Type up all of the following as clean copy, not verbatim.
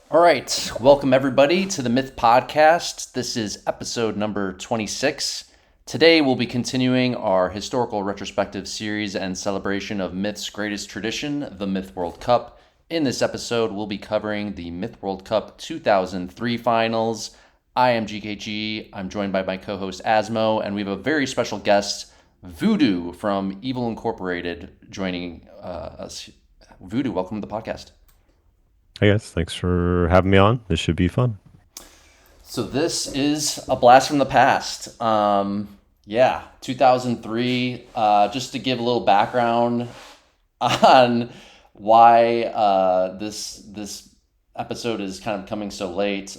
All right, welcome everybody to the Myth Podcast. This is episode number 26. Today we'll be continuing our historical retrospective series and celebration of Myth's greatest tradition, the Myth World Cup. In this episode, we'll be covering the Myth World Cup 2003 finals. I am GKG. I'm joined by my co-host Asmo, and we have a very special guest, Voodoo from Evil Incorporated, joining us. Voodoo, welcome to the podcast. Hey guys, thanks for having me on. This should be fun. So this is a blast from the past. 2003. Just to give a little background on why this episode is kind of coming so late.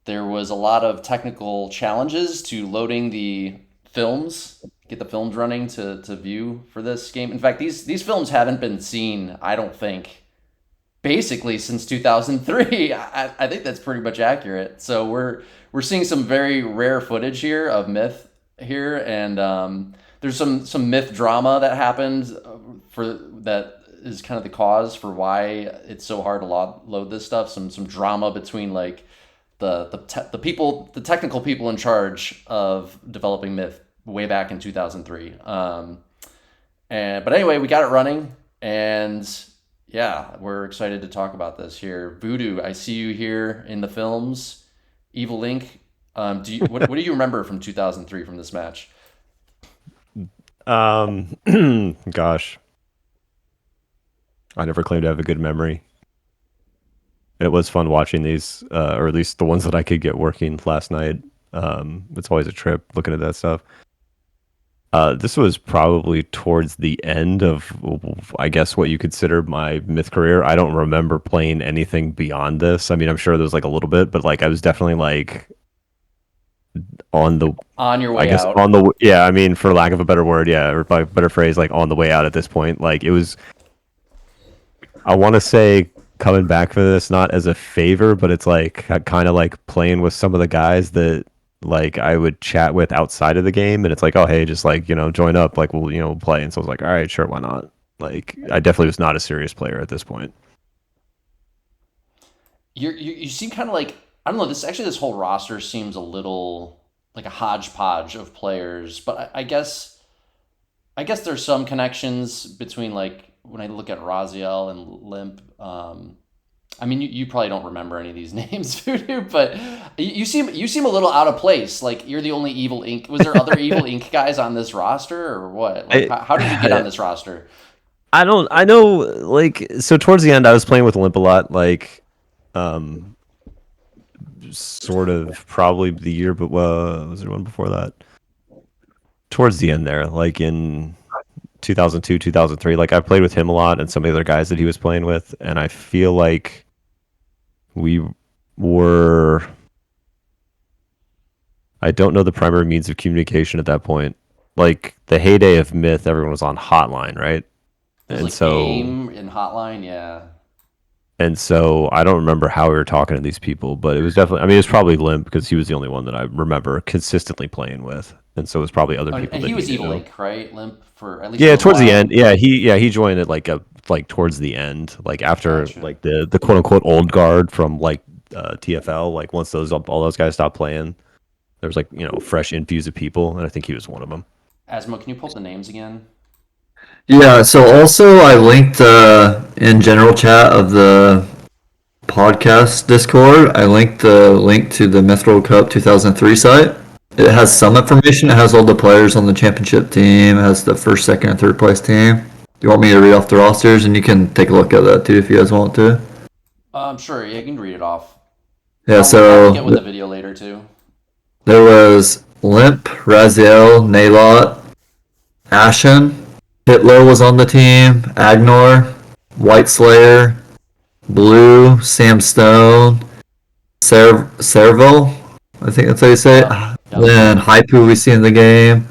There was a lot of technical challenges to loading the films, get the films running to view for this game. In fact, these films haven't been seen, I don't think, basically since 2003. I think that's pretty much accurate. So we're seeing some very rare footage here of Myth here, and there's some Myth drama that happened that is kind of the cause for why it's so hard to load this stuff. Some drama between like the technical people in charge of developing Myth way back in 2003. But anyway, we got it running, and yeah, we're excited to talk about this here. Voodoo, I see you here in the films. Evil Inc. What do you remember from 2003 from this match? Gosh, I never claimed to have a good memory. And it was fun watching these, or at least the ones that I could get working last night. It's always a trip looking at that stuff. This was probably towards the end of, I guess, what you consider my Myth career. I don't remember playing anything beyond this. I mean, I'm sure there was like a little bit, but like I was definitely like on your way I guess out. I mean, for lack of a better word, yeah, or by a better phrase, like on the way out at this point. Like it was, I want to say coming back for this, not as a favor, but it's like kind of like playing with some of the guys that like I would chat with outside of the game, and it's like, oh hey, just like join up, like we'll play. And so I was like, all right, sure, why not? Like I definitely was not a serious player at this point. You seem kind of like, I don't know. This whole roster seems a little like a hodgepodge of players, but I guess there's some connections between, like, when I look at Raziel and Limp. I mean, you probably don't remember any of these names, Voodoo, but you seem a little out of place. Like you're the only Evil Inc. Was there other Evil Inc. guys on this roster, or what? Like, how did you get on this roster? I don't. I know. Like so, towards the end, I was playing with Limp a lot. Like, um, sort of probably the year, but was there one before that? Towards the end there, like in 2002, 2003. Like I played with him a lot, and some of the other guys that he was playing with, and I feel like we were. I don't know the primary means of communication at that point. Like the heyday of Myth, everyone was on Hotline, right? There's And like so AIM in Hotline, yeah. And so I don't remember how we were talking to these people, but it was definitely, I mean, it was probably Limp because he was the only one that I remember consistently playing with. And so it was probably other people And that he he was Evil knew. Inc., right? Limp for at least Yeah, for a towards the end. while. He joined it like towards the end, like after Gotcha. like the quote unquote old guard from like TFL, like once all those guys stopped playing, there was like, fresh infuse of people, and I think he was one of them. Asmo, can you pull up the names again? Yeah, so also I linked in general chat of the podcast Discord, I linked the link to the Myth World Cup 2003 site. It has some information. It has all the players on the championship team. It has the first, second, and third place team. Do you want me to read off the rosters? And you can take a look at that too if you guys want to. Sure, yeah, you can read it off. Yeah, I'll link so it with the video later too. there was Limp, Raziel, Naelot, Ashen, Hitler was on the team, Agnor, White Slayer, Blue, Sam Stone, Servo, I think that's how you say it. Yep. Then Hypu we see in the game,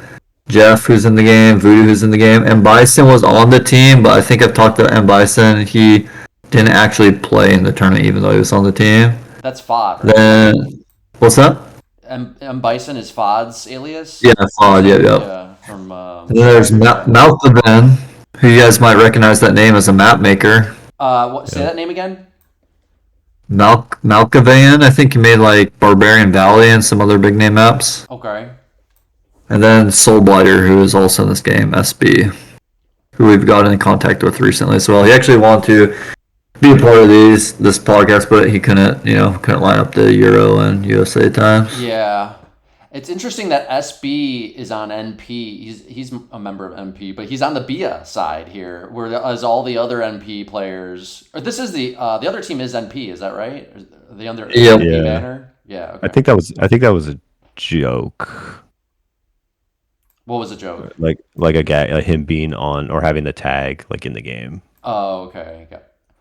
Jeff who's in the game, Voodoo who's in the game, and Bison was on the team, but I think I've talked to M Bison. He didn't actually play in the tournament even though he was on the team. That's Fod, right? Then what's that? M Bison is Fod's alias. Yeah, Fod, yeah. Yeah, from. And then there's Mouth of Ben, who you guys might recognize that name as a map maker. Say that name again. Malkavan. I think he made like Barbarian Valley and some other big name maps. Okay. And then Soulblighter, who is also in this game, SB, who we've gotten in contact with recently as well. He actually wanted to be a part of this podcast, but he couldn't line up the Euro and USA times. Yeah. It's interesting that SB is on NP. He's a member of NP, but he's on the BIA side here, whereas all the other NP players. Or this is the other team is NP. Is that right? Are they under Yep. NP Yeah. banner? Yeah. Okay. I think that was a joke. What was a joke? Like a guy, him being on or having the tag like in the game. Oh, okay.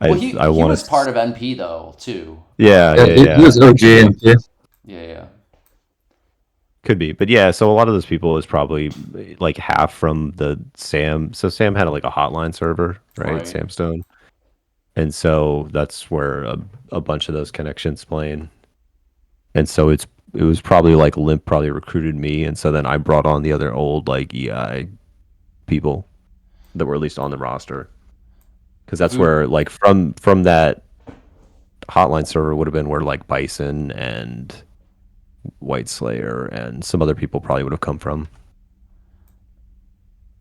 Well, he I want was part of NP though too. Yeah, He was OG and Yeah. could be, but yeah. So a lot of those people is probably like half from the Sam. So Sam had like a hotline server, right? Right. Samstone, and so that's where a bunch of those connections playing. And so it was probably like Limp probably recruited me, and so then I brought on the other old like EI people that were at least on the roster, because that's where like from that hotline server would have been where like Bison and White Slayer and some other people probably would have come from,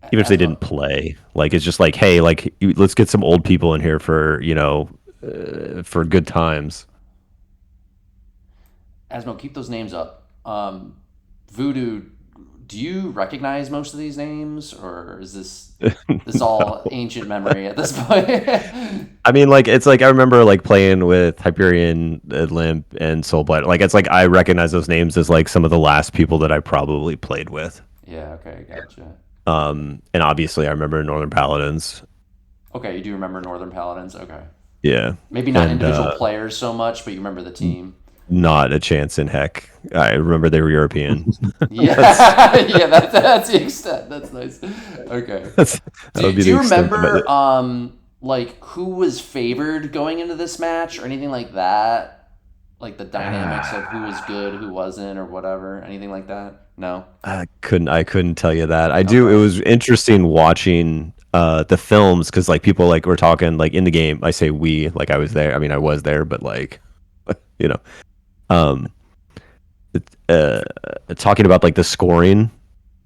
even if they didn't play. Like it's just like, hey, like let's get some old people in here for for good times. Asmo, keep those names up. Voodoo, do you recognize most of these names, or is this all ancient memory at this point? I mean, like it's like I remember like playing with Hyperion, Limp, and Soulblighter. Like it's like I recognize those names as like some of the last people that I probably played with. Yeah. Okay. Gotcha. And obviously I remember Northern Paladins. Okay, you do remember Northern Paladins. Okay. Yeah. Maybe not And, individual players so much, but you remember the team. Not a chance in heck. I remember they were European. Yeah, yeah, that's the extent. That's nice. Okay. Do you remember like who was favored going into this match or anything like that? Like the dynamics of who was good, who wasn't, or whatever. Anything like that? No. I couldn't tell you that. I do. It was interesting watching the films because like people like were talking like in the game. I say we like I was there. I mean I was there, but like you know. Talking about like the scoring,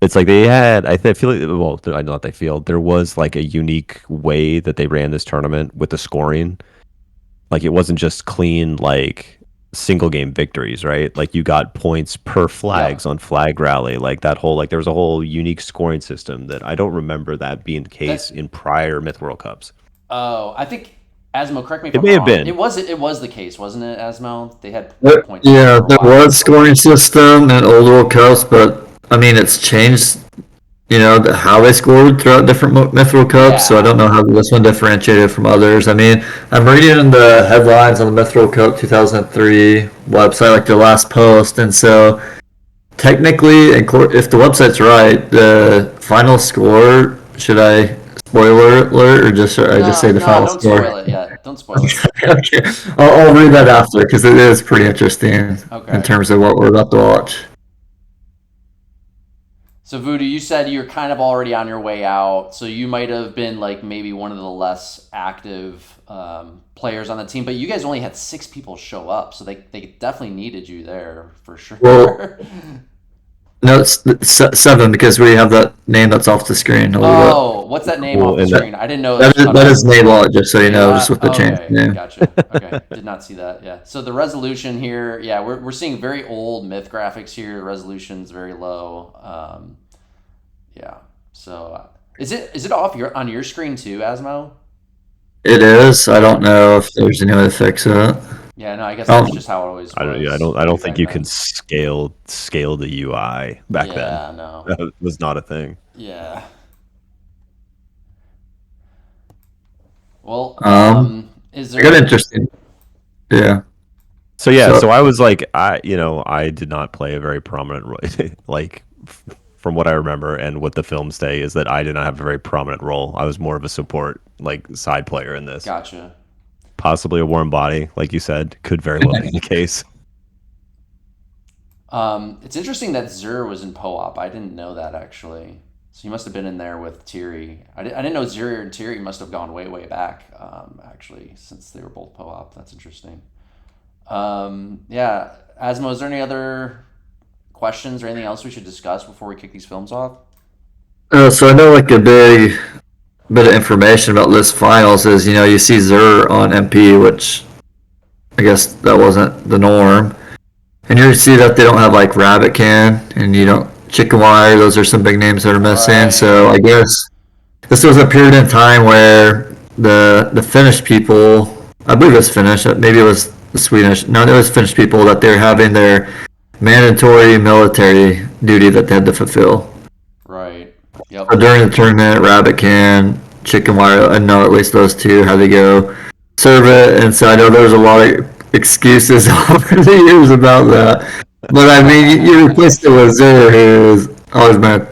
it's like they had. Feel like I know what they feel. There was like a unique way that they ran this tournament with the scoring. Like it wasn't just clean like single game victories, right? Like you got points per flags on Flag Rally. Like that whole like there was a whole unique scoring system that I don't remember that being the case in prior Myth World Cups. Oh, I think Asmo. Correct me if It I'm may have wrong. been. It was the case, wasn't it, Asmo? They had points. Yeah, for a there while. was scoring system in old World Cups, but I mean it's changed. How they scored throughout different Myth World Cups. So I don't know how this one differentiated from others. I mean, I'm reading the headlines on the Myth World Cup 2003 website, like the last post, and so technically, if the website's right, the final score. Should I spoiler alert, or just I just say the final don't score? spoil it yet. Don't spoil it. Okay, I'll read that after because it is pretty interesting in terms of what we're about to watch. So Voodoo, you said you're kind of already on your way out, so you might have been like maybe one of the less active players on the team, but you guys only had 6 people show up, so they definitely needed you there for sure. Well, no, it's 7 because we have that name that's off the screen. What's that name off the screen? I didn't know that is Naelot, just so you know, just with the change name. Gotcha. Okay, did not see that. Yeah. So the resolution here, yeah, we're seeing very old myth graphics here. The resolution's very low. Yeah. So is it off on your screen too, Asmo? It is. I don't know if there's any way to fix it. Yeah, no, I guess that's just how it always was. I don't think you can scale the UI back then. Yeah, no. That was not a thing. Yeah. Well, is there? I got interesting. Yeah. So I was like, I did not play a very prominent role, like from what I remember and what the films say is that I did not have a very prominent role. I was more of a support, like side player in this. Gotcha. Possibly a warm body, like you said, could very well be the case. It's interesting that Zur was in POAP. I didn't know that actually. So he must have been in there with Tirri. I didn't know Zur and Tirri must have gone way back, actually, since they were both POAP. That's interesting. Yeah, Asmo, is there any other questions or anything else we should discuss before we kick these films off? So I know like a big bit of information about this finals is you see Zur on MP, which I guess that wasn't the norm, and you see that they don't have like Rabbit Can and you don't Chicken Wire. Those are some big names that are missing. So Right. I guess this was a period in time where the Finnish people, I believe it was Finnish, maybe it was the Swedish, no, it was Finnish people that they're having their mandatory military duty that they had to fulfill. Right. So Yep. during the tournament, Rabbit Can, Chicken Wire, I know at least those two had to go serve it, and so I know there was a lot of excuses over the years about that. But I mean, you replaced it with Zur, who's always been,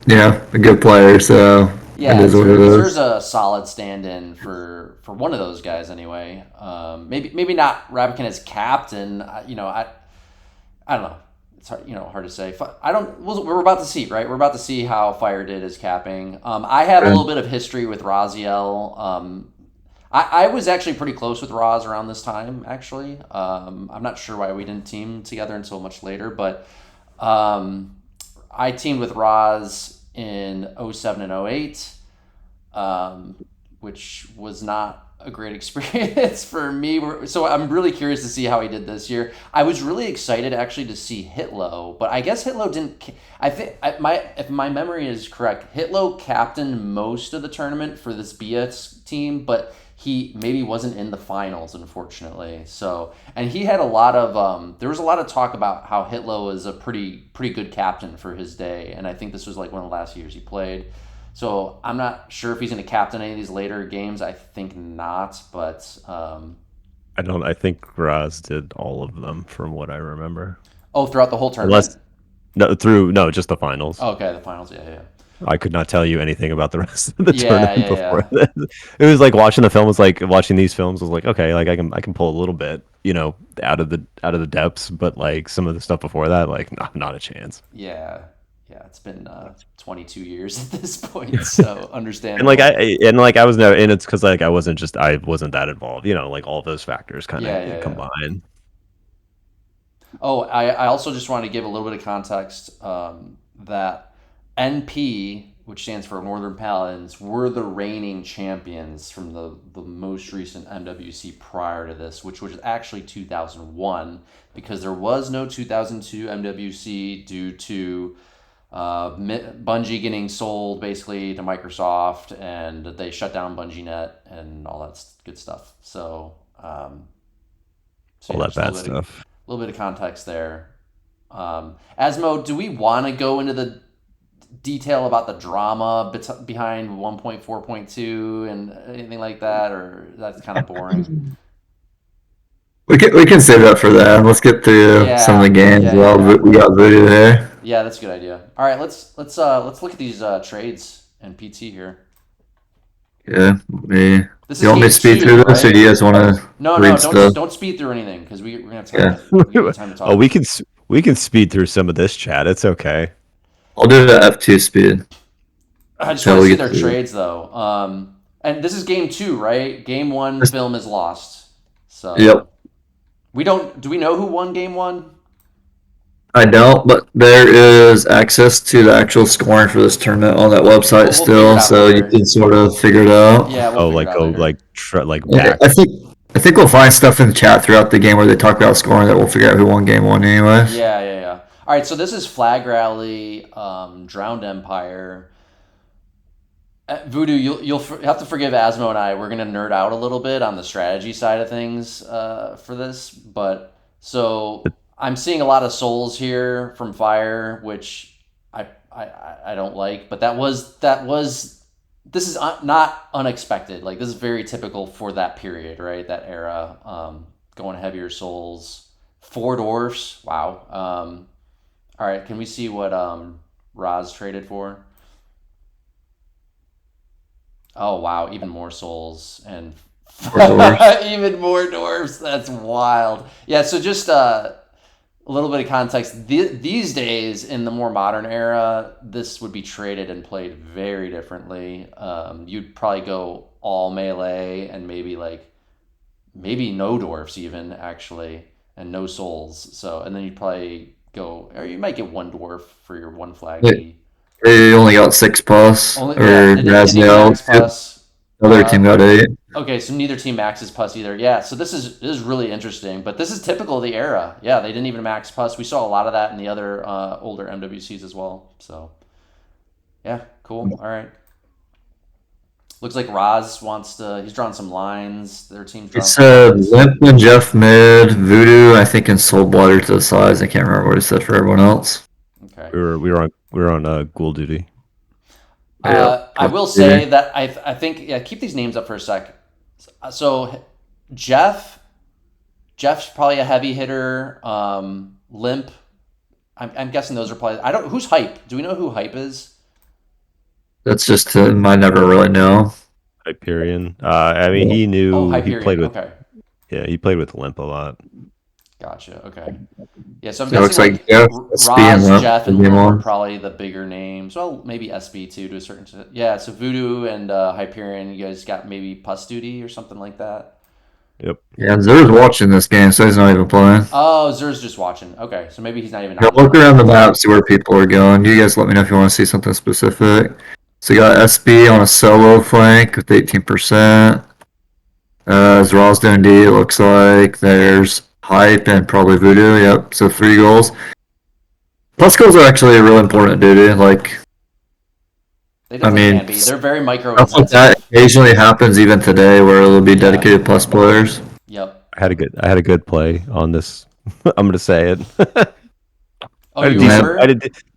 a good player, so it Yeah, is what it Zer's is. a solid stand-in for one of those guys anyway. Maybe not Rabikin as captain. I don't know. It's hard, hard to say. I don't. We're about to see, right? We're about to see how Fire did as capping. I have a little bit of history with Raziel. I was actually pretty close with Raz around this time. Actually, I'm not sure why we didn't team together until much later, but I teamed with Raz in '07 and '08, which was not a great experience for me. So I'm really curious to see how he did this year. I was really excited actually to see Hitlo, but I guess Hitlo didn't. I think if my memory is correct, Hitlo captained most of the tournament for this BS team, but he maybe wasn't in the finals, unfortunately. So, and he had a lot of there was a lot of talk about how Hitlo was a pretty good captain for his day, and I think this was like one of the last years he played. So I'm not sure if he's going to captain any of these later games. I think not, but I don't. I think Raz did all of them from what I remember. oh, throughout the whole tournament. Unless no, just the finals. Oh, okay, the finals. Yeah, yeah, I could not tell you anything about the rest of the yeah, tournament yeah, before yeah. that. It was like watching the film was like watching these films was like, okay, like I can pull a little bit, out of the depths, but like some of the stuff before that, like not a chance. Yeah, yeah. It's been 22 years at this point, so And like understandable. I was never, and it's because like I wasn't that involved, like all those factors kind Yeah, of yeah, yeah. combine. Oh, I also just want to give a little bit of context that NP, which stands for Northern Paladins, were the reigning champions from the most recent MWC prior to this, which was actually 2001, because there was no 2002 MWC due to Bungie getting sold basically to Microsoft, and they shut down Bungie Net and all that good stuff. So All yeah, that just a bad little stuff. bit of context there. Asmo, do we want to go into the detail about the drama behind 1.4.2 and anything like that, or that's kind of boring? We can save that for that. Let's get through some of the Yeah, games yeah, yeah, while yeah. we got Voodoo there. Yeah, that's a good idea. All right, let's look at these trades and PT here. Yeah. This You is want me to game speed two, through this, or do right? you guys want to No, no, read stuff? don't speed through anything because we're gonna have Yeah. time. We need time to Oh, talk. we can speed through some of this chat. It's okay. I'll do the F2 speed I just want until to we see get their through. trades though. And this is game two, right? Game one This. film is lost. So Yep. we don't. Do we know who won game one? I don't, but there is access to the actual scoring for this tournament on that website We'll figure it still, out so you later. can sort of figure it out. Yeah, we'll Oh, figure it like out go later. like I back. I think we'll find stuff in the chat throughout the game where they talk about scoring that we'll figure out who won game one, anyways. Yeah, yeah, yeah. All right, so this is Flag Rally, Drowned Empire. Voodoo, you'll have to forgive Asmo and I. We're gonna nerd out a little bit on the strategy side of things for this, but so I'm seeing a lot of souls here from Fire, which I don't like. But that was this is not unexpected. Like this is very typical for that period, right? That era, going heavier souls, four dwarfs. Wow. All right, can we see what Raz traded for? Oh wow, even more souls and Or dwarves. even more dwarfs. That's wild. Yeah, so just a little bit of context. These days, in the more modern era, this would be traded and played very differently. You'd probably go all melee and maybe no dwarfs even actually, and no souls. So and then you probably go, or you might get one dwarf for your one They, flaggy. they only got 6+, Only yeah, or they didn't even Raziel, max plus. other team got 8. Okay, so neither team maxes plus either. Yeah, so this is really interesting, but this is typical of the era. Yeah, they didn't even max plus. We saw a lot of that in the other older MWCs as well. So yeah, cool. All right. Looks like Raz wants to. He's drawn some lines. Their team's He drawn some said lines. Limp and Jeff mid, Voodoo, I think, and Soulblighter to the sides. I can't remember what he said for everyone else. Okay. We were on ghoul duty. Yeah. I will say that I think yeah. Keep these names up for a sec. So Jeff's probably a heavy hitter. Limp. I'm guessing those are probably. I don't. Who's Hype? Do we know who Hype is? That's just him. I never really know. Hyperion. I mean, he Oh, knew he played Hyperion. with Okay, he played with Limp a lot. gotcha. Okay, yeah. So I'm So it guessing looks like like Jeff, SP, and Roz, Limp Jeff, for and game Limp are 1. probably the bigger names. Well, maybe SB too to a certain extent. Yeah. So Voodoo and Hyperion, you guys got maybe Pus Duty or something like that. Yep. Yeah, Zer's watching this game, so he's not even playing. Oh, Zer's just watching. Okay, so maybe he's not even Yeah, on look North. around the map, see where people are going. You guys let me know if you want to see something specific. So you got SB on a solo flank with 18%. Zeral's doing D, it looks like. There's Hype and probably Voodoo. Yep, so 3 goals. Plus goals are actually a real important duty. Like, They I definitely mean, can be. They're very micro stuff like that intensive. occasionally happens even today where it'll be Yeah. dedicated plus players. Yep. I had a good play on this. I'm gonna say it. Oh, I had a you decent. remember?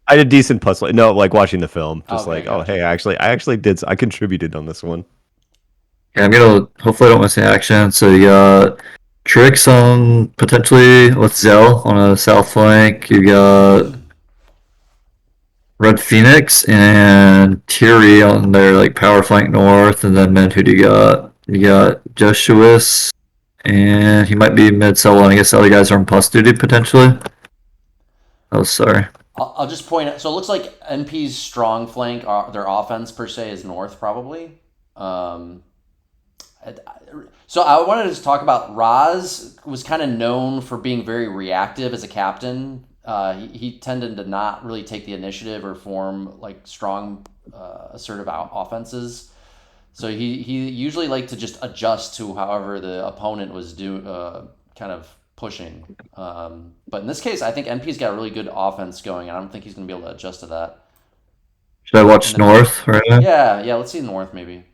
I had a decent puzzle. No, like watching the film, just Okay, like, oh gotcha. hey, I actually did. I contributed on this one. Yeah, I'm gonna hopefully I don't miss any action. So you got Trix on potentially with Zell on a south flank. You got RedPhoenix and Tirri on their like power flank north, and then mid who do you got? You got Jushius, and he might be mid solo. And I guess the other guys are on plus duty potentially. Oh, sorry. I'll just point out. So it looks like NP's strong flank, their offense per se, is north probably. Um, so I wanted to just talk about Raz was kind of known for being very reactive as a captain. He tended to not really take the initiative or form like strong, assertive offenses. So he usually liked to just adjust to however the opponent was kind of pushing. But in this case, I think NP's got a really good offense going. I don't think he's going to be able to adjust to that. Should I watch North right now? Yeah. Let's see North maybe.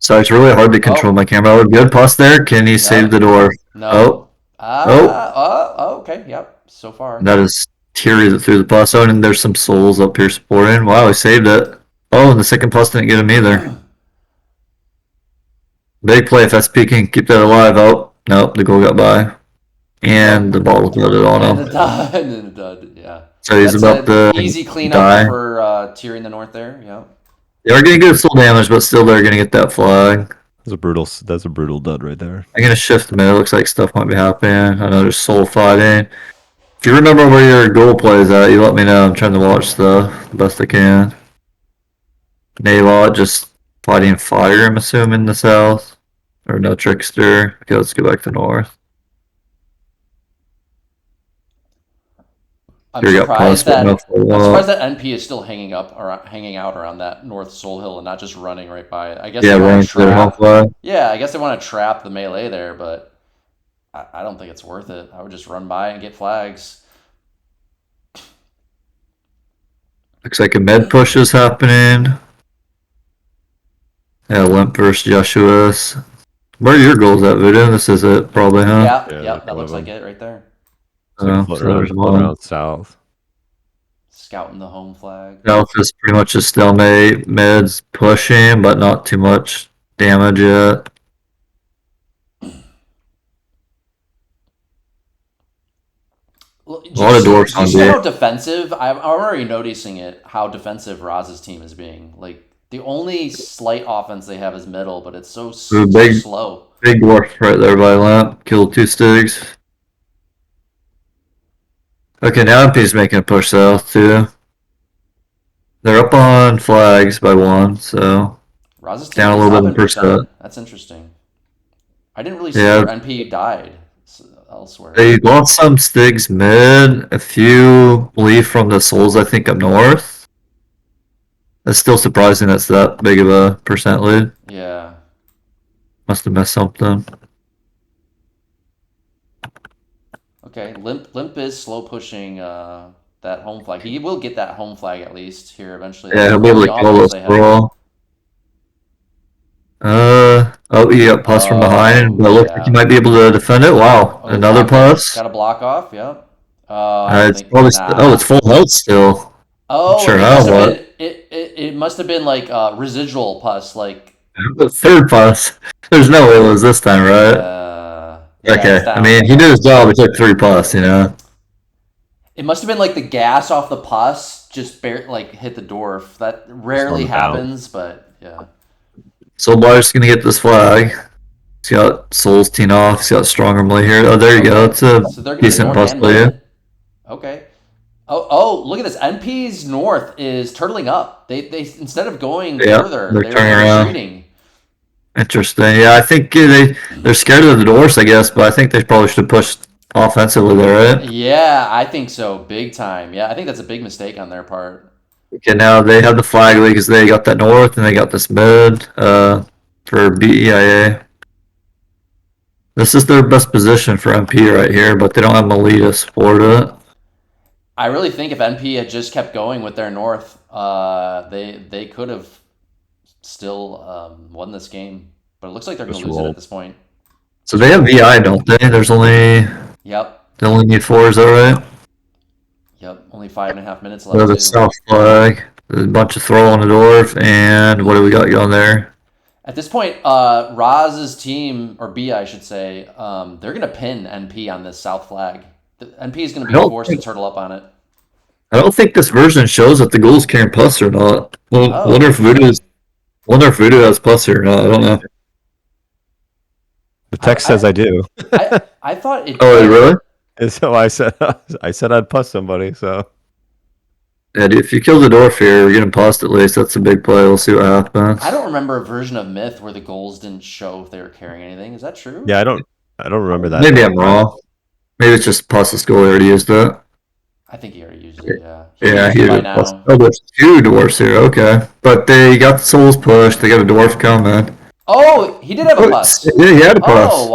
So it's really hard to control my camera. Oh, good plus there. Can he save the door? No. Oh, Okay. Yep. So far. that is Tirri that threw the plus out, and there's some souls up here supporting. Wow, he saved it. Oh, and the second plus didn't get him either. Big play if SP can keep that alive. Oh, nope, the goal got by. And the ball was loaded on And him. the dud, yeah. So he's That's about to easy cleanup die. for Tirri in the north there. Yeah. They are going to get soul damage, but still they're going to get that flag. That's a brutal dud right there. I'm going to shift mid. It looks like stuff might be happening. I know there's soul fighting. If you remember where your goal play is at, you let me know. I'm trying to watch the best I can. Naelot just fighting fire, I'm assuming, in the south. Or no trickster. Okay, let's go back to north. I'm Here we got surprised plus, but no that follow I'm up. surprised that NP is still hanging out around that North Soul Hill and not just running right by it. I guess Yeah, they want running to to their home trap. flag. Yeah, I guess they want to trap the melee there, but I don't think it's worth it. I would just run by and get flags. Looks like a med push is happening. Yeah, Limp versus Jushius. Where are your goals at, Voodoo? This is it, probably, huh? Yeah, Yeah, like that one looks of like them. it right there. It's like So floating there's floating one. around south. Scouting the home flag. South is pretty much a stalemate. Mid's pushing, but not too much damage yet. Well, A lot of dwarfs do you on see D. how defensive? I'm already noticing it. How defensive Roz's team is being. Like the only slight offense they have is middle, but it's so slow. Big dwarf right there by Lamp. Killed 2 Stigs. Okay, now MP's making a push south too. They're up on flags by 1, so Roz's team down a is little up bit in in percent. percent. That's interesting. I didn't really see Yeah, where NP died elsewhere. they lost some Stigs mid, a few leave from the Souls, I think, up north. That's still surprising that's that big of a percent lead. Yeah. Must have missed something. Okay. Limp is slow pushing that home flag. He will get that home flag at least here eventually. Yeah, That's he'll the be able only to kill offense those they have. sprawl. Oh, he got plus from behind, Oh, but looks like he yeah. might be able to defend it. Wow, Oh, he another blocked it. plus. Got a block off. Yep. I don't It's think. probably it's Nah. full health still. Not Oh, sure it how, must have but been. It must have been like residual pus. Like the third plus. There's no way it was this time, right? yeah, it's Okay, I down. mean, he did his job. He took 3 plus, you know. It must have been like the gas off the pus just like hit the dwarf. That rarely Slowed down. happens, but yeah. Soulblighter's gonna get this flag. He's got Souls teeing off. He's got Stronger Melee here. Oh, there you go. Okay, It's a so they're getting decent north plus and play. mid. Okay. Oh, look at this. NP's north is turtling up. They instead of going Yeah, further, they're turning they're around. retreating. Interesting. Yeah, I think they're scared of the dwarfs, I guess, but I think they probably should have pushed offensively there, right? Yeah, I think so. Big time. Yeah, I think that's a big mistake on their part. Okay, now they have the flag lead because they got that north and they got this mid for BEIA. This is their best position for MP right here, but they don't have Melee to support it. I really think if NP had just kept going with their north, they could have still won this game. But it looks like they're going to Just lose it roll. at this point. So they have VI, don't they? Yep. They only need 4, is that right? Yep. Only 5.5 minutes So left the too. south flag, there's a bunch of throw on the dwarf, and what do we got going there? At this point, Raz's team, or B, I should say, they're going to pin NP on this south flag. The NP is going to be forced to turtle up on it. I don't think this version shows that the ghouls carrying plus or not. Well, Oh, wonder if Voodoo has plus or not. I don't know. The text says I do. I thought it. Oh, really? And so I said I'd plus somebody. So Yeah, dude, if you kill the dwarf here, we're getting plus at least. That's a big play. We'll see what happens. I don't remember a version of Myth where the goals didn't show if they were carrying anything. Is that true? yeah, I don't remember that. Maybe I'm wrong. Maybe it's just plus the school already used it. I think he already used it. Yeah. Yeah, he he by did. now. Oh, there's 2 dwarfs here. Okay, but they got the souls pushed. They got a dwarf coming. Oh, he did have a plus. Yeah, he had a plus. Oh,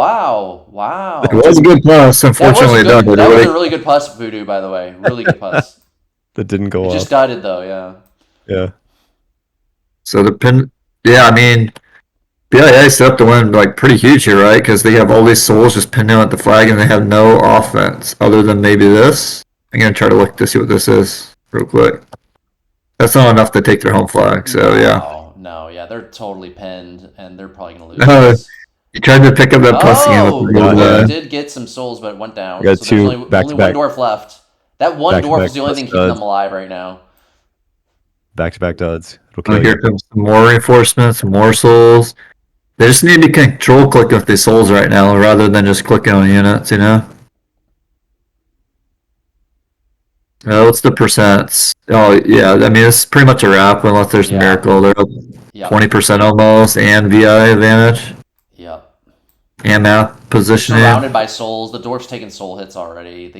wow. It was a good plus. Unfortunately, it that doesn't. was a really good plus, Voodoo, by the way. Really good plus. That didn't go It off. just dudded, though, yeah. Yeah. So the pin, yeah, I mean, BIA set up to win like pretty huge here, right? Because they have all these souls just pinned down at the flag, and they have no offense other than maybe this. I'm gonna try to look to see what this is real quick. That's not enough to take their home flag. So No, yeah, they're totally pinned, and they're probably gonna lose. this. You tried to pick up that plus again with the gold he guy. did get some souls, but it went down. We got So there's two only one back-to-back- dwarf left. That one back-to-back dwarf is the only thing keeping duds. them alive right now. Back-to-back duds. It'll Oh, kill here you. comes some more reinforcements, more souls. They just need to control click with these souls right now rather than just clicking on units, you know? What's the percents? Oh, yeah, I mean, it's pretty much a wrap unless there's a Yeah. miracle. They're up Yep. 20% almost, and VI advantage, Yep. and map positioning. Surrounded by souls. The dwarf's taking soul hits already.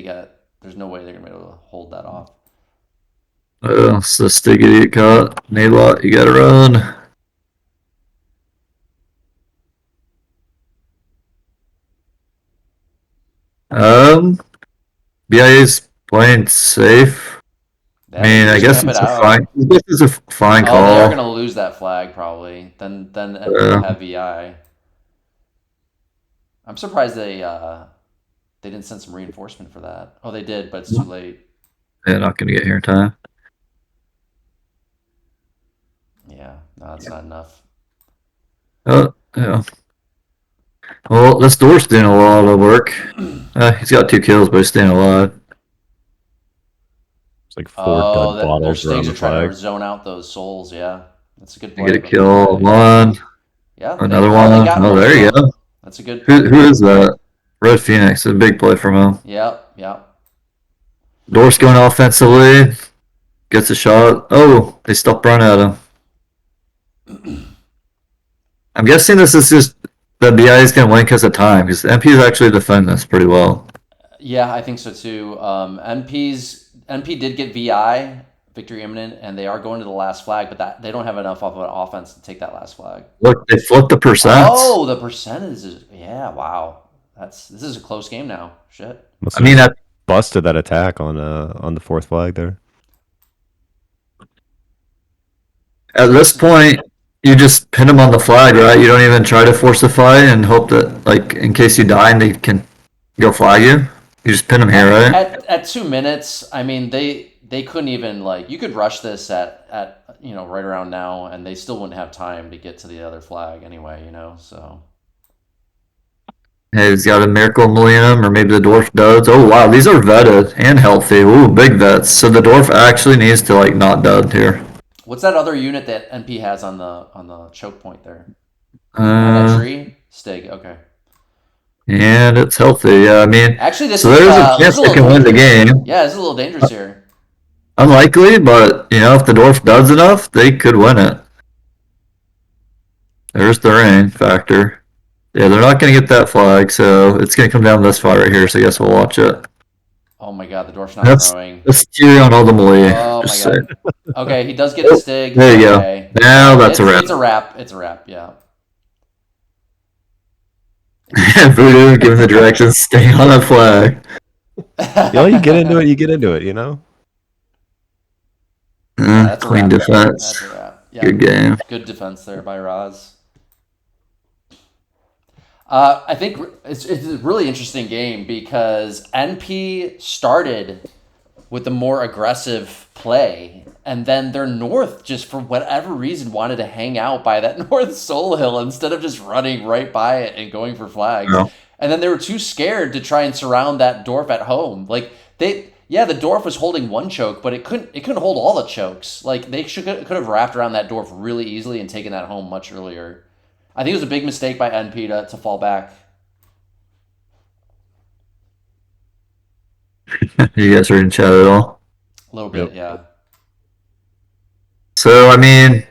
There's no way they're gonna be able to hold that off. So Stiggity cut. Naelot, you gotta run. BIA's playing safe. Yeah, I mean, I just guess camp it's it a out. fine. This is a fine Oh, they are call. gonna lose that flag probably. Then Yeah. they'll have VI. I'm surprised they didn't send some reinforcement for that. Oh, they did, but it's too late. They're not gonna get here in time. Yeah, no, that's not enough. Oh, yeah. Well, this door's doing a lot of work. He's got 2 kills, but he's staying alive. It's like 4 dud their bottles around Stigs the are trying to flag. zone out those souls. Yeah, that's a good You play. get a by kill. VI. One. Yeah, Another they one. got Oh, both there of you them. go. That's a good. Who is that? RedPhoenix. A big play from him. Yep. Door's going offensively. Gets a shot. Oh, they stopped running at him. I'm guessing this is just the BI is going to win because of time, because MPs actually defend this pretty well. Yeah, I think so too. MP did get VI, victory imminent, and they are going to the last flag, but that they don't have enough of an offense to take that last flag. Look, they flipped the percents. Oh, the percentage is wow. This is a close game now. Shit. Must I mean, have busted that attack on the fourth flag there. at this point, you just pin them on the flag, right? You don't even try to force a fight and hope that, like, in case you die and they can go flag you. You just pin them here, right? At 2 minutes, I mean they couldn't even like you could rush this at right around now, and they still wouldn't have time to get to the other flag anyway. So. Hey, he's got a Miracle Millennium, or maybe the Dwarf does. Oh, wow, these are vetted and healthy. Ooh, big vets. So the Dwarf actually needs to, like, not dud here. What's that other unit that NP has on the choke point there? On that tree? Stig, okay. And it's healthy, yeah, I mean... Actually, this so there's a chance they can win the game. Yeah, it's a little dangerous here. Unlikely, but, if the Dwarf does enough, they could win it. There's the rain factor. Yeah, they're not going to get that flag, so it's going to come down this far right here, so I guess we'll watch it. Oh my god, the Dwarf's not growing. That's Tirri on all the melee. Oh my god. Okay, he does get the Stig. There you go. Now that's a wrap. It's a wrap, yeah. Voodoo giving the directions, stay on that flag. You get into it, That's clean defense. That's a wrap. Yeah. Good game. Good defense there by Raz. I think it's a really interesting game because NP started with a more aggressive play, and then their North just for whatever reason wanted to hang out by that North Soul Hill instead of just running right by it and going for flags. No. And then they were too scared to try and surround that Dwarf at home. Like the Dwarf was holding one choke, but it couldn't hold all the chokes. Like they could have wrapped around that Dwarf really easily and taken that home much earlier. I think it was a big mistake by NP to fall back. You guys are in chat at all? A little bit, yeah. So, I mean,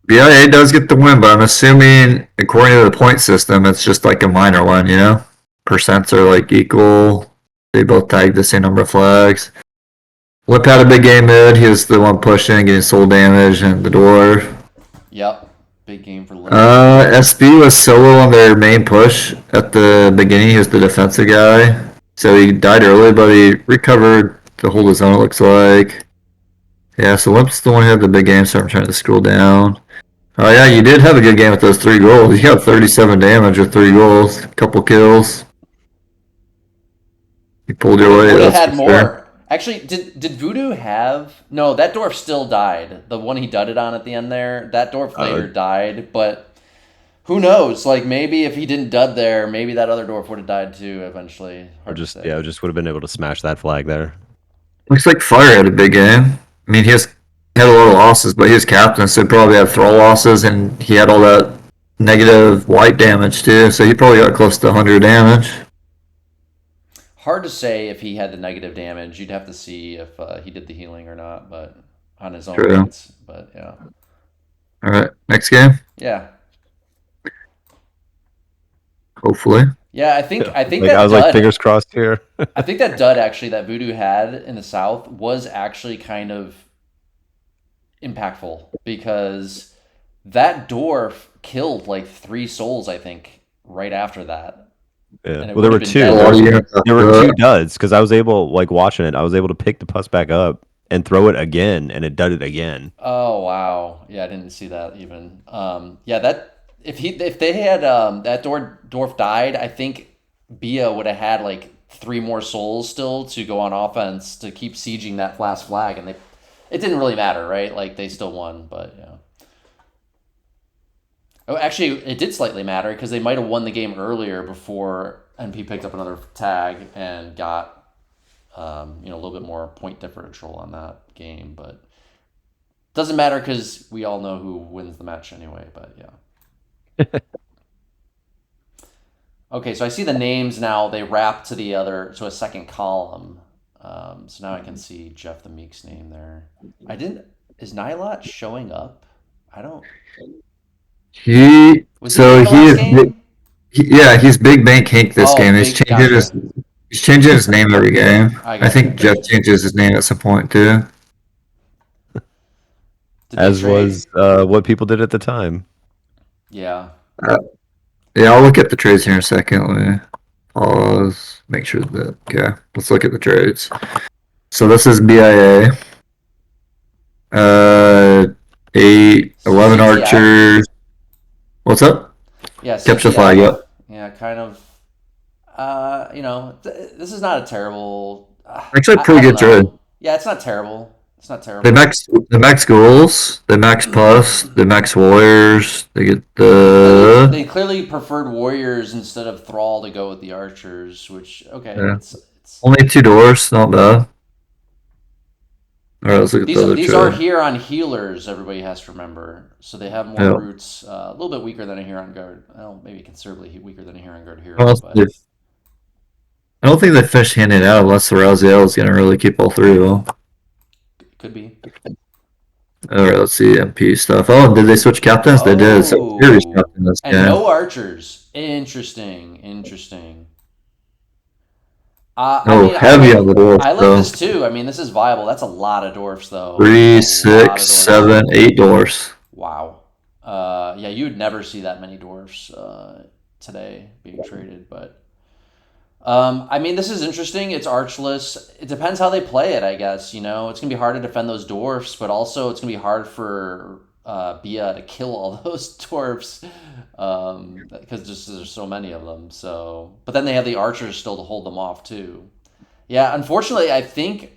BIA does get the win, but I'm assuming, according to the point system, it's just like a minor one, Percents are like equal. They both tagged the same number of flags. Limp had a big game mid. He was the one pushing, getting soul damage, and the dwarf. Yep. Big game for Limp. SB was solo on their main push at the beginning. He was the defensive guy. So he died early, but he recovered to hold his own, it looks like. Yeah, so Limp's the one who had the big game, so I'm trying to scroll down. Oh yeah, you did have a good game with those 3 goals. You got 37 damage with 3 goals, a couple kills. You pulled your weight. Would have had more. Sure. Actually, did Voodoo have... No, that Dwarf still died. The one he dudded on at the end there, that Dwarf later died, but... Who knows? Like, maybe if he didn't dud there, maybe that other Dwarf would have died too eventually. Just would have been able to smash that flag there. Looks like Fire had a big game. I mean, he had a lot of losses, but he was captain, so he probably had thrall losses, and he had all that negative white damage too, so he probably got close to 100 damage. Hard to say if he had the negative damage. You'd have to see if he did the healing or not, but on his own rates. But yeah. All right, next game. Yeah. Hopefully. Yeah, I think I that was dud, fingers crossed here. I think that dud actually that Voodoo had in the South was actually kind of impactful because that Dwarf killed like 3 souls, I think, right after that. Yeah. Well, there were 2. There were 2 duds because I was able, watching it, I was able to pick the pus back up and throw it again, and it dudded again. Oh wow! Yeah, I didn't see that even. Yeah, that. If they had that Dwarf died, I think Bia would have had like 3 more souls still to go on offense to keep sieging that last flag, and it didn't really matter, right? Like they still won, but yeah. Oh, actually, it did slightly matter because they might have won the game earlier before NP picked up another tag and got a little bit more point differential on that game, but doesn't matter because we all know who wins the match anyway. But yeah. Okay, so I see the names now. They wrap to a second column. So now I can see Jeff the Meek's name there. Is Naelot showing up? I don't. He He's Big Bank Hank this game. Gotcha. He's changing his name every game. I I got you. think Jeff changes his name at some point too. Did they As trade? was what people did at the time. Yeah. Yeah, I'll look at the trades here in a second. Let me pause. Make sure that okay. Let's look at the trades. So this is BIA. 11 CTF? archers. What's up? Yeah, Capture flag. CTF. Yep. Yeah, kind of. This is not a terrible. Actually, I pretty don't good trade. know. Yeah, it's not terrible. It's not They terrible. max goals. They max puffs. They max warriors. They get They clearly preferred warriors instead of thrall to go with the archers, which okay, yeah. it's Only 2 doors. Not bad. All right, let's look at the other these trade. are Huron healers. Everybody has to remember, so they have more Yeah. roots. A little bit weaker than a Huron guard. Well, maybe considerably weaker than a Huron guard hero. Well, But I don't think they fish handed out unless the Raziel is going to really keep all 3 of them. could be. All right, let's see MP stuff. Oh, did they switch captains? They did. So Tirri's Oh, captain this and game. no archers. Interesting. I mean, Heavy on the dwarf. I like this too. I mean, this is viable. That's a lot of dwarfs, though. 3, A lot 6, of dwarfs. 7, 8 dwarfs. Wow. Yeah, you would never see that many dwarfs today being traded, but I mean, this is interesting. It's archless. It depends how they play it, I guess. It's gonna be hard to defend those dwarfs, but also it's gonna be hard for Bia to kill all those dwarfs because just there's so many of them. So, but then they have the archers still to hold them off too. Yeah, unfortunately, I think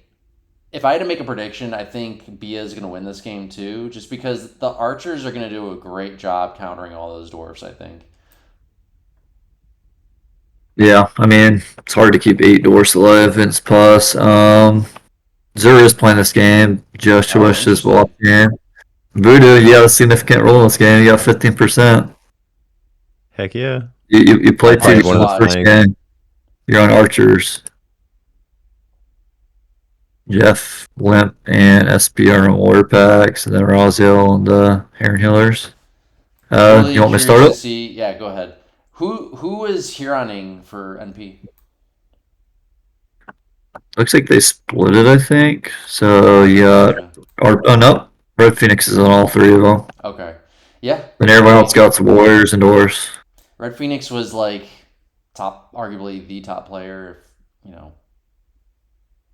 if I had to make a prediction, I think Bia is going to win this game too, just because the archers are going to do a great job countering all those dwarfs, I think. Yeah, I mean, it's hard to keep 8 dwarfs alive. Vince Plus. Zur is playing this game. Jushius is Interesting. watching. Voodoo, you got a significant role in this game. You got 15%. Heck yeah. You played Probably 2 one in of the the first game. You're on archers. Jeff, Limp, and SP are in water packs, and then Raziel and the Heron Healers. Really You want me to curious start to it? see. Yeah, go ahead. Who is Huroning for NP? Looks like they split it, I think. So you got, Gotcha. oh no, RedPhoenix is on all 3 of them. Okay. Yeah. And everyone I else mean, got some warriors and dwarfs. RedPhoenix was like arguably the top player.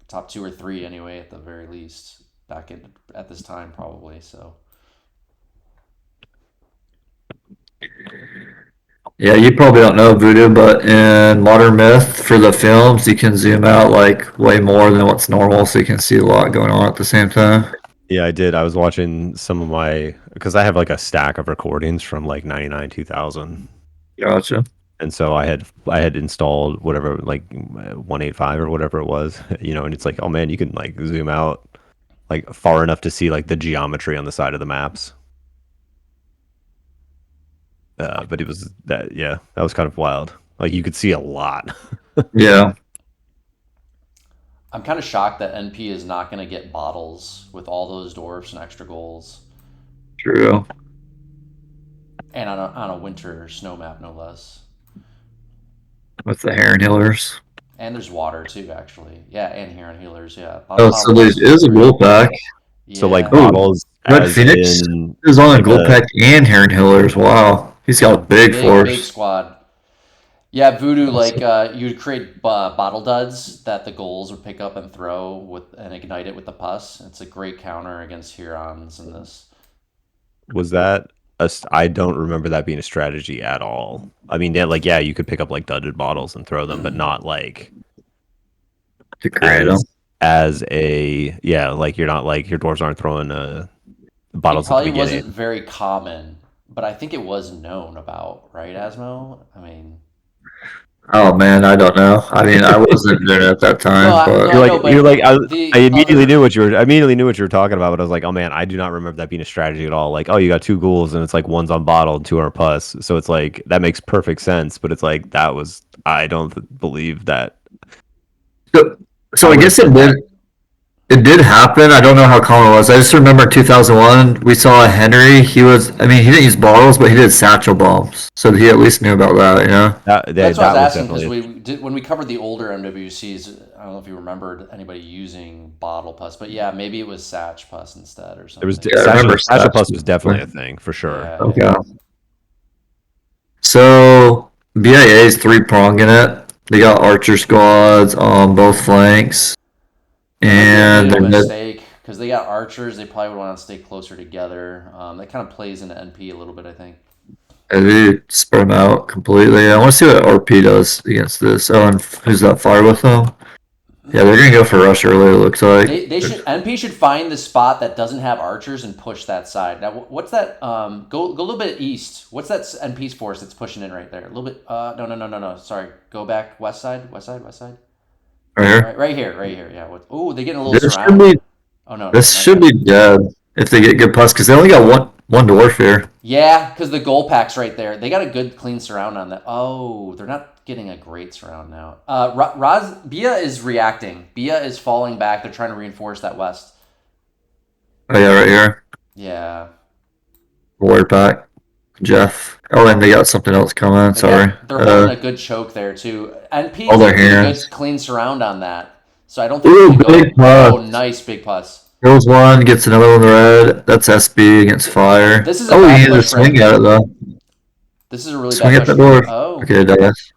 Top 2 or 3 anyway, at the very least, at this time probably. So. Yeah, you probably don't know Voodoo, but in Modern Myth for the films, you can zoom out like way more than what's normal, so you can see a lot going on at the same time. Yeah, I did. I was watching some of my because I have like a stack of recordings from like 99, 2000. Gotcha. And so I had installed whatever like 185 or whatever it was, and it's like, oh man, you can like zoom out like far enough to see like the geometry on the side of the maps. But it was that was kind of wild. Like you could see a lot. Yeah. I'm kind of shocked that NP is not going to get bottles with all those dwarfs and extra goals. True. And on a winter snow map, no less. With the Heron Healers. And there's water too, actually. Yeah, and Huron healers. Yeah. Oh, so there is a gold pack. Yeah. So like bottles as RedPhoenix in is on like a gold pack and Heron Healers. Wow, he's got a big force. Big squad. Yeah, Voodoo, like you'd create bottle duds that the ghouls would pick up and throw and ignite it with the pus. It's a great counter against Hurons in this. Was that I don't remember that being a strategy at all. I mean, yeah, you could pick up like dudded bottles and throw them, but not like to create them. as like you're not like your dwarves aren't throwing bottles. It probably at the beginning. wasn't very common, but I think it was known about, right, Asmo? I mean, oh man, I don't know. I mean, I wasn't there at that time. I immediately knew what you were talking about, but I was like, oh man, I do not remember that being a strategy at all. Like, oh, you got 2 ghouls and it's like one's on bottle and 2 are pus, so it's like that makes perfect sense. But it's like I don't believe that. So I guess it It did happen. I don't know how common it was. I just remember in 2001 we saw a Henry. He didn't use bottles, but he did satchel bombs. So he at least knew about that, you know? That's what I That was was asking because definitely. when we covered the older MWCs, I don't know if you remembered anybody using bottle pus, but yeah, maybe it was Satch pus instead or There was something. Yeah, I remember Satchel Plus satchel. was definitely a thing for sure. Yeah, Okay. yeah. So BIA is three-prong in it. They got archer squads on both flanks. That might be a bit And of a they're mistake because they got archers. They probably would want to stay closer together. That kind of plays into NP a little bit, I think. they spread them out completely. I want to see what RP does against this. Oh, and who's that fire with them? Yeah, they're gonna go for rush early. It looks like They should NP should find the spot that doesn't have archers and push that side. Now, what's that? Go a little bit east. What's that NP's force that's pushing in right there? A little bit. No. Sorry, go back west side. West side. right here. Right here. Yeah. Oh, they getting a little This should surround. be Oh no, this not should yet. be dead if they get good pus because they only got one dwarf here. Yeah, because the goal pack's right there. They got a good clean surround on that. Oh, they're not getting a great surround now. Bia is reacting. Bia is falling back. They're trying to reinforce that west. Oh yeah, right here. Yeah. Warrior pack. Jeff. Oh, and they got something else coming. Sorry. They're holding a good choke there too. NP all is their getting a hands. good clean surround on that. So I don't think Ooh, they can big go. pus. Oh, nice big pus. Kills one, gets another one red. That's SB against fire. This is a Oh, bad he needs to push for swing NP. at it though. This is a really Swing bad at push. the dwarf. Oh. Okay, it does.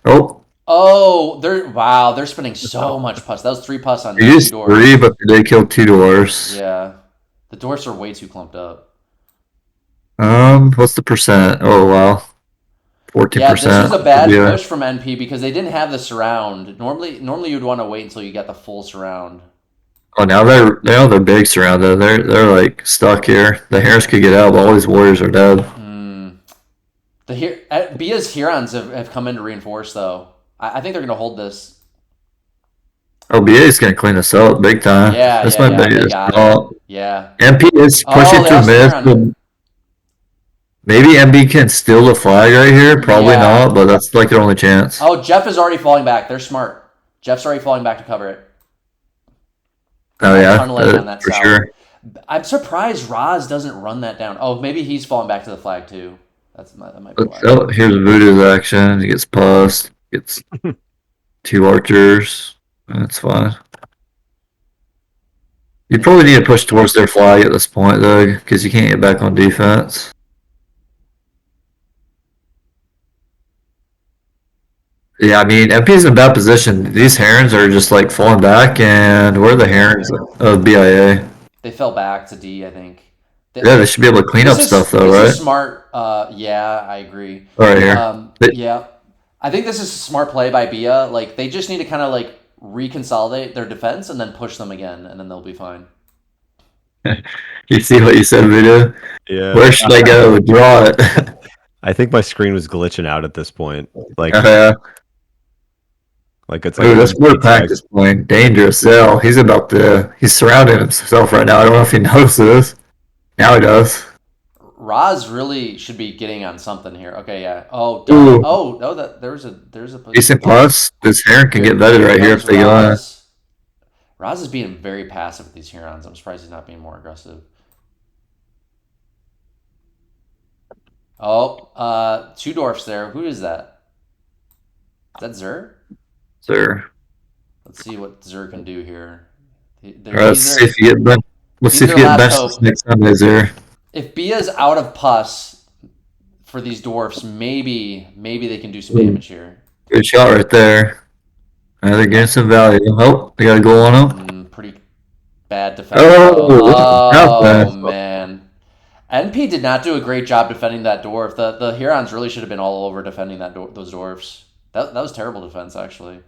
Oh. Oh, they're spending so much pus. That was 3 pus on They 2 used dwarves. 3, but they killed 2 dwarves. Yeah. The dwarfs are way too clumped up. What's the percent? Oh wow. 14%. Yeah, this was a bad push from NP because they didn't have the surround. Normally you'd want to wait until you got the full surround. Oh, now they're big surrounded. They're like stuck here. The Harris could get out, but all these warriors are dead. Bia's Hurons have come in to reinforce though. I think they're gonna hold this. Oh, BA is gonna clean this up big time. Yeah, This yeah, might yeah. be They this. got Oh, it. Yeah. MP is pushing they through lost mid. Huron. Maybe MB can steal the flag right here. Probably Yeah. not, but that's like their only chance. Oh, Jeff is already falling back. They're smart. Jeff's already falling back to cover it. Oh yeah, Tunneling on that for south. sure. I'm surprised Raz doesn't run that down. Oh, maybe he's falling back to the flag too. That might be why. Oh, here's Voodoo's action. He gets pussed. Gets 2 archers. That's fine. You probably need to push towards their flag at this point, though, because you can't get back on defense. Yeah, I mean, MP's in a bad position. These Herons are just like falling back, and where are the Herons of BIA? They fell back to D, I think. Yeah, they should be able to clean up stuff, though, right? This is smart. Yeah, I agree. Right here. Yeah, I think this is a smart play by Bia. Like they just need to kind of like reconsolidate their defense and then push them again, and then they'll be fine. You see what you said, Voodoo? Yeah. Where should I go? Draw it. I think my screen was glitching out at this point. Like, like it's like. Ooh, this more practice point. Dangerous Zell. He's surrounding himself right now. I don't know if he knows this. Now he does. Raz really should be getting on something here. Okay, yeah. Oh, done. There's a decent plus. This Heron can get vetted right here if they go on. Raz is being very passive with these Hurons. I'm surprised he's not being more aggressive. Oh, 2 dwarfs there. Who is that? Is that Zur? Zur. Let's see what Zur can do here. Let's see if you get benched next time, Zur. If Bia's out of pus for these dwarfs, maybe they can do some damage here. Good shot right there. They're getting some value. Oh, they got a goal on them. Pretty bad defense. Oh man. NP did not do a great job defending that dwarf. The Hurons really should have been all over defending those dwarfs. That was terrible defense, actually.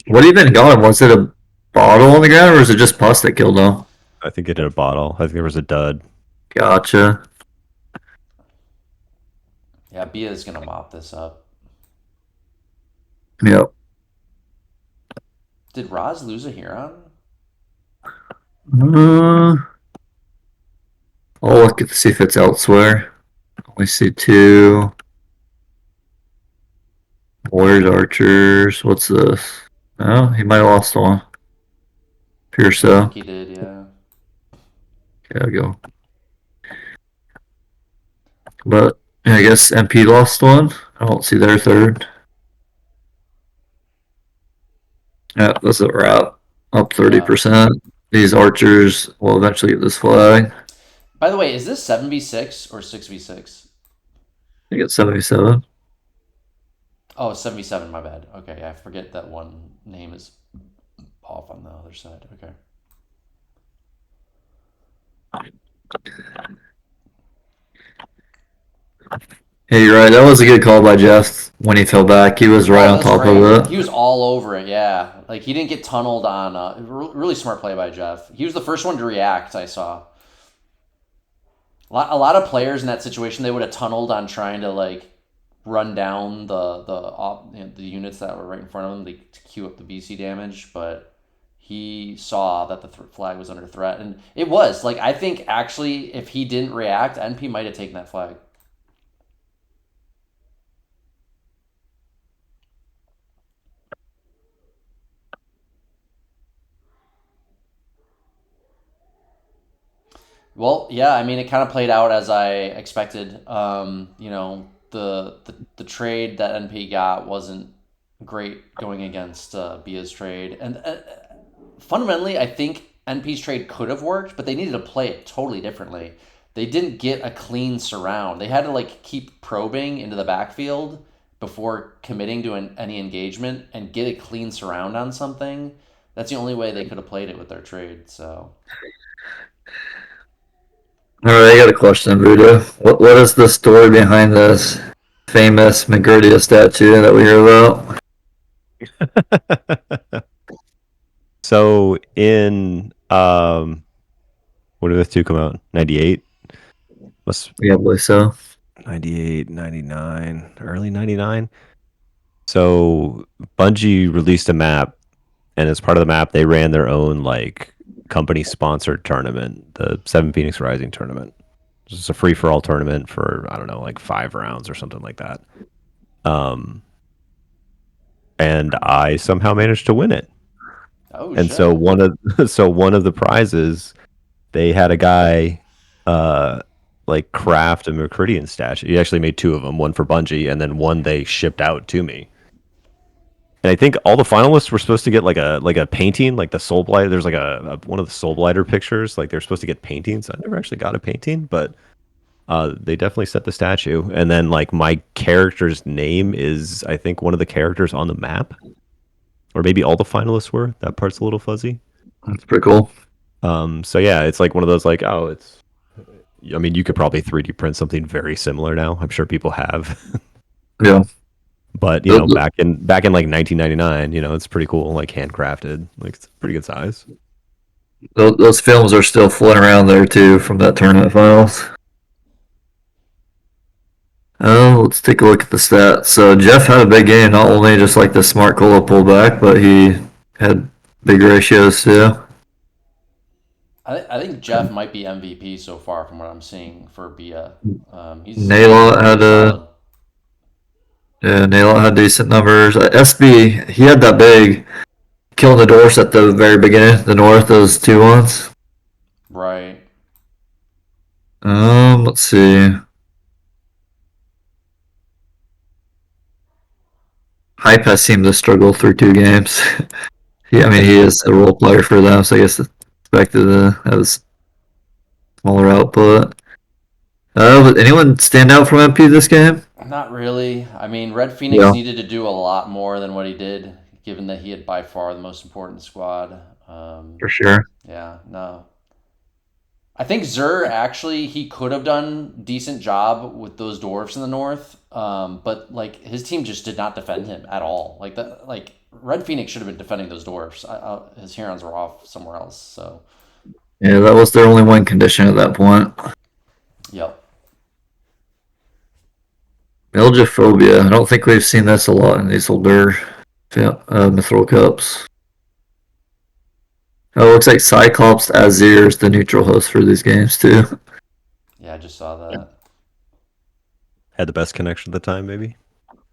What even got him? Was it a bottle on the ground, or was it just pus that killed him? I think it did a bottle. I think there was a dud. Gotcha. Yeah, Bia is going to mop this up. Yep. Did Raz lose a Huron? I'll look to see if it's elsewhere. We see 2. Warriors, archers. What's this? Oh, he might have lost one. Pure I so. think he did, yeah. Okay, I'll go. But yeah, I guess MP lost one. I don't see their third. Yeah, that's a wrap. Up Yeah. 30%. These archers will eventually get this flag. I By the way, is this 7v6 or 6v6? think it's 77. Oh, 77, my bad. Okay, I forget that one name is off on the other side. Okay. Hey, you're right. That was a good call by Jeff when he fell back. He was right Oh, on that's top of great. it. He was all over it, yeah. Like, he didn't get tunneled on. Really smart play by Jeff. He was the first one to react, I saw. A lot of players in that situation, they would have tunneled on trying to, like, run down the units that were right in front of them to queue up the BC damage, but he saw that the flag was under threat, and it was like I think actually if he didn't react, NP might have taken that flag. Well, yeah, I mean it kind of played out as I expected. The trade that NP got wasn't great going against Bia's trade, and fundamentally, I think NP's trade could have worked, but they needed to play it totally differently. They didn't get a clean surround. They had to like keep probing into the backfield before committing to any engagement and get a clean surround on something. That's the only way they could have played it with their trade. So All right, I got a question, Voodoo. What is the story behind this famous McGurdia statue that we hear about? So in when did the two come out? 98? Must Yeah, I believe so. 98, 99, early 99. So Bungie released a map, and as part of the map, they ran their own like company sponsored tournament, the Seven Phoenix Rising tournament. It's a free for all tournament for I don't know, like 5 rounds or something like that. Um, and I somehow managed to win it. oh And so shit. one of the prizes, they had a guy like craft a Mercuridian statue. He actually made two of them, one for Bungie and then one they shipped out to me. And I think all the finalists were supposed to get like a painting, like the Soulblighter. There's like one of the Soulblighter pictures. Like they're supposed to get paintings. I never actually got a painting, but they definitely set the statue. And then like my character's name is I think one of the characters on the map, or maybe all the finalists were. That part's a little fuzzy. That's pretty cool. So yeah, it's like one of those like oh it's. I mean, you could probably 3D print something very similar now. I'm sure people have. Yeah. But Th- th- back in like 1999, it's pretty cool, like handcrafted, like it's pretty good size. those films are still floating around there too from that tournament finals. Oh, let's take a look at the stats. So Jeff had a big game, not only just like the smart cola pullback, but he had big ratios too. I think Jeff might be MVP so far from what I'm seeing for Bia. He's Naelot been had really a solid. Naelot had decent numbers. SB he had that big killing the dwarfs at the very beginning. The North, those two ones. Right. Let's see. Hype has seemed to struggle through 2 games. I mean, he is a role player for them, so I guess expected to have a smaller output. But anyone stand out from MP this game? Not really. I mean, RedPhoenix Yeah, needed to do a lot more than what he did, given that he had by far the most important squad. for sure. Yeah, no. I think Zur actually he could have done decent job with those dwarfs in the north, but like his team just did not defend him at all. Like that, like Red Phoenix should have been defending those dwarfs. His Herons were off somewhere else. So, Yeah, that was their only win condition at that point. yep. Belgophobia. I don't think we've seen this a lot in these older Mithril Cups. Oh, it looks like Cyclops Azir is the neutral host for these games too. Yeah, I just saw that. Had the best connection at the time, maybe.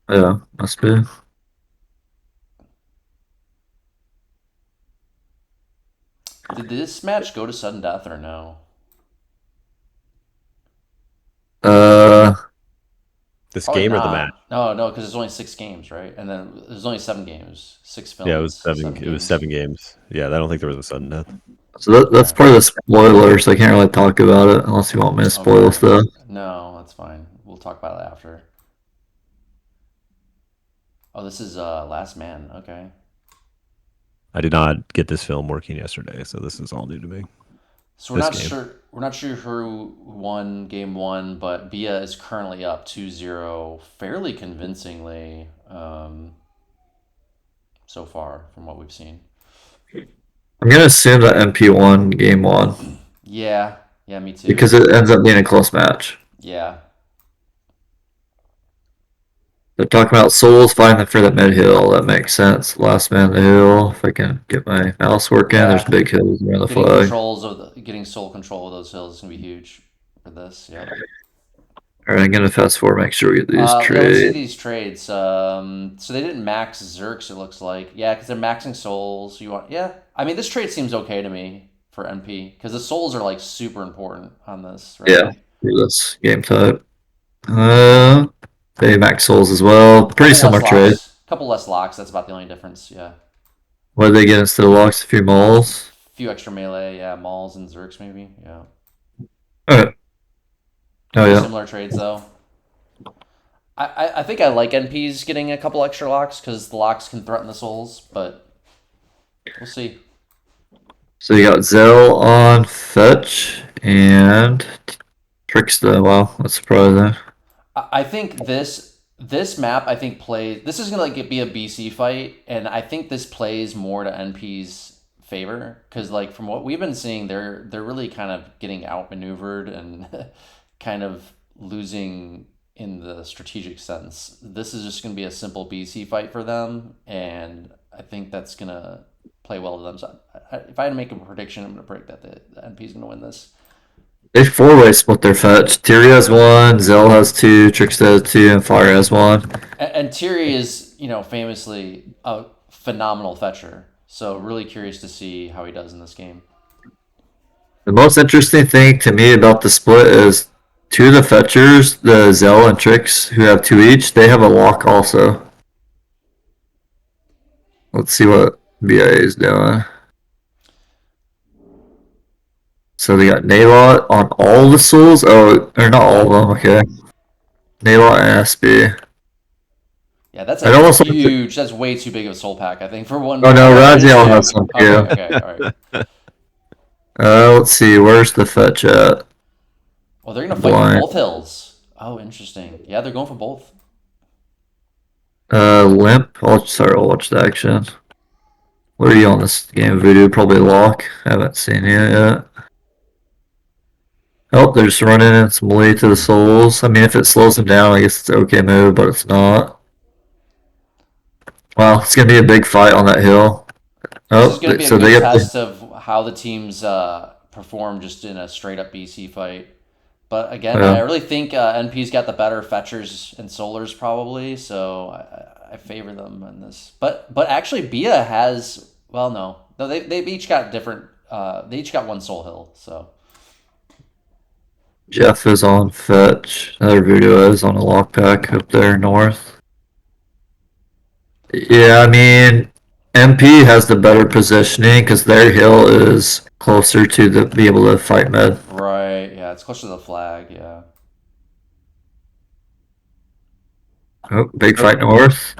Yeah, must be. Did this match go to sudden death or no? Uh, This Probably game or the match? not. No, no, because there's only 6 games, right? And then there's only 7 games, six Yeah, it was villains, seven. seven It was games. 7 games. Yeah, I don't think there was a sudden death. so that's Okay. part of the spoilers. I can't really talk about it unless you want me to spoil Okay. stuff. No, that's fine. We'll talk about it after. Oh, this is Last Man. Okay. I did not get this film working yesterday, so this is all new to me. So This game. we're not sure who won game one, but Bia is currently up 2-0 fairly convincingly so far from what we've seen. I'm gonna assume that MP won game one Yeah. Yeah, me too. because it ends up being a close match. Yeah. They're talking about souls fighting for the mid hill. That makes sense. Last man the hill. If I can get my mouse working, there's Yeah. big hills around the flag. Getting sole control of those hills is gonna be huge for this. Yeah. All right, I'm gonna fast forward. Make sure we get these Yeah, let's see trades. these trades. So they didn't max Zerks, it looks like. Yeah, because they're maxing souls. You want, yeah. I mean, this trade seems okay to me for NP because the souls are like super important on this, right? Yeah, for this game type. Uh, they max souls as well. Pretty Couple less similar trade. locks. Couple less locks. That's about the only difference. Yeah. What did they get instead of locks? A few mauls. Few extra melee. Yeah, Mauls and Zerks maybe. Yeah. All right. Oh Pretty yeah. similar trades though. I think I like NPs getting a couple extra locks because the locks can threaten the souls, but we'll see. So you got Zell on fetch and Trix. Wow, that's surprising. I think this map I think plays this is gonna like be a BC fight, and I think this plays more to NP's favor because like from what we've been seeing, they're really kind of getting outmaneuvered and kind of losing in the strategic sense. This is just gonna be a simple BC fight for them, and I think that's gonna play well to them. So if I had to make a prediction, I'm gonna predict that the NP is gonna win this. They four-way split their fetch. Tirri has one, Zell has two, Trix has two, and Fire has one. And Tirri is, famously a phenomenal fetcher. So really curious to see how he does in this game. The most interesting thing to me about the split is two of the fetchers, the Zell and Trix, who have two each, they have a lock also. Let's see what BIA is doing. So they got Naelot on all the souls. Oh, or not all of them. Okay, Naelot and SB. Yeah, that's a I'd almost like to. huge. That's way too big of a soul pack. I think for one. Oh no, I just Raziel has kidding. some Okay, too. okay, all right. Let's see. Where's the fetch at? Well, they're gonna fight for Blind. both hills. Oh, interesting. Yeah, they're going for both. Limp. I'll watch the action. What are you on this game, Voodoo? Probably lock. Haven't seen you yet. Oh, they're just running in some lead to the souls. I mean, if it slows them down, I guess it's an okay move, but it's not. Wow, it's gonna be a big fight on that hill. This is Oh, gonna be a so they good got the. test of how the teams perform just in a straight up BC fight. But again, Yeah. I really think NP's got the better fetchers and solars probably, so I favor them in this. But actually, Bia has no they've each got different. They each got one soul hill, so Jeff is on fetch. Another Voodoo is on a lockpack up there north. Yeah, I mean, MP has the better positioning because their hill is closer to the be able to fight mid. right, yeah, it's closer to the flag, yeah. Oh, big So, fight north.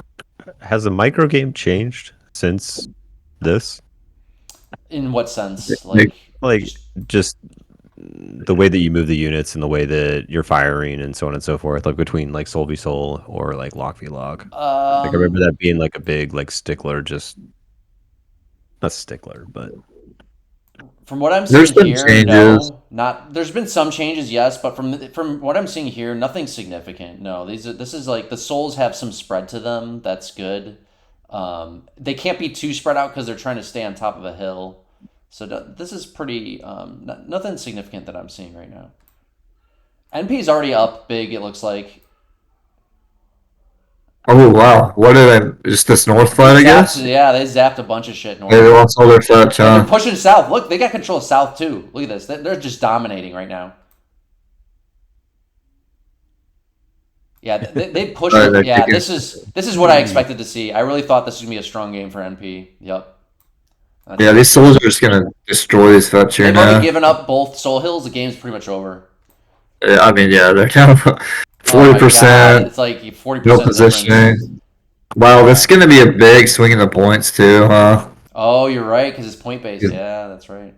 has the micro game changed since this? In what sense? Big, Like, Just just the way that you move the units and the way that you're firing and so on and so forth, like between like Soul v Soul or like Lock v Lock. Like, I remember that being like a big like stickler, just not stickler, but from what I'm there's seeing been here, changes. no, not. There's been some changes, yes, but from what I'm seeing here, nothing significant. No, this is like the souls have some spread to them. That's good. They can't be too spread out because they're trying to stay on top of a hill. So this is pretty nothing significant that I'm seeing right now. NP's already up big. It looks like. Oh wow, what did I? Just this north They fight, I zapped, guess. yeah, they zapped a bunch of shit Yeah, they north. lost all their fetch, And they're huh? pushing south. Look, they got control of south too. Look at this. They're just dominating right now. Yeah, they pushed Sorry, them. they're Yeah, kicking. this is what I expected to see. I really thought this was gonna be a strong game for NP. Yep, that's Yeah, good to these see. soldiers are just gonna destroy these fetch here They've already now. given up both Soul Hills. The game's pretty much over. Yeah, I mean, yeah, they're down Oh my god, 40%, it's like no 40% difference. positioning. Wow, this is Yeah. gonna be a big swing in the points too, huh? Oh, you're right, because it's point based. Yeah, that's right.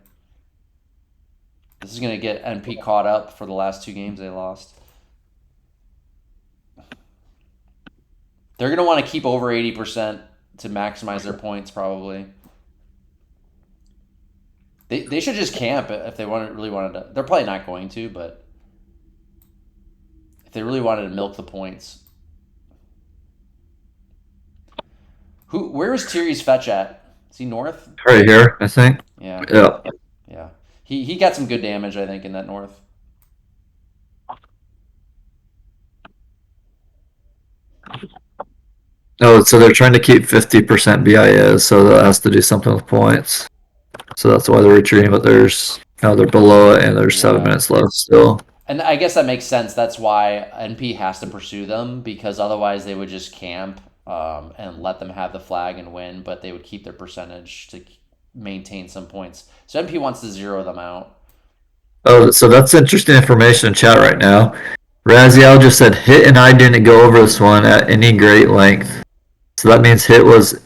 This is gonna get NP caught up for the last two games they lost. They're gonna want to keep over 80% to maximize their points, probably. They should just camp if they really wanted to. They're probably not going to, but if they really wanted to milk the points. Where is Tirri's fetch at? Is he north? Right here, I think. Yeah. Yeah. Yeah. He got some good damage, I think, in that north. Oh, so they're trying to keep 50% BIS, so that has to do something with points. So that's why they're retreating, but they're below it and there's 7 minutes left still. And I guess that makes sense. That's why NP has to pursue them, because otherwise they would just camp and let them have the flag and win, but they would keep their percentage to maintain some points. So NP wants to zero them out. Oh, so that's interesting information in chat right now. Raziel just said Hit and I didn't go over this one at any great length. So that means Hit was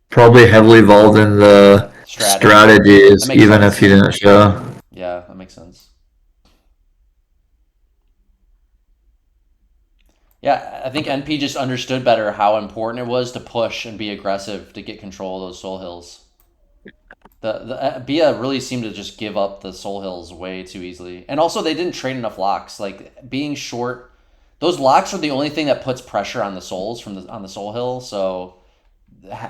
probably heavily involved in the strategies, even sense. if he didn't show. Yeah, that makes sense. Yeah, I think NP just understood better how important it was to push and be aggressive to get control of those soul hills. The Bia really seemed to just give up the soul hills way too easily, and also they didn't train enough locks. Like being short, those locks are the only thing that puts pressure on the souls on the soul hill. So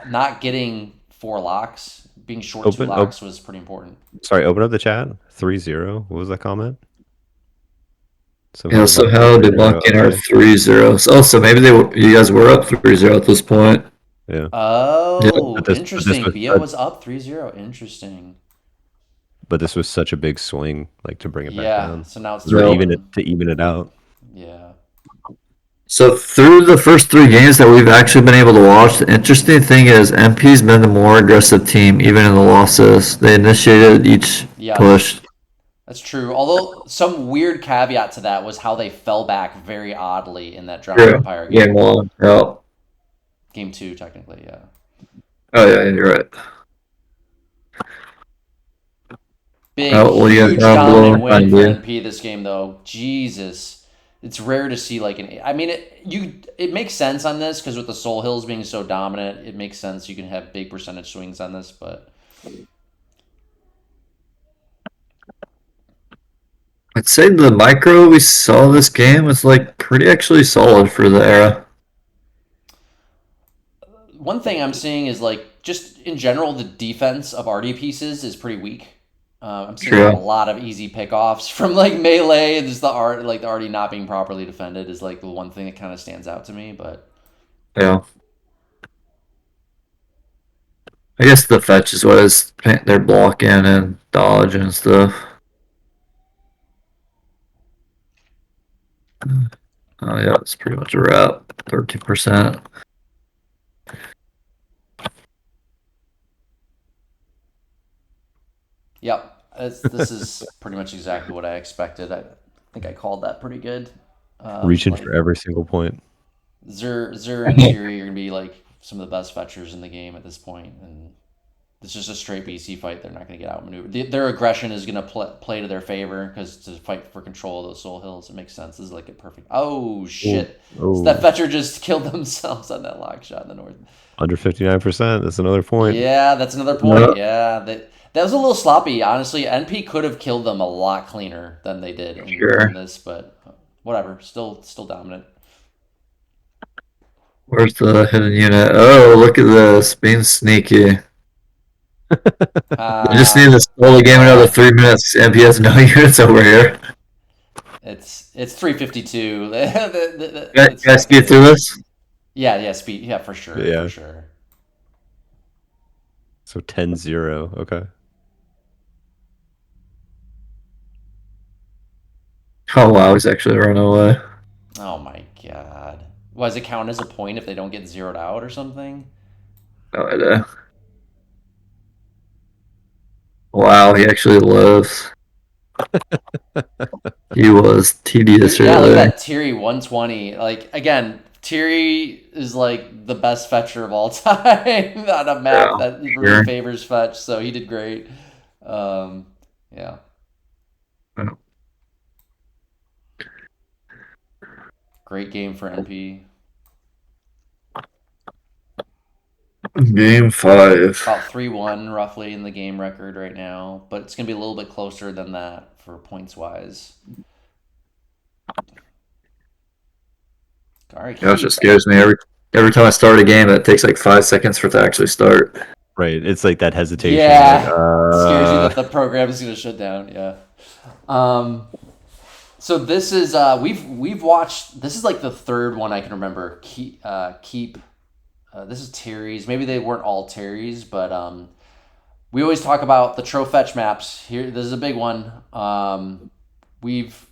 not getting 4 locks, being short 2 locks was pretty important. Sorry, open up the chat. 3-0. What was that comment? Yeah, somehow debunking our 3-0. Oh, so maybe you guys were up 3-0 at this point. Yeah. Oh, yeah. interesting. Bia was up 3-0. Interesting. But this was such a big swing, like to bring it back down. Yeah, so now it's to even it out. Yeah. So through the first 3 games that we've actually been able to watch, the interesting thing is MP's been the more aggressive team, even in the losses. They initiated each push. That's true. Although some weird caveat to that was how they fell back very oddly in that Drowned Empire game. Game 1, yeah. Game 2, technically, yeah. Oh yeah, you're right. Big, huge dominant win for NP this game, though. Jesus, it's rare to see like an. I mean, it makes sense on this because with the Soul Hills being so dominant, it makes sense you can have big percentage swings on this, but. I'd say the micro we saw this game was like pretty actually solid for the era. One thing I'm seeing is like just in general the defense of RD pieces is pretty weak. I'm seeing a lot of easy pickoffs from like melee. There's the RD not being properly defended is like the one thing that kind of stands out to me. But yeah, I guess the fetch is what is they're blocking and dodge and stuff. Oh yeah, it's pretty much a wrap. 13%. Yep, this is pretty much exactly what I expected. I think I called that pretty good. Reaching for every single point. Zur and Tirri are gonna be like some of the best fetchers in the game at this point, and it's just a straight BC fight. They're not gonna get outmaneuvered. Their aggression is gonna play to their favor because to fight for control of those soul hills, it makes sense. This is like a perfect. Oh shit! Oh. So that fetcher just killed themselves on that lock shot in the north. Under 59%. That's another point. Yeah, that's another point. Yeah, that was a little sloppy. Honestly, NP could have killed them a lot cleaner than they did in this, but whatever. Still dominant. Where's the hidden unit? Oh, look at this. Being sneaky. I just need to stall the game another 3 minutes. MP has no units over here. It's 352. Guys, get through this? Yeah, speed. Yeah, for sure, for Yeah. sure. So 10-0. Okay. Oh wow, he's actually run away. Oh my god. Was it count as a point if they don't get zeroed out or something? No idea. Wow, he actually lives. He was tedious right Yeah, look at there. that Tirri 120. Like again, Tirri is like the best fetcher of all time on a map Yeah, that really sure. favors fetch. So he did great. Um, yeah, great game for NP. Game 5. About 3-1 roughly in the game record right now, but it's gonna be a little bit closer than that for points wise. All right, Gosh, it scares me every time I start a game. It takes like 5 seconds for it to actually start. Right. It's like that hesitation. Like, yeah, it scares you that the program is gonna shut down. Yeah. Um, So this is we've watched. This is like the third one I can remember. Keep. This is Tirri's. Maybe they weren't all Tirri's, but we always talk about the Trofetch maps. Here, this is a big one. We've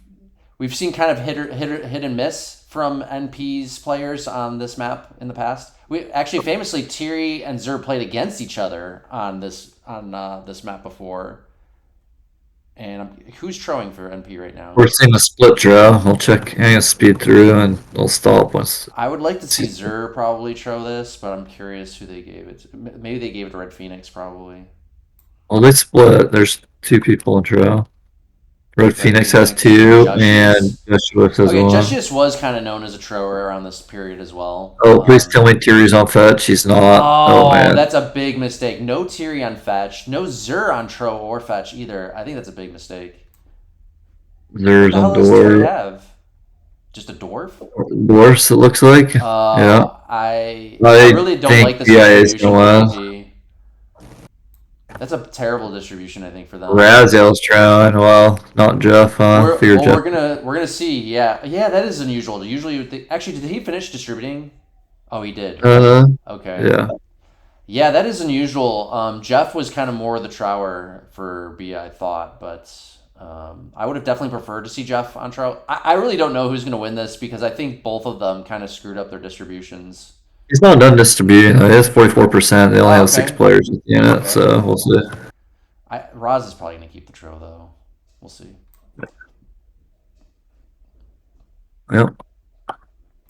we've seen kind of hit and miss from NP's players on this map in the past. We actually famously Tirri and Xur played against each other on this map before. And who's trolling for NP right now? We're seeing a split draw. I'll check. I'm gonna speed through and I'll stop once. I would like to see Xur probably tro this, but I'm curious who they gave it to. Maybe they gave it to RedPhoenix probably. Well, they split. There's 2 people in draw. RedPhoenix has RedPhoenix and 2 and Jushius. Jushius has Okay, 1. Jushius was kind of known as a trower around this period as well. Oh, please tell me Tiri's on fetch. He's not. Oh Oh, man. that's a big mistake. No Tirri on fetch. No Xur on tro or fetch either. I think that's a big mistake. What There's the on hell does Tirri door. have? Just a dwarf? Dwarfs, it looks like. Yeah. I I really don't think like this BIA is distribution for gonna win. BG. That's a terrible distribution, I think, for them. Raziel's trying. Well, not Jeff, huh? We're Figure well, Jeff. we're gonna see. Yeah, that is unusual. Usually, actually, did he finish distributing? Oh, he did. Okay. Yeah. Yeah, that is unusual. Jeff was kind of more the trower for B, I thought, but I would have definitely preferred to see Jeff on trow. I really don't know who's gonna win this because I think both of them kind of screwed up their distributions. He's not done distributing. Though. He has 44%. They only Oh, have 6 okay. players in the unit, Okay. so we'll see. Roz is probably gonna keep the tro though. We'll see. Yep.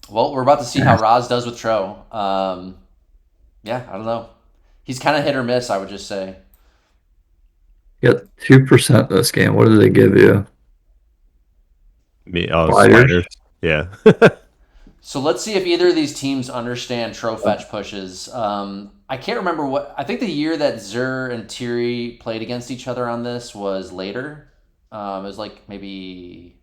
Well, we're about to see how Roz does with tro. Yeah, I don't know. He's kind of hit or miss, I would just say. You got 2% this game. What did they give you? Spiders. Yeah. So let's see if either of these teams understand tro fetch pushes. I can't remember what. I think the year that Xur and Tirri played against each other on this was later. It was like maybe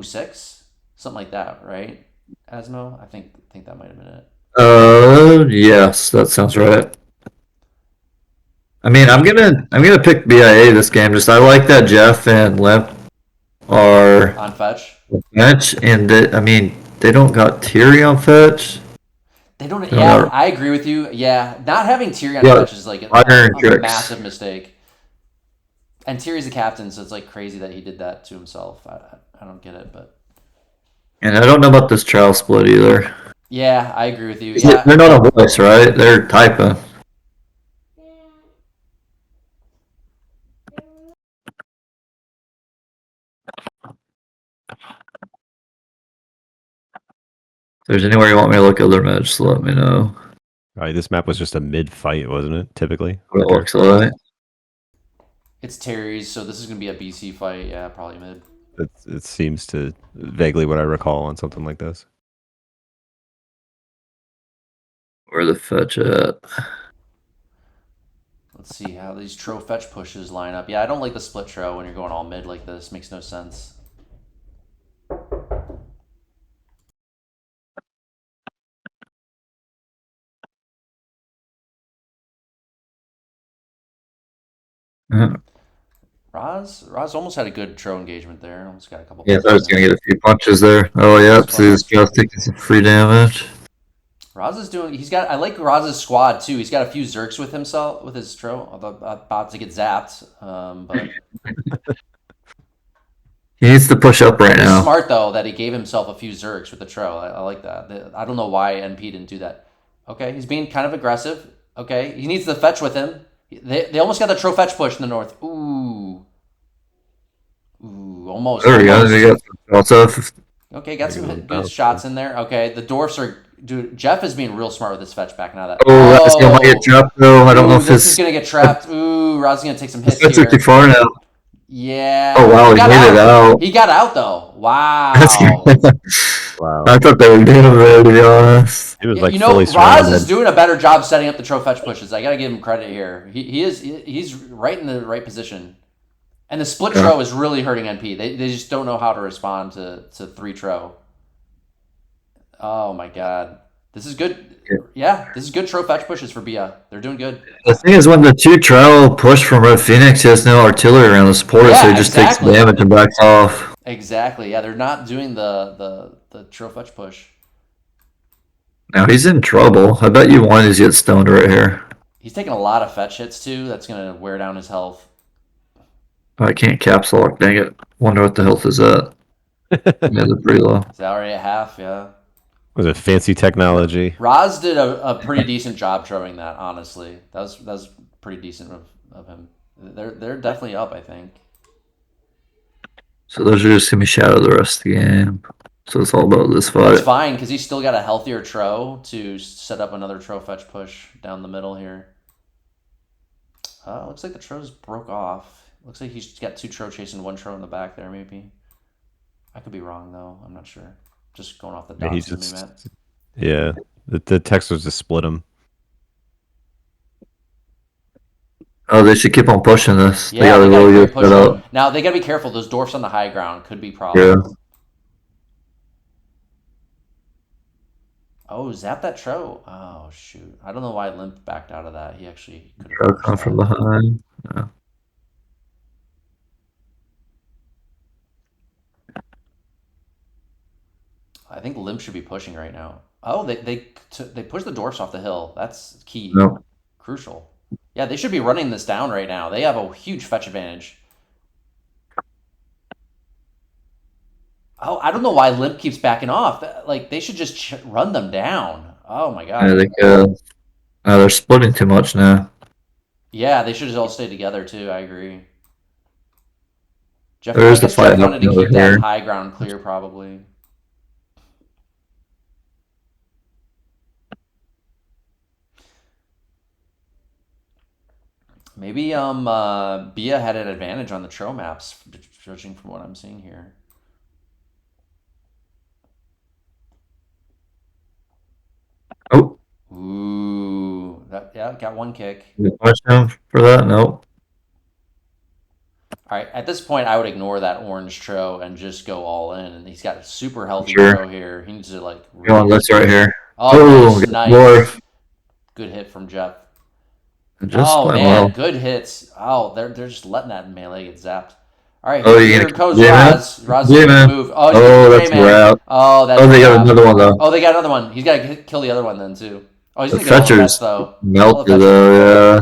06, something like that, right? Asmo, I think that might have been it. Yes, that sounds right. I mean, I'm gonna pick BIA this game. Just I like that Jeff and Limp are On fetch. fetch, and I mean they don't got Tirri on fetch. They don't. They don't Yeah, got, I agree with you. Yeah, not having Tirri on yeah, fetch is like Spider and a Trix. massive mistake. And Tyrri's the captain, so it's like crazy that he did that to himself. I don't get it, but And I don't know about this trial split either. yeah, I agree with you. Yeah, They're not a voice, right? They're typing. If there's anywhere you want me to look other matches, let me know. All right, this map was just a mid fight, wasn't it? Typically. What it looks like. it's Terry's, so this is gonna be a BC fight. Yeah, probably mid. It seems to vaguely what I recall on something like this. Where the fetch at? Let's see how these tro fetch pushes line up. Yeah, I don't like the split tro when you're going all mid like this. Makes no sense. Roz almost had a good tro engagement there. Almost got a couple. Yeah, I was gonna get a few punches there. Oh yeah, see this guy's taking some free damage. Raz is doing. I like Raz's squad too. He's got a few Zerks with himself, with his tro. About to get zapped. But He needs to push up right it was now. smart though that he gave himself a few Zerks with the tro. I like that. I don't know why NP didn't do that. Okay, he's being kind of aggressive. Okay, he needs the fetch with him. They almost got the tro fetch push in the north. Ooh, almost. There we go. Almost. They got lots of. Okay, got some good shots in there. Okay, the dwarfs are. Dude, Jeff is being real smart with his fetch back now. That Raziel might get trapped though. I don't know if this is gonna get trapped. Ooh, Raz's gonna take some hits That's here. too far now. Yeah. Oh wow, he made it out. He got out though. Wow. Wow. I thought they were doing it, to be honest. He was like you know, fully Raz surrounded. is doing a better job setting up the tro fetch pushes. I gotta give him credit here. He's right in the right position. And the split tro is really hurting NP. They just don't know how to respond to 3 tro. Oh my god. This is good. Yeah, this is good tro fetch pushes for BIA. They're doing good. The thing is, when the 2 trial push from RedPhoenix, he has no artillery around the supporter, so he just takes damage and backs off. Exactly. Yeah, they're not doing the tro fetch push. Now he's in trouble. I bet you one is get stoned right here. He's taking a lot of fetch hits too. That's gonna wear down his health. Oh, I can't capsule lock. Dang it! Wonder what the health is at. Yeah, they're pretty low. Is that already at half? Yeah. Was it fancy technology? Raz did a pretty decent job throwing that. Honestly, that was pretty decent of him. They're definitely up, I think. So those are just gonna be shadow the rest of the game. So it's all about this fight. It's fine because he's still got a healthier tro to set up another tro fetch push down the middle here. Looks like the tros broke off. Looks like he's got 2 tro chasing 1 tro in the back there. Maybe I could be wrong though. I'm not sure. Just going off the dots. Yeah, the text was to split him. Oh, they should keep on pushing this. Yeah, they gotta really push up. Now they gotta be careful. Those dwarfs on the high ground could be problems. Yeah. Oh, zap that tro. Oh shoot. I don't know why Limp backed out of that. He actually could have come from behind. Yeah. I think Limp should be pushing right now. Oh, they pushed the dwarfs off the hill. That's key. No. Crucial. Yeah, they should be running this down right now. They have a huge fetch advantage. Oh, I don't know why Limp keeps backing off. Like, they should just run them down. Oh, my God. I think they're splitting too much now. Yeah, they should just all stay together, too. I agree. Jeff There's the fight wanted to keep that high ground clear, probably. Maybe Bia had an advantage on the tro maps, judging from what I'm seeing here. Oh. Ooh, got 1 kick. Touchdown for that? Nope. All right, at this point, I would ignore that orange tro and just go all in. And he's got a super healthy tro here. He needs to like. Go on, that's right here. Oh, nice. Good hit from Jeff. Good hits. Oh, they're just letting that melee get zapped. All right, here goes Raz. Raz is gonna move. That's wrap. They got another one though. Oh, they got another one. He's got to kill the other one then too. Oh, he's gonna get all the fetch though. Melted though, yeah.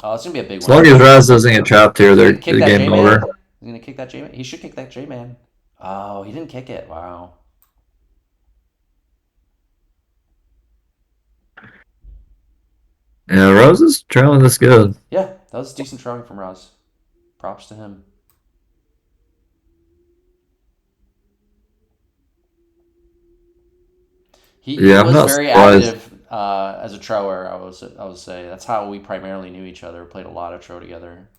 Oh, it's gonna be a big one. As long as Raz doesn't get trapped here, they're game over. He's gonna kick that J-Man. He should kick that J-Man. Oh, he didn't kick it. Wow. Yeah, Raz is trailing this good. Yeah, that was decent throwing from Raz. Props to him. He was very active as a thrower. I would say that's how we primarily knew each other. Played a lot of throw together.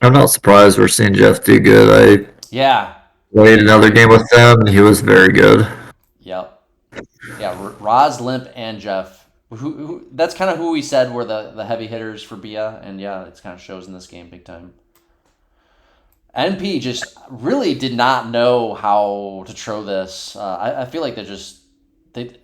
I'm not surprised we're seeing Jeff do good. Played another game with them, and he was very good. Yep. Yeah, Raz, Limp, and Jeff. That's kind of who we said were the heavy hitters for BIA, and yeah, it kind of shows in this game big time. NP just really did not know how to tro this. I feel like I don't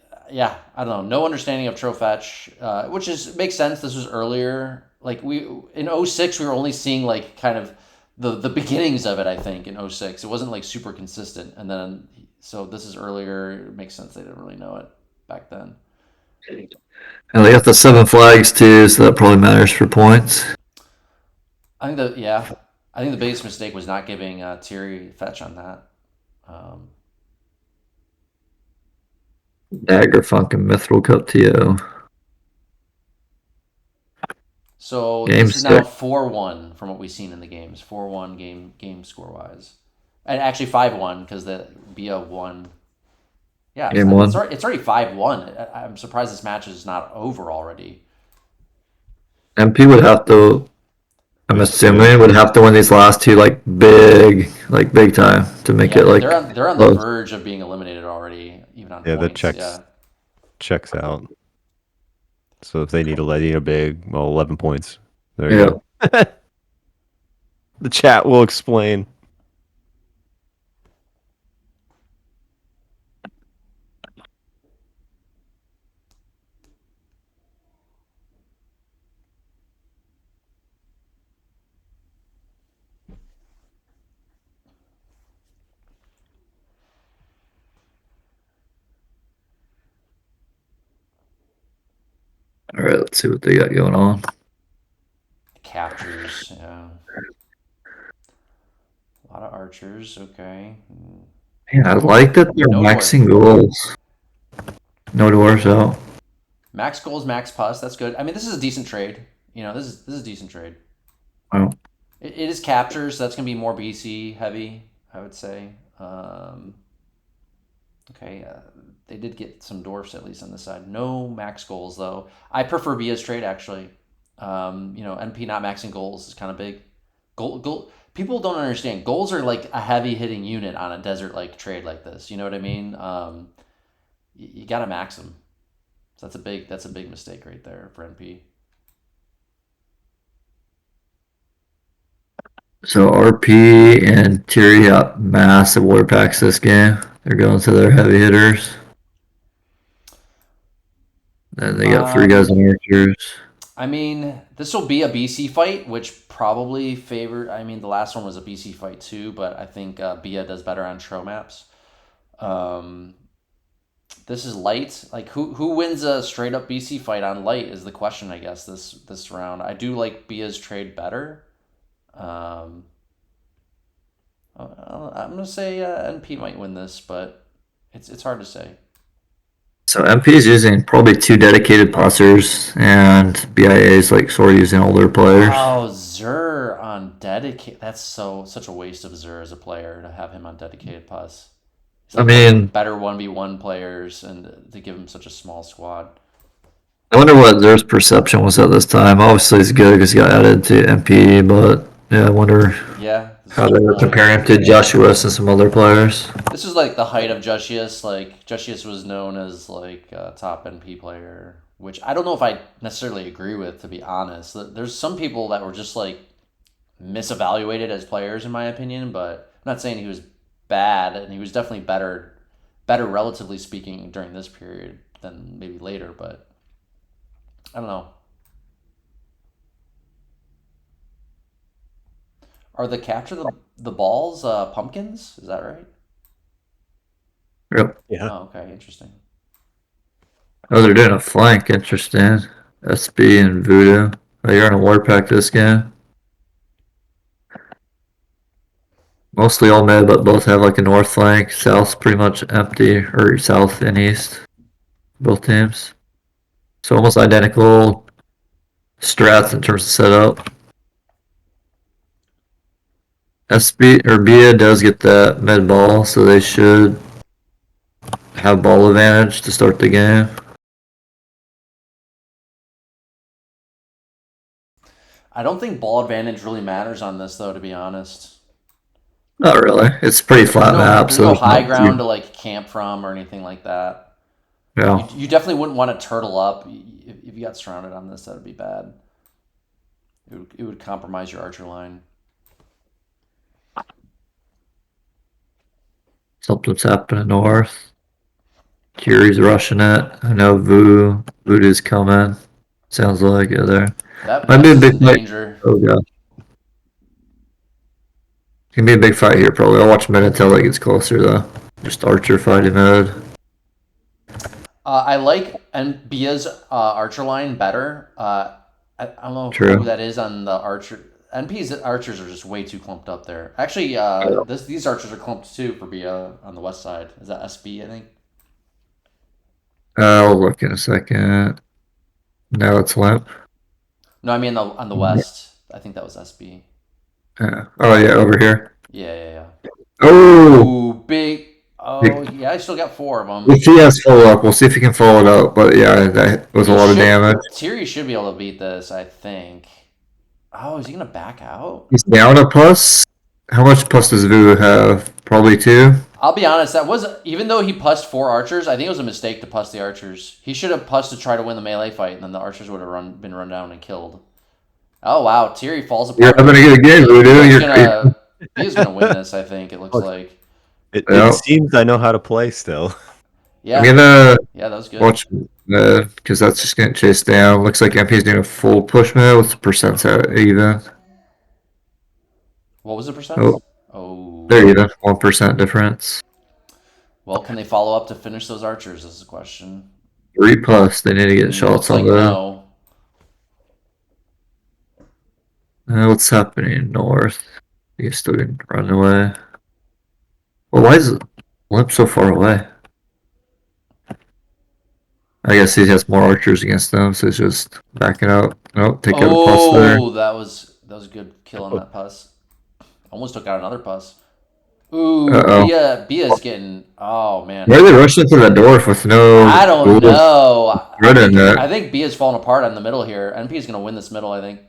know, no understanding of tro fetch, which makes sense. This was earlier. Like in 06, we were only seeing like kind of the beginnings of it. I think in 06, it wasn't like super consistent, and then So this is earlier. It makes sense they didn't really know it back then. And they got the 7 flags too, so that probably matters for points. I think I think the biggest mistake was not giving Tirri fetch on that. Dagger Funk and Mithril Cup TO. So Game this is now 6. 4-1 from what we've seen in the games. 4-1 game score wise, and actually 5-1 because the BIA won. Yeah, Game I mean, 1. it's already 5-1. I'm surprised this match is not over already. MP would have to, I'm assuming, would have to win these last two big time to make Yeah, it like they're on the close. verge of being eliminated already, even on Yeah, the points. checks out. So if they need to let in a big, well, 11 points. There Yeah. you go. The chat will explain. All right, let's see what they got going on. Captures, yeah. A lot of archers, okay. Man, I like that they're No maxing door. goals. No doors out. Max goals, max pus. That's good. I mean, this is a decent trade. You know, this is a decent trade. Wow. It is captures. So that's gonna be more BC heavy, I would say. Okay, they did get some dwarfs at least on this side. No max goals though. I prefer Bia's trade actually. You know, NP not maxing goals is kind of big. Goal. People don't understand. Goals are like a heavy hitting unit on a desert like trade like this. You know what I mean? You gotta max them. So that's a big mistake right there for NP. So RP and Tirri got massive war packs this game. They're going to their heavy hitters. Then they got 3 guys on archers. I mean, this will be a BC fight, which probably favored. I mean, the last one was a BC fight too, but I think Bia does better on Tro maps. This is light. Like who wins a straight up BC fight on light is the question, I guess. This round, I do like Bia's trade better. I'm gonna say NP might win this, but it's hard to say. So MP is using probably 2 dedicated passers, and BIA is like sort of using all their players. Oh, Zur on dedicated. That's such a waste of Zur as a player to have him on dedicated pus. He's I like one of the mean, better 1v1 players, and to give him such a small squad. I wonder what Zer's perception was at this time. Obviously, it's good because he got added to MP, but yeah, I wonder Yeah, how they were comparing him to Jushius and some other players. this is like the height of Jushius. Like Jushius was known as like a top NP player, which I don't know if I necessarily agree with, to be honest. There's some people that were just like misevaluated as players, in my opinion. But I'm not saying he was bad, and he was definitely better relatively speaking during this period than maybe later. But I don't know. Are the capture the balls pumpkins? Is that right? Yep. Yeah. Oh, okay, interesting. Oh, they're doing a flank. Interesting. SB and Voodoo. Oh, you're on a war pack this game. Mostly all mid, but both have like a north flank. South's pretty much empty, or south and east. Both teams. So almost identical strats in terms of setup. SB or BIA does get that mid ball, so they should have ball advantage to start the game. I don't think ball advantage really matters on this, though, to be honest. Not really. It's a pretty flat map, There's so no there's high not ground to like camp from or anything like that. yeah. You definitely wouldn't want to turtle up if you got surrounded on this. That would be bad. It would compromise your archer line. Something's happening north. Tirri's rushing it. I know Voodoo's coming. Sounds like it there. That Might be a Vest is big in fight. danger. Oh god. It's gonna be a big fight here probably. I'll watch mid until it gets closer though. Just archer fighting mode. I like Bia's archer line better. I don't know True. who that is on the archer. NP's archers are just way too clumped up there. Actually, these archers are clumped too for Bia on the west side. Is that SB, I think? I'll look in a second. No, it's Limp. No, I mean on the west. I think that was SB. Oh yeah, over here. Yeah. Oh, Ooh, big. Oh, yeah, I still got 4 of them. if he has follow up, we'll see if he can follow it up. But yeah, that was a lot of damage. Tirri should be able to beat this, I think. Oh, is he gonna back out? He's down a plus. How much plus does Voodoo have? Probably 2. I'll be honest, that was, even though he pussed 4 archers, I think it was a mistake to puss the archers. He should have pussed to try to win the melee fight, and then the archers would have been run down and killed. Oh wow, Tirri falls apart. You're having a good game, Voodoo. He's gonna win this, I think, it looks like. It seems I know how to play still. Yeah. I'm gonna that was good. watch because that's just getting chased down. Looks like MP's doing a full push mode. What's the percents at even? What was the percent? Oh, they're even. 1% difference. Well, can they follow up to finish those archers? Is the question. 3 plus. They need to get shots on no. What's happening north? He's still getting run away. Well, why is Limp so far away? I guess he has more archers against them, so he's just backing up. Oh, take out a plus there. Oh, that was a good kill on that pus. Almost took out another pus. Ooh, Bia's getting. Oh man. Why are they rushing through that dwarf with no? I don't know. I think Bia's falling apart on the middle here. NP is gonna win this middle, I think.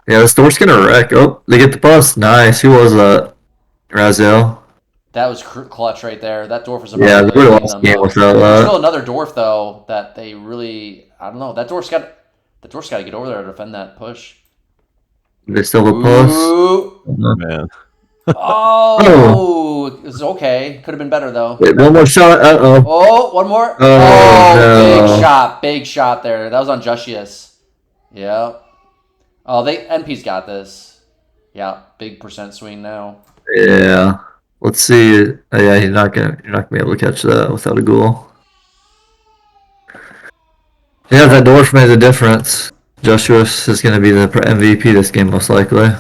Yeah, this dwarf's gonna wreck. Oh, they get the bus. Nice. Who was that? Raziel. That was clutch right there. That dwarf was about they would have lost game without that. There's still another dwarf though that they really. I don't know. That dwarf's got to get over there to defend that push. They still have a push. Oh man. Oh, it's okay. Could have been better though. Wait, one more shot. Oh, one more. No. Big shot there. That was on Jushius. Yeah. Oh, NP's got this. Yeah, big percent swing now. Yeah. Let's see. Yeah, you're not gonna be able to catch that without a goal. Yeah, that dwarf made the difference. Jushius is gonna be the MVP this game most likely.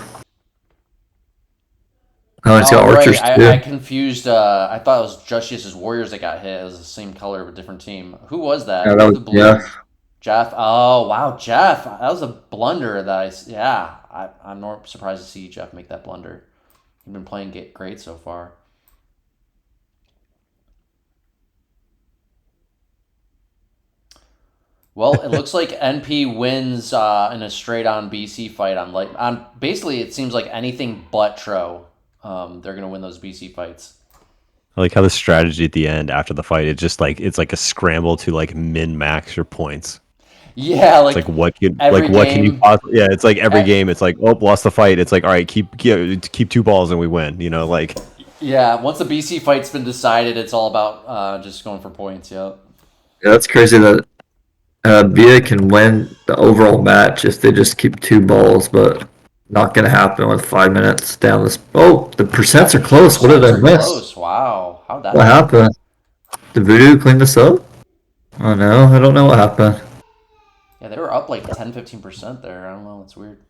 Oh, it's got archers too. I confused. I thought it was Jushius' Warriors that got hit. It was the same color of a different team. Who was that? Yeah, that was Jeff. Jeff. Oh wow, Jeff. That was a blunder. I'm not surprised to see Jeff make that blunder. He's been playing great so far. Well, it looks like NP wins in a straight-on BC fight on basically it seems like anything but Tro. They're gonna win those BC fights. I like how the strategy at the end after the fight, it's like a scramble to like min-max your points. Yeah, like it's like what can you possibly? Yeah, it's like every game. It's like, oh, lost the fight. It's like, all right, keep 2 balls and we win. You know, like. Yeah, once the BC fight's been decided, it's all about just going for points. Yeah. Yeah, that's crazy that Bia can win the overall match if they just keep 2 balls, but not gonna happen with 5 minutes down this. Oh, the percents are close. What did I miss? Close. Wow, how'd that? What happened? Did Voodoo clean this up? Oh no, I don't know what happened. Yeah, they were up like 10-15% there. I don't know. It's weird.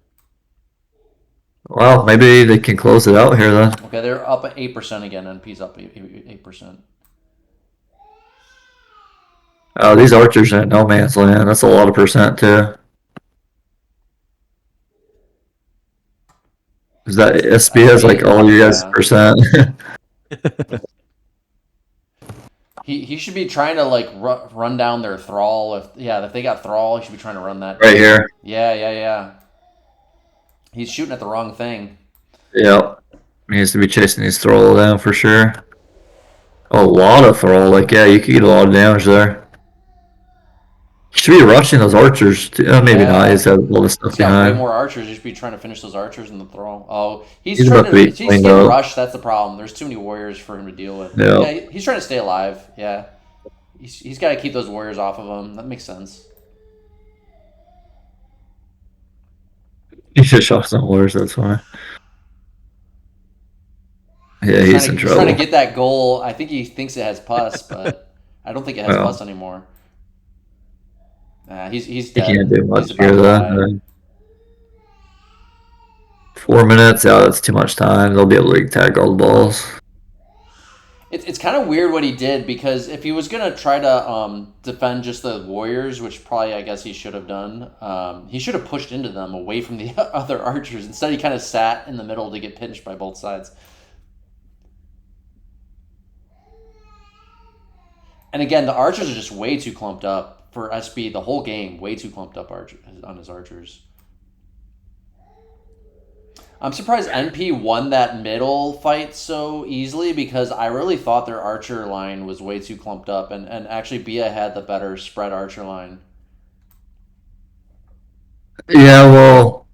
Well, maybe they can close it out here then. Okay, they're up at 8% again. NP's up 8%. Oh, these archers are in no man's land. That's a lot of percent too. Is that SB has like all you guys percent? He should be trying to like run down their thrall. If they got thrall, he should be trying to run that. Right here. Yeah. He's shooting at the wrong thing. Yep. He needs to be chasing these thrall down for sure. A lot of thrall. Like, yeah, you could get a lot of damage there. You should be rushing those archers. Maybe not. He's got all this stuff behind. Way more archers. You should be trying to finish those archers in the thrall. Oh, he's getting rushed. That's the problem. There's too many warriors for him to deal with. Yeah, he's trying to stay alive. Yeah. He's got to keep those warriors off of him. That makes sense. He just shot some warriors, that's fine. Yeah, he's got to be playing though. He just shot some warriors, that's fine. Yeah, he's in He's trying to trouble. get that goal. I think he thinks it has pus, but I don't think it has Well, pus anymore. He's he can't dead. do He's much about here to then. die. 4 minutes, yeah, that's too much time. They'll be able to tag all the balls. It's kind of weird what he did, because if he was gonna try to defend just the warriors, which probably I guess he should have done, he should have pushed into them away from the other archers. Instead, he kind of sat in the middle to get pinched by both sides. And again, the archers are just way too clumped up for SB the whole game. Way too clumped up on his archers. I'm surprised NP won that middle fight so easily, because I really thought their archer line was way too clumped up, and actually Bia had the better spread archer line. Yeah, well,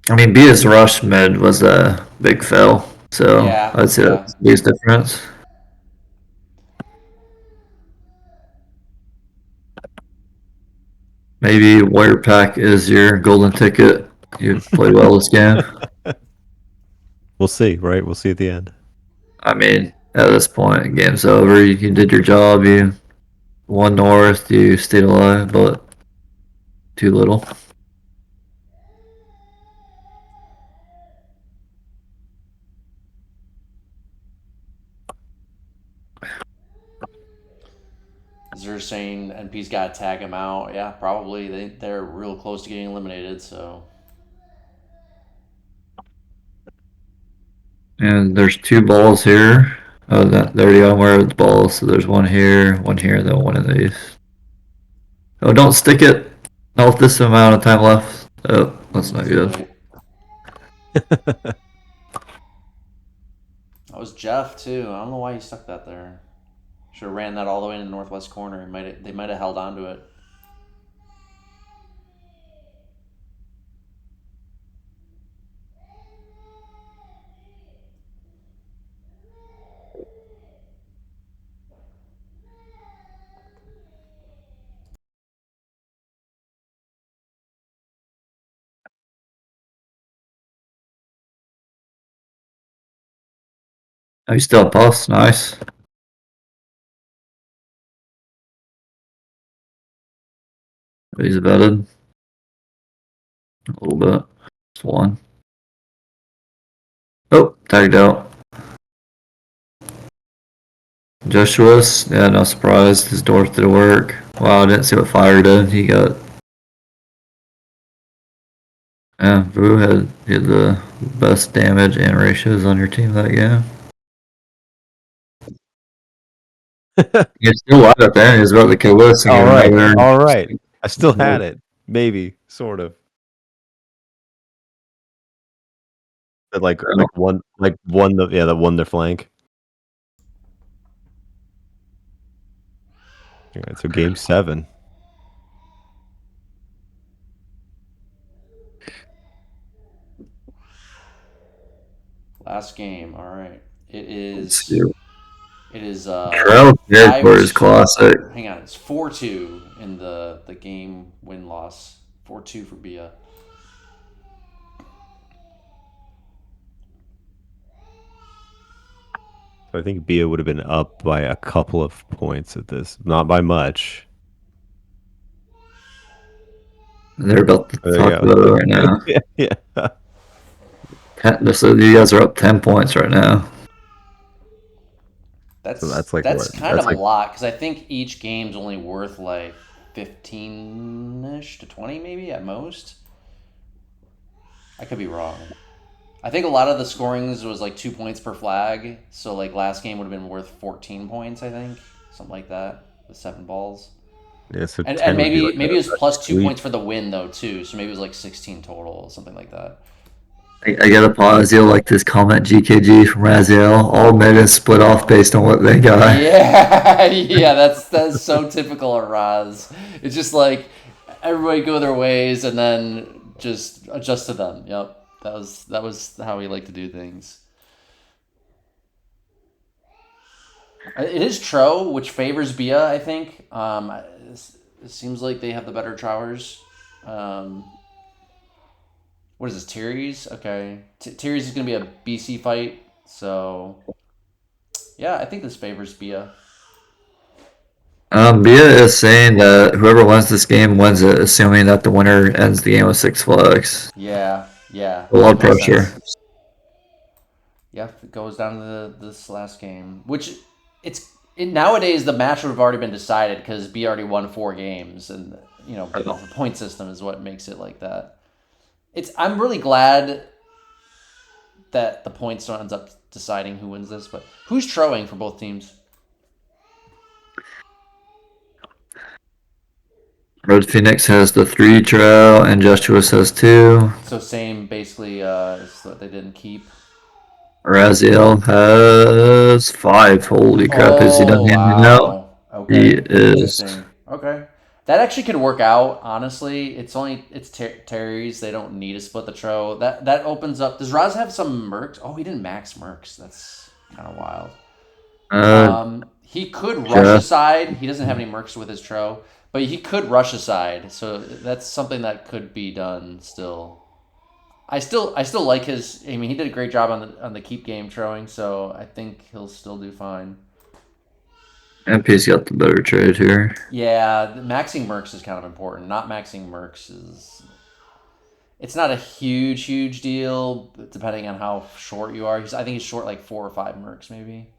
I mean, Bia's rush mid was a big fail, so Yeah, I'd say yeah. that's the biggest difference. Maybe Warrior Pack is your golden ticket. You played well this game. We'll see, right? We'll see at the end. I mean, at this point, game's over. You did your job. You won North. You stayed alive, but too little. Is there saying NP's got to tag him out? Yeah, probably. They're real close to getting eliminated, so. And there's two balls here. Oh, there you go. Where are the balls? So there's one here, and then one of these. Oh, don't stick it. Not with this amount of time left. Oh, that's not Too good. late. That was Jeff, too. I don't know why he stuck that there. Should have ran that all the way in the northwest corner. They might have held on to it. Oh, you still have pulse. Nice. He's vetted a little bit. Just one. Oh, tagged out. Jushius, yeah, no surprise. His door did work. Wow, I didn't see what fire did. He got. Yeah, Voodoo had the best damage and ratios on your team that game. He's still alive at the end. He was about to kill us and All get right, another. all right. I still had it, maybe, sort of. That won that won their flank. All right, so game 7. Last game. All right. It Let's is. see. It is Trail five. Territory is classic. Hang on. It's 4-2 in the game win loss. 4-2 for Bia. So I think Bia would have been up by a couple of points at this, not by much. They're about to There you talk go. about it right now. Yeah. So you guys are up 10 points right now. That's So that's like that's what? kind That's of a like lot, because I think each game's only worth like 15-ish to 20 maybe at most. I could be wrong. I think a lot of the scorings was like 2 points per flag. So like last game would have been worth 14 points, I think, something like that, with 7 balls. yeah. So And 10 would be like maybe it was plus 2 sweep. points for the win though too. So maybe it was like 16 total, something like that. I gotta pause. You'll like this comment GKG from Raziel. All metas split off based on what they got. Yeah, yeah, that's so typical of Raz. It's just like everybody go their ways and then just adjust to them. Yep, that was how we like to do things. It is Tro, which favors Bia, I think. It seems like they have the better Trowers. Um, what is this, Tirri's? Okay. Tirri's is going to be a BC fight, So yeah, I think this favors Bia. Bia is saying that whoever wins this game wins it, assuming that the winner ends the game with 6 flags. Yeah, yeah, A lot that of makes pressure. sense. Yeah, it goes down to this last game, which nowadays the match would have already been decided because B already won 4 games, and but the point system is what makes it like that. I'm really glad that the points ends up deciding who wins this, but who's trolling for both teams? RedPhoenix has the 3 trail, and Jushius has 2. So same basically as what they didn't keep. Raziel has 5. Holy crap, is he done Oh handing out? wow. He Okay. is. Interesting. Okay. That actually could work out. Honestly, it's Terry's. They don't need to split the tro. That opens up. Does Raz have some mercs? Oh, he didn't max mercs. That's kind of wild. He could rush Jeff. aside. He doesn't have any mercs with his tro, but he could rush aside. So that's something that could be done still. I still like his. I mean, he did a great job on the keep game throwing, so I think he'll still do fine. MP's got the better trade here. Yeah, maxing mercs is kind of important. Not maxing mercs is. It's not a huge deal, depending on how short you are. I think he's short like 4 or 5 mercs, maybe.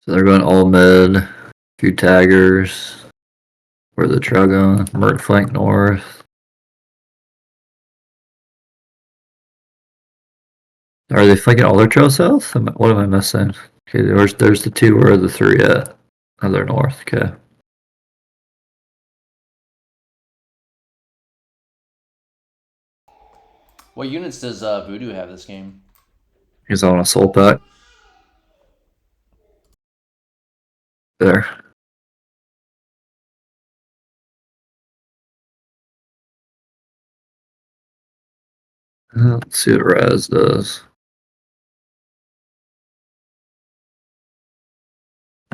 So they're going all mid. Few taggers. Where the trail going? Merc flank north. Are they flanking all their trail south? What am I missing? Okay, there's the 2. Where are the 3 at? Oh, they're north. Okay. What units does Voodoo have this game? He's on a soul pack. There. Let's see what Raz does.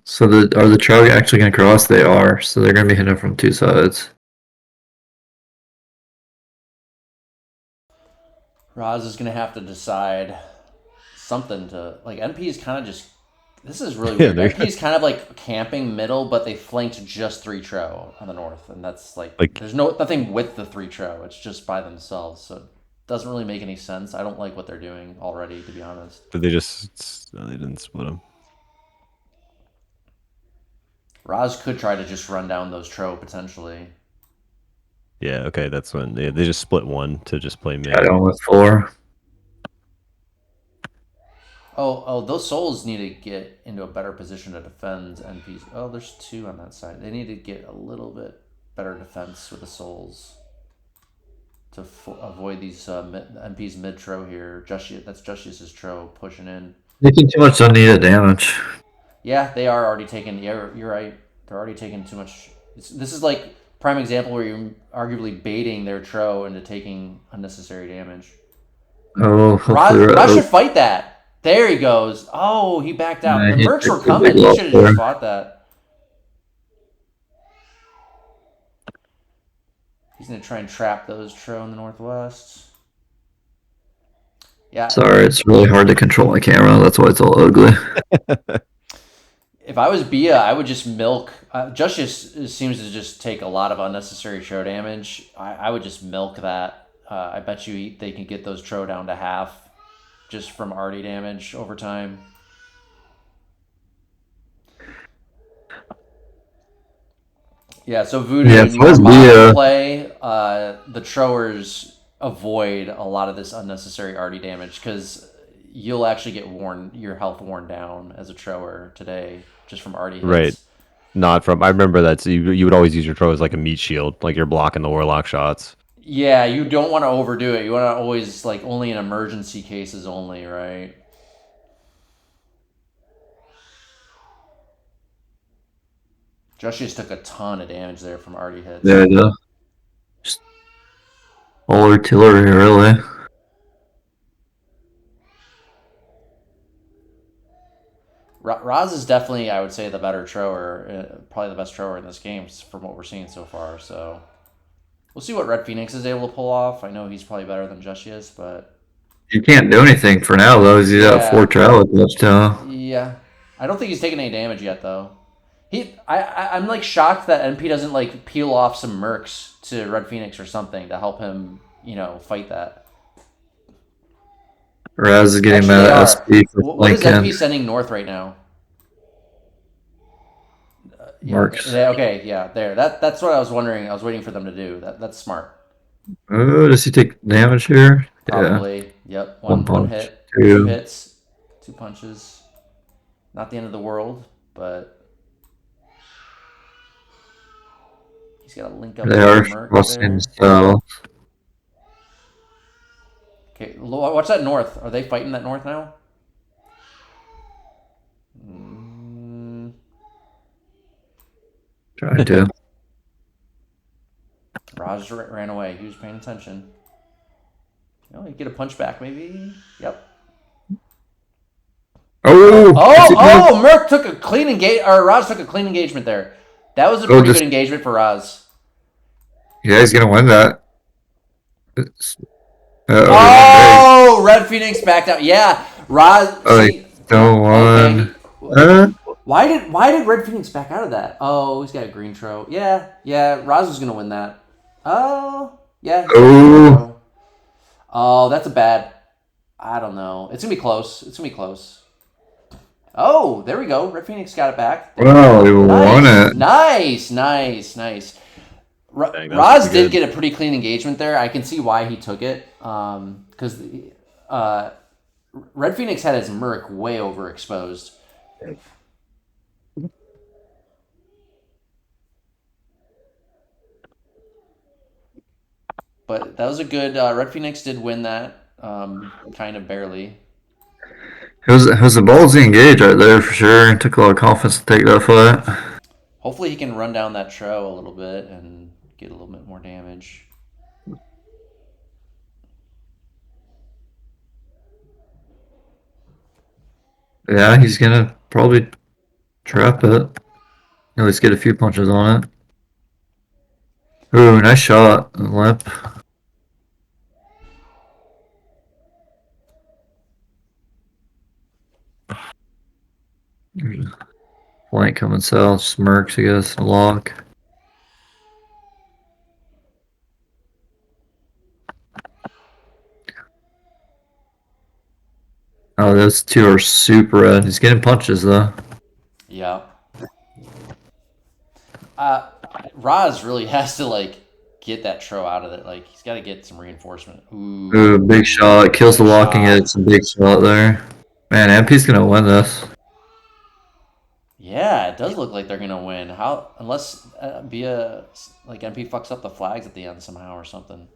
So are the trail actually going to cross? They are. So they're going to be hitting from 2 sides. Raz is gonna have to decide something to like. NP is kind of just. This is really Yeah, weird. NP is kind of like camping middle, but they flanked just 3 tro on the north, and that's like there's nothing with the 3 tro. It's just by themselves, so it doesn't really make any sense. I don't like what they're doing already, to be honest. did they just no, they didn't split them. Raz could try to just run down those tro potentially. Yeah, okay, that's when they just split one to just play mid. Got on with 4. Oh, those souls need to get into a better position to defend NPs. Oh, there's 2 on that side. They need to get a little bit better defense with the souls to avoid these NPs mid tro here. That's Jushius' tro pushing in. Making too much unneeded damage. Yeah, they are already taking. Yeah, you're right. They're already taking too much. This is like prime example where you're arguably baiting their tro into taking unnecessary damage. Oh, Raz should fight that. There he goes. Oh, he backed out. The mercs were coming. He should have just fought that. He's going to try and trap those tro in the northwest. Yeah. Sorry, it's really hard to control my camera. That's why it's all ugly. If I was Bia, I would just milk. Jushius seems to just take a lot of unnecessary tro damage. I would just milk that. I bet you they can get those tro down to half just from arty damage over time. Yeah, so Voodoo, in your modern play, the trowers avoid a lot of this unnecessary arty damage because you'll actually get your health worn down as a trower today just from arty hits. Right. Not from. I remember that. So you would always use your throw as like a meat shield, like you're blocking the warlock shots. Yeah, you don't want to overdo it. You want to always like only in emergency cases only, right? Jushius took a ton of damage there from arty hits. There you go. Just all artillery, really. Raz is definitely, I would say, the better thrower, probably the best thrower in this game from what we're seeing so far. So we'll see what RedPhoenix is able to pull off. I know he's probably better than Jushius, but He can't do anything for now, though. He's got 4 travel left to him. Yeah, I don't think he's taking any damage yet, though. I'm like shocked that NP doesn't like peel off some mercs to RedPhoenix or something to help him, fight that. Raz is getting Actually, mad at SP for what is flanking. NP sending north right now? Mercs. Okay, yeah, there. That's what I was wondering. I was waiting for them to do. That's smart. Oh, does he take damage here? Probably. Yeah. Yep. One hit. 2 hits. 2 punches. Not the end of the world, but he's got to link up. They are crossing south. Okay, watch that north. Are they fighting that north now? Trying to. Raj ran away. He was paying attention. You get a punch back, maybe. Yep. Oh! Merc took a clean engagement, or Raj took a clean engagement there. That was a pretty good engagement for Raj. Yeah, he's gonna win that. RedPhoenix backed out. Yeah, Raj. Don't want. Why did RedPhoenix back out of that? Oh, he's got a green throw. Yeah. Raj was gonna win that. Oh, yeah. Oh, that's a bad. I don't know. It's gonna be close. Oh, there we go. RedPhoenix got it back. Wow, he won it. Nice. Raz did get a pretty clean engagement there. I can see why he took it. Because RedPhoenix had his Merc way overexposed. But that was a good. RedPhoenix did win that, kind of barely. It was a ballsy engage right there for sure. It took a lot of confidence to take that fight. Hopefully he can run down that tro a little bit and get a little bit more damage. Yeah, he's gonna probably trap it. At least get a few punches on it. Ooh, nice shot, Limp. Flank coming south, smirks, I guess, lock. Oh, those two are super red. He's getting punches, though. Yeah. Raz really has to, get that tro out of it. He's got to get some reinforcement. Ooh, big shot. Kills the locking it. It's a big shot there. Man, MP's going to win this. Yeah, it does look like they're going to win. Unless MP fucks up the flags at the end somehow or something.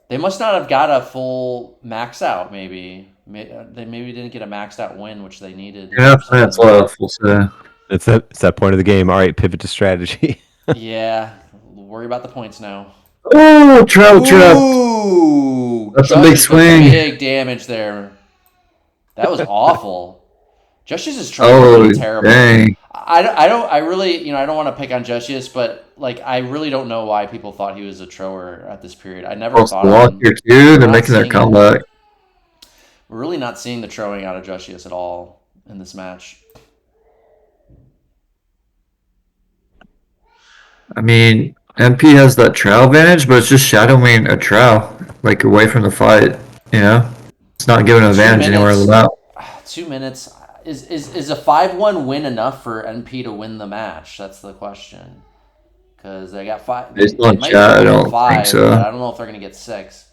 They must not have got a full max out, maybe. They maybe didn't get a maxed out win, which they needed. Yeah, that's what we'll say. It's that point of the game. All right, pivot to strategy. Yeah, worry about the points now. Oh, trap. Ooh, that's a big swing. Big damage there. That was awful. Jushius is trying terrible. Dang. I don't want to pick on Jushius, but I really don't know why people thought he was a thrower at this period. I never thought of him. Too. They're making their comeback. We're really not seeing the throwing out of Jushius at all in this match. I mean, MP has that trow advantage, but it's just shadowing a trow, away from the fight, It's not giving an advantage anywhere in the map. 2 minutes. Is a 5-1 win enough for NP to win the match? That's the question. Because they got 5. Based on chat, I don't think so. But I don't know if they're going to get 6.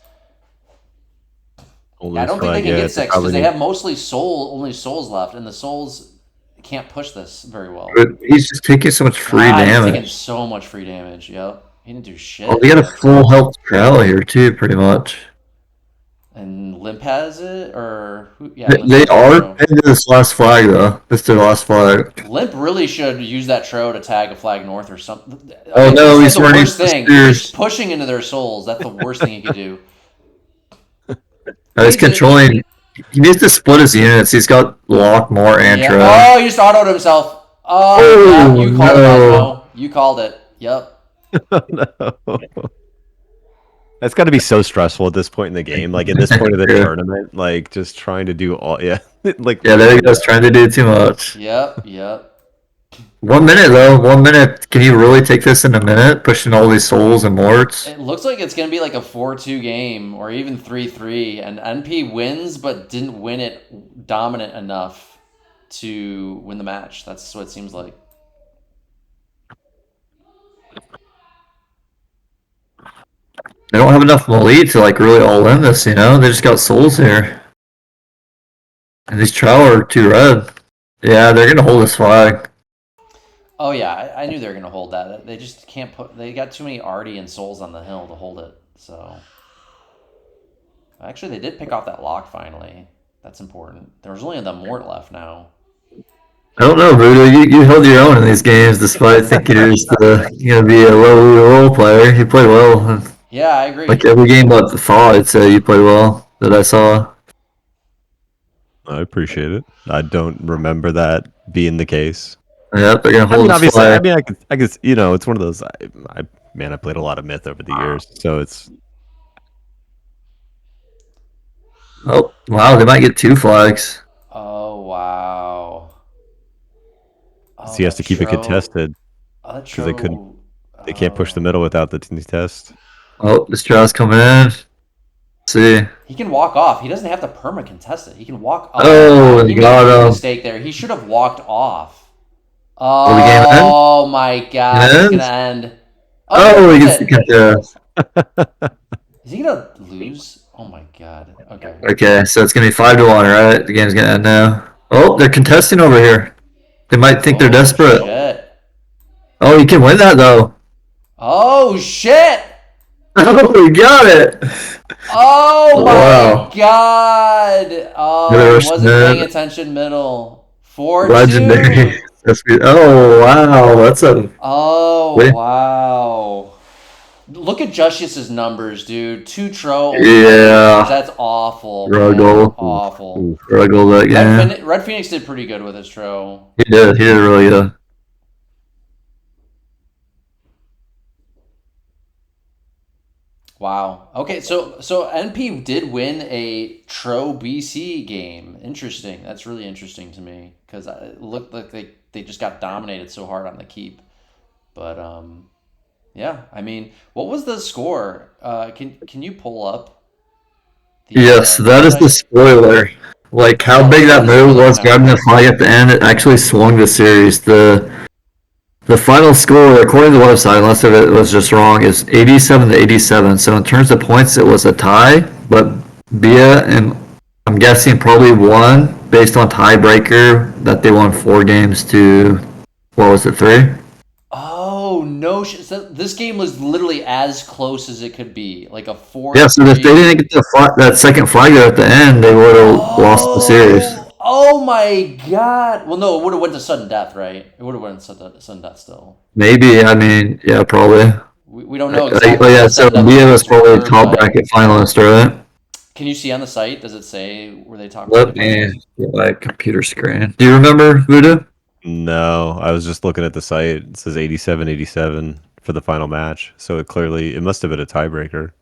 I don't think they can get 6 because they have only souls left, and the souls can't push this very well. But he's just taking so much free damage. He's taking so much free damage. Yep, he didn't do shit. Well, they got a full health trow here too, pretty much. And Limp has it, or they are into this last flag though. This is their last flag. Limp really should use that tro to tag a flag north or something. Oh no, he's the running. Worst thing. He's pushing into their souls. That's the worst thing he could do. He's controlling He needs to split his units. He's got Lock, more Yeah. Antra. Oh, he just autoed himself. Oh, yeah. Oh You called it, no! Asmo. You called it. Yep. No. That's got to be so stressful at this point in the game. Like, at this point of the Yeah, tournament, like, just trying to do all, yeah. Like, yeah. There he goes, trying to do too much. Yep. Yep. 1 minute though. 1 minute. Can you really take this in a minute? Pushing all these souls and morts. It looks like it's going to be like a 4-2 game or even 3-3. And NP wins, but didn't win it dominant enough to win the match. That's what it seems like. They don't have enough melee to like really all in this. You know, they just got souls here, and these Trow are too red. Yeah, they're gonna hold this flag. Oh, yeah. I knew they were going to hold that. They just can't put. They got too many Artie and Souls on the hill to hold it. So. Actually, they did pick off that lock finally. That's important. There's only the Mort left now. I don't know, Voodoo. You held your own in these games despite thinking you were gonna be a low role player. You played well. Yeah, I agree. Like every game but the fall, I'd say you played well that I saw. I appreciate it. I don't remember that being the case. Yeah, they're gonna I hold mean, this obviously, flag. I could, you know, it's one of those. Man, I played a lot of Myth over the years, so it's. Oh wow, they might get 2 flags. Oh, wow. Oh, He has that to keep it Tro. contested Oh, that because they couldn't. Tro. They can't push the Oh. middle without the test. Oh, this Trow's coming in. Let's see. He can walk off. He doesn't have to perma contest it. He can walk. Oh, Oh, God. they He made a got big him. mistake there. He should have walked off. Will the game end? Oh, my God. It's It going to ends. end. Oh, he Oh, he wins gets the it. contest. Is he going to lose? Oh, my God. Okay. Okay, so it's gonna be 5-1, right? The game's gonna end now. Oh, they're contesting over here. They might think they're Oh, desperate. shit. Oh, you can win that though. Oh, shit. Oh, we got it. Oh Wow. my God! Oh, he wasn't paying Nourishment, attention middle. 4-2. legendary. Oh wow, that's a Oh win. wow! Look at Jushius's numbers, dude. 2 Tro, only 9 Yeah, kills. That's awful, man. struggle, Awful. struggle that game. Red Phoenix did pretty good with his Tro. He did really good. Wow. Okay, so NP did win a Tro BC game. Interesting. That's really interesting to me because it looked like they just got dominated so hard on the keep. But yeah. I mean, what was the score? Can you pull up Yes, the that is the check? spoiler. Like how Yeah, big let that me just move pull it up was, grabbing now. the flag at the end. It actually swung the series. The final score, according to the website, unless it was just wrong, is 87 to 87. So in terms of points, it was a tie, but Bia and I'm guessing probably won based on tiebreaker that they won 4 games to what was it, 3? Oh no! So this game was literally as close as it could be, like a Yeah, so if they 4-3. didn't get that second flag there at the end, they would have lost the series. Oh my God! Well, no, it would have went to sudden death, right? It would have went to sudden death still. Maybe, I mean, yeah, probably. We don't know Oh exactly what yeah, the so sudden death Bia was points probably were, top but bracket finalist, right? can you see on the site? Does it say where they top Let bracket me finalists? get my computer screen. Do you remember, Voodoo? No, I was just looking at the site. It says 87-87 for the final match. So it must have been a tiebreaker.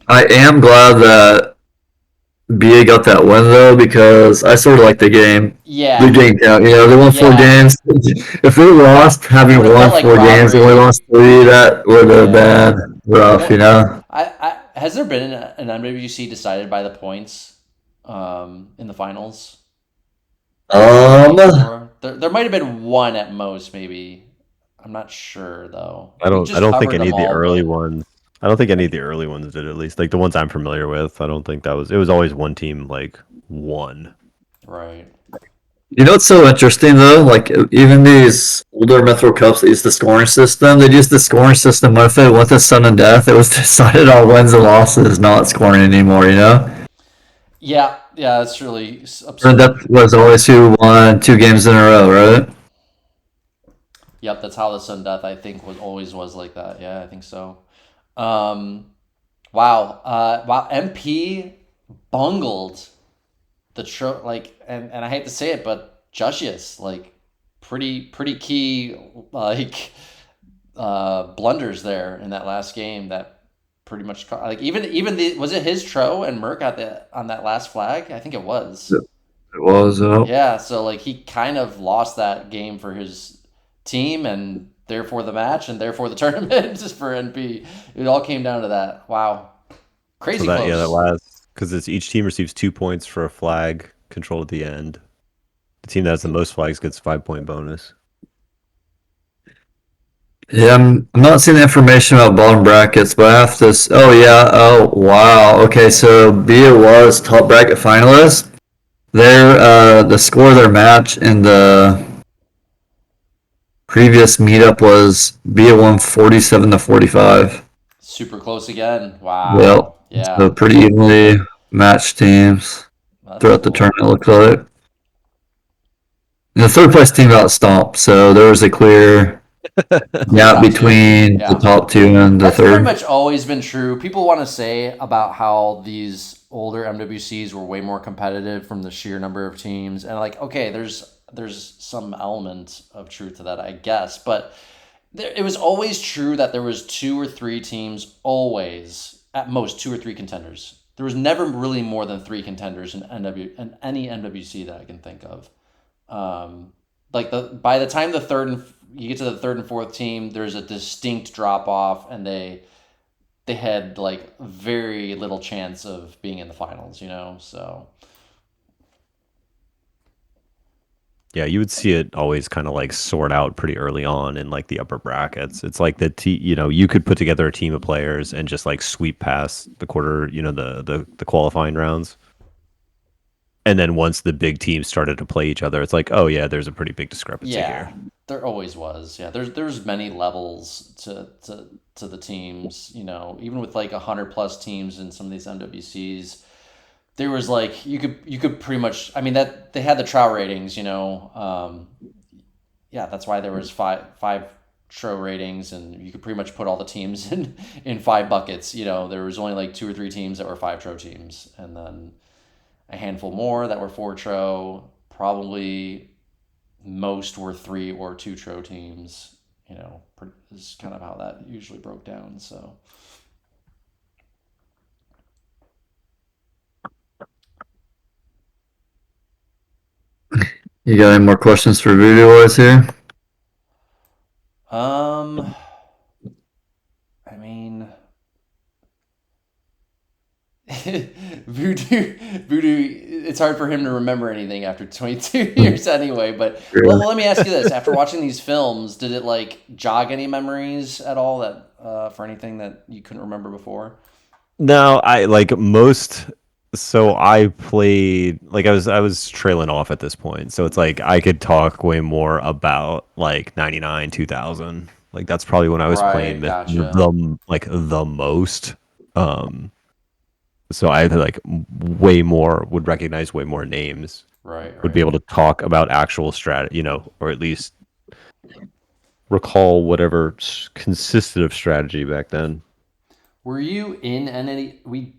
I am glad that BA got that win though, because I sort of like the game. The Yeah, game count. You know, they won four yeah. games. If they lost, It having would have won felt like 4 games, they only robbery. lost 3, that would have Yeah. been rough, you Well, know? has there been an MWC decided by the points in the finals Um, before? There might have been one at most, maybe. I'm not sure though. We I just don't think covered any them of the all, early but ones. I don't think any of the early ones did, at least. Like the ones I'm familiar with. I don't think that was. It was always one team like won. right. you know what's so interesting though? Like even these older Metro Cups that use the scoring system, they used the scoring system. What if it went to sudden death? It was decided on wins and losses, not scoring anymore. You know? Yeah, yeah, that's really And absurd. that was always who won 2 games in a row, right? Yep, that's how the sudden death I think was like that. Yeah, I think so. Um, wow. Wow. MP bungled like, and I hate to say it, but Jushius, like, pretty key, like, blunders there in that last game that pretty much like even was it his Tro and Merc at the on that last flag? I think it was. It was. Yeah, so like he kind of lost that game for his team and therefore the match and therefore the tournament just for NP. It all came down to that. Wow. So Crazy that close. last, because it's each team receives 2 points for a flag controlled at the end. The team that has the most flags gets 5 point bonus. Yeah, I'm not seeing the information about bottom brackets, but I have to. Oh yeah. Oh wow. Okay, so BIA was top bracket finalist. The score of their match in the previous meetup was BIA won 47-45. Super close again. Yep. Wow. So Yeah. pretty evenly matched teams That's throughout the cool. tournament. Looks like. And the third place team got stomped, so there was a clear Clear gap top two. between the Yeah. top two and the That's pretty third. much always been true. People want to say about how these older MWCs were way more competitive from the sheer number of teams, and like, okay, there's some element of truth to that, I guess, but it was always true that there was two or three teams, always at most two or three contenders. There was never really more than three contenders in any MWC that I can think of. Like by the time you get to the third and fourth team, there's a distinct drop off, and they had like very little chance of being in the finals. So Yeah, you would see it always kind of like sort out pretty early on in like the upper brackets. It's like you could put together a team of players and just like sweep past the quarter, the qualifying rounds. And then once the big teams started to play each other, it's like, oh yeah, there's a pretty big discrepancy yeah, here. there always was. Yeah, there's many levels to the teams. Even with like 100+ teams in some of these MWCs, there was like you could pretty much. I mean that they had the trial ratings. Yeah, that's why there was five Tro ratings, and you could pretty much put all the teams in five buckets. There was only like two or three teams that were five Tro teams, and then a handful more that were four Tro. Probably most were three or two Tro teams. Is kind of how that usually broke down. So You got any more questions for Voodoo Boys here? I mean, Voodoo. It's hard for him to remember anything after 22 years anyway. But well, Yeah. let me ask you this: after watching these films, did it like jog any memories at all that for anything that you couldn't remember before? No, I like most. So I played like I was trailing off at this point. So it's like I could talk way more about like 99, 2000. Like that's probably when I was playing Right, Myth gotcha. the most. Um so I had like way more would recognize way more names, Right, would be right. able to talk about actual strat, or at least recall whatever consisted of strategy back then. Were you in any? We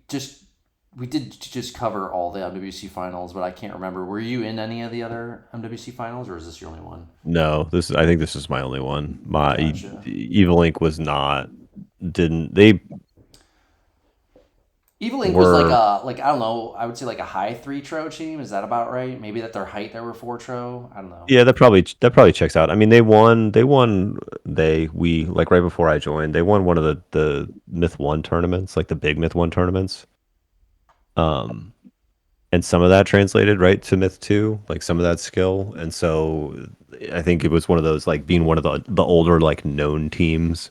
did just cover all the MWC finals, but I can't remember. Were you in any of the other MWC finals, or is this your only one? No, I think this is my only one. My Gotcha. Evil Inc was not didn't they Evil Inc was like were a I don't know. I would say like a high three Tro team. Is that about right? Maybe at their height there were four Tro. I don't know. yeah, that probably checks out. I mean, we like right before I joined, they won one of the Myth 1 tournaments, like the big Myth 1 tournaments. Um and some of that translated right to Myth 2, like some of that skill. And so I think it was one of those like being one of the older like known teams,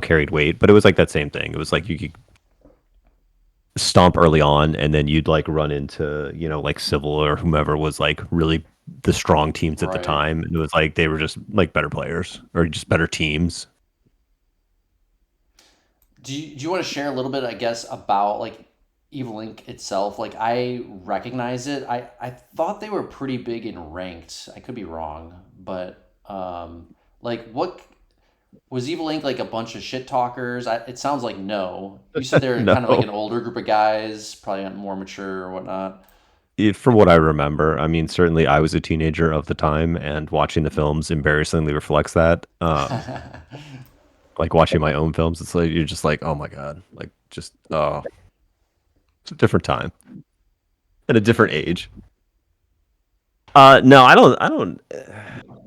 carried weight, but it was like that same thing. It was like you could stomp early on and then you'd like run into like Civil or whomever was like really the strong teams at the Right. time, and it was like they were just like better players or just better teams. Do you want to share a little bit, I guess, about like Evil Inc. itself? Like I recognize it. I thought they were pretty big in ranked. I could be wrong, but like what was Evil Inc. like a bunch of shit talkers? It sounds like no. You said they're No, kind of like an older group of guys, probably more mature or whatnot. From what I remember, I mean, certainly I was a teenager of the time, and watching the films embarrassingly reflects that. Like watching my own films, it's like you're just like, oh my god, like just it's a different time and a different age. No, I don't.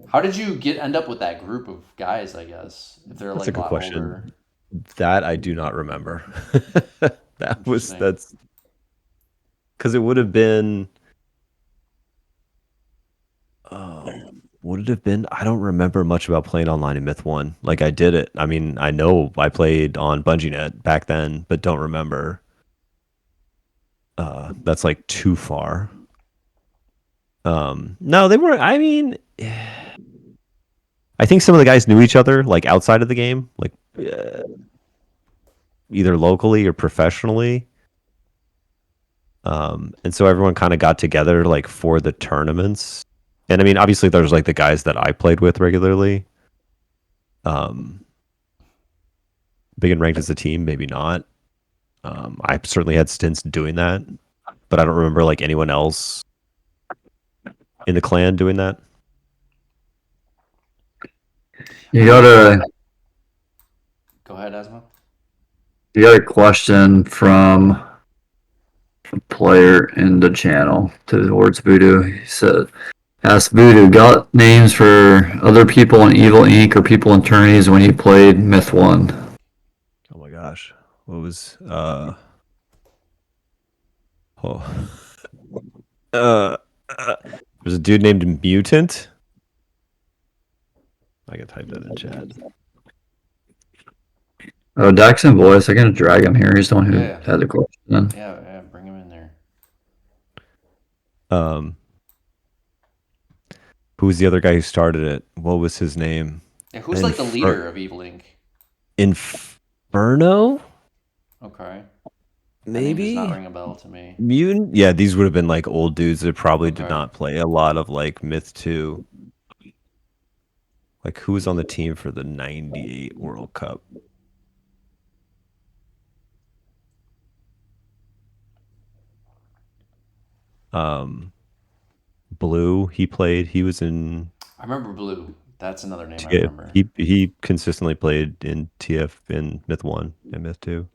How did you end up with that group of guys? I guess if they're That's like a a good lot question. older. That I do not remember. Interesting. That's because it would have been. Would it have been? I don't remember much about playing online in Myth One. Like I did it. I mean, I know I played on BungieNet back then, but don't remember. That's like too far. No, they weren't. I mean, I think some of the guys knew each other like outside of the game, like either locally or professionally. And so everyone kind of got together like for the tournaments. And I mean, obviously, there's like the guys that I played with regularly. Um, Big and ranked as a team, maybe not. I certainly had stints doing that, but I don't remember like anyone else in the clan doing that. You got a Go ahead, Asmo. you got a question from a player in the channel towards Voodoo. He said, "Ask Voodoo, got names for other people in Evil Inc. or people in tourneys when you played Myth One?" Oh my gosh, what was oh uh, there's a dude named Mutant. I can type that in chat. Oh, Daxon Voice. I can drag him here. He's the one who Yeah. had the question. Yeah, bring him in there. Um, who was the other guy who started it? What was his name? Yeah, who's like the leader of Evil Inc? Inferno? Okay. That name does not Maybe? ring a bell to me. Mutant? Yeah, these would have been like old dudes that probably did Okay. not play a lot of like Myth 2. Like who was on the team for the 98 World Cup? Blue, he played. He was in I remember Blue. That's another name I TF. remember. He consistently played in TF in Myth 1 and Myth 2.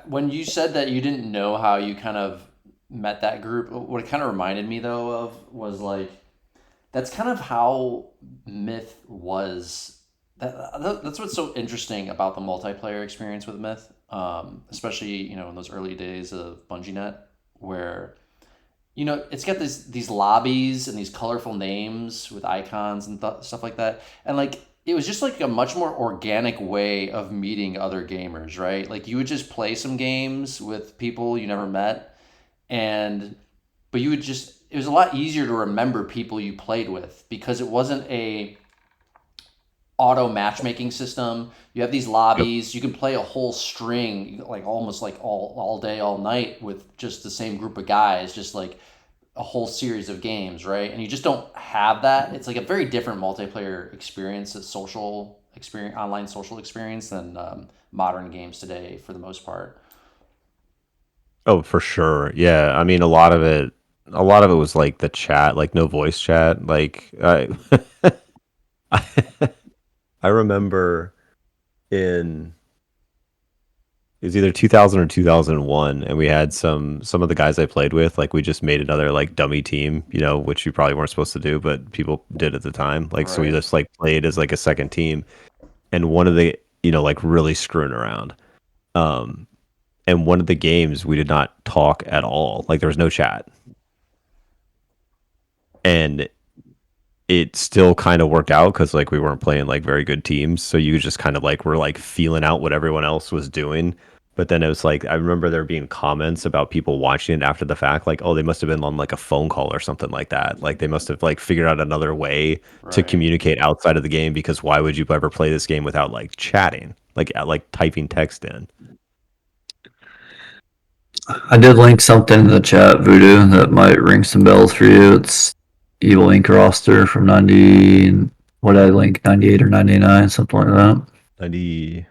When you said that you didn't know how you kind of met that group, what it kind of reminded me though of was like that's kind of how Myth was. That's what's so interesting about the multiplayer experience with Myth, especially in those early days of BungieNet, where it's got these lobbies and these colorful names with icons and stuff like that, and like it was just like a much more organic way of meeting other gamers, right? Like you would just play some games with people you never met, and but you would just it was a lot easier to remember people you played with because it wasn't a auto matchmaking system. You have these Yep. lobbies. You can play a whole string, like almost like all day, all night with just the same group of guys, just like a whole series of games, right? And you just don't have that. It's like a very different multiplayer experience, a social experience, online social experience than modern games today for the most part. Oh, for sure. Yeah. I mean, a lot of it was like the chat, like no voice chat. Like I, I remember in it was either 2000 or 2001, and we had some of the guys I played with, like we just made another like dummy team, which you probably weren't supposed to do, but people did at the time. Like so we Right. just like played as like a second team, and one of the like really screwing around. Um and one of the games we did not talk at all. Like there was no chat. And it still kind of worked out because like we weren't playing like very good teams, so you just kind of like were like feeling out what everyone else was doing. But then it was like I remember there being comments about people watching it after the fact, like, oh, they must have been on like a phone call or something like that. Like they must have like figured out another way to Right. communicate outside of the game, because why would you ever play this game without like chatting, like typing text in? I did link something in the chat, Voodoo, that might ring some bells for you. It's Evil Inc. roster from 90. What did I link? 98 or 99, something like that. 90.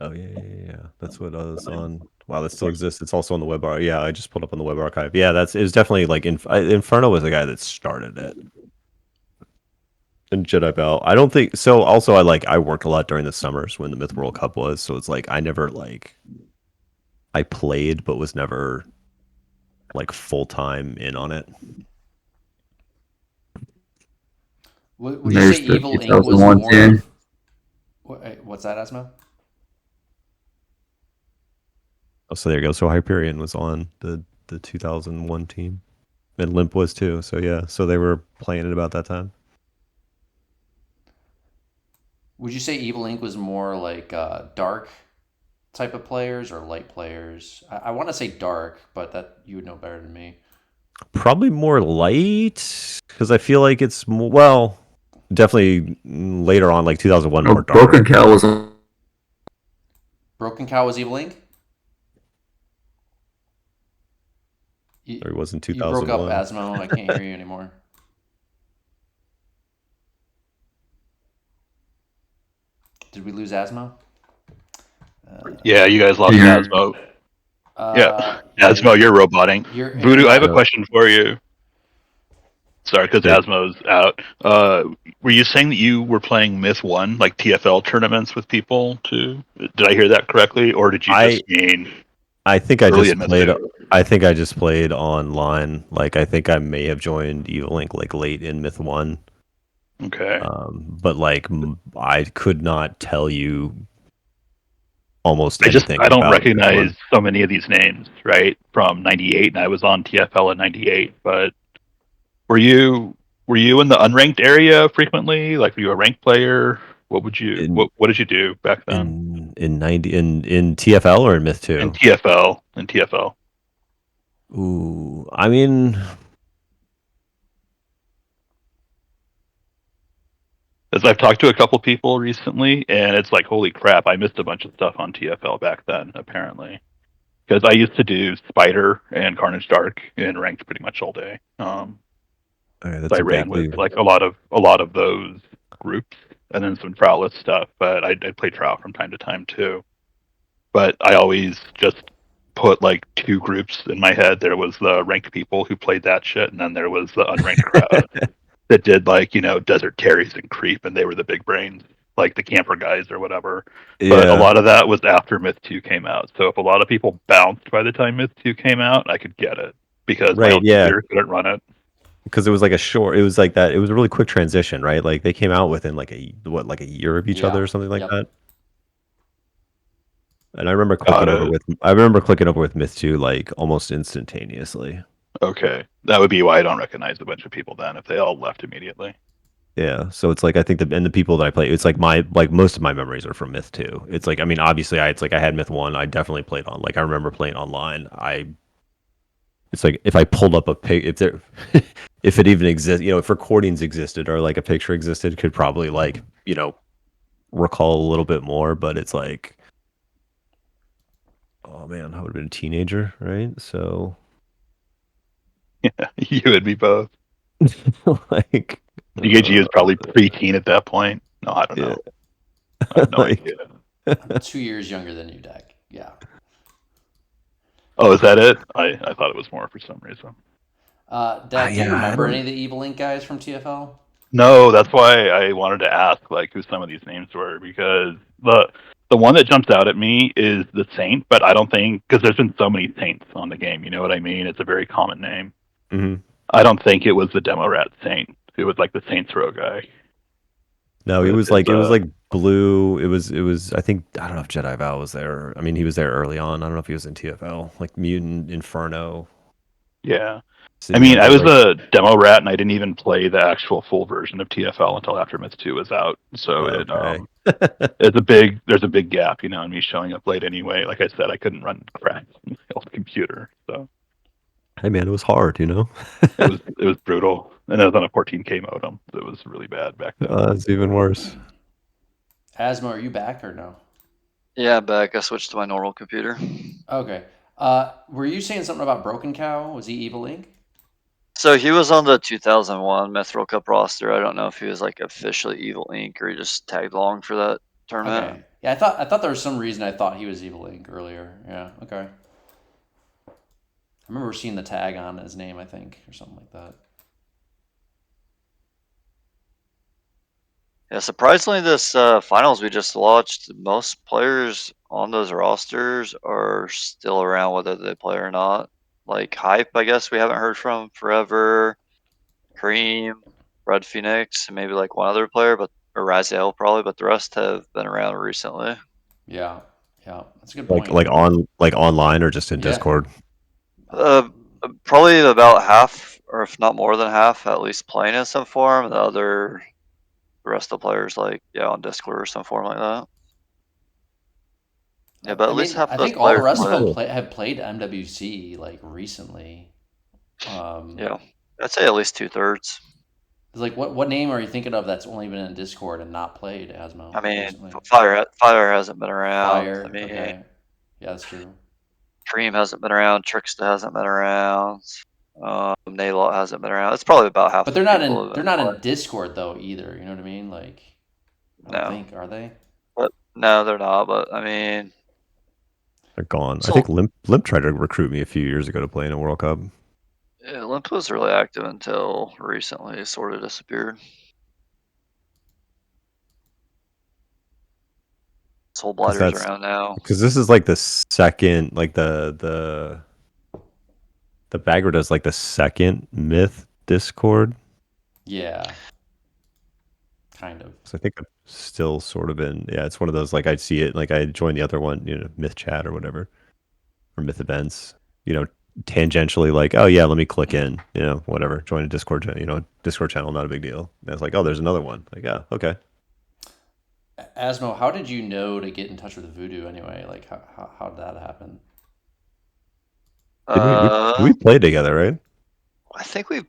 Oh yeah. That's what I was on. Wow, that still exists. It's also on the web archive. Yeah, I just pulled up on the web archive. Yeah, it was definitely like Inferno was the guy that started it. And Jedi Bell. I don't think so. Also, I worked a lot during the summers when the Myth World Cup was, so it's like I never I played but was never like full time in on it. Would you say There's the Evil Ink was 2001 more? team. What's that, Asmo? Oh, so there you go. So Hyperion was on the 2001 team, and Limp was too. So yeah, so they were playing it about that time. Would you say Evil Ink was more like dark type of players or light players? I want to say dark, but that you would know better than me. Probably more light because I feel like it's more, well, definitely later on, like 2001, No, more dark. Broken Cow was Broken Cow was Evil Ink? Or it was in You broke up, 2001. Asmo. I can't hear you anymore. Did we lose Asmo? Yeah, you guys lost Yeah. Asmo. Yeah, Asmo, you're roboting. Your Voodoo, I have a internet. question for you. Sorry, because Yeah. Asmo's out. Were you saying that you were playing Myth 1, like TFL tournaments with people too? Did I hear that correctly? Or did you just mean I think I early just in Myth played. 2? I think I just played online. Like I think I may have joined Evil Link like late in Myth 1. Okay. But like I could not tell you almost anything. I don't about Myth 1. recognize so many of these names, right? From '98, and I was on TFL in '98. But were you in the unranked area frequently? Like, were you a ranked player? What would you in what did you do back then? in 90 in TFL or in Myth 2? In TFL. Ooh, I mean, As I've talked to a couple people recently, and it's like, holy crap, I missed a bunch of stuff on TFL back then, apparently. Because I used to do Spider and Carnage Dark and ranked pretty much all day. that's So I a ran vaguely. with like a lot of those groups, and then some Trowless stuff. But I'd play Trout from time to time too. But I always just put like two groups in my head. There was the ranked people who played that shit, and then there was the unranked crowd that did like, Desert Carries and Creep, and they were the big brains, like the camper guys or whatever. But a Yeah, lot of that was after Myth 2 came out. So if a lot of people bounced by the time Myth 2 came out, I could get it because my right. old Yeah, computer couldn't run it. because it was like a short. It was like that. It was a really quick transition, right? Like they came out within like like a year of each other Yeah. or something like Yep. that. And I remember Got it. clicking over with Myth 2 like almost instantaneously. Okay. That would be why I don't recognize a bunch of people then if they all left immediately. Yeah, so it's like I think the people that I play, it's like most of my memories are from Myth 2. It's like I mean, obviously, I had Myth 1. I definitely played on. Like I remember playing online. It's like if I pulled up a pic, if there, if it even exists, if recordings existed or like a picture existed, could probably like recall a little bit more. But it's like, oh man, I would have been a teenager, right? So Yeah, you and me both. like, GKG is probably preteen at that point. No, I don't yeah, know. I have no like, idea. I'm 2 years younger than you, Dak. Yeah. Oh, is that it? I thought it was more for some reason. Dak, do you yeah, I remember don't. any of the Evil Ink guys from TFL? No, that's why I wanted to ask like who some of these names were, because the one that jumps out at me is the Saint, but I don't think, because there's been so many Saints on the game, you know what I mean? It's a very common name. Mhm. I don't think it was the Demo Rat Saint. It was like the Saints Row guy. No, With his, it was like blue. It was I think I don't know if Jedi Val was there. I mean, he was there early on. I don't know if he was in TFL. Like Mutant Inferno. yeah. So, I mean, I was a demo rat, and I didn't even play the actual full version of TFL until after Myth 2 was out. So okay. there's a big gap, in me showing up late anyway. Like I said, I couldn't run crack on my old computer, so Hey man, it was hard, it was brutal, and it was on a 14K modem. So it was really bad back then. It's even worse. Asmo, are you back or no? Yeah, back. I switched to my normal computer. Okay. Were you saying something about Broken Cow? Was he Evil Ink? So he was on the 2001 Mithril Cup roster. I don't know if he was like officially Evil Inc. or he just tagged along for that tournament. Okay. Yeah, I thought there was some reason I thought he was Evil Ink earlier. Yeah, okay. I remember seeing the tag on his name, I think, or something like that. Yeah, surprisingly, this finals we just watched, most players on those rosters are still around, whether they play or not. Like Hype, I guess we haven't heard from forever. Creme, RedPhoenix, and maybe like one other player, but or Raziel probably, but the rest have been around recently. Yeah, yeah, that's a good Like point. online or just in Yeah. Discord? Uh, Probably about half, or if not more than half, at least playing in some form. The rest of the players, like on Discord or some form like that. Yeah, but I at least mean, half I those think all the players rest of play. them Cool. have played MWC like recently. Um, Yeah, I'd say at least 2/3. like what name are you thinking of that's only been in Discord and not played I Asmo mean, recently? Fire hasn't been around. I Fire. mean, Okay. Yeah, that's true. Creme hasn't been around. Trix hasn't been around. Naelot hasn't been around. It's probably about half But the people have they're been not playing. in Discord though either. You know what I mean? Like, I don't No, think are they? but no, they're not. But I mean, They're gone. I so think Limp tried to recruit me a few years ago to play in a World Cup. yeah, Limp was really active until recently. It sort of disappeared. Because Soulblighters that's around now. because this is like the second, like the bagger does like the second myth Discord. Yeah, kind of. So I think I'm still sort of in. Yeah, it's one of those like I'd see it like I join the other one, myth chat or whatever, or myth events. Tangentially like, oh yeah, let me click in, whatever, join a Discord channel, Discord channel, not a big deal. And it's like, oh, there's another one. Like, yeah, okay. Asmo, how did you know to get in touch with Voodoo anyway? Like, how did that happen? Did we play together, right? I think we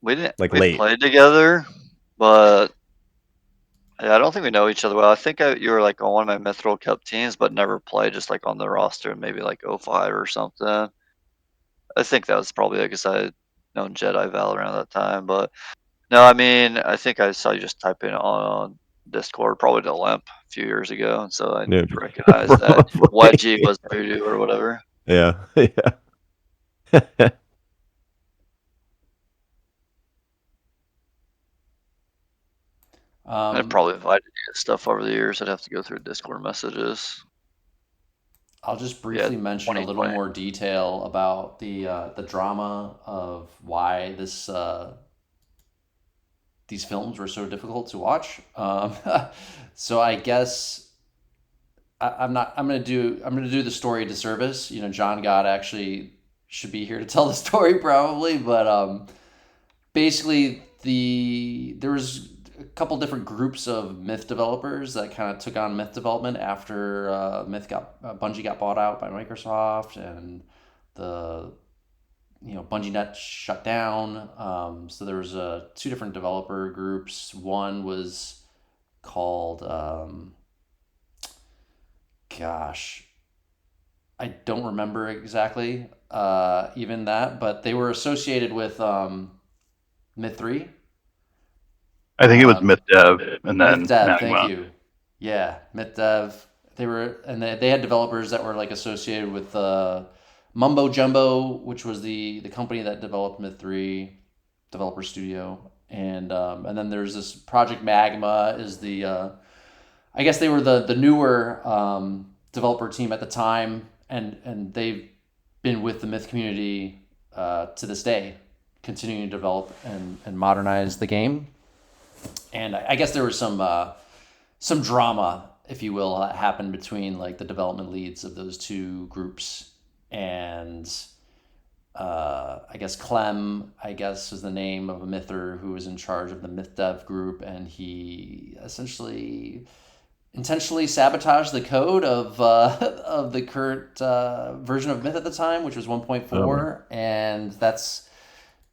Late. played together, but yeah, I don't think we know each other well. I think you were like on one of my Mithril Cup teams, but never played, just like on the roster, maybe like 05 or something. I think that was probably because I had known Jedi Val around that time. But no, I mean, I think I saw you just type in on Discord, probably to Limp a few years ago, and so I Yeah, recognized that Wedgie probably. was Voodoo or whatever. Yeah. Yeah. I've Um, probably invited you to stuff over the years. I'd have to go through Discord messages. I'll just Yeah, briefly mention a little 2020. more detail about the drama of why these films were so difficult to watch. So I guess I'm gonna do the story a disservice. Jon God actually should be here to tell the story probably, but basically there was a couple different groups of myth developers that kind of took on myth development after Bungie got bought out by Microsoft, and the Bungie Net shut down. So there was two different developer groups. One was called gosh, I don't remember exactly even that, but they were associated with Myth 3. I think it was Um, Myth Dev and Myth then Dev, thank Magma. you. Yeah, Myth Dev. They had developers that were like associated with Mumbo Jumbo, which was the company that developed Myth 3 developer studio, and then there's this Project Magma is the I guess they were the newer developer team at the time, and they've been with the Myth community to this day, continuing to develop and modernize the game. And I guess there was some drama, if you will, that happened between like the development leads of those two groups, and I guess Clem, I guess, was the name of a myther who was in charge of the myth dev group, and he essentially intentionally sabotaged the code of of the current version of Myth at the time, which was Oh, 1.4, and that's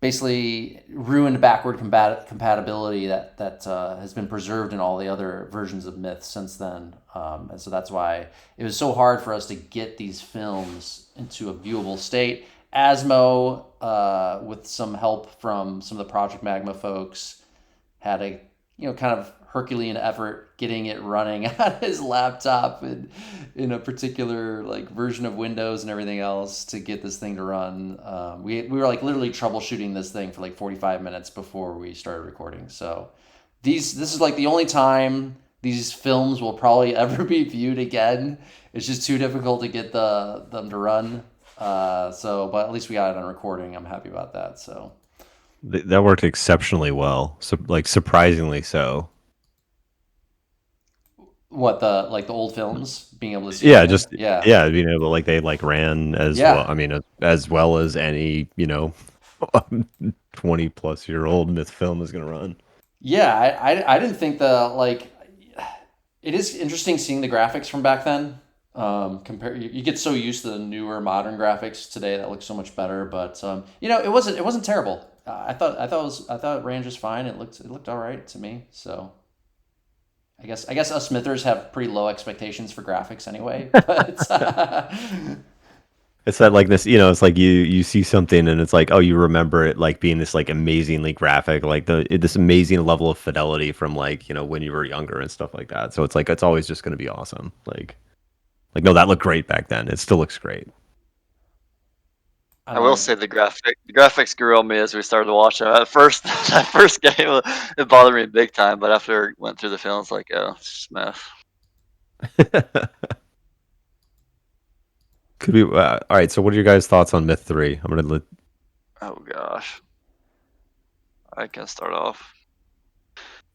basically ruined backward compatibility that has been preserved in all the other versions of Myth since then. And so that's why it was so hard for us to get these films into a viewable state. Asmo, with some help from some of the Project Magma folks, had a kind of Herculean effort getting it running on his laptop in a particular like version of Windows and everything else to get this thing to run. We were like literally troubleshooting this thing for like 45 minutes before we started recording. So this is like the only time these films will probably ever be viewed again. It's just too difficult to get them to run. But at least we got it on recording. I'm happy about that. So That worked exceptionally well. So like surprisingly so. what the old films being able to see? Yeah, everything? just Yeah. yeah, being able like they like ran as Yeah. well. I mean, as well as any 20-plus-year-old myth film is gonna run. Yeah, I didn't think it is interesting seeing the graphics from back then. You get so used to the newer modern graphics today that look so much better, but it wasn't terrible. I thought it ran just fine. It looked all right to me. So I guess us Smithers have pretty low expectations for graphics anyway. But It's that like this, it's like you see something and it's like, oh, you remember it like being this like amazingly graphic, like this amazing level of fidelity from like, when you were younger and stuff like that. So it's like it's always just going to be awesome. Like no, that looked great back then. It still looks great. I will say the graphics grew on me as we started watching. At first, that first game, it bothered me big time. But after I went through the film, it's like, oh, Smith. Could be all right. So, what are your guys' thoughts on Myth 3? I'm gonna. Oh gosh, I can start off.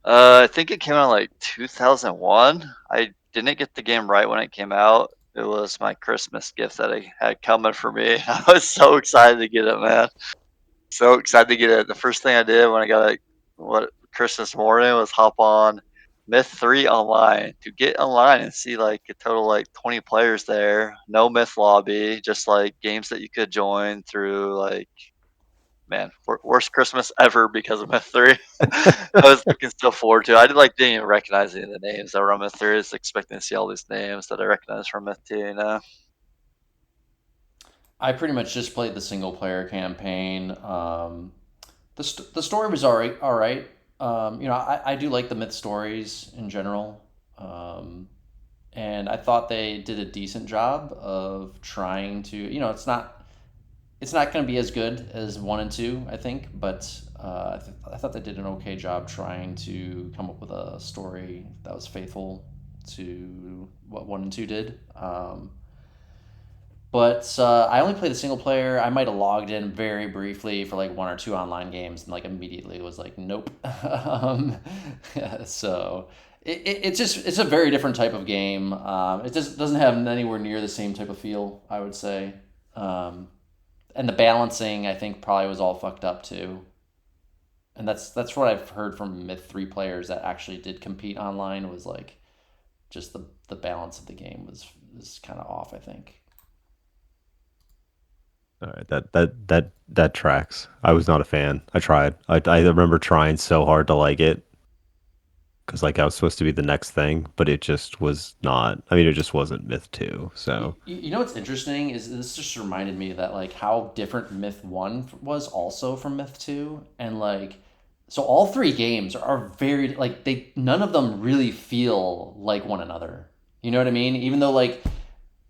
I think it came out like 2001. I didn't get the game right when it came out. It was my Christmas gift that I had coming for me. I was so excited to get it, man. So excited to get it. The first thing I did when I got it, Christmas morning was hop on Myth 3 online to get online and see like a total like 20 players there. No Myth lobby, just like games that you could join through like, man, worst Christmas ever because of Myth 3. I was looking so forward to it. I didn't even recognize any of the names that were on Myth 3. I was expecting to see all these names that I recognize from Myth 2, I pretty much just played the single player campaign. The story was all right. I do like the myth stories in general. And I thought they did a decent job of trying to, it's not going to be as good as 1 and 2, I think, but I thought they did an okay job trying to come up with a story that was faithful to what 1 and 2 did. But I only played the single player. I might have logged in very briefly for like 1 or 2 online games and like immediately was like, nope. So it's a very different type of game. It just doesn't have anywhere near the same type of feel, I would say. And the balancing, I think, probably was all fucked up too. And that's what I've heard from Myth 3 players that actually did compete online was like just the balance of the game was kind of off, I think. All right, that tracks. I was not a fan. I tried. I remember trying so hard to like it because like I was supposed to be the next thing, but it just was not. I mean, it just wasn't Myth 2. So You know what's interesting is this just reminded me that like how different Myth 1 was also from Myth 2, and like so all 3 games are very like none of them really feel like one another. You know what I mean? Even though like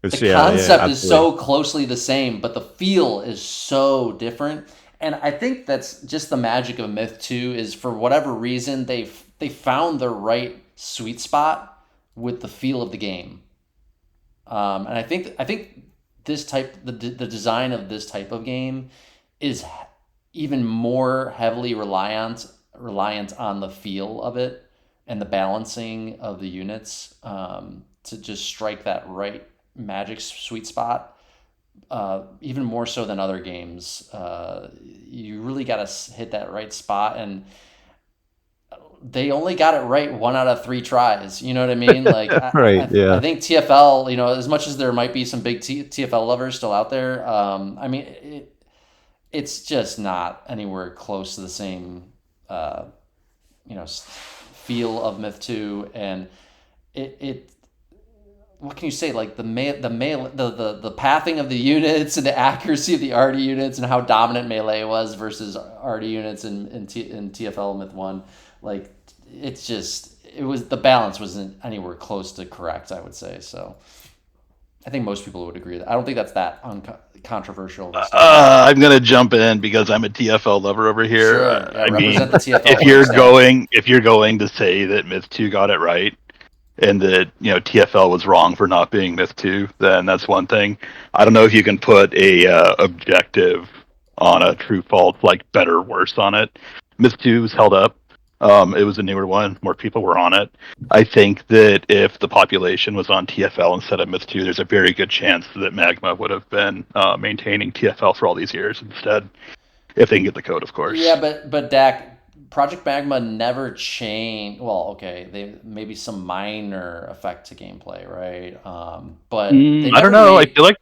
the concept is so closely the same, but the feel is so different. And I think that's just the magic of Myth 2 is for whatever reason they found the right sweet spot with the feel of the game. And I think this the design of this type of game is even more heavily reliant on the feel of it and the balancing of the units to just strike that right magic sweet spot, even more so than other games. You really got to hit that right spot, and they only got it right 1 out of 3 tries. You know what I mean? Like, right, yeah. I think TFL, as much as there might be some big TFL lovers still out there, I mean, it's just not anywhere close to the same, feel of Myth 2, and it what can you say? Like the pathing of the units and the accuracy of the RD units and how dominant melee was versus RD units in TFL Myth 1. Like it's just the balance wasn't anywhere close to correct, I would say. So I think most people would agree that. I don't think that's that controversial. I'm gonna jump in because I'm a TFL lover over here. Sure, yeah, I mean, represent the TFL. if you're going to say that Myth 2 got it right, and that TFL was wrong for not being Myth 2, then that's one thing. I don't know if you can put a objective on a true false, like better or worse on it. Myth 2 was held up. It was a newer one. More people were on it. I think that if the population was on TFL instead of Myth 2, there's a very good chance that Magma would have been maintaining TFL for all these years instead, if they can get the code, of course. Yeah, but Dak, Project Magma never changed. Well, okay, they maybe some minor effect to gameplay, right? But I don't know. I feel like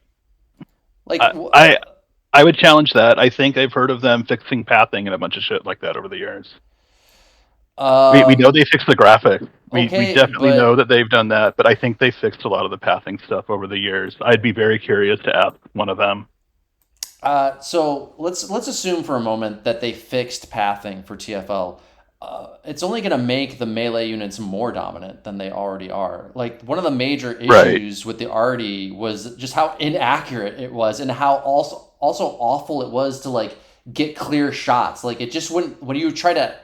I would challenge that. I think I've heard of them fixing pathing and a bunch of shit like that over the years. We know they fixed the graphics. We definitely know that they've done that, but I think they fixed a lot of the pathing stuff over the years. I'd be very curious to ask one of them. So let's assume for a moment that they fixed pathing for TFL. It's only going to make the melee units more dominant than they already are. Like, one of the major issues with the Artie was just how inaccurate it was, and how also awful it was to like get clear shots. Like, it just wouldn't, when you try to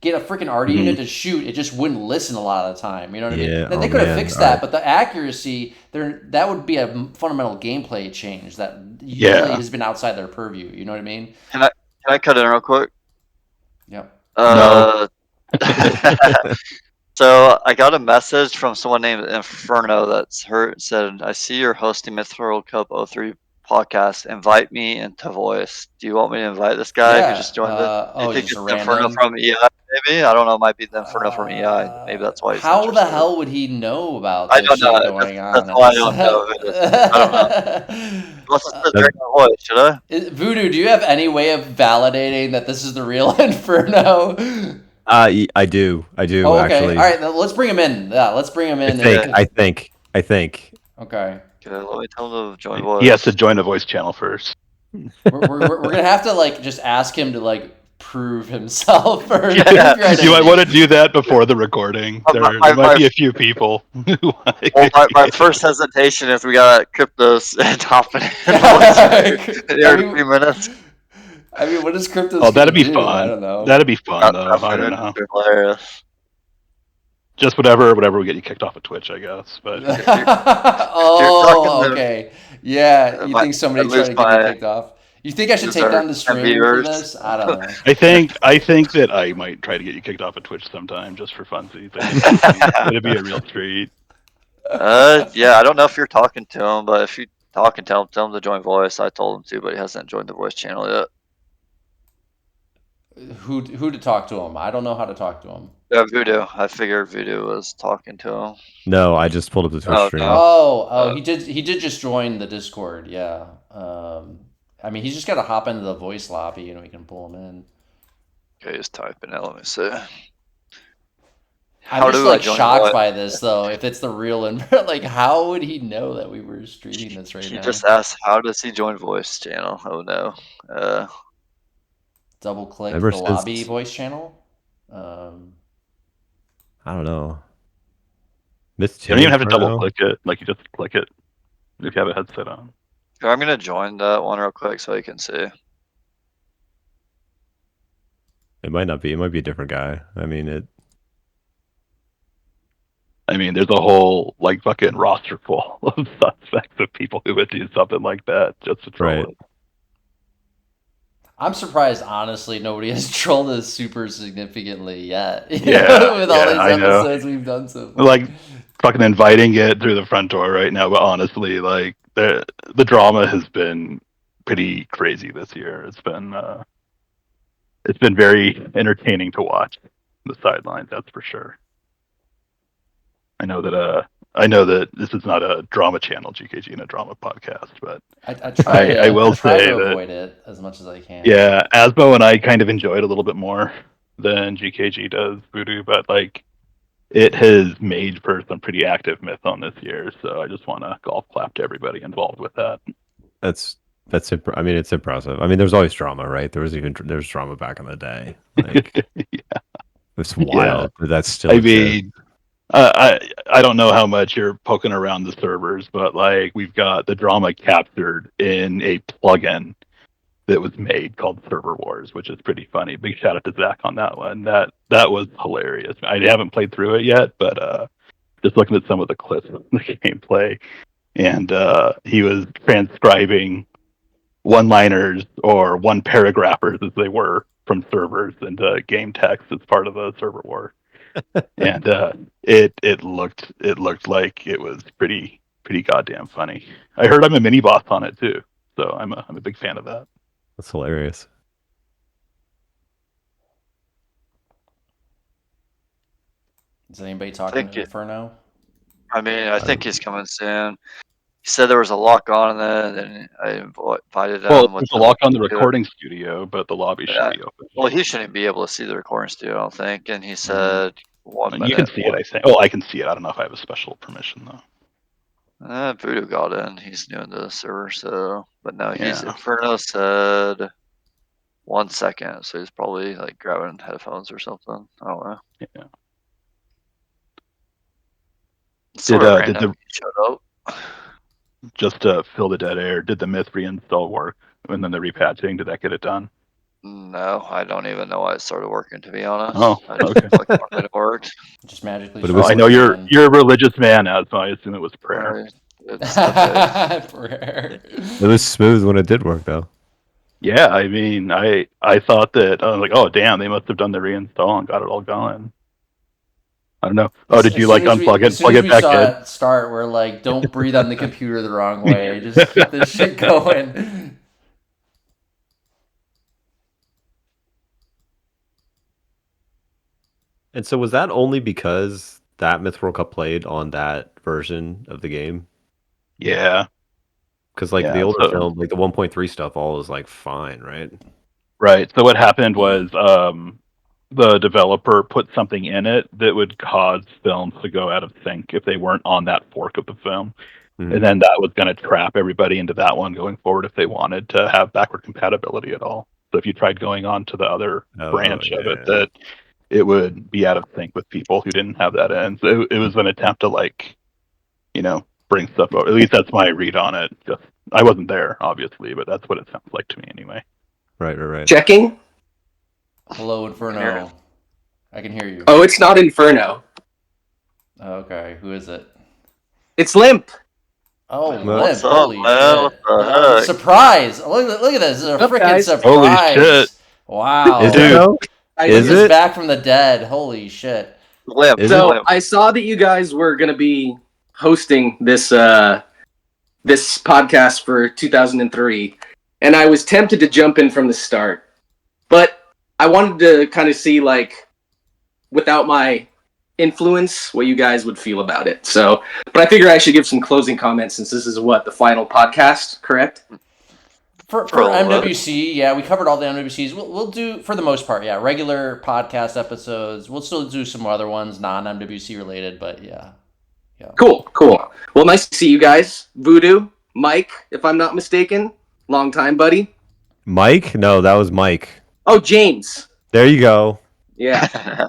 get a freaking Artie unit to shoot, it just wouldn't listen a lot of the time. You know what I mean? They could have fixed that, but the accuracy, that would be a fundamental gameplay change that usually has been outside their purview. You know what I mean? Can I cut in real quick? Yep. No. So I got a message from someone named Inferno said, "I see you're hosting Mythical Cup 03 podcast. Invite me into voice." Do you want me to invite this guy who just joined it? Do you think it's Inferno from EI? Maybe, I don't know. It might be the Inferno from EI. Maybe that's why he's How interested. the hell would he know about I this don't shit know. going on? That's why I don't know. I don't know. Let's just direct my voice, should I? Voodoo, do you have any way of validating that this is the real Inferno? I do. Oh, okay. Actually. All right, let's bring him in. Yeah, let's bring him in. I think. Okay. Okay, let me tell him to join voice. He has to join the voice channel first. We're gonna have to like just ask him to like prove himself first. Yeah. You might want to do that before the recording. There might be a few people. My first hesitation is we got Cryptos hopping in every 3 minutes. I mean, what is Cryptos? Oh, that'd be fun. I don't know. That'd be fun, though. I don't know. Hilarious. Just whatever will get you kicked off of Twitch, I guess. But okay. Yeah, you think somebody tried to get me kicked off? You think I should take down the stream for this? I don't know. I think that I might try to get you kicked off of Twitch sometime, just for funsies. It'd be a real treat. Yeah, I don't know if you're talking to him, but if you talking to him, tell him to join voice. I told him to, but he hasn't joined the voice channel yet. Who to talk to him? I don't know how to talk to him. Voodoo. I figured Voodoo was talking to him. No, I just pulled up the Twitch stream. He did just join the Discord. Yeah. I mean, he's just got to hop into the voice lobby, and we can pull him in. Okay, he's typing it. Let me see. I'm just like shocked by this, though. If it's the real like, how would he know that we were streaming this right now? He just asked, how does he join voice channel? Oh no. Double click the lobby voice channel. I don't know. You don't even have to double click it. Like, you just click it if you have a headset on. I'm gonna join that one real quick so you can see. It might not be. It might be a different guy. I mean, there's a whole like fucking roster full of suspects of people who would do something like that just to troll it. I'm surprised, honestly, nobody has trolled us super significantly yet. With all these episodes we've done so far. Like, fucking inviting it through the front door right now, but honestly, like, the drama has been pretty crazy this year. It's been very entertaining to watch the sidelines, that's for sure. I know that this is not a drama channel, GKG and a drama podcast, but I will say that avoid it as much as I can. Yeah, Asmo and I kind of enjoy it a little bit more than GKG does Voodoo, but like, it has made for some pretty active myth on this year, so I just want to golf clap to everybody involved with that. That's I mean, it's impressive. I mean, there's always drama, right? There's drama back in the day. Like, yeah. It's wild, but that's still. I mean, I don't know how much you're poking around the servers, but like we've got the drama captured in a plugin that was made called Server Wars, which is pretty funny. Big shout out to Zach on that one. That was hilarious. I haven't played through it yet, but just looking at some of the clips of the gameplay, and he was transcribing one-liners or one paragraphers as they were from servers into game text as part of a server war, and it looked like it was pretty goddamn funny. I heard I'm a mini boss on it too, so I'm a big fan of that. That's hilarious. Is anybody talking to Inferno? I mean, I think he's coming soon. He said there was a lock on it, and I invited him. Well, there's a lock on the recording studio, but the lobby should be open. Well, he shouldn't be able to see the recording studio, I don't think. And he said 1 minute. You can see it, I think. Oh, I can see it. I don't know if I have a special permission though. Voodoo got in. He's new into the server, so. But no, Inferno said 1 second, so he's probably like grabbing headphones or something. I don't know. Yeah. Did he showed up? Just to fill the dead air, did the myth reinstall work? And then the repatching, did that get it done? No, I don't even know why it started working, to be honest. Oh, okay. It worked. Just magically. But it was, I know you're a religious man, so I assume it was prayer. Prayer. It was smooth when it did work, though. Yeah, I mean, I thought that I was like, oh damn, they must have done the reinstall and got it all going. I don't know. Oh, did you like unplug it, plug it back in? It start, we're like, don't breathe on the computer the wrong way. Just keep this shit going. And so was that only because that Mythril Cup played on that version of the game? Yeah. Because like the older film, like the 1.3 stuff, all is like fine, right? Right. So what happened was the developer put something in it that would cause films to go out of sync if they weren't on that fork of the film. Mm-hmm. And then that was going to trap everybody into that one going forward if they wanted to have backward compatibility at all. So if you tried going on to the other branch of it, that it would be out of sync with people who didn't have that in. So it was an attempt to like, bring stuff over. At least that's my read on it. Just, I wasn't there, obviously, but that's what it sounds like to me anyway. Right. Checking. Hello, Inferno. I can hear you. Oh, it's not Inferno. Okay, who is it? It's Limp. Oh, Limp. What's up, Holy man? shit. Surprise! Look at this. It's a freaking surprise. Holy shit. Wow. Is it? Is it? Back from the dead. Holy shit. Limp. So I saw that you guys were going to be hosting this this podcast for 2003, and I was tempted to jump in from the start, but I wanted to kind of see, like, without my influence, what you guys would feel about it. So, but I figure I should give some closing comments since this is the final podcast, correct? For MWC, yeah, we covered all the MWCs. We'll do, for the most part, yeah, regular podcast episodes. We'll still do some other ones, non-MWC related, but yeah. Cool. Well, nice to see you guys. Voodoo, Mike, if I'm not mistaken. Long time, buddy. Mike? No, that was Mike. Oh, James. There you go. Yeah.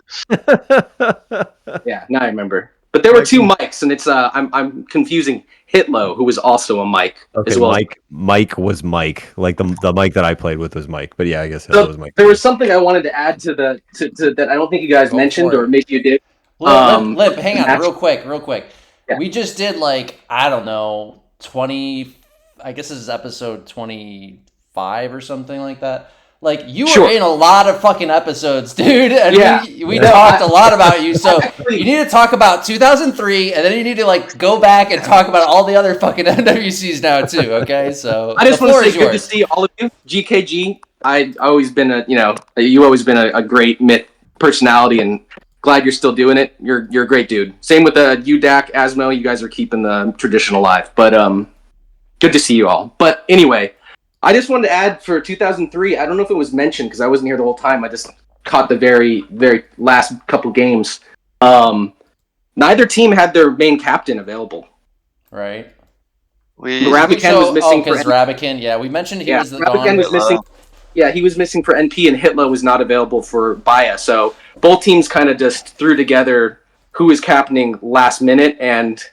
Yeah, now I remember. But there were two Mikes, and it's I'm confusing Hitlo, who was also a Mike. Okay, as well. Mike was Mike. Like the Mike that I played with was Mike. But yeah, I guess Hitlo was Mike. There was something I wanted to add to that I don't think you guys mentioned, or maybe you did. Limp, hang on, real quick. Yeah. We just did, like, I don't know, 20, I guess this is episode 25 or something like that. Like, you were in a lot of fucking episodes, dude, and we talked a lot about you, so you need to talk about 2003, and then you need to, like, go back and talk about all the other fucking MWCs now, too, okay? So I just want to say good to see all of you. GKG, you've always been a great myth personality, and glad you're still doing it. You're a great dude. Same with UDAC, Asmo. You guys are keeping the tradition alive. But good to see you all. But anyway, I just wanted to add for 2003. I don't know if it was mentioned because I wasn't here the whole time. I just caught the very, very last couple games. Neither team had their main captain available. Right. Rabican was missing. Because Rabican, we mentioned he was the Rabican was missing. Yeah, he was missing for NP, and Hitler was not available for BIA. So both teams kind of just threw together who was captaining last minute, and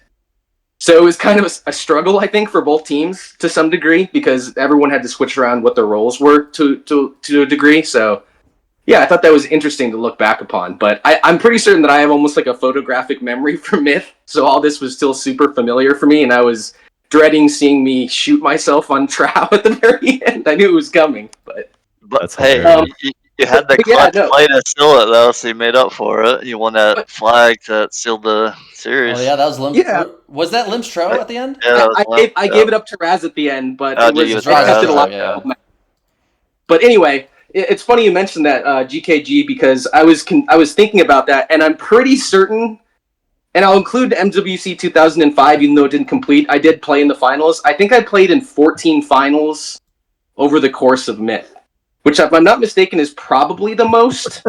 so it was kind of a struggle, I think, for both teams to some degree, because everyone had to switch around what their roles were to a degree. So yeah, I thought that was interesting to look back upon. But I'm pretty certain that I have almost like a photographic memory from Myth, so all this was still super familiar for me, and I was dreading seeing me shoot myself on Trow at the very end. I knew it was coming, but That's hey, hilarious. you had the But yeah, clutch no. play to seal it though, so you made up for it. You won that But- flag to seal the series. Oh yeah, that was Limp. Yeah. Was that Limp's Tro at the end? Yeah, that was Limp, I yeah. gave it up to Raz at the end, but Oh, it was did you give it to I kept Raz? it alive. Yeah. But anyway, it's funny you mentioned that GKG, because I was thinking about that, and I'm pretty certain, and I'll include MWC 2005, even though it didn't complete. I did play in the finals. I think I played in 14 finals over the course of Myth, which, if I'm not mistaken, is probably the most.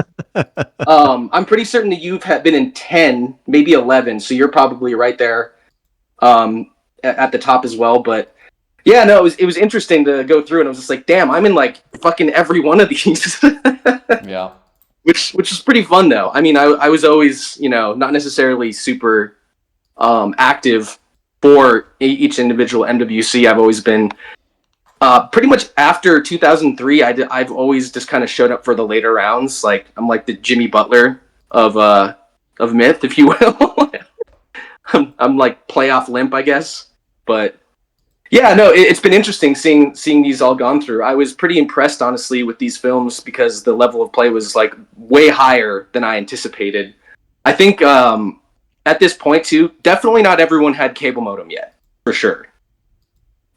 I'm pretty certain that you've been in 10, maybe 11, so you're probably right there at the top as well. But yeah, no, it was interesting to go through, and I was just like, damn, I'm in like fucking every one of these. Yeah. Which is pretty fun though. I mean, I was always, not necessarily super active for each individual MWC. I've always been pretty much after 2003. I've always just kind of showed up for the later rounds. Like I'm like the Jimmy Butler of Myth, if you will. I'm like playoff Limp, I guess. But yeah, no, it's been interesting seeing these all gone through. I was pretty impressed, honestly, with these films, because the level of play was like way higher than I anticipated. I think at this point too, definitely not everyone had cable modem yet, for sure.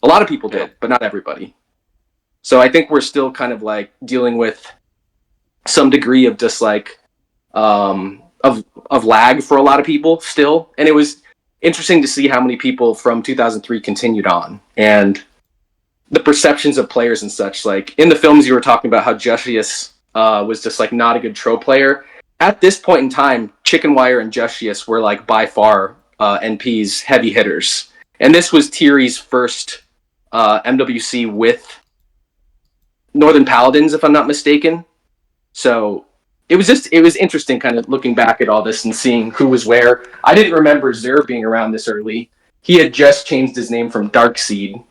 A lot of people did, but not everybody. So I think we're still kind of like dealing with some degree of just like of lag for a lot of people still, and it was interesting to see how many people from 2003 continued on, and the perceptions of players and such. Like in the films, you were talking about how Jushius was just like not a good tro player. At this point in time, Chicken Wire and Jushius were like by far NP's heavy hitters, and this was Tirri's first MWC with Northern Paladins, if I'm not mistaken. So it was interesting kind of looking back at all this and seeing who was where. I didn't remember Zer being around this early. He had just changed his name from Darkseed.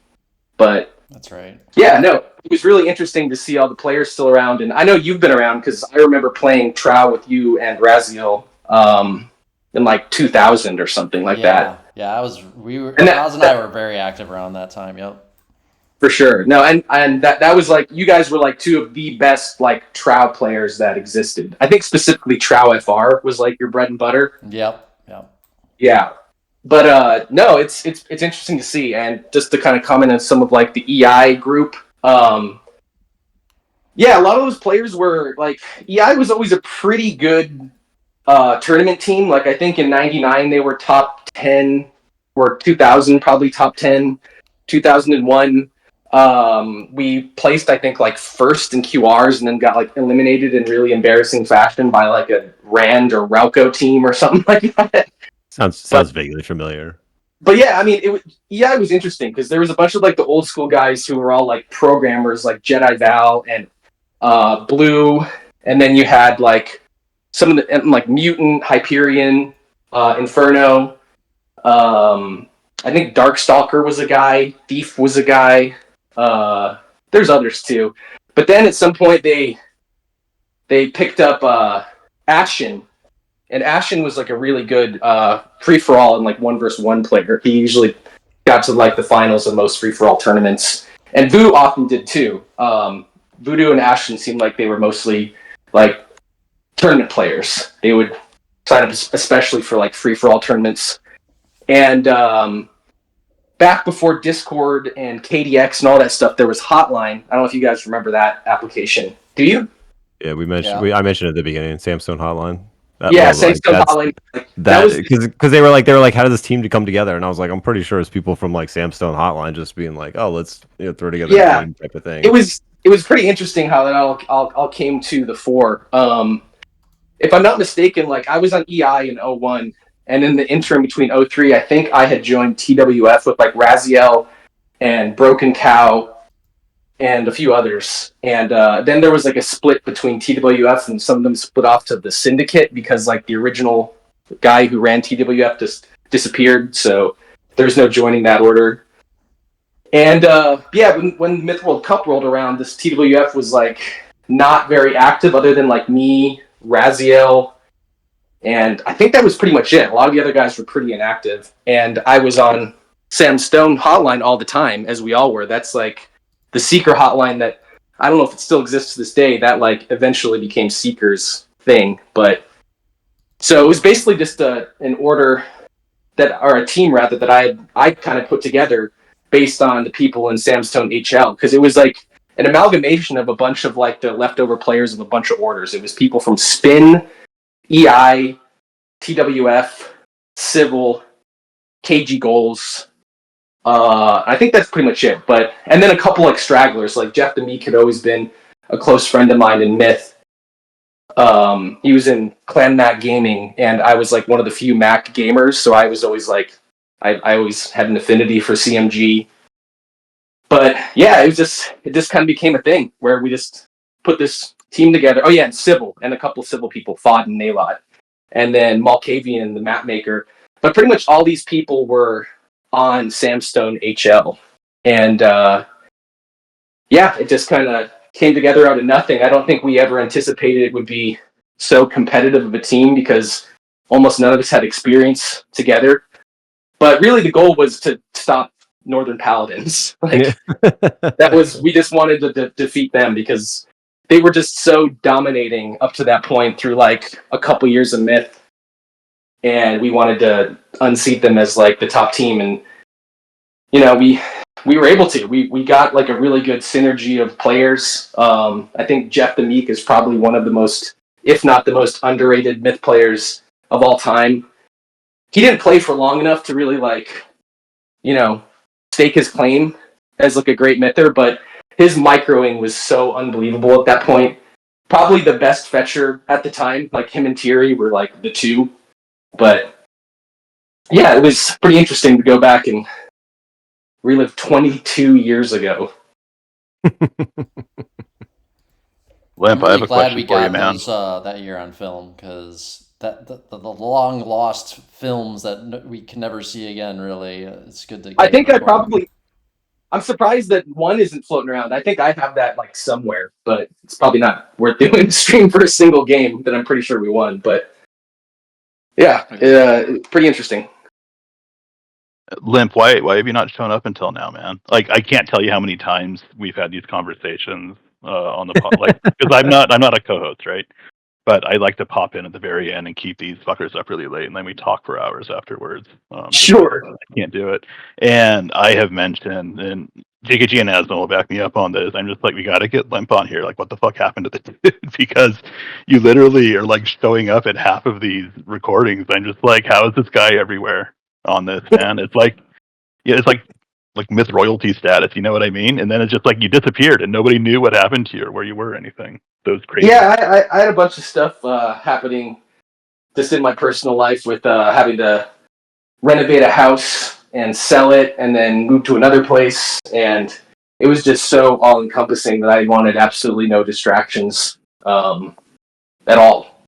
But That's right. yeah, no, it was really interesting to see all the players still around. And I know you've been around, because I remember playing Trow with you and Raziel in like 2000 or something like that. Yeah, Raz and that- I were very active around that time. Yep. For sure. No, and that was like, you guys were like two of the best like Trow players that existed. I think specifically Trow FR was like your bread and butter. Yep. Yeah. But no, it's interesting to see, and just to kind of comment on some of like the EI group. Yeah, a lot of those players were like, EI was always a pretty good tournament team. Like I think in '99 they were top 10, or 2000 probably top 10. 2001 we placed, I think, like first in QRs, and then got like eliminated in really embarrassing fashion by like a Rand or Rauco team or something like that. Sounds vaguely familiar. But yeah, I mean, it was interesting, because there was a bunch of like the old school guys who were all like programmers, like Jedi Val and Blue, and then you had like some of the like Mutant, Hyperion, Inferno. I think Darkstalker was a guy, Thief was a guy. There's others too, but then at some point they picked up Ashen. And Ashen was like a really good free-for-all and like 1v1 player. He usually got to like the finals of most free-for-all tournaments. And Voodoo often did too. Voodoo and Ashen seemed like they were mostly like tournament players. They would sign up especially for like free-for-all tournaments. And back before Discord and KDX and all that stuff, there was Hotline. I don't know if you guys remember that application. Do you? Yeah, I mentioned at the beginning, Samstone Hotline. Hotline. Because they were like, how did this team come together? And I was like, I'm pretty sure it's people from like Samstone Hotline just being like, oh, let's throw together a team type of thing. It was pretty interesting how that all came to the fore. If I'm not mistaken, like I was on EI in 01, and in the interim between 03, I think I had joined TWF with like Raziel and Broken Cow and a few others. And then there was like a split between TWF, and some of them split off to the Syndicate because like the original guy who ran TWF just disappeared. So there's no joining that order. And when Myth World Cup rolled around, this TWF was like not very active, other than like me, Raziel, and I think that was pretty much it. A lot of the other guys were pretty inactive, and I was on Sam Stone hotline all the time, as we all were. That's like the Seeker hotline that I don't know if it still exists to this day. That like eventually became Seeker's thing, but so it was basically just an order that, or a team rather, that I kind of put together based on the people in Sam Stone HL, because it was like an amalgamation of a bunch of like the leftover players of a bunch of orders. It was people from Spin, EI, TWF, Civil, KG Goals. I think that's pretty much it. And then a couple like stragglers, like Jeff the Meek had always been a close friend of mine in Myth. He was in Clan Mac Gaming, and I was like one of the few Mac gamers, so I was always like, I always had an affinity for CMG. But yeah, it just kind of became a thing where we just put this team together. Oh yeah, and Civil, and a couple of Civil people, Fod and Naelot, and then Malkavian, the map maker. But pretty much all these people were on Samstone HL. And it just kind of came together out of nothing. I don't think we ever anticipated it would be so competitive of a team, because almost none of us had experience together. But really the goal was to stop Northern Paladins. We just wanted to defeat them, because they were just so dominating up to that point through like a couple years of Myth. And we wanted to unseat them as like the top team. And, you know, we were able to. We got like a really good synergy of players. I think Jeff the Meek is probably one of the most, if not the most underrated Myth players of all time. He didn't play for long enough to really like, you know, stake his claim as like a great Myther, but his microing was so unbelievable at that point. Probably the best fetcher at the time. Like him and Tirri were like the two. But yeah, it was pretty interesting to go back and relive 22 years ago. Limp, I have a glad we question for you, got man. those that year on film, because the long lost films that we can never see again. Really, it's good to. I think I'm surprised that one isn't floating around. I think I have that like somewhere, but it's probably not worth doing a stream for a single game that I'm pretty sure we won. But yeah, pretty interesting. Limp, why have you not shown up until now, man? Like, I can't tell you how many times we've had these conversations on the like, because I'm not a co-host, right? But I like to pop in at the very end and keep these fuckers up really late, and then we talk for hours afterwards. Sure. I can't do it. And I have mentioned, and GKG and Asmo will back me up on this, I'm just like, we got to get Limp on here. Like, what the fuck happened to the dude? Because you literally are like showing up at half of these recordings. I'm just like, how is this guy everywhere on this, man? It's like, yeah, it's like Myth royalty status, you know what I mean? And then it's just like you disappeared and nobody knew what happened to you or where you were or anything. Those crazy. Yeah, I had a bunch of stuff happening just in my personal life with having to renovate a house and sell it and then move to another place. And it was just so all-encompassing that I wanted absolutely no distractions at all.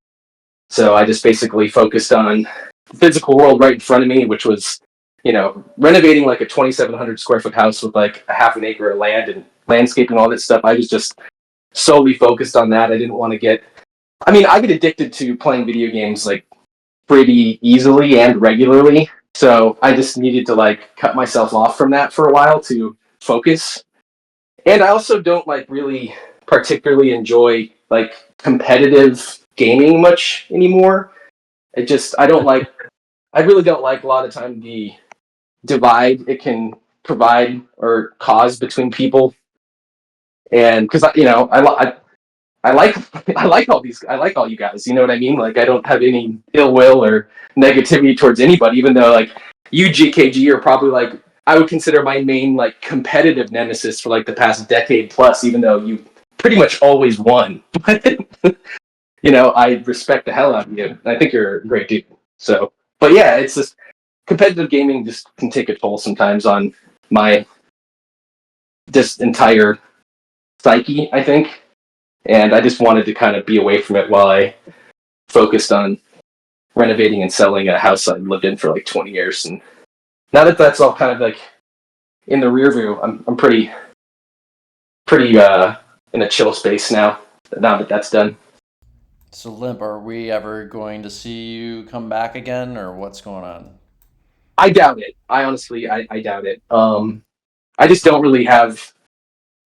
So I just basically focused on the physical world right in front of me, which was, you know, renovating like a 2,700 square foot house with like a half an acre of land and landscaping, all that stuff. I was just solely focused on that. I didn't want to get I get addicted to playing video games like pretty easily and regularly. So I just needed to like cut myself off from that for a while to focus. And I also don't like really particularly enjoy like competitive gaming much anymore. I really don't like a lot of time the divide it can provide or cause between people. And because I like all you guys. You know what I mean? Like I don't have any ill will or negativity towards anybody, even though like you GKG are probably like I would consider my main like competitive nemesis for like the past decade plus, even though you pretty much always won. You know, I respect the hell out of you. I think you're a great dude. So, but yeah, it's just competitive gaming just can take a toll sometimes on my just entire psyche, I think. And I just wanted to kind of be away from it while I focused on renovating and selling a house I lived in for like 20 years. And now that that's all kind of like in the rear view, I'm pretty in a chill space now that that's done. So, Limp, are we ever going to see you come back again, or what's going on? I doubt it. I honestly, I doubt it. I just don't really have,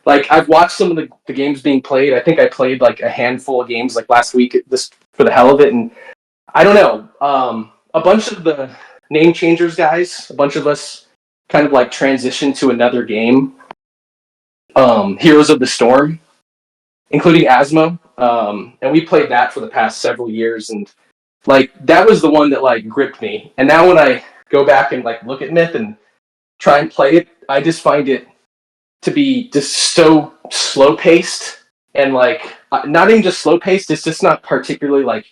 like, I've watched some of the games being played. I think I played like a handful of games like last week just for the hell of it. And I don't know. A bunch of the name changers guys, a bunch of us kind of like transitioned to another game. Heroes of the Storm, including Asmo. And we played that for the past several years. And like, that was the one that like gripped me. And now when I go back and like look at Myth and try and play it, I just find it to be just so slow paced and like not even just slow paced. It's just not particularly like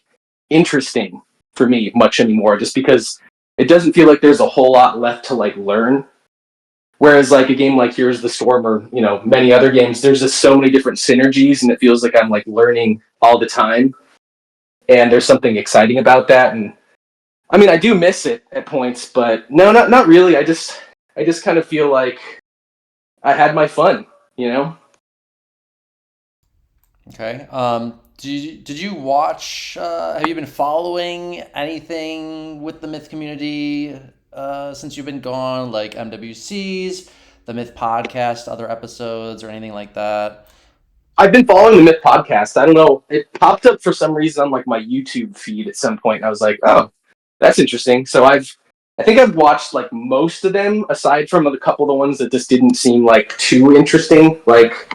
interesting for me much anymore, just because it doesn't feel like there's a whole lot left to like learn. Whereas like a game like Here's the Storm or many other games, there's just so many different synergies, and it feels like I'm like learning all the time. And there's something exciting about that. And I mean, I do miss it at points, but no, not really. I just kind of feel like I had my fun, Okay. Did you watch? Have you been following anything with the Myth community since you've been gone, like MWCs, the Myth podcast, other episodes, or anything like that? I've been following the Myth podcast. I don't know. It popped up for some reason on like my YouTube feed at some point, and I was like, oh, that's interesting. So I think I've watched like most of them, aside from a couple of the ones that just didn't seem like too interesting. Like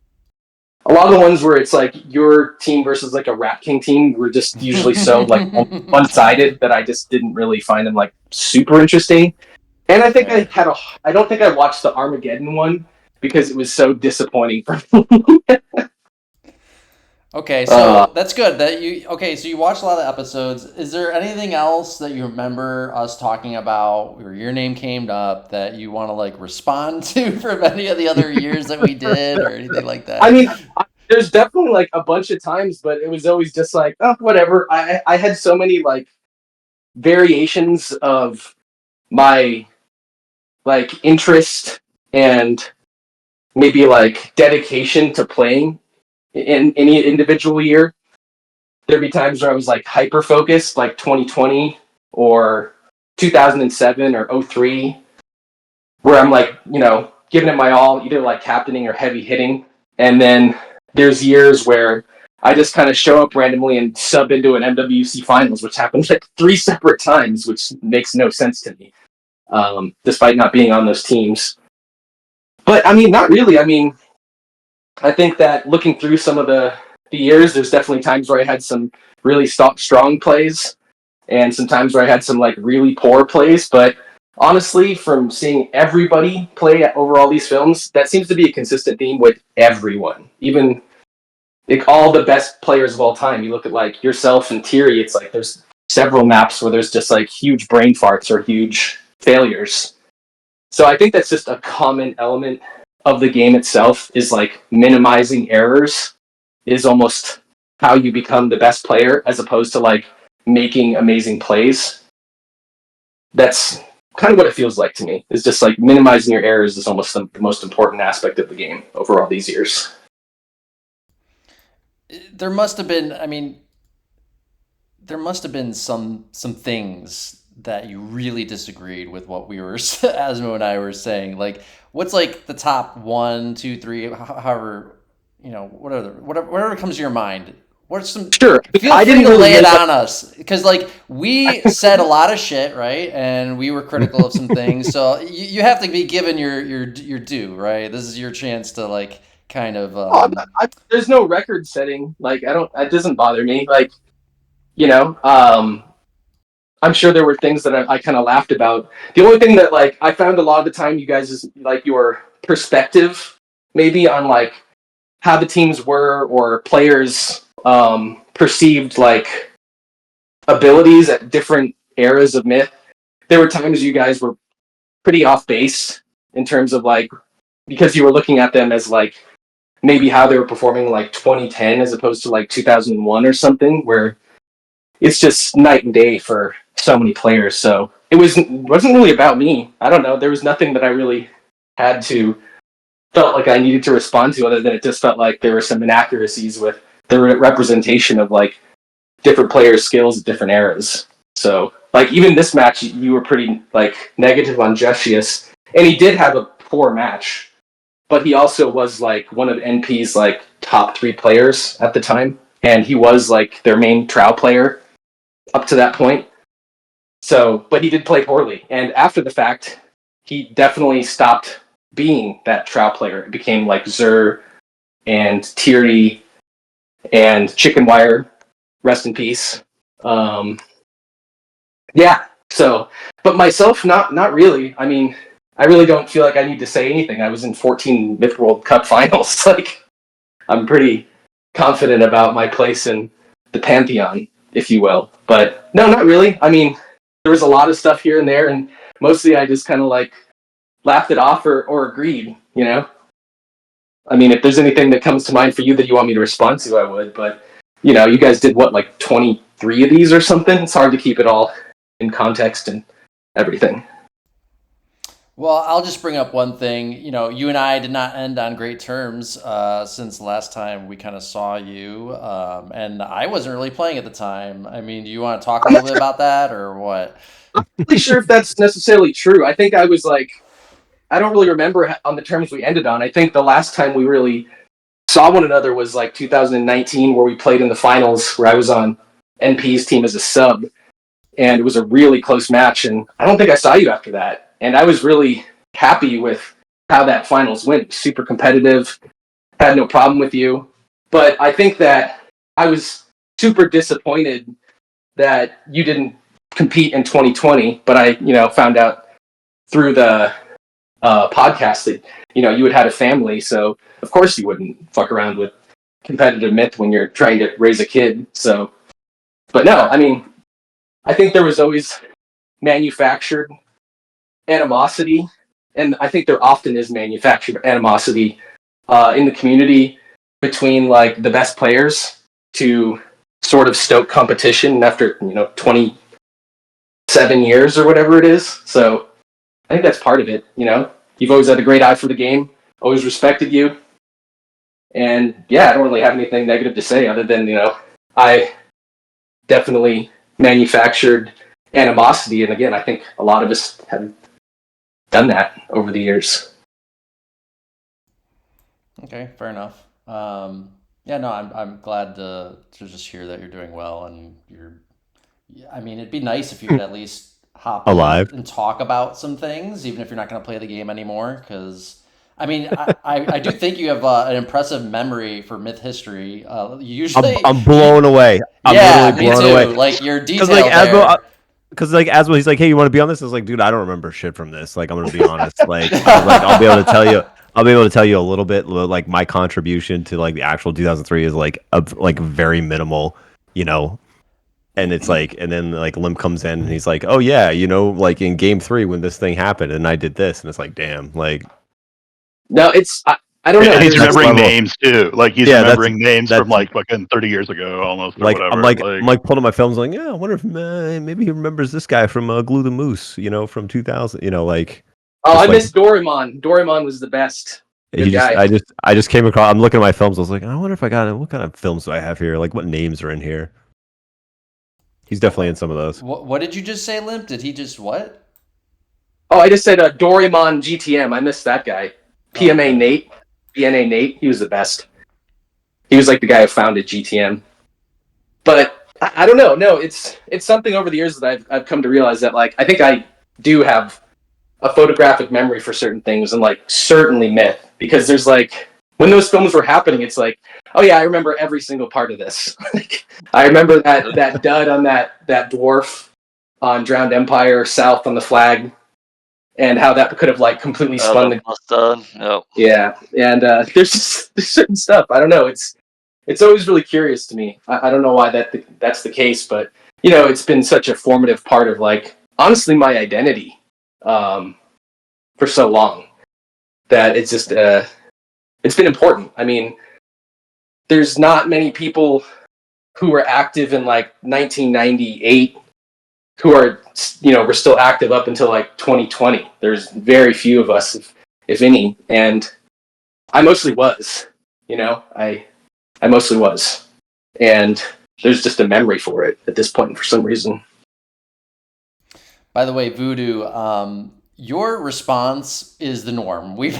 a lot of the ones where it's like your team versus like a Rat King team were just usually so like one-sided that I just didn't really find them like super interesting. And I think Okay. I don't think I watched the Armageddon one because it was so disappointing for me. Okay, so that's good that you. Okay, so you watched a lot of episodes. Is there anything else that you remember us talking about, or your name came up that you want to like respond to from any of the other years that we did, or anything like that? I mean, there's definitely like a bunch of times, but it was always just like, oh, whatever. I had so many like variations of my like interest and maybe like dedication to playing in any individual year. There'd be times where I was like hyper focused, like 2020 or 2007 or 03, where I'm like, giving it my all, either like captaining or heavy hitting. And then there's years where I just kind of show up randomly and sub into an MWC finals, which happened like 3 separate times, which makes no sense to me, despite not being on those teams. But I mean, not really. I mean, I think that looking through some of the years, there's definitely times where I had some really strong plays and some times where I had some like really poor plays. But honestly, from seeing everybody play over all these films, that seems to be a consistent theme with everyone. Even like all the best players of all time. You look at like yourself and Tirri, it's like there's several maps where there's just like huge brain farts or huge failures. So I think that's just a common element of the game itself, is like minimizing errors is almost how you become the best player, as opposed to like making amazing plays. That's kind of what it feels like to me. Is just like minimizing your errors is almost the most important aspect of the game over all these years. There must have been. I mean, there must have been some things that you really disagreed with what we were Asmo and I were saying. Like, what's like the top 1, 2, 3, however, whatever comes to your mind. What's some? Sure. Feel free to lay it on us, because like we said a lot of shit, right? And we were critical of some things. So you have to be given your due, right? This is your chance to like kind of. There's no record setting. Like I don't. It doesn't bother me. Like I'm sure there were things that I kind of laughed about. The only thing that like I found a lot of the time, you guys, is like your perspective, maybe on like how the teams were or players perceived like abilities at different eras of Myth. There were times you guys were pretty off base in terms of like, because you were looking at them as like maybe how they were performing like 2010 as opposed to like 2001 or something, where it's just night and day for so many players. So it wasn't really about me. I don't know. There was nothing that I really felt like I needed to respond to, other than it just felt like there were some inaccuracies with the representation of like different players' skills at different eras. So like even this match, you were pretty like negative on Jushius, and he did have a poor match, but he also was like one of NP's like top 3 players at the time, and he was like their main Trow player up to that point. So, but he did play poorly, and after the fact, he definitely stopped being that Trow player. It became like Zur and Tirri and Chicken Wire, rest in peace. Yeah. So, but myself, not really. I mean, I really don't feel like I need to say anything. I was in 14 Myth World Cup finals. Like, I'm pretty confident about my place in the pantheon, if you will. But no, not really. I mean, there was a lot of stuff here and there, and mostly I just kind of like laughed it off or agreed, you know? I mean, if there's anything that comes to mind for you that you want me to respond to, I would. But, you know, you guys did what, like 23 of these or something? It's hard to keep it all in context and everything. Well, I'll just bring up one thing. You know, you and I did not end on great terms since last time we kind of saw you, and I wasn't really playing at the time. I mean, do you want to talk a little bit about that, or what? I'm not really sure if that's necessarily true. I think I was like, I don't really remember on the terms we ended on. I think the last time we really saw one another was like 2019, where we played in the finals, where I was on NP's team as a sub, and it was a really close match, and I don't think I saw you after that. And I was really happy with how that finals went. Super competitive, had no problem with you. But I think that I was super disappointed that you didn't compete in 2020, but I, found out through the podcast that, you had a family, so of course you wouldn't fuck around with competitive myth when you're trying to raise a kid. So, but no, I mean, I think there was always manufactured animosity, and I think there often is manufactured animosity in the community between like the best players to sort of stoke competition after 27 years or whatever it is. So I think that's part of it. You've always had a great eye for the game, always respected you, and yeah, I don't really have anything negative to say other than I definitely manufactured animosity, and again, I think a lot of us have done that over the years. Okay, fair enough. Yeah, no, I'm glad to just hear that you're doing well, and I mean, it'd be nice if you could at least hop Alive in and talk about some things, even if you're not going to play the game anymore. Because I mean, I do think you have an impressive memory for myth history. Usually, I'm blown away. I'm literally blown away. Like your detail Because like there. Because like Asmo, he's like, hey, you want to be on this? I was like, dude, I don't remember shit from this. Like, I'm gonna be honest. Like, I'll be able to tell you. I'll be able to tell you a little bit. Like, my contribution to like the actual 2003 is like very minimal, And it's like, and then like Limp comes in and he's like, oh yeah, like in game 3 when this thing happened and I did this, and it's like, damn, like. No, it's I don't know. And he's remembering names too. Like he's remembering names from like fucking 30 years ago almost, or like, whatever. I'm like pulling up my films, like, yeah, I wonder if maybe he remembers this guy from Glue the Moose, from 2000, like. Oh, I miss Doraemon. Doraemon was the best. Good guy. I just came across. I'm looking at my films. I was like, I wonder if I got what kind of films do I have here? Like, what names are in here? He's definitely in some of those. What did you just say, Limp? Did he just what? Oh, I just said Doraemon GTM. I missed that guy. PMA Nate. PNA Nate. He was the best. He was like the guy who founded GTM. But I don't know. No, it's something over the years that I've come to realize that like I think I do have a photographic memory for certain things, and like certainly myth, because there's like when those films were happening, it's like, oh yeah, I remember every single part of this. I remember that dud on that dwarf on Drowned Empire South on the flag, and how that could have like completely spun the. Yep. Yeah, and there's certain stuff. I don't know. It's always really curious to me. I don't know why that's the case, but it's been such a formative part of like honestly my identity for so long that it's just it's been important. I mean, there's not many people who were active in like 1998 who are, were still active up until like 2020. There's very few of us, if any, and I mostly was. I mostly was, and there's just a memory for it at this point for some reason. By the way, Voodoo, your response is the norm. We've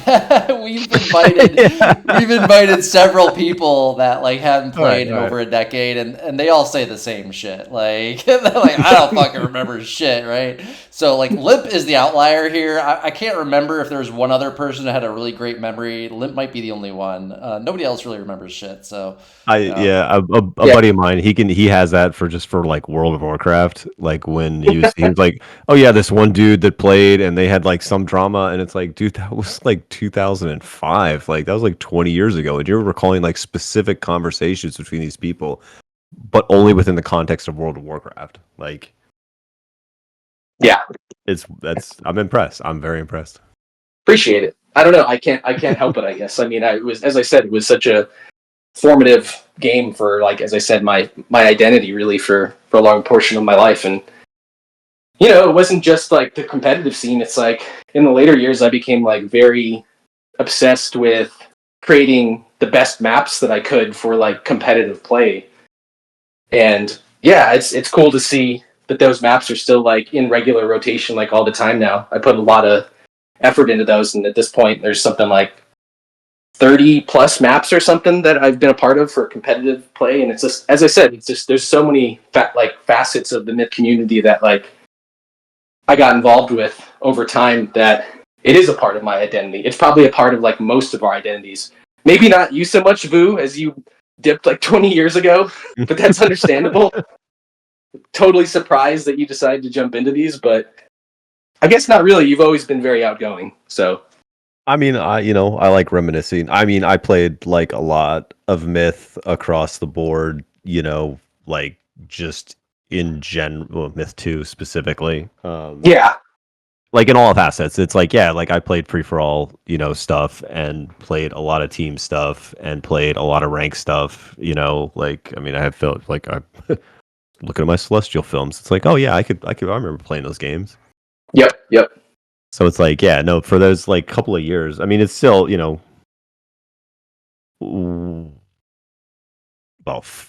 invited several people that like haven't played in over a decade, and they all say the same shit. Like they're like, I don't fucking remember shit, right? So like Limp is the outlier here. I can't remember if there was one other person that had a really great memory. Limp might be the only one. Nobody else really remembers shit. So a buddy of mine, he has that for like World of Warcraft, like when he was like, oh yeah, this one dude that played and they had like some drama, and it's like, dude, that was like 2005, like that was like 20 years ago, and you're recalling like specific conversations between these people, but only within the context of World of Warcraft. Like, yeah, I'm impressed. I'm very impressed. Appreciate it. I don't know. I can't help it, I guess. I mean, as I said, it was such a formative game for, like, as I said, my identity really for a long portion of my life. And it wasn't just like the competitive scene. It's like in the later years I became like very obsessed with creating the best maps that I could for like competitive play. And yeah, it's cool to see that those maps are still like in regular rotation like all the time now. I put a lot of effort into those, and at this point there's something like 30 plus maps or something that I've been a part of for competitive play. And it's just, as I said, it's just, there's so many facets of the Myth community that like I got involved with over time that it is a part of my identity. It's probably a part of like most of our identities. Maybe not you so much, Vu, as you dipped like 20 years ago, but that's understandable. Totally surprised that you decided to jump into these, but I guess not really. You've always been very outgoing, so. I mean, I like reminiscing. I mean, I played like a lot of Myth across the board, like just in general, Myth 2 specifically. Yeah. Like in all facets, it's like, yeah, like I played free for all, stuff, and played a lot of team stuff, and played a lot of rank stuff, like, I mean, I have felt like I looking at my Celestial films. It's like, oh yeah, I remember playing those games. Yep. So it's like, yeah, no, for those like couple of years, I mean, it's still, well,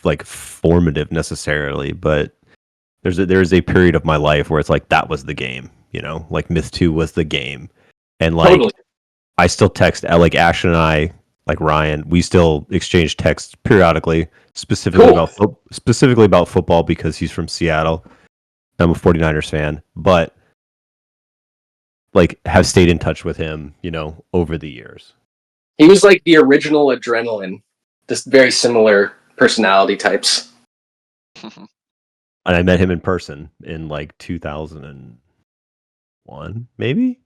like formative necessarily, but there's a period of my life where it's like that was the game, like Myth 2 was the game, and like Totally. I still text, like Ashton and I, like Ryan, we still exchange texts periodically, specifically about football because he's from Seattle. I'm a 49ers fan, but like have stayed in touch with him, over the years. He was like the original Adrenaline, just very similar personality types. And I met him in person in like 2001, maybe.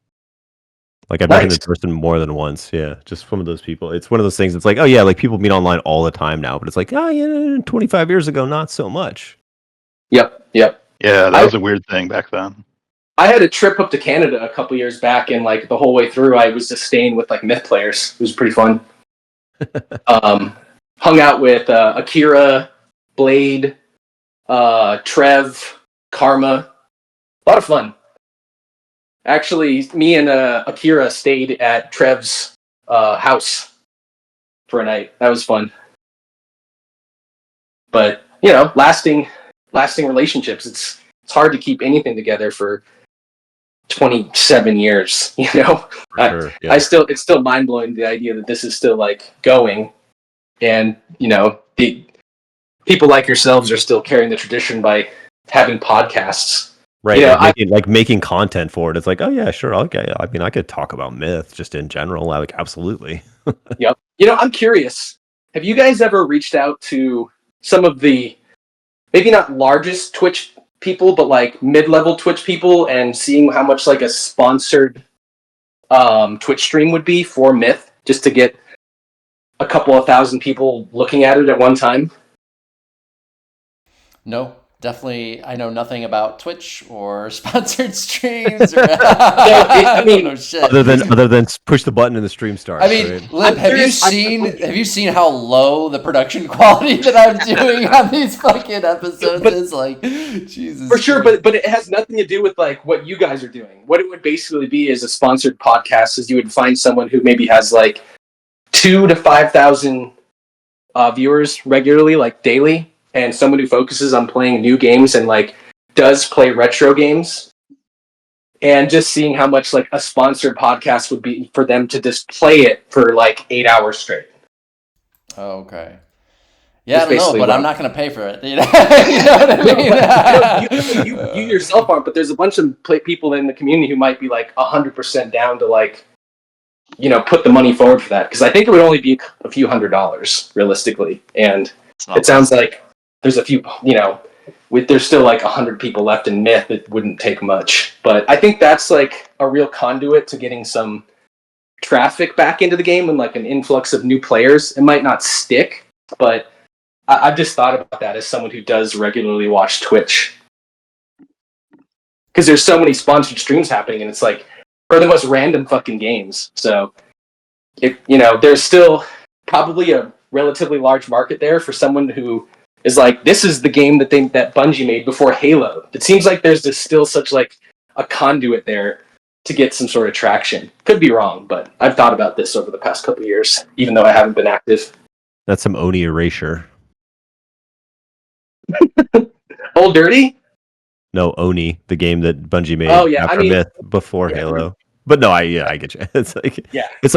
Like I've met him in person more than once. Yeah, just one of those people. It's one of those things. It's like, oh yeah, like people meet online all the time now, but it's like, oh yeah, 25 years ago, not so much. Yep. Yeah, that was a weird thing back then. I had a trip up to Canada a couple years back, and like the whole way through, I was just staying with like Myth players. It was pretty fun. Hung out with Akira, Blade, Trev, Karma. A lot of fun. Actually, me and Akira stayed at Trev's house for a night. That was fun. But lasting relationships. It's hard to keep anything together for 27 years. Sure, yeah. It's still mind blowing, the idea that this is still like going, and the people like yourselves are still carrying the tradition by having podcasts. Right, making content for it. It's like, oh yeah, sure. Okay, I mean, I could talk about Myth just in general. Like, absolutely. Yep. I'm curious. Have you guys ever reached out to some of the maybe not largest Twitch people, but like mid-level Twitch people, and seeing how much like a sponsored Twitch stream would be for Myth, just to get a couple of thousand people looking at it at one time? No. definitely, I know nothing about Twitch or sponsored streams. Or I mean, no shit. Other than push the button and the stream starts. I mean, right? Limp, have you seen how low the production quality that I'm doing on these fucking episodes is? Like, Jesus. For sure, but it has nothing to do with like what you guys are doing. What it would basically be is a sponsored podcast is you would find someone who maybe has like 2,000 to 5,000 viewers regularly, like daily, and someone who focuses on playing new games and like does play retro games, and just seeing how much like a sponsored podcast would be for them to just play it for like 8 hours straight. Oh, okay. Yeah, I don't know, but I'm not going to pay for it. You know, what I mean? You yourself aren't, but there's a bunch of people in the community who might be like 100% down to like, put the money forward for that. Because I think it would only be a few $100s realistically. And it sounds like there's a few, there's still like 100 people left in Myth. It wouldn't take much. But I think that's like a real conduit to getting some traffic back into the game and like an influx of new players. It might not stick, but I've just thought about that as someone who does regularly watch Twitch. Because there's so many sponsored streams happening, and it's like, for the most random fucking games. So, there's still probably a relatively large market there for someone who is like, this is the game that Bungie made before Halo. It seems like there's still such like a conduit there to get some sort of traction. Could be wrong, but I've thought about this over the past couple of years, even though I haven't been active. That's some Oni erasure. Old Dirty? No, Oni, the game that Bungie made after Myth before Halo. But no, I get you. It's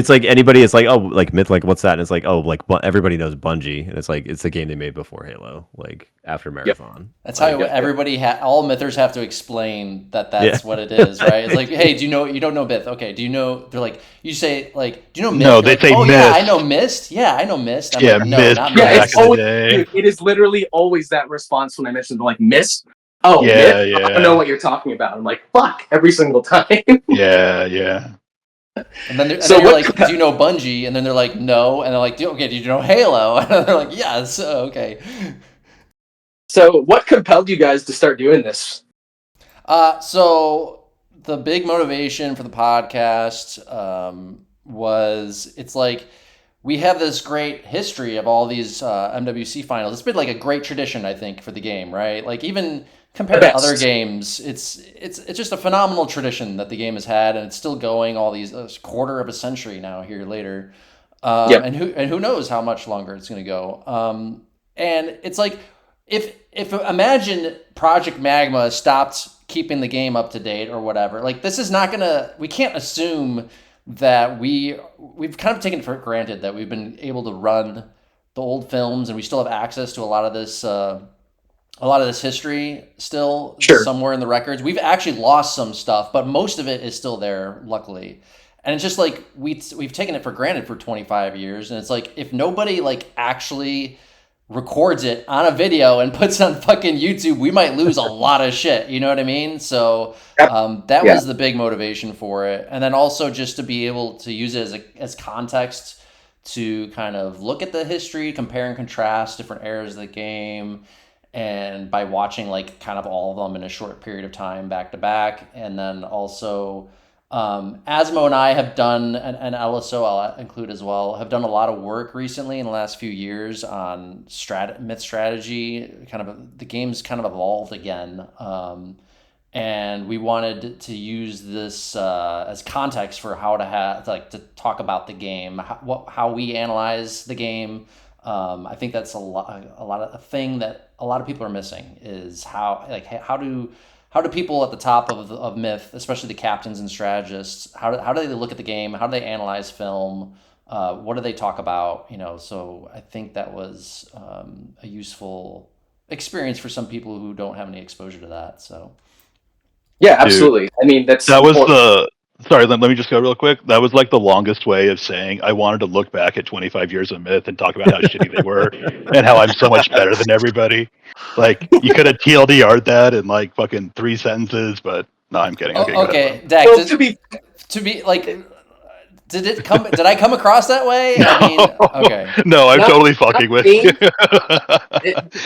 like anybody. It's like, oh, like Myth, like what's that? And it's like, oh, like everybody knows Bungie, and it's like it's the game they made before Halo, like after Marathon. Yep. That's how everybody. All Mythers have to explain that's what it is, right? It's like, hey, do you don't know Myth? Okay, do you know? They're like, you say like, do you know Myth? No, they say oh, Myth. Yeah, I know Mist. Yeah, I know Mist. I'm like, no, Myth. not Mist. Mist. It is literally always that response when I mention like Mist. Oh, yeah, Myth? I don't know what you're talking about. I'm like, fuck, every single time. Yeah. And then you're like, do you know Bungie? And then they're like, no. And they're like, okay, do you know Halo? And they're like, yes, okay. So what compelled you guys to start doing this? So the big motivation for the podcast was, it's like, we have this great history of all these MWC finals. It's been like a great tradition, I think, for the game, right? Like even compared to other games, it's just a phenomenal tradition that the game has had, and it's still going all these quarter of a century now here later. And who knows how much longer it's going to go. And it's like, if imagine Project Magma stopped keeping the game up to date or whatever, like this is not gonna, we can't assume that we've kind of taken for granted that we've been able to run the old films and we still have access to a lot of this history still somewhere in the records. We've actually lost some stuff, but most of it is still there, luckily. And it's just like we've taken it for granted for 25 years, and it's like if nobody like actually records it on a video and puts it on fucking YouTube, we might lose a lot of shit. You know what I mean? So that was the big motivation for it. And then also just to be able to use it as context to kind of look at the history, compare and contrast different eras of the game. And by watching like kind of all of them in a short period of time back to back. And then also Asmo and I have done, and LSO I'll include as well, have done a lot of work recently in the last few years on myth strategy. Kind of the game's kind of evolved again, and we wanted to use this as context for how to talk about the game, how we analyze the game. I think that's a thing that a lot of people are missing is how do people at the top of Myth, especially the captains and strategists, how do they look at the game? How do they analyze film? What do they talk about? So I think that was a useful experience for some people who don't have any exposure to that. So yeah, absolutely. I mean, Sorry, let me just go real quick. That was like the longest way of saying I wanted to look back at 25 years of Myth and talk about how shitty they were and how I'm so much better than everybody. Like, you could have TLDR'd that in like fucking 3 sentences, but no, I'm kidding. Okay, Dak, to Did I come across that way? I mean, okay. No, I'm Not- totally fucking with me. you.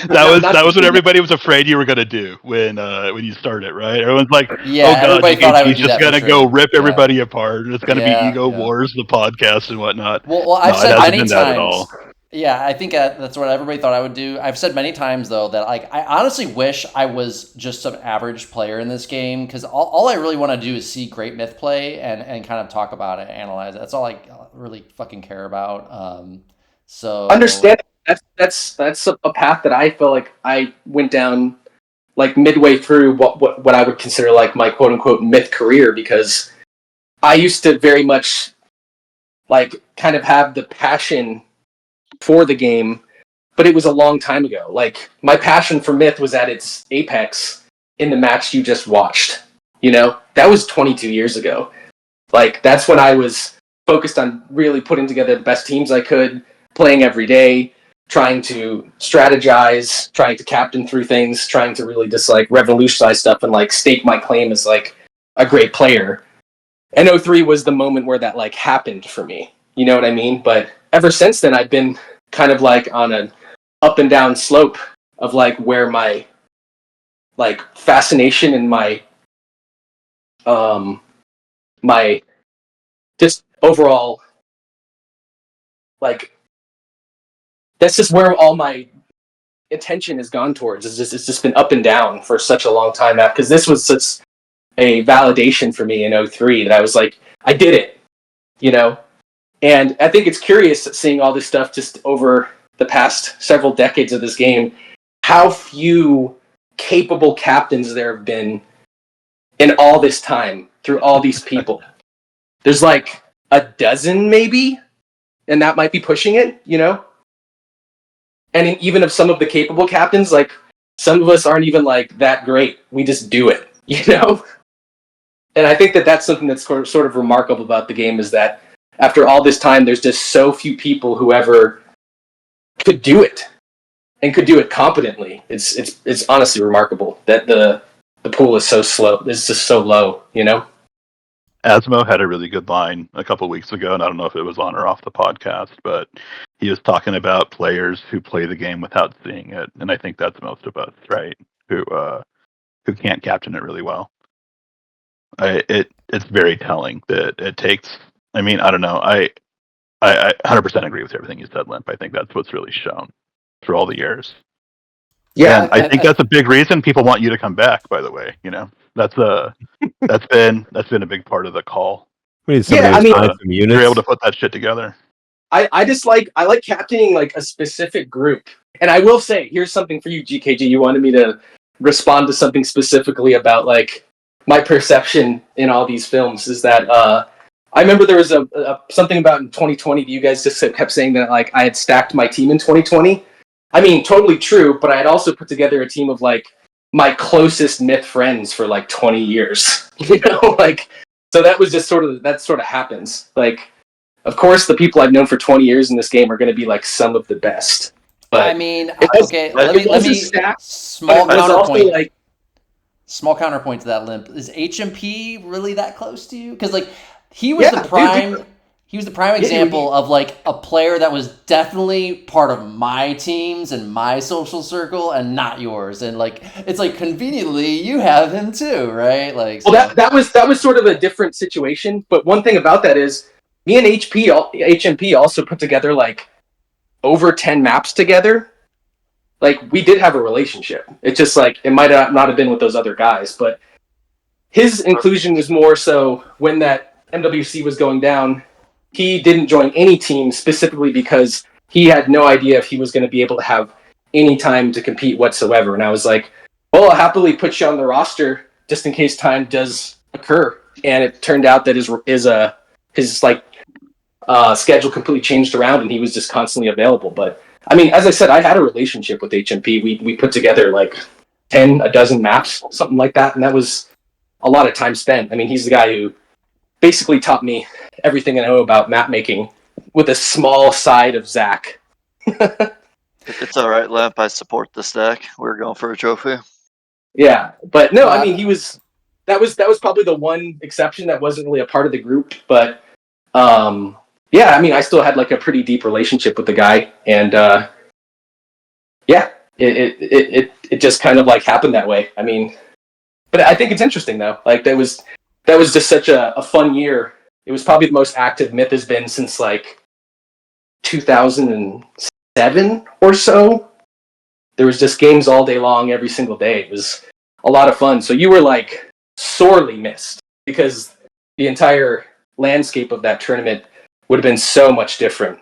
Not that was what me. everybody was afraid you were gonna do when you started, right? Everyone's like, Yeah, "Oh God, everybody thought I would GKG's do just that for gonna sure. go rip Yeah. everybody apart, and it's gonna be Yeah, ego yeah. wars, the podcast and whatnot." Well, No, I've it said hasn't many been that at all. times. Yeah, I think that's what everybody thought I would do. I've said many times though that like I honestly wish I was just an average player in this game because all I really want to do is see great myth play and kind of talk about it, analyze it. That's all I really fucking care about. So Understand that's a path that I feel like I went down like midway through what I would consider like my quote unquote myth career, because I used to very much like kind of have the passion for the game, but it was a long time ago. Like my passion for myth was at its apex in the match you just watched. You know, that was 22 years ago. Like that's when I was focused on really putting together the best teams I could, playing every day, trying to strategize, trying to captain through things, trying to really just like revolutionize stuff and like stake my claim as like a great player. And '03 was the moment where that like happened for me. You know what I mean? But ever since then I've been kind of like on an up and down slope of like where my like fascination and my just overall like that's just where all my attention has gone towards. It's just been up and down for such a long time now, because this was such a validation for me in '03 that I was like, I did it, you know. And I think it's curious seeing all this stuff just over the past several decades of this game, how few capable captains there have been in all this time through all these people. There's like a dozen maybe, and that might be pushing it, you know. And even of some of the capable captains, like some of us aren't even like that great. We just do it, you know. And I think that that's something that's sort of remarkable about the game, is that after all this time, there's just so few people who ever could do it and could do it competently. It's honestly remarkable that the pool is so slow. It's just so low, you know. Asmo had a really good line a couple weeks ago, and I don't know if it was on or off the podcast, but he was talking about players who play the game without seeing it, and I think that's most of us, right? Who can't captain it really well. It's very telling that it takes. I mean, I don't know. I 100% agree with everything you said, Limp. I think that's what's really shown through all the years. Yeah, and I think that's a big reason people want you to come back. By the way, you know that's been a big part of the call. We need somebody who's tied some units. You're able to put that shit together. I just like captaining like a specific group. And I will say, here's something for you, GKG. You wanted me to respond to something specifically about like my perception in all these films. Is that I remember there was a something about in 2020. You guys just kept saying that like I had stacked my team in 2020. I mean, totally true. But I had also put together a team of like my closest myth friends for like 20 years. You know, like so that was just sort of happens. Like, of course, the people I've known for 20 years in this game are going to be like some of the best. But I mean, okay, let me stacked, small counterpoint. Like, small counterpoint to that, Limp. Is HMP really that close to you? Because like he was the prime. Dude. He was the prime example of like a player that was definitely part of my teams and my social circle and not yours. And like it's like conveniently you have him too, right? Like well, that was sort of a different situation. But one thing about that is me and HMP also put together like over 10 maps together. Like we did have a relationship. It's just like it might not have been with those other guys, but his inclusion was more so when that MWC was going down. He didn't join any team specifically because he had no idea if he was going to be able to have any time to compete whatsoever. And I was like, well, I'll happily put you on the roster just in case time does occur. And it turned out that his schedule completely changed around and he was just constantly available. But I mean, as I said, I had a relationship with HMP. We put together like a dozen maps, something like that. And that was a lot of time spent. I mean, he's the guy who basically taught me everything I know about map making with a small side of Zach. It's all right, Limp. I support this deck. We're going for a trophy. Yeah, but no, I mean, that was probably the one exception that wasn't really a part of the group. But Yeah, I mean, I still had like a pretty deep relationship with the guy, and yeah, it just kind of like happened that way. I mean, but I think it's interesting though. Like that was just such a fun year. It was probably the most active Myth has been since like 2007 or so. There was just games all day long, every single day. It was a lot of fun. So you were like sorely missed because the entire landscape of that tournament would have been so much different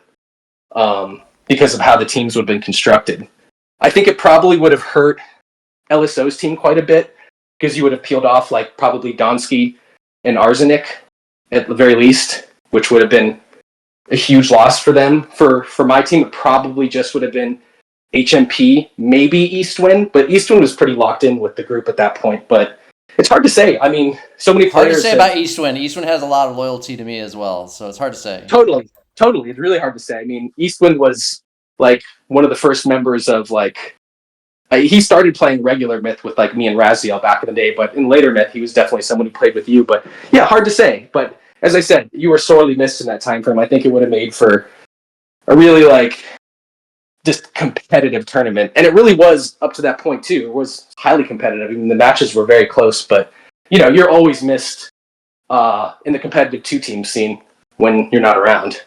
because of how the teams would have been constructed. I think it probably would have hurt LSO's team quite a bit because you would have peeled off like probably Donsky and Arsenik at the very least, which would have been a huge loss for them. For my team, it probably just would have been HMP, maybe Eastwind, but Eastwind was pretty locked in with the group at that point. But it's hard to say. I mean, so many players. Hard to say about Eastwind. Eastwind has a lot of loyalty to me as well, so it's hard to say. Totally. It's really hard to say. I mean, Eastwind was like one of the first members of like. He started playing regular Myth with like me and Raziel back in the day, but in later Myth, he was definitely someone who played with you. But yeah, hard to say. But as I said, you were sorely missed in that time frame. I think it would have made for a really like just competitive tournament, and it really was up to that point too. It was highly competitive. I mean, the matches were very close, but you know, you're always missed in the competitive two-team scene when you're not around.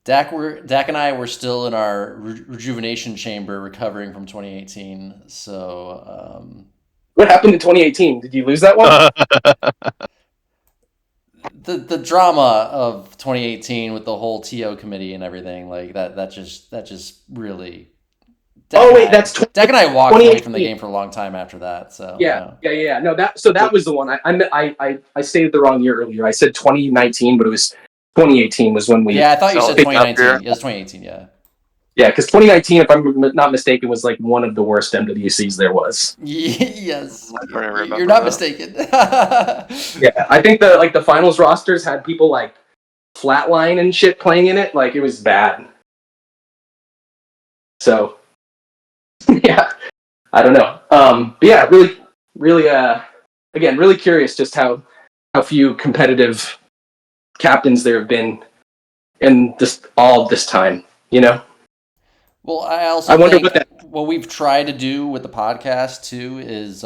Dak and I were still in our rejuvenation chamber, recovering from 2018. So, what happened in 2018? Did you lose that one? The drama of 2018 with the whole TO committee and everything like that just really. That's Dak and I walked away from the game for a long time after that. So yeah. No, that was the one. I stated the wrong year earlier. I said 2019, but it was 2018 was when we. Yeah, I thought you said 2019. It was 2018. Yeah. Yeah, because 2019, if I'm not mistaken, was like one of the worst MWCs there was. Yes, you're not mistaken. Yeah, I think the finals rosters had people like Flatline and shit playing in it. Like it was bad. So, yeah, I don't know. But yeah, really, again, really curious just how few competitive captains there have been in all this time. You know. Well, I wonder what we've tried to do with the podcast too is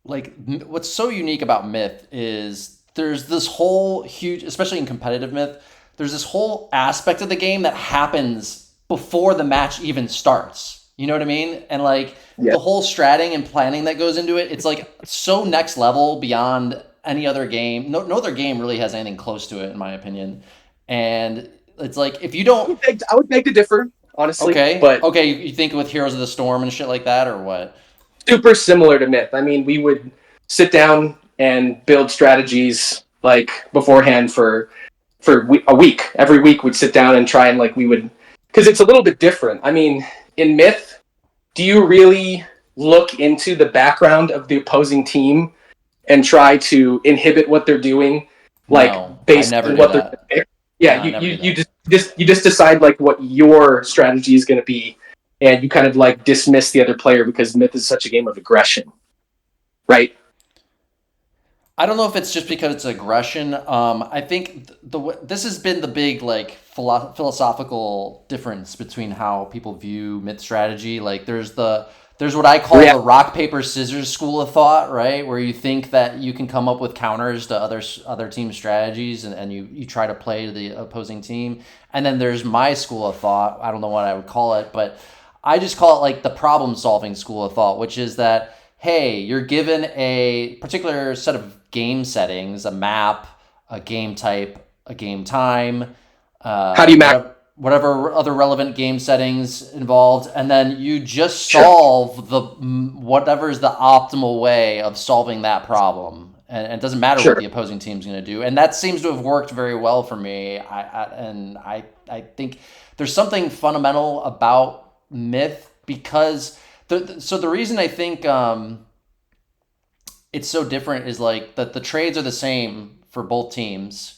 like what's so unique about Myth is there's this whole huge, especially in competitive Myth, there's this whole aspect of the game that happens before the match even starts. You know what I mean? And like the whole stratting and planning that goes into it, it's like so next level beyond any other game. No other game really has anything close to it, in my opinion. And it's like if you don't, I would beg to differ, honestly. Okay, but you think with Heroes of the Storm and shit like that, or what? Super similar to Myth. I mean, we would sit down and build strategies like beforehand for a week. Every week we'd sit down and try and like we would, because it's a little bit different. I mean, in Myth, do you really look into the background of the opposing team and try to inhibit what they're doing, like based on what they're doing? Yeah, you just decide like what your strategy is going to be, and you kind of like dismiss the other player because Myth is such a game of aggression, right? I don't know if it's just because it's aggression. I think this has been the big like philosophical difference between how people view Myth strategy. Like there's what I call the rock paper scissors school of thought, right? Where you think that you can come up with counters to other team strategies and you try to play to the opposing team. And then there's my school of thought. I don't know what I would call it, but I just call it like the problem solving school of thought, which is that, hey, you're given a particular set of game settings, a map, a game type, a game time. How do you map? Whatever other relevant game settings involved, and then you just solve whatever's the optimal way of solving that problem, and it doesn't matter what the opposing team's going to do, and that seems to have worked very well for me. I think there's something fundamental about Myth because the reason I think it's so different is like that the trades are the same for both teams.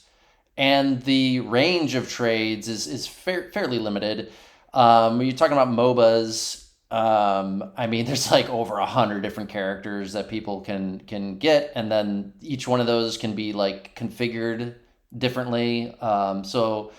And the range of trades is fairly limited. When you're talking about MOBAs, I mean, there's like over 100 different characters that people can get, and then each one of those can be like configured differently. So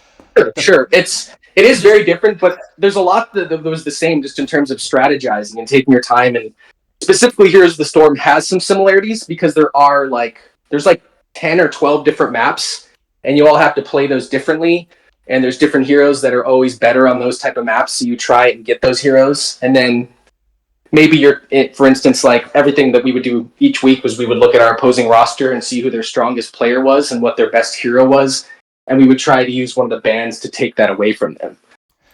Sure. It is very different, but there's a lot that was the same just in terms of strategizing and taking your time. And specifically, Heroes of the Storm has some similarities because there's like 10 or 12 different maps, and you all have to play those differently. And there's different heroes that are always better on those type of maps, so you try and get those heroes, and then maybe for instance, like everything that we would do each week was we would look at our opposing roster and see who their strongest player was and what their best hero was, and we would try to use one of the bans to take that away from them.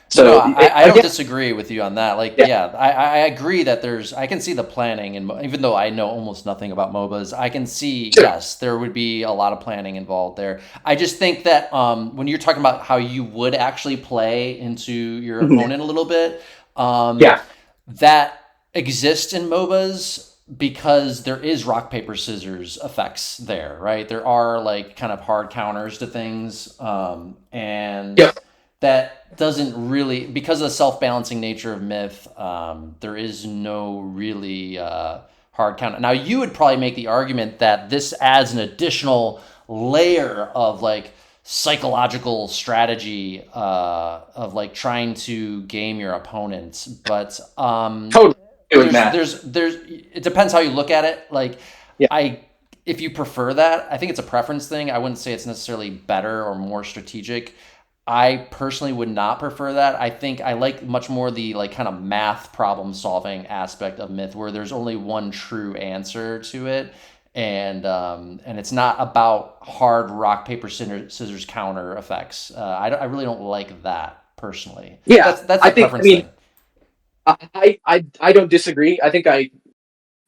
So no, I don't disagree with you on that. Like, yeah, I agree that I can see the planning, and even though I know almost nothing about MOBAs, I can see, yes, there would be a lot of planning involved there. I just think that when you're talking about how you would actually play into your opponent a little bit, that exists in MOBAs because there is rock, paper, scissors effects there, right? There are like kind of hard counters to things, and that doesn't really, because of the self-balancing nature of Myth, there is no really hard counter. Now, you would probably make the argument that this adds an additional layer of like psychological strategy of like trying to game your opponents, but totally. there's it depends how you look at it. Like, if you prefer that, I think it's a preference thing. I wouldn't say it's necessarily better or more strategic. I personally would not prefer that. I think I like much more the like kind of math problem solving aspect of Myth, where there's only one true answer to it, and it's not about hard rock, paper, scissors counter effects. I really don't like that personally. Yeah, that's a preference thing. I don't disagree. I think I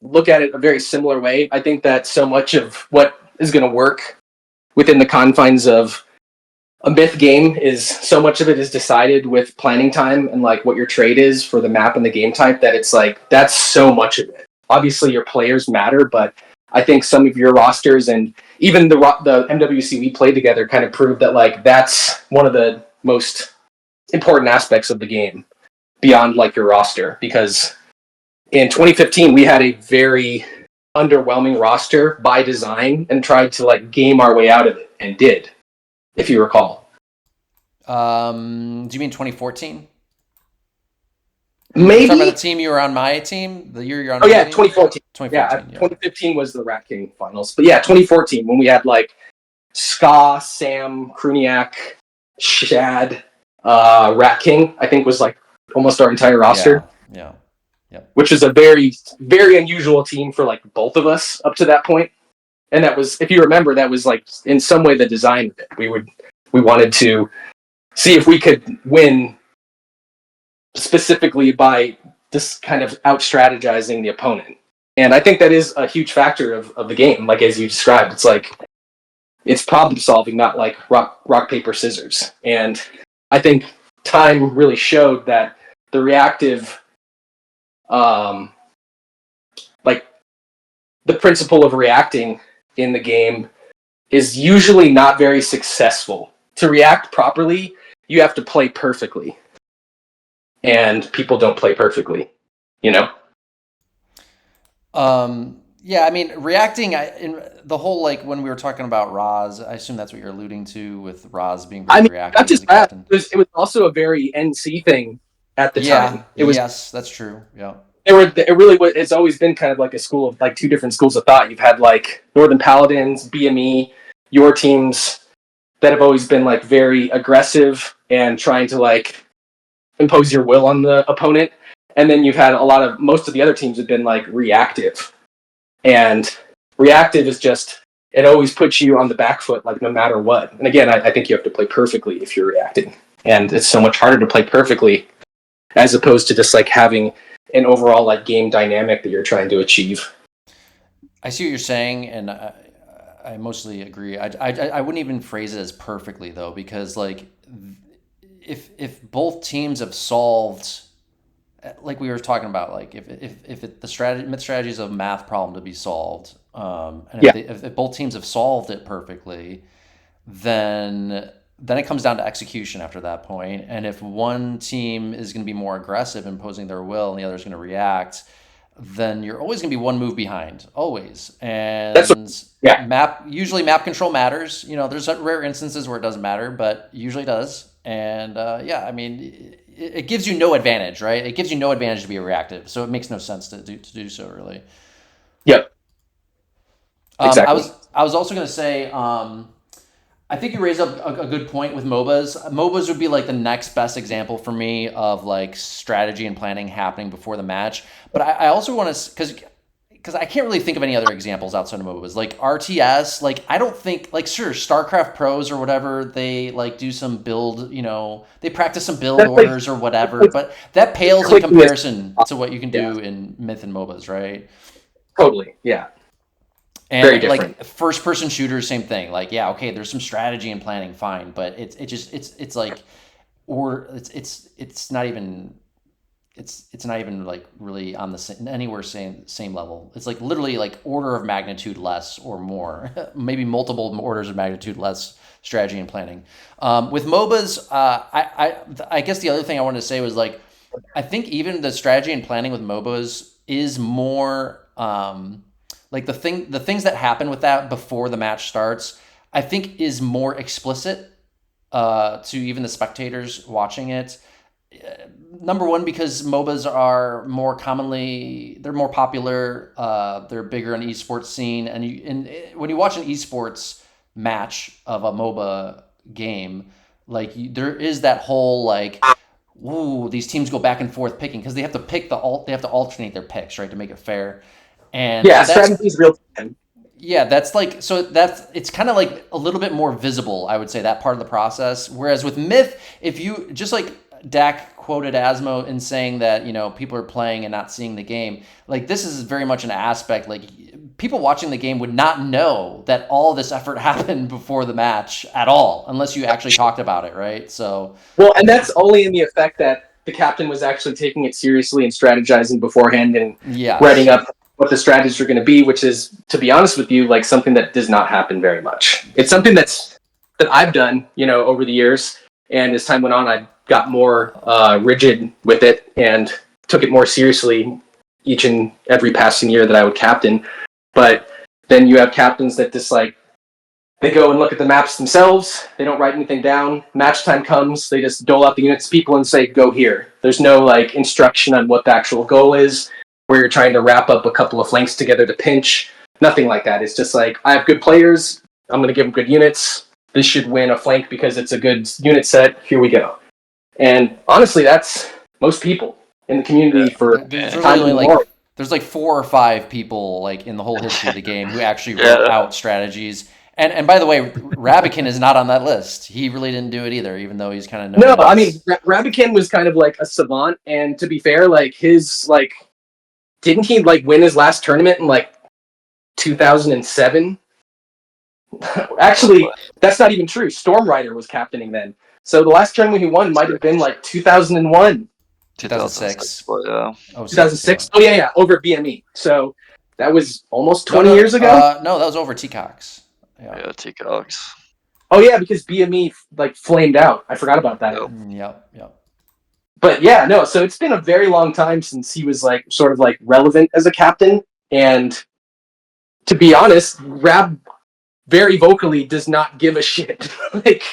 look at it a very similar way. I think that so much of what is going to work within the confines of a Myth game is so much of it is decided with planning time and like what your trade is for the map and the game type, that it's like that's so much of it. Obviously your players matter, but I think some of your rosters and even the MWC we played together kind of proved that like that's one of the most important aspects of the game beyond like your roster, because in 2015 we had a very underwhelming roster by design and tried to like game our way out of it, and did, if you recall. Do you mean 2014? Maybe. You're talking about the team you were on my team? The year you're on my team? 2014. 2014. 2015 was the Rat King finals. But yeah, 2014, when we had like Ska, Sam, Kruniak, Shad, Rat King, I think was like almost our entire roster. Yeah. Which is a very, very unusual team for like both of us up to that point. And that was, if you remember, that was like in some way the design of it. We wanted to see if we could win specifically by this kind of out strategizing the opponent. And I think that is a huge factor of the game. Like as you described, it's like it's problem solving, not like rock paper scissors. And I think time really showed that the reactive, like the principle of reacting in the game is usually not very successful. To react properly, you have to play perfectly. And people don't play perfectly, you know? Yeah, I mean, reacting, in the whole, like, when we were talking about Raz, I assume that's what you're alluding to with Raz being very reactive. Not just that, it was also a very NC thing at the time. Yes, that's true, yeah. It's always been kind of like a school of, like, two different schools of thought. You've had, like, Northern Paladins, BME, your teams that have always been, like, very aggressive and trying to, like, impose your will on the opponent. And then you've had most of the other teams have been like reactive. And reactive is just, it always puts you on the back foot, like no matter what. And again, I think you have to play perfectly if you're reacting. And it's so much harder to play perfectly as opposed to just like having an overall like game dynamic that you're trying to achieve. I see what you're saying, and I mostly agree. I wouldn't even phrase it as perfectly though, because like if both teams have solved, like we were talking about, like if the strategy is a math problem to be solved, and if both teams have solved it perfectly, then then it comes down to execution after that point. And if one team is going to be more aggressive, imposing their will, and the other is going to react, then you're always going to be one move behind, always. And usually map control matters. There's rare instances where it doesn't matter, but usually does. And I mean, it gives you no advantage, right? It gives you no advantage to be reactive, so it makes no sense to do so, really. Yep. Exactly. I was also going to say, I think you raised up a good point with MOBAs. MOBAs would be like the next best example for me of like strategy and planning happening before the match. But I also want to, because I can't really think of any other examples outside of MOBAs. Like RTS, like I don't think, like sure, StarCraft pros or whatever, they like do some build, they practice some build orders or whatever, but that pales in comparison to what you can do in Myth and MOBAs, right? Totally, yeah. And very different. Like first person shooters, same thing. Like, yeah, okay, there's some strategy and planning, fine, but it's like, or it's not even like really on the same, anywhere same level. It's like literally like order of magnitude less or more, maybe multiple orders of magnitude less strategy and planning. With MOBAs, I guess the other thing I wanted to say was like, I think even the strategy and planning with MOBAs is more. Like the things that happen with that before the match starts, I think is more explicit to even the spectators watching it. Number one, because MOBAs are they're more popular, they're bigger in esports scene, and when you watch an esports match of a MOBA game, like there is that whole like, ooh, these teams go back and forth picking because they have to they have to alternate their picks, right, to make it fair. And yeah, so strategy is real time. Yeah, it's kind of like a little bit more visible, I would say, that part of the process. Whereas with Myth, if you just like Dak quoted Asmo in saying that, people are playing and not seeing the game, like this is very much an aspect, like people watching the game would not know that all this effort happened before the match at all, unless you actually talked about it, right? So well, and that's only in the effect that the captain was actually taking it seriously and strategizing beforehand and writing up what the strategies are going to be, which is, to be honest with you, like something that does not happen very much. It's something that I've done, over the years, and as time went on, I got more rigid with it and took it more seriously each and every passing year that I would captain. But then you have captains that just like, they go and look at the maps themselves, they don't write anything down, match time comes, they just dole out the units to people and say, go here. There's no like instruction on what the actual goal is, where you're trying to wrap up a couple of flanks together to pinch. Nothing like that. It's just like, I have good players, I'm going to give them good units, this should win a flank because it's a good unit set, here we go. And honestly, that's most people in the community for there's like 4 or 5 people like in the whole history of the game who actually wrote out strategies. And by the way, Rabikin is not on that list. He really didn't do it either, even though he's kind of known. No, I mean, Rabikin was kind of like a savant, and to be fair, like his like, didn't he like win his last tournament in like 2007? Actually, that's not even true. Stormrider was captaining then. So the last tournament he won might have been like 2001. 2006. 2006? Oh, yeah, over BME. So that was almost 20 years ago? No, that was over T-Cox. Yeah, T-Cox. Oh, yeah, because BME like flamed out. I forgot about that. Yep. But yeah, no, so it's been a very long time since he was like sort of like relevant as a captain. And to be honest, Rab very vocally does not give a shit. Like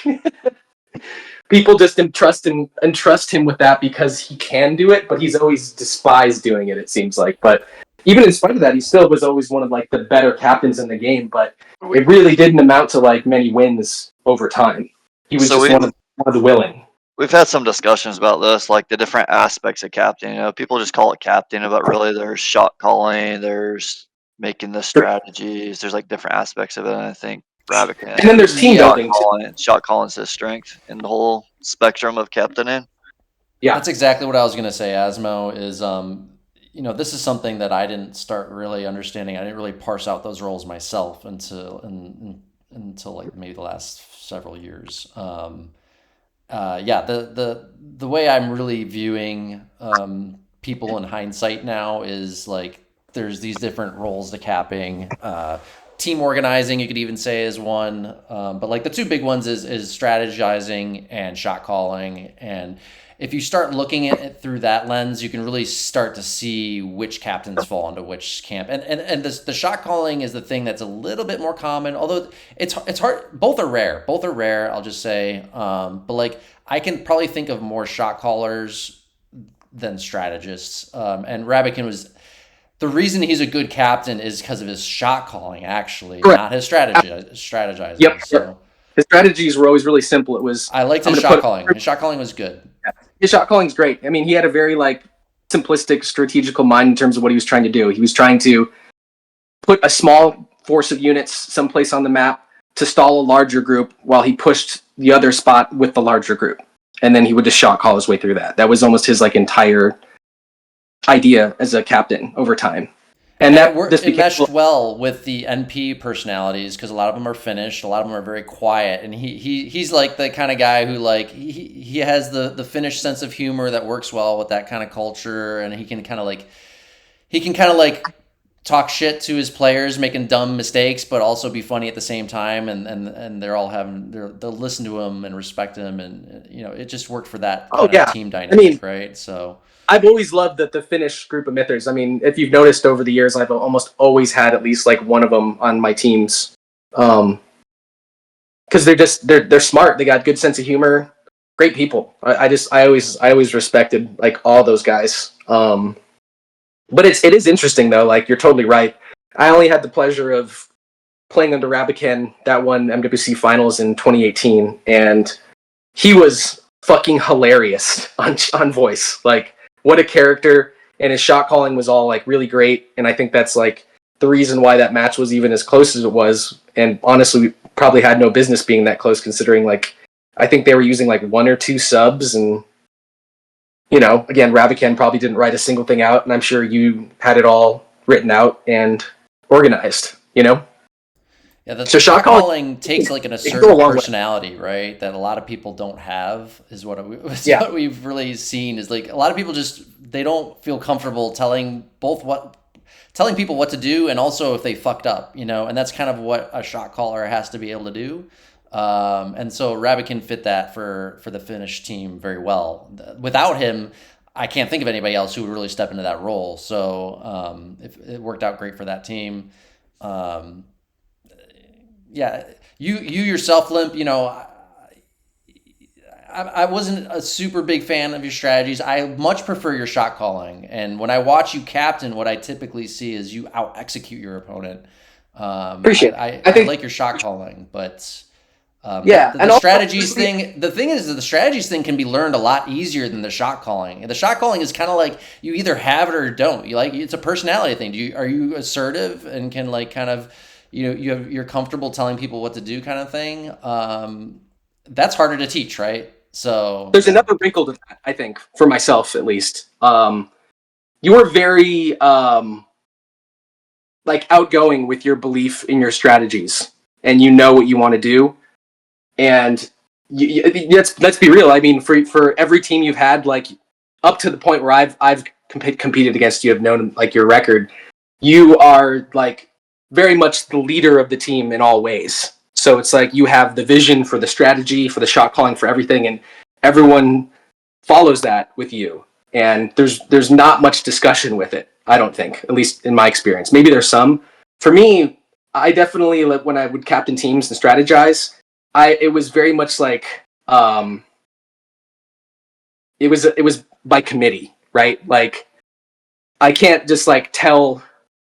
people just entrust him with that because he can do it, but he's always despised doing it, it seems like. But even in spite of that, he still was always one of like the better captains in the game, but it really didn't amount to like many wins over time. He was one of the willing. We've had some discussions about this, like the different aspects of captain. People just call it captain, but really there's shot calling, there's making the strategies, there's like different aspects of it. And I think Rabikin, and then there's team building. Shot calling's his strength in the whole spectrum of captaining. Yeah, that's exactly what I was going to say. Asmo is, this is something that I didn't start really understanding. I didn't really parse out those roles myself until like maybe the last several years. The way I'm really viewing people in hindsight now is like there's these different roles to capping. team organizing, you could even say, is one. But like the two big ones is strategizing and shot calling. And if you start looking at it through that lens, you can really start to see which captains fall into which camp. And the shot calling is the thing that's a little bit more common, although it's hard. Both are rare. I'll just say. But like I can probably think of more shot callers than strategists. And Rabican was. The reason he's a good captain is because of his shot calling, actually, Correct. not his strategizing. Yep. So His strategies were always really simple. It was I liked his shot calling. His shot calling was good. His shot calling is great. I mean, he had a very like simplistic strategical mind in terms of what he was trying to do. He was trying to put a small force of units someplace on the map to stall a larger group while he pushed the other spot with the larger group. And then he would just shot call his way through that. That was almost his like entire idea as a captain over time. And it meshed well with the NP personalities because a lot of them are Finnish, a lot of them are very quiet, and he's like the kind of guy who like he has the Finnish sense of humor that works well with that kind of culture, and he can kind of like talk shit to his players, making dumb mistakes, but also be funny at the same time, and they'll listen to him and respect him, and you know it just worked for that kind of team dynamic, right? So. I've always loved the Finnish group of Mythers. I mean, if you've noticed over the years, I've almost always had at least like one of them on my teams. Because they're smart. They got good sense of humor. Great people. I always respected like all those guys. But it is interesting though. Like you're totally right. I only had the pleasure of playing under Rabican that one MWC finals in 2018, and he was fucking hilarious on voice. Like. What a character, and his shot calling was all like really great, and I think that's like the reason why that match was even as close as it was. And honestly, we probably had no business being that close, considering like I think they were using like 1 or 2 subs, and you know, again, Rabican probably didn't write a single thing out, and I'm sure you had it all written out and organized. You know. Yeah, so shot calling takes like an assertive personality, right? That a lot of people don't have is what we've really seen is like a lot of people they don't feel comfortable telling people what to do and also if they fucked up, you know, and that's kind of what a shot caller has to be able to do. And so Rabican fit that for the Finnish team very well. Without him, I can't think of anybody else who would really step into that role. So it worked out great for that team. Yeah, you yourself, Limp, you know, I wasn't a super big fan of your strategies. I much prefer your shot calling. And when I watch you captain, what I typically see is you out-execute your opponent. Appreciate it. I like your shot calling, but the strategies thing, the thing is that the strategies thing can be learned a lot easier than the shot calling. And the shot calling is kind of like you either have it or don't. You like it's a personality thing. Are you assertive and can like kind of you're comfortable telling people what to do kind of thing. That's harder to teach, right? So there's another wrinkle to that, I think, for myself at least. You were very like outgoing with your belief in your strategies, and you know what you want to do. And let's be real. I mean, for every team you've had, like up to the point where I've competed against you, have known like your record, you are like very much the leader of the team in all ways. So it's like you have the vision for the strategy, for the shot calling, for everything, and everyone follows that with you. And there's not much discussion with it, I don't think, at least in my experience. Maybe there's some. For me, I definitely, like, when I would captain teams and strategize, it was very much like it was by committee, right? Like I can't just like tell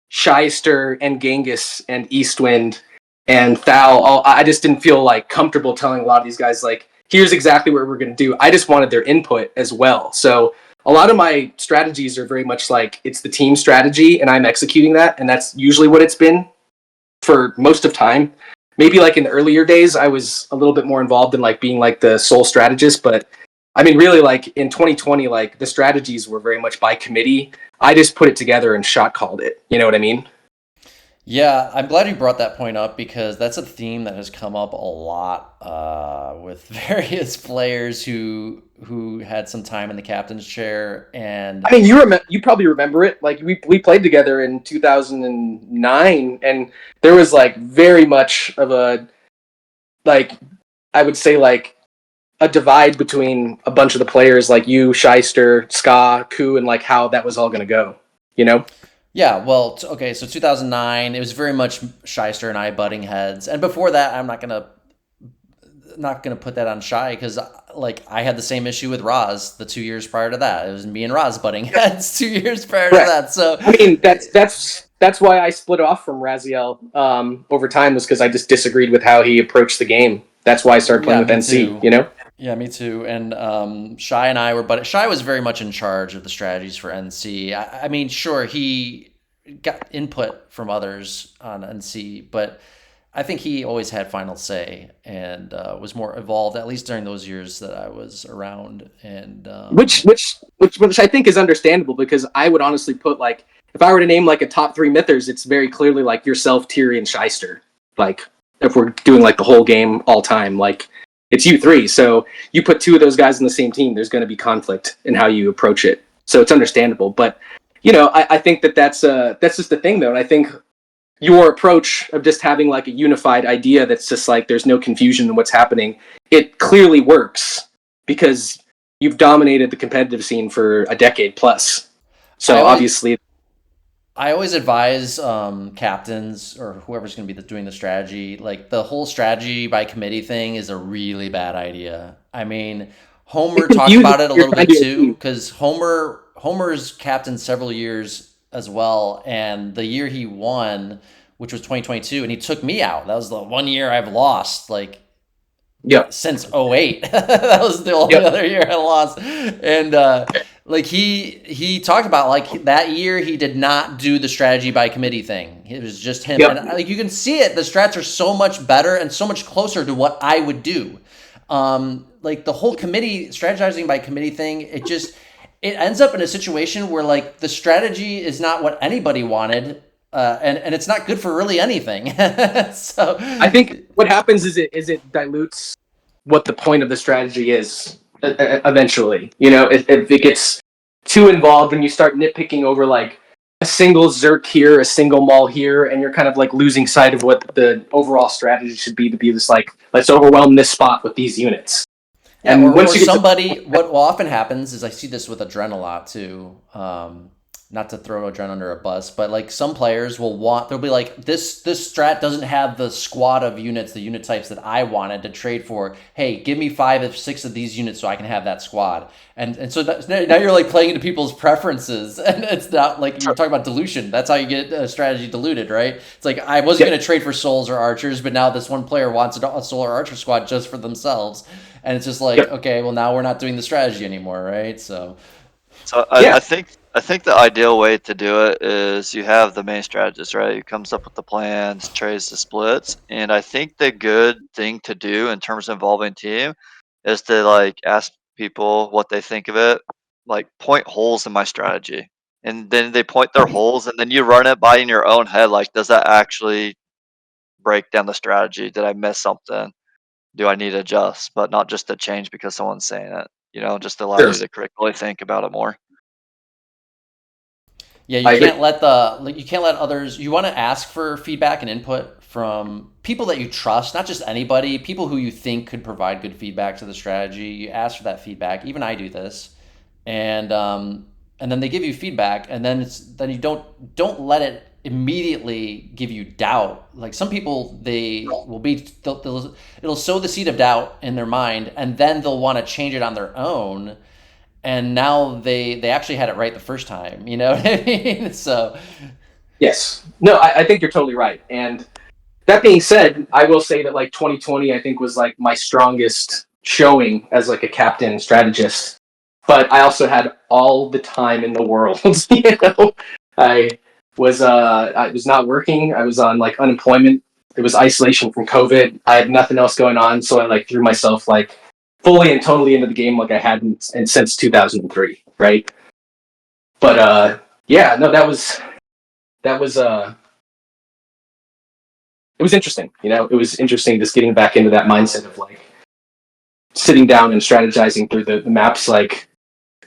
Shyster and Genghis and Eastwind and Thal. I just didn't feel like comfortable telling a lot of these guys like, here's exactly what we're going to do. I just wanted their input as well. So a lot of my strategies are very much like it's the team strategy and I'm executing that. And that's usually what it's been for most of time. Maybe like in the earlier days, I was a little bit more involved in like being like the sole strategist. But I mean, really like in 2020, like the strategies were very much by committee. I just put it together and shot called it. You know what I mean? Yeah, I'm glad you brought that point up because that's a theme that has come up a lot with various players who had some time in the captain's chair, and I mean, you probably remember it. Like we played together in 2009, and there was like very much of a like I would say like a divide between a bunch of the players, like you, Shyster, Ska, Ku, and like how that was all going to go. You know? yeah, well, okay, so 2009, it was very much Shyster and I butting heads, and before that, I'm not gonna put that on Shy because like I had the same issue with Roz the 2 years prior to that. It was me and Roz butting heads 2 years prior to that. So I mean, that's why I split off from Raziel over time, was because I just disagreed with how he approached the game. That's why I started playing with me NC. too. You know? Yeah, me too. And Shy and I were, but Shy was very much in charge of the strategies for NC. I mean, sure, he got input from others on NC, but I think he always had final say and was more involved, at least during those years that I was around. And Which I think is understandable, because I would honestly put, like, if I were to name like a top three mythers, it's very clearly like yourself, Tirri, and Shyster. Like, if we're doing like the whole game all time, like it's you three. So you put two of those guys in the same team, there's going to be conflict in how you approach it. So it's understandable. But I think that's just the thing, though. And I think your approach of just having like a unified idea that's just like there's no confusion in what's happening, it clearly works because you've dominated the competitive scene for a decade plus. So obviously, I always advise captains or whoever's going to be doing the strategy, like the whole strategy by committee thing is a really bad idea. I mean, Homer talked about it a little bit too, because Homer's captained several years as well, and the year he won, which was 2022, and he took me out. That was the 1 year I've lost, like, since 08. That was the only other year I lost. And like he talked about, like, that year he did not do the strategy by committee thing. It was just him. And like, you can see it, the strats are so much better and so much closer to what I would do. Like the whole committee strategizing by committee thing, it ends up in a situation where like the strategy is not what anybody wanted, and it's not good for really anything. So I think what happens is it dilutes what the point of the strategy is eventually. If it gets too involved and you start nitpicking over like a single Zerk here, a single Maul here, and you're kind of like losing sight of what the overall strategy should be, to be this like, let's overwhelm this spot with these units. Yeah, and or somebody, what often happens is, I see this with Adren a lot too. Not to throw Adren under a bus, but like some players they'll be like, this strat doesn't have the squad of units, the unit types that I wanted to trade for. Hey, give me 5 or 6 of these units so I can have that squad. And so now you're like playing into people's preferences, and it's not like you're talking about dilution. That's how you get a strategy diluted, right? It's like, I wasn't going to trade for souls or archers, but now this one player wants a soul or archer squad just for themselves. And it's just like, okay, well, now we're not doing the strategy anymore, right? So I think the ideal way to do it is you have the main strategist, right? Who comes up with the plans, trades the splits, and I think the good thing to do in terms of involving team is to like ask people what they think of it, like point holes in my strategy, and then they point their holes, and then you run it by in your own head, like, does that actually break down the strategy? Did I miss something? Do I need to adjust? But not just to change because someone's saying it. Just allow you to critically think about it more. Yeah, you can't let others. You want to ask for feedback and input from people that you trust, not just anybody. People who you think could provide good feedback to the strategy. You ask for that feedback. Even I do this, and then they give you feedback, and then you don't let it immediately give you doubt. Like some people, it'll sow the seed of doubt in their mind, and then they'll want to change it on their own. And now they actually had it right the first time. You know what I mean? So yes, no, I think you're totally right. And that being said, I will say that like 2020, I think, was like my strongest showing as like a captain strategist. But I also had all the time in the world. I was not working. I was on like unemployment. It was isolation from COVID. I had nothing else going on, so I like threw myself like fully and totally into the game like I hadn't since 2003, right? But yeah, no, that was was interesting. It was interesting just getting back into that mindset of like sitting down and strategizing through the maps like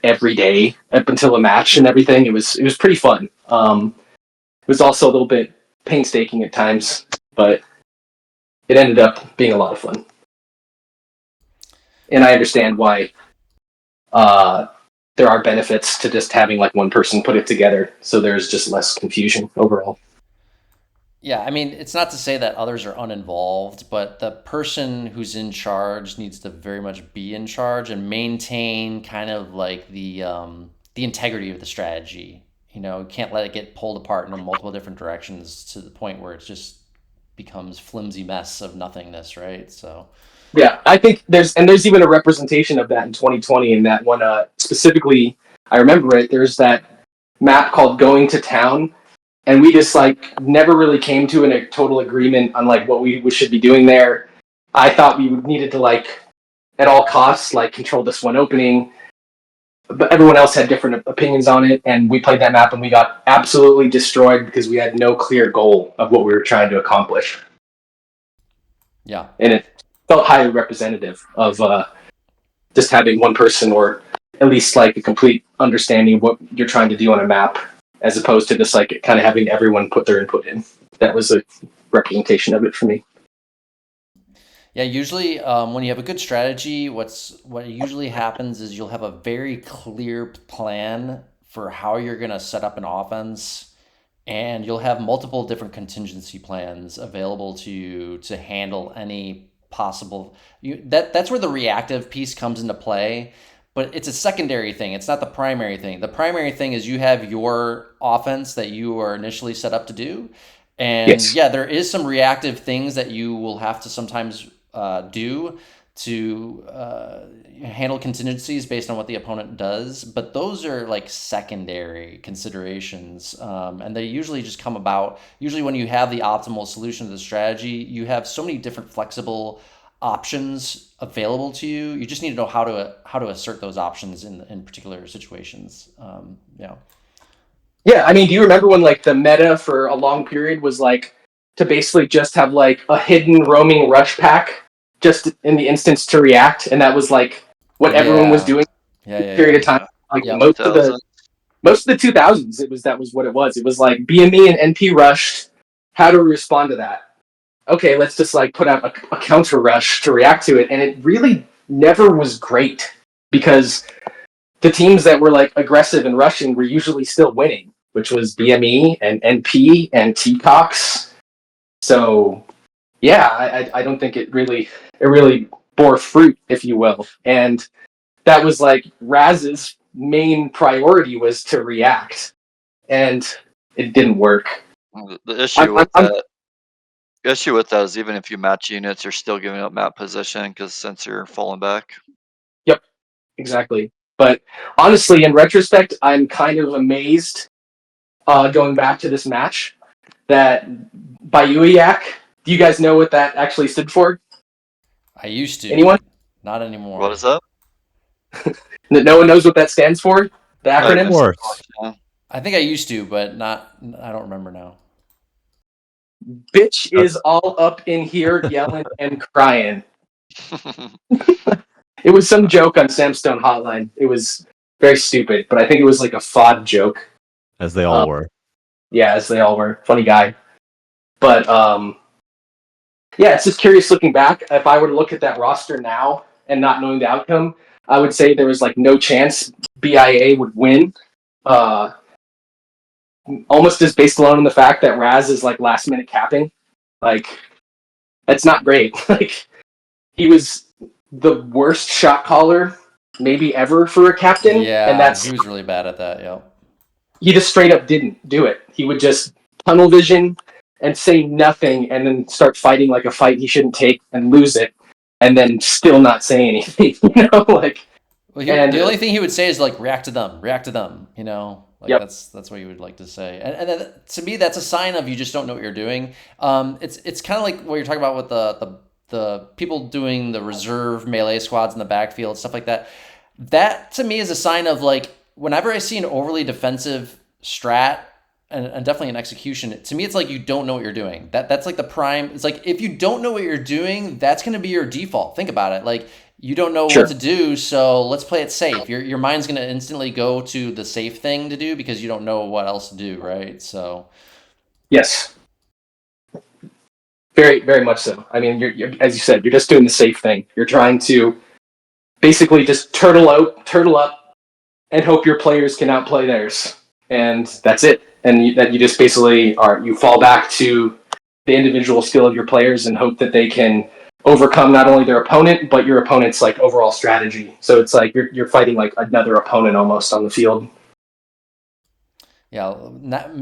every day up until a match and everything. It was pretty fun. It was also a little bit painstaking at times, but it ended up being a lot of fun. And I understand why there are benefits to just having like one person put it together, so there's just less confusion overall. Yeah, I mean, it's not to say that others are uninvolved, but the person who's in charge needs to very much be in charge and maintain kind of like the integrity of the strategy. You can't let it get pulled apart in multiple different directions to the point where it just becomes flimsy mess of nothingness, right? So Yeah, I think there's even a representation of that in 2020 in that one specifically. I remember it. There's that map called Going to Town, and we just like never really came to a total agreement on like what we should be doing there. I thought we needed to like at all costs like control this one opening, but everyone else had different opinions on it, and we played that map and we got absolutely destroyed because we had no clear goal of what we were trying to accomplish. yeah, And it felt highly representative of just having one person or at least like a complete understanding of what you're trying to do on a map, as opposed to just like kind of having everyone put their input in. That was a representation of it for me. Yeah, usually when you have a good strategy, what usually happens is you'll have a very clear plan for how you're going to set up an offense, and you'll have multiple different contingency plans available to you to handle any possible. That's where the reactive piece comes into play, but it's a secondary thing. It's not the primary thing. The primary thing is you have your offense that you are initially set up to do. And Yes. yeah, there is some reactive things that you will have to sometimes do to handle contingencies based on what the opponent does, but those are like secondary considerations, and they usually just come about. Usually, when you have the optimal solution to the strategy, you have so many different flexible options available to you. You just need to know how to assert those options in particular situations. Yeah. Yeah, I mean, do you remember when like the meta for a long period was like to basically just have like a hidden roaming rush pack just in the instance to react, and that was like what everyone was doing Yeah, for a period of yeah. time. Like Yep. most of the 2000s, that was what it was. It was like BME and NP rushed. How do we respond to that? Okay, let's just like put out a counter rush to react to it, and it really never was great because the teams that were like aggressive and rushing were usually still winning, which was BME and NP and T-Cox. So yeah, I don't think it really bore fruit, if you will. And that was like Raz's main priority was to react, and it didn't work. The issue with that. The issue with that is even if you match units, you're still giving up map position because since you're falling back. Yep, exactly. But honestly, in retrospect, I'm kind of amazed going back to this match that BIAUIHYAC. Do you guys know what that actually stood for? I used to. Anyone? Not anymore. What is that? No one knows what that stands for? The acronym? Of course. I think I used to, but not. I don't remember now. Bitch is all up in here yelling and crying. It was some joke on Samstone Hotline. It was very stupid, but I think it was like a FOD joke. As they all were. Yeah, as they all were. Funny guy. But yeah, it's just curious looking back. If I were to look at that roster now and not knowing the outcome, I would say there was like no chance BIA would win. Almost just based alone on the fact that Raz is like last minute capping. Like, that's not great. Like, he was the worst shot caller maybe ever for a captain. Yeah, and he was really bad at that. Yeah. He just straight up didn't do it. He would just tunnel vision and say nothing and then start fighting like a fight he shouldn't take and lose it and then still not say anything. Like, well, the only thing he would say is like react to them, like yep. that's what he would like to say. And then, to me, that's a sign of you just don't know what you're doing. It's kind of like what you're talking about with the people doing the reserve melee squads in the backfield, stuff like that. That to me is a sign of like whenever I see an overly defensive strat, and definitely an execution. To me, it's like you don't know what you're doing. That's like the prime. It's like if you don't know what you're doing, that's going to be your default. Think about it. Like you don't know Sure. what to do, so let's play it safe. Your mind's going to instantly go to the safe thing to do because you don't know what else to do, right? So Yes. Very, very much so. I mean, you're as you said, you're just doing the safe thing. You're trying to basically just turtle up, and hope your players can outplay theirs, and that's it. And that you just basically you fall back to the individual skill of your players and hope that they can overcome not only their opponent but your opponent's like overall strategy. So it's like you're fighting like another opponent almost on the field. yeah,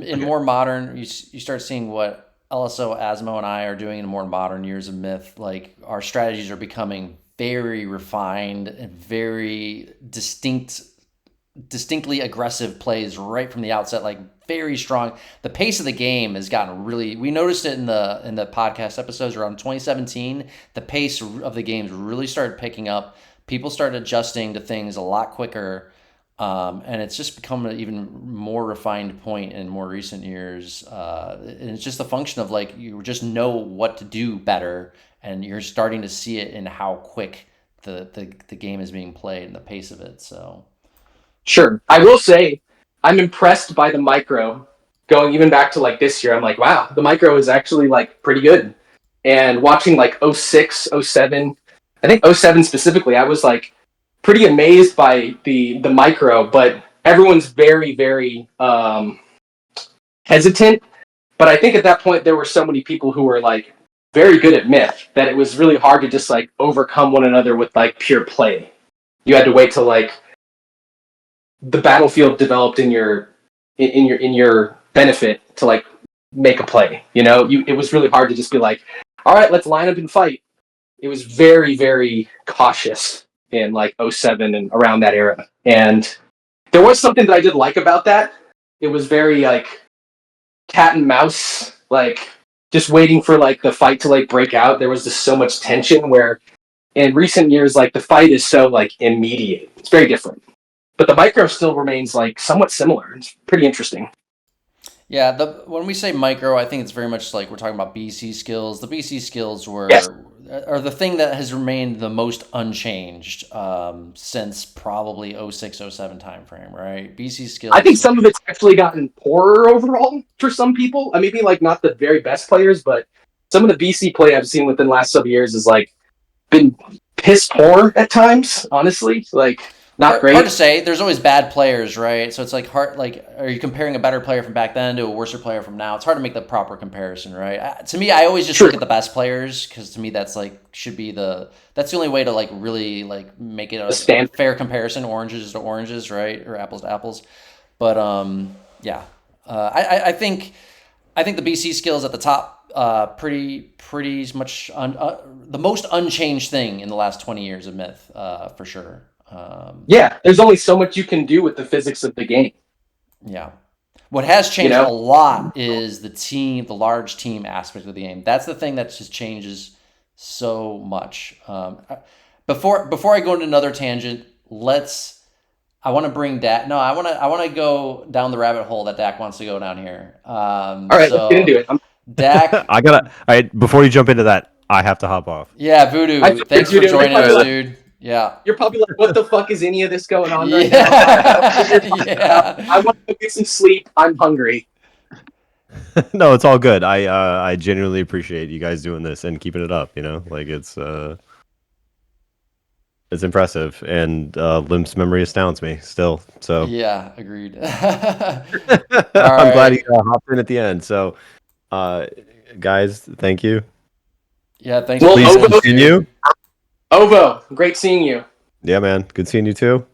in more modern, you start seeing what LSO, Asmo, and I are doing in more modern years of Myth. Like our strategies are becoming very refined and very distinctly aggressive plays right from the outset, like very strong. The pace of the game has gotten really, we noticed it in the podcast episodes around 2017. The pace of the games really started picking up. People started adjusting to things a lot quicker. And it's just become an even more refined point in more recent years. And it's just a function of like you just know what to do better, and you're starting to see it in how quick the game is being played and the pace of it. So Sure. I will say I'm impressed by the micro. Going even back to like this year, I'm like, wow, the micro is actually like pretty good. And watching like 06, 07, I think 07 specifically, I was like pretty amazed by the micro, but everyone's very, very hesitant. But I think at that point there were so many people who were like very good at Myth that it was really hard to just like overcome one another with like pure play. You had to wait till like the battlefield developed in your benefit to like make a play. You know, it was really hard to just be like, all right, let's line up and fight. It was very, very cautious in like 07 and around that era. And there was something that I did like about that. It was very like cat and mouse, like just waiting for like the fight to like break out. There was just so much tension where in recent years, like the fight is so like immediate. It's very different. But the micro still remains like somewhat similar. It's pretty interesting. yeah, when we say micro, I think it's very much like we're talking about BC skills. The BC skills Yes. are the thing that has remained the most unchanged since probably 06, 07 timeframe, right? BC skills. I think some of it's actually gotten poorer overall for some people. Maybe like not the very best players, but some of the BC play I've seen within the last sub years is like been piss poor at times. Honestly, like not great. Hard to say. There's always bad players, right? So it's like hard. Like, are you comparing a better player from back then to a worse player from now? It's hard to make the proper comparison, right? To me, I always just look at the best players because to me that's like should be that's the only way to like really like make it a fair comparison, oranges to oranges, right, or apples to apples. But yeah, I think the BC skills at the top, pretty much the most unchanged thing in the last 20 years of Myth, for sure. Yeah, there's only so much you can do with the physics of the game. Yeah. What has changed a lot is the large team aspect of the game. That's the thing that just changes so much. Before I go into another tangent, I want to bring Dak. No, I want to go down the rabbit hole that Dak wants to go down here. All right, let's get into it. Dak, before you jump into that, I have to hop off. Yeah, Voodoo. Thanks for joining us, dude. Yeah. You're probably like, what the fuck is any of this going on right now? Yeah. I want to get some sleep. I'm hungry. No, it's all good. I genuinely appreciate you guys doing this and keeping it up, you know? Like it's impressive, and Limp's memory astounds me still. So yeah, agreed. I'm glad he hopped in at the end. So guys, thank you. Yeah, thanks. Well, please continue. Ovo, great seeing you. Yeah, man. Good seeing you too.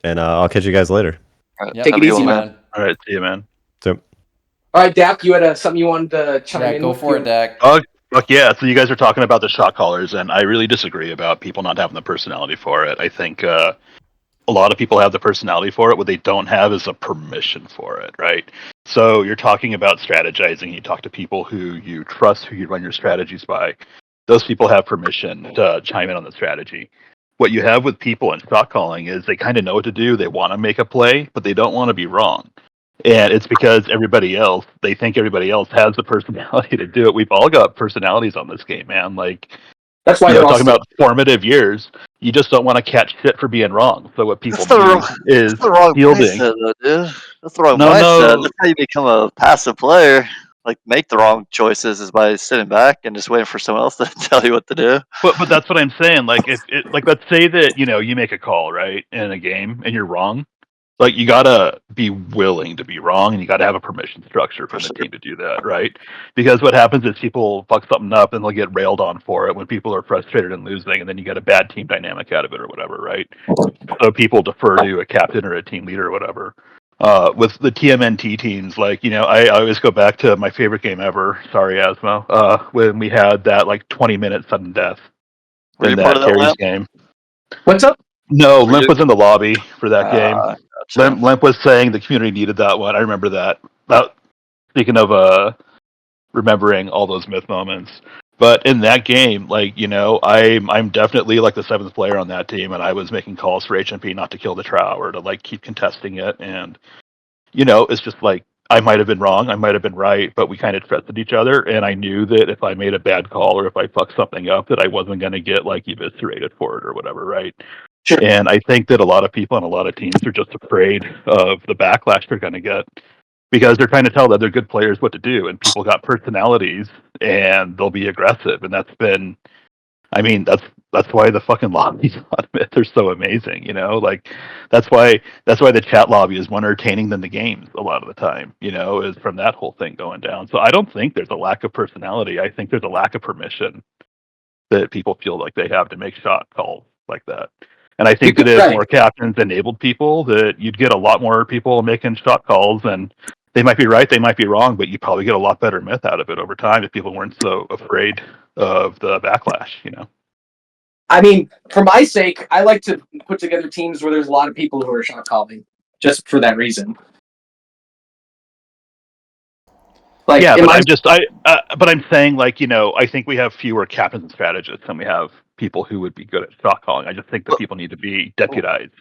And I'll catch you guys later. All right, take it easy, man. All right, see you, man. So, all right, Dak, you had something you wanted to chime in? Yeah, go for it, Dak. Fuck yeah. So you guys are talking about the shot callers, and I really disagree about people not having the personality for it. I think a lot of people have the personality for it. What they don't have is a permission for it, right? So you're talking about strategizing. You talk to people who you trust, who you run your strategies by. Those people have permission to chime in on the strategy. What you have with people in shot calling is they kind of know what to do. They want to make a play, but they don't want to be wrong. And it's because they think everybody else has the personality to do it. We've all got personalities on this game, man. Like, That's why they're all talking about formative years, you just don't want to catch shit for being wrong. So what people That's need is the wrong fielding. mindset, though, dude. That's the wrong No, mindset. no, That's how you become a passive player. Like, make the wrong choices is by sitting back and just waiting for someone else to tell you what to do. but that's what I'm saying. Like, if it, like, let's say that you make a call right in a game and you're wrong. Like, you gotta be willing to be wrong, and you gotta have a permission structure For from the sure. team to do that, right? Because what happens is people fuck something up and they'll get railed on for it when people are frustrated and losing, and then you get a bad team dynamic out of it or whatever, right? So people defer to a captain or a team leader or whatever. With the TMNT teams, like, I always go back to my favorite game ever. Sorry, Asmo. When we had that like 20-minute sudden death Were in you part that of that, Tirri's Limp? game. What's up? No, Were Limp you? was in the lobby for that game. Gotcha. Limp was saying the community needed that one. I remember that. Speaking of remembering all those myth moments. But in that game, like, I'm definitely like the seventh player on that team, and I was making calls for HMP not to kill the Trow or to like keep contesting it. And it's just like I might have been wrong, I might have been right, but we kind of trusted each other, and I knew that if I made a bad call or if I fucked something up, that I wasn't going to get like eviscerated for it or whatever, right? Sure. And I think that a lot of people and a lot of teams are just afraid of the backlash they're going to get because they're trying to tell other good players what to do, and people got personalities and they'll be aggressive, and that's why the fucking lobbies on Myth are so amazing, like that's why the chat lobby is more entertaining than the games a lot of the time, is from that whole thing going down. So I don't think there's a lack of personality. I think there's a lack of permission that people feel like they have to make shot calls like that. And I think that if Right. more captains enabled people, that you'd get a lot more people making shot calls, and they might be right, they might be wrong, but you probably get a lot better myth out of it over time if people weren't so afraid of the backlash. I mean, for my sake, I like to put together teams where there's a lot of people who are shot calling, just for that reason. Like, yeah, but I'm saying, like, I think we have fewer captains and strategists than we have people who would be good at shot calling. I just think that people need to be deputized.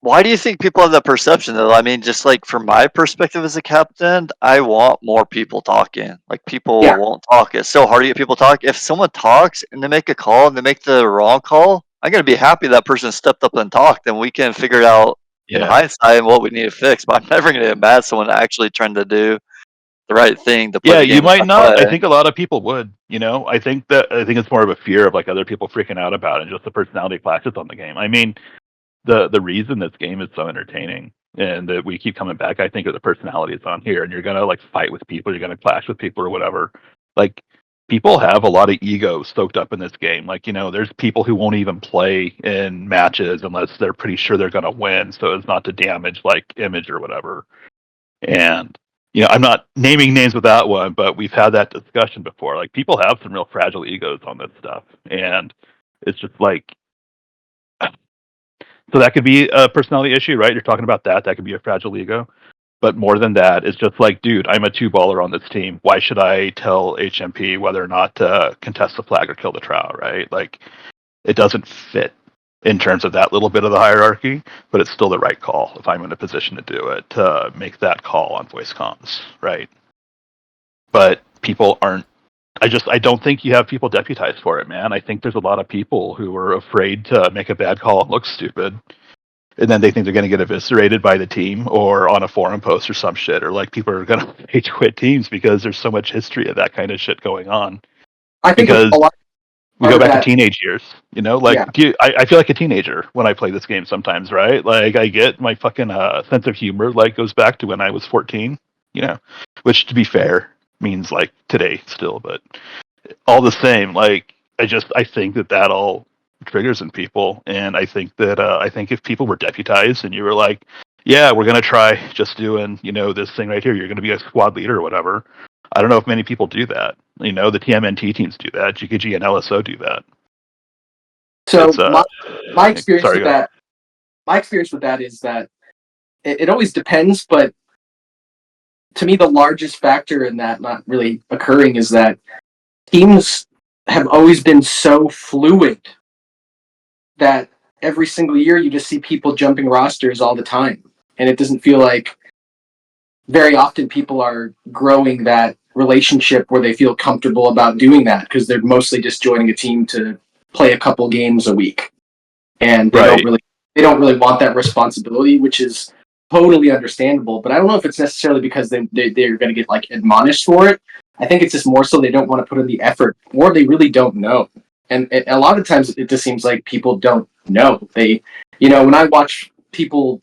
Why do you think people have that perception, though? I mean, just like from my perspective as a captain, I want more people talking. Like, people won't talk. It's so hard to get people to talk. If someone talks and they make a call and they make the wrong call, I'm going to be happy that person stepped up and talked, and we can figure it out in hindsight and what we need to fix. But I'm never going to get mad at someone actually trying to do the right thing to play Yeah, the you game might I not. I play. think a lot of people would. I think it's more of a fear of like other people freaking out about it, just the personality clashes on the game. I mean, the reason this game is so entertaining and that we keep coming back, I think, are the personalities on here. And you're gonna like fight with people, you're gonna clash with people or whatever. Like, people have a lot of ego stoked up in this game. Like, there's people who won't even play in matches unless they're pretty sure they're gonna win, so as not to damage like image or whatever. And I'm not naming names with that one, but we've had that discussion before. Like, people have some real fragile egos on this stuff, and it's just like, so that could be a personality issue, right? You're talking about that. That could be a fragile ego. But more than that, it's just like, dude, I'm a two-baller on this team. Why should I tell HMP whether or not to contest the flag or kill the trow, right? Like, it doesn't fit in terms of that little bit of the hierarchy, but it's still the right call if I'm in a position to do it, to make that call on voice comms, right? But people aren't. I don't think you have people deputized for it, man. I think there's a lot of people who are afraid to make a bad call and look stupid, and then they think they're going to get eviscerated by the team or on a forum post or some shit, or like people are going to rage quit teams because there's so much history of that kind of shit going on. I think Because a lot we go of back to that, teenage years, like, I feel like a teenager when I play this game sometimes, right? Like, I get my fucking sense of humor like goes back to when I was 14, which, to be fair, means like today still, but all the same, like, I think that all triggers in people, and I think that I think if people were deputized and you were like, yeah, we're gonna try just doing this thing right here, you're gonna be a squad leader or whatever. I don't know if many people do that. The TMNT teams do that. GKG and LSO do that. so It's my experience sorry, with that, is that it always depends, but to me, the largest factor in that not really occurring is that teams have always been so fluid that every single year you just see people jumping rosters all the time, and it doesn't feel like very often people are growing that relationship where they feel comfortable about doing that because they're mostly just joining a team to play a couple games a week, and they don't really want that responsibility, which is totally understandable. But I don't know if it's necessarily because they're going to get like admonished for it. I think it's just more so they don't want to put in the effort, or they really don't know. And a lot of times it just seems like people don't know. They, when I watch people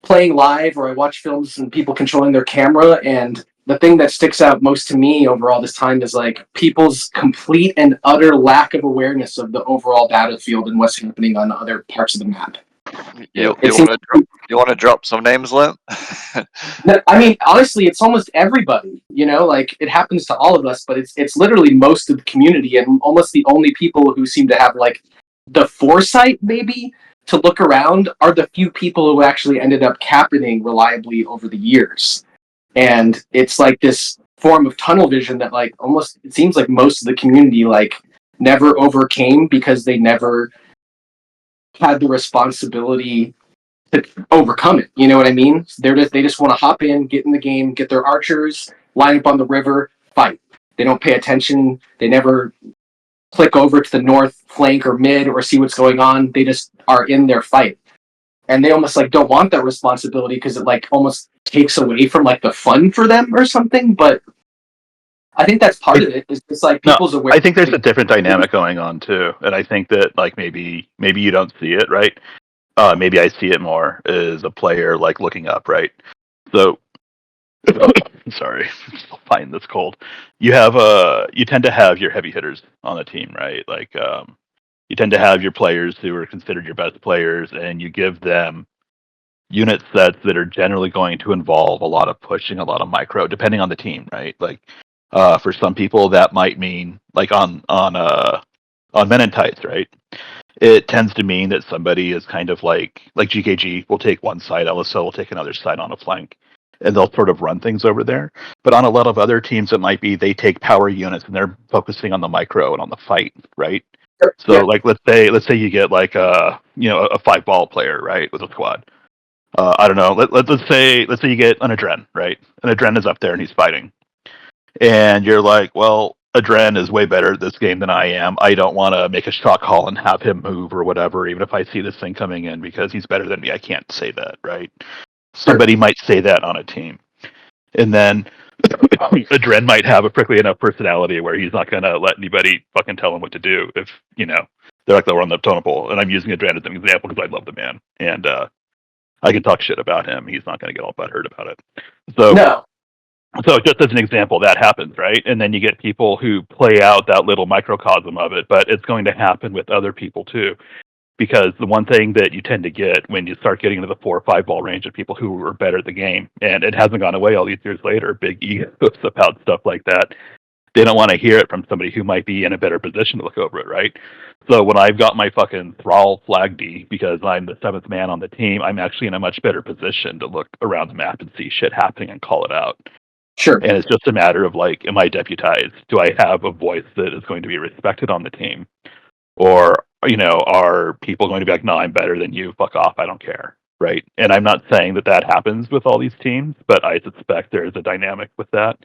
playing live, or I watch films and people controlling their camera, and the thing that sticks out most to me over all this time is like people's complete and utter lack of awareness of the overall battlefield and what's happening on other parts of the map. You want to drop some names, Limp? I mean, honestly, it's almost everybody. Like it happens to all of us, but it's literally most of the community, and almost the only people who seem to have like the foresight, maybe, to look around are the few people who actually ended up captaining reliably over the years. And it's like this form of tunnel vision that like almost it seems like most of the community like never overcame because they never had the responsibility to overcome it. You know what I mean? They just want to hop in, get in the game, get their archers, line up on the river, fight. They don't pay attention. They never click over to the north flank or mid or see what's going on. They just are in their fight. And they almost like don't want that responsibility because it like almost takes away from like the fun for them or something. But I think that's part of it. Is just like people's awareness. I think there's a different dynamic going on too, and I think that like maybe you don't see it, right? Maybe I see it more as a player like looking up, right? So, sorry, I'll find this cold. You tend to have your heavy hitters on the team, right? Like, you tend to have your players who are considered your best players, and you give them unit sets that are generally going to involve a lot of pushing, a lot of micro, depending on the team, right? Like, for some people that might mean like on Men in Tights, right? It tends to mean that somebody is kind of like GKG will take one side, LSO will take another side on a flank, and they'll sort of run things over there. But on a lot of other teams, it might be they take power units and they're focusing on the micro and on the fight, right? So like let's say you get like a 5-ball player, right, with a squad. I don't know. Let's say you get an Adren, right? An Adren is up there and he's fighting, and you're like, well, Adren is way better at this game than I am. I don't want to make a shot call and have him move or whatever, even if I see this thing coming in because he's better than me. I can't say that, right? Somebody might say that on a team. And then Adren might have a prickly enough personality where he's not going to let anybody fucking tell him what to do if, they're like lower on the totem pole. And I'm using Adren as an example because I love the man. And I can talk shit about him. He's not going to get all butthurt about it. So just as an example, that happens, right? And then you get people who play out that little microcosm of it, but it's going to happen with other people too. Because the one thing that you tend to get when you start getting into the 4 or 5 ball range of people who are better at the game, and it hasn't gone away all these years later, big egos about stuff like that. They don't want to hear it from somebody who might be in a better position to look over it, right? So when I've got my fucking Thrall flag D because I'm the 7th man on the team, I'm actually in a much better position to look around the map and see shit happening and call it out. Sure. And it's just a matter of like, am I deputized? Do I have a voice that is going to be respected on the team? Or, are people going to be like, no, I'm better than you, fuck off, I don't care, right? And I'm not saying that happens with all these teams, but I suspect there's a dynamic with that.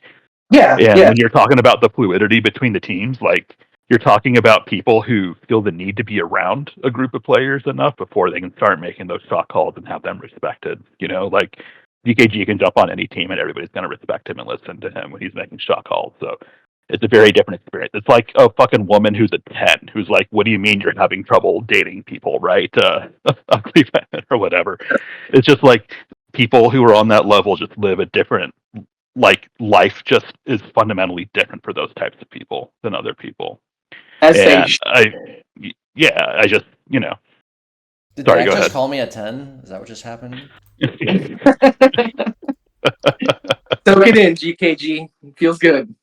Yeah. And when you're talking about the fluidity between the teams, like, you're talking about people who feel the need to be around a group of players enough before they can start making those shot calls and have them respected. Like DKG can jump on any team and everybody's going to respect him and listen to him when he's making shot calls. So it's a very different experience. It's like a fucking woman who's a 10 who's like, what do you mean you're having trouble dating people, right? Ugly men or whatever. It's just like people who are on that level just live a different, like, life just is fundamentally different for those types of people than other people. I just, Did sorry, Dak go just ahead. call me a 10? Is that what just happened? Soak it in, GKG. Feels good.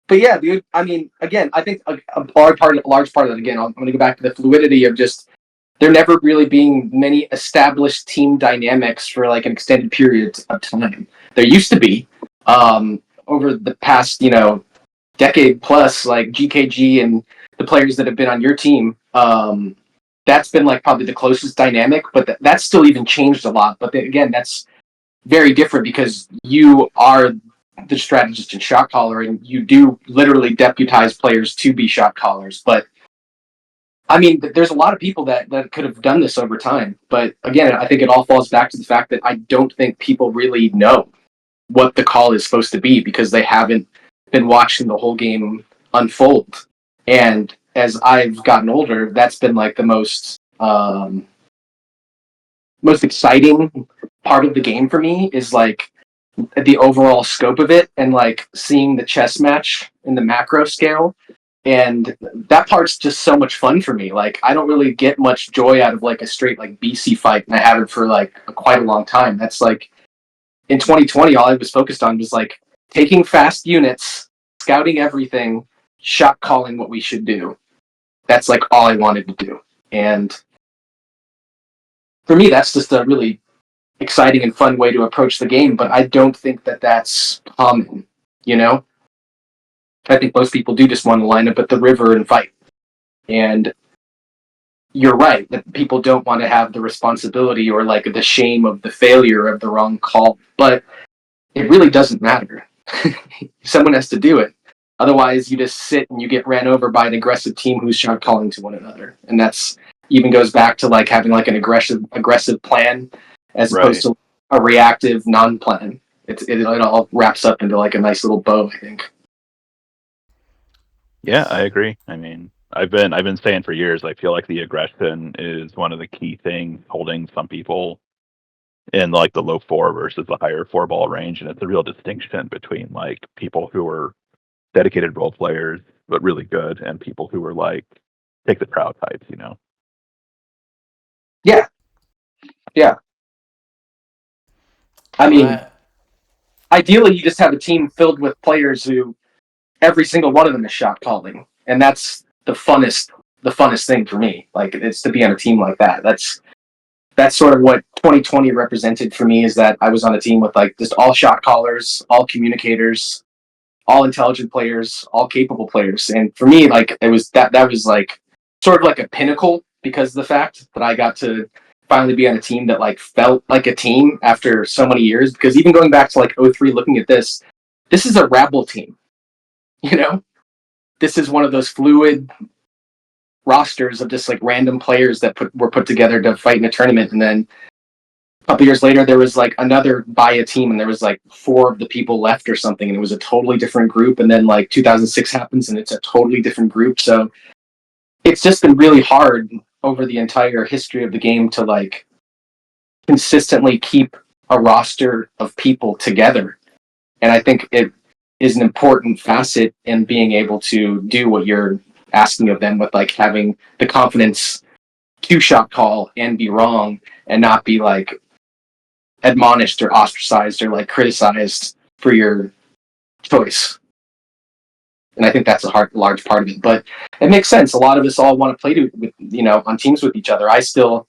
But yeah, dude. I mean, again, I think a large part of that. Again, I'm going to go back to the fluidity of just there never really being many established team dynamics for like an extended period of time. There used to be over the past, decade plus, like GKG and the players that have been on your team. That's been like probably the closest dynamic, but that's still even changed a lot. But again, that's very different because you are the strategist and shot caller, and you do literally deputize players to be shot callers. But I mean, there's a lot of people that could have done this over time. But again, I think it all falls back to the fact that I don't think people really know what the call is supposed to be because they haven't been watching the whole game unfold. And as I've gotten older, that's been like the most exciting part of the game for me is like the overall scope of it and like seeing the chess match in the macro scale. And that part's just so much fun for me. Like I don't really get much joy out of like a straight like BC fight, and I haven't for like quite a long time. That's like in 2020, all I was focused on was like taking fast units, scouting everything, shot calling what we should do. That's like all I wanted to do. And for me, that's just a really exciting and fun way to approach the game, but I don't think that that's common, you know? I think most people do just want to line up at the river and fight. And you're right, that people don't want to have the responsibility or like the shame of the failure of the wrong call, but it really doesn't matter. Someone has to do it. Otherwise, you just sit and you get ran over by an aggressive team who's shot calling to one another. And that's even goes back to like having like an aggressive plan as opposed to a reactive non-plan. It all wraps up into like a nice little bow, I think. Yeah, I agree. I mean, I've been saying for years, I feel like the aggression is one of the key things holding some people in like the low 4 versus the higher 4 ball range, and it's a real distinction between like people who are dedicated role players but really good and people who are like take the crowd types, you know. Yeah. I mean, ideally, you just have a team filled with players who every single one of them is shot calling, and that's the funnest thing for me. Like, it's to be on a team like that. That's sort of what 2020 represented for me, is that I was on a team with like just all shot callers, all communicators, all intelligent players, all capable players. And for me, like it was that was like sort of like a pinnacle because of the fact that I got to finally be on a team that like felt like a team after so many years. Because even going back to like 03, looking at this is a rabble team. You know, this is one of those fluid rosters of just like random players that were put together to fight in a tournament, and then a couple years later there was like another BIA team, and there was like 4 of the people left or something, and it was a totally different group. And then like 2006 happens, and it's a totally different group. So it's just been really hard over the entire history of the game to like consistently keep a roster of people together. And I think it is an important facet in being able to do what you're asking of them, with like having the confidence to shot call and be wrong and not be like admonished or ostracized or like criticized for your choice. And I think that's a large part of it. But it makes sense. A lot of us all want to play with, you know, on teams with each other. I still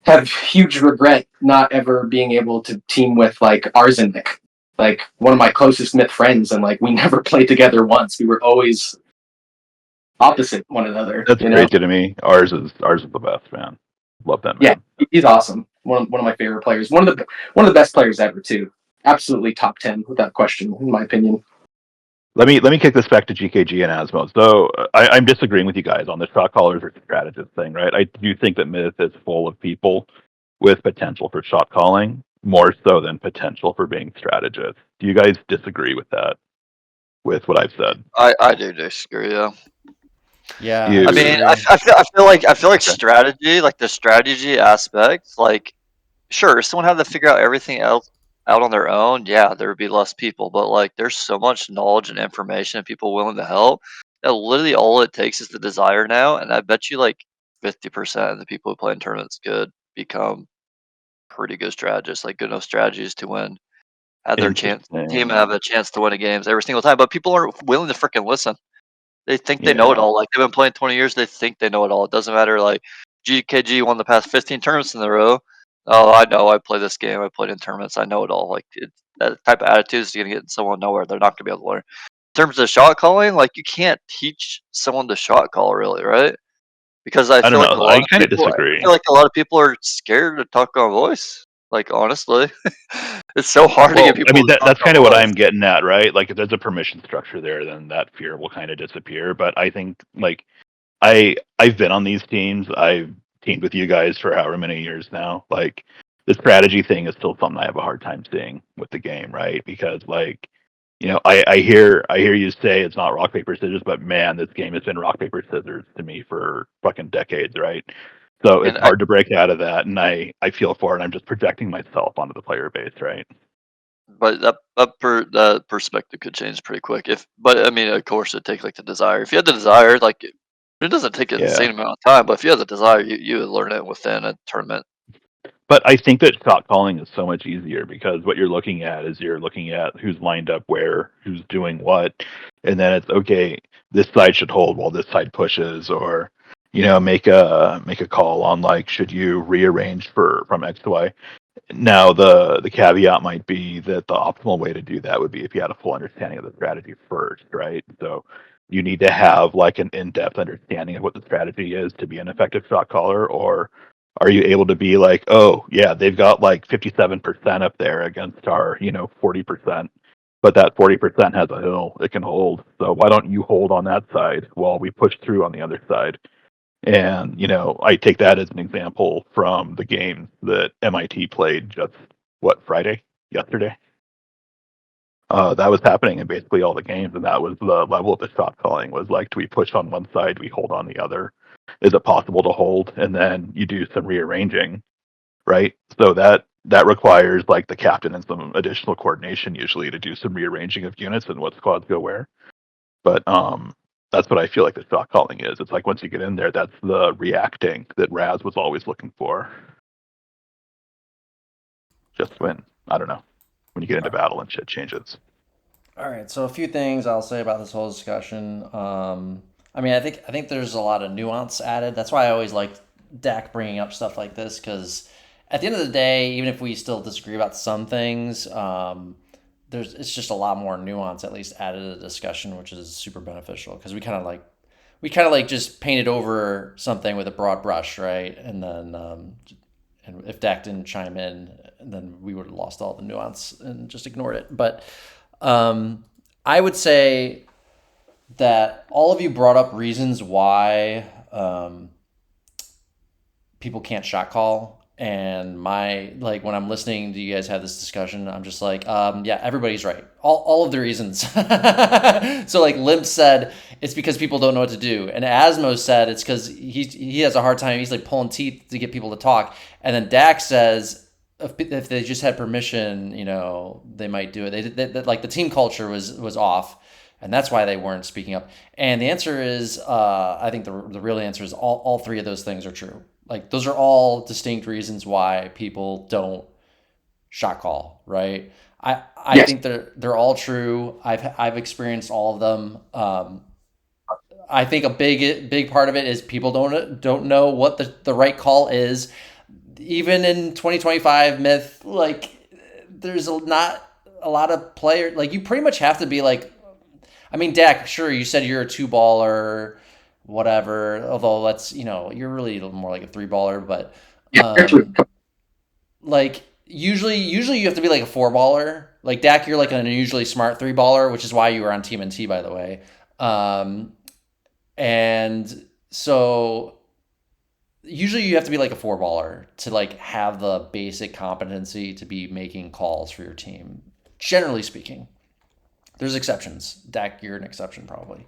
have huge regret not ever being able to team with like Arsenic, like one of my closest myth friends, and like we never played together once. We were always opposite one another. That's you great know? to me. Ours is the best, man. Love that man. Yeah, he's awesome. One of my favorite players. One of the best players ever too. Absolutely top 10 without question, in my opinion. Let me kick this back to GKG and Asmo. So I'm disagreeing with you guys on the shot callers or strategist thing, right? I do think that Myth is full of people with potential for shot calling, more so than potential for being strategists. Do you guys disagree with that? With what I've said? I do disagree. Yeah. Yeah, I mean, I feel like strategy, like the strategy aspect, like sure, if someone had to figure out everything else out on their own, yeah, there would be less people. But like, there's so much knowledge and information and people willing to help that literally all it takes is the desire now. And I bet you like 50% of the people who play in tournaments could become pretty good strategists, like good enough strategies to win, have their team have a chance to win a games every single time. But people aren't willing to freaking listen. They think they know it all. Like they've been playing 20 years, they think they know it all. It doesn't matter. Like GKG won the past 15 tournaments in a row. Oh, I know. I play this game. I played in tournaments. I know it all. Like that type of attitude is gonna get someone nowhere. They're not gonna be able to learn. In terms of shot calling, like you can't teach someone to shot call, really, right? Because I I feel don't like know. I kind of disagree. I feel like a lot of people are scared to talk on voice. Like honestly, it's so hard to Well, get people. I mean, to that's talk kind of what about I'm getting at, right? Like, if there's a permission structure there, then that fear will kind of disappear. But I think, like, I've been on these teams. I've teamed with you guys for however many years now. Like, the strategy thing is still something I have a hard time seeing with the game, right? Because, like, I hear you say it's not rock paper scissors, but man, this game has been rock paper scissors to me for fucking decades, right? So And it's hard to break out of that, and I feel for it. I'm just projecting myself onto the player base, right? but that perspective could change pretty quick. But I mean, of course, it takes like the desire. If you had the desire, like it doesn't take an Yeah. insane amount of time. But if you had the desire, you would learn it within a tournament. But I think that shot calling is so much easier because what you're looking at is you're looking at who's lined up where, who's doing what, and then it's okay. This side should hold while this side pushes, or make a call on like should you rearrange from X to Y. Now the caveat might be that the optimal way to do that would be if you had a full understanding of the strategy first, right? So you need to have like an in-depth understanding of what the strategy is to be an effective shot caller, or are you able to be like, oh yeah, they've got like 57% up there against our 40%, but that 40% has a hill it can hold. So why don't you hold on that side while we push through on the other side? And, I take that as an example from the game that MIT played just, what, Friday? Yesterday? That was happening in basically all the games, and that was the level of the shot calling was like, do we push on one side, do we hold on the other? Is it possible to hold? And then you do some rearranging, right? So that requires like the captain and some additional coordination usually to do some rearranging of units and what squads go where. But that's what I feel like the shot calling is. It's like once you get in there, that's the reacting that Raz was always looking for. Just when I don't know, when you get into battle and shit changes. All right, so a few things I'll say about this whole discussion. I mean, I think there's a lot of nuance added. That's why I always like Dak bringing up stuff like this because at the end of the day, even if we still disagree about some things, it's just a lot more nuance at least added to the discussion, which is super beneficial because we kind of like just painted over something with a broad brush, right? And if Dak didn't chime in, then we would have lost all the nuance and just ignored it. But I would say that all of you brought up reasons why people can't shot call. And when I'm listening to you guys have this discussion, I'm just like, yeah, everybody's right. All of the reasons. So like Limp said, it's because people don't know what to do. And Asmo said it's because he has a hard time. He's like pulling teeth to get people to talk. And then Dak says, if they just had permission, they might do it. Like the team culture was off, and that's why they weren't speaking up. And the answer is, I think the real answer is all three of those things are true. Like those are all distinct reasons why people don't shot call, right? I Yes. think they're all true. I've experienced all of them. I think a big part of it is people don't know what the right call is. Even in 2025 myth, like there's not a lot of players. Like you pretty much have to be like, I mean, Dak, sure, you said you're a two baller, whatever. Although that's you're really more like a three baller, but like usually you have to be like a four baller. Like Dak, you're like an unusually smart three baller, which is why you were on TMNT, by the way. And so usually you have to be like a four baller to like have the basic competency to be making calls for your team. Generally speaking, there's exceptions. Dak, you're an exception probably.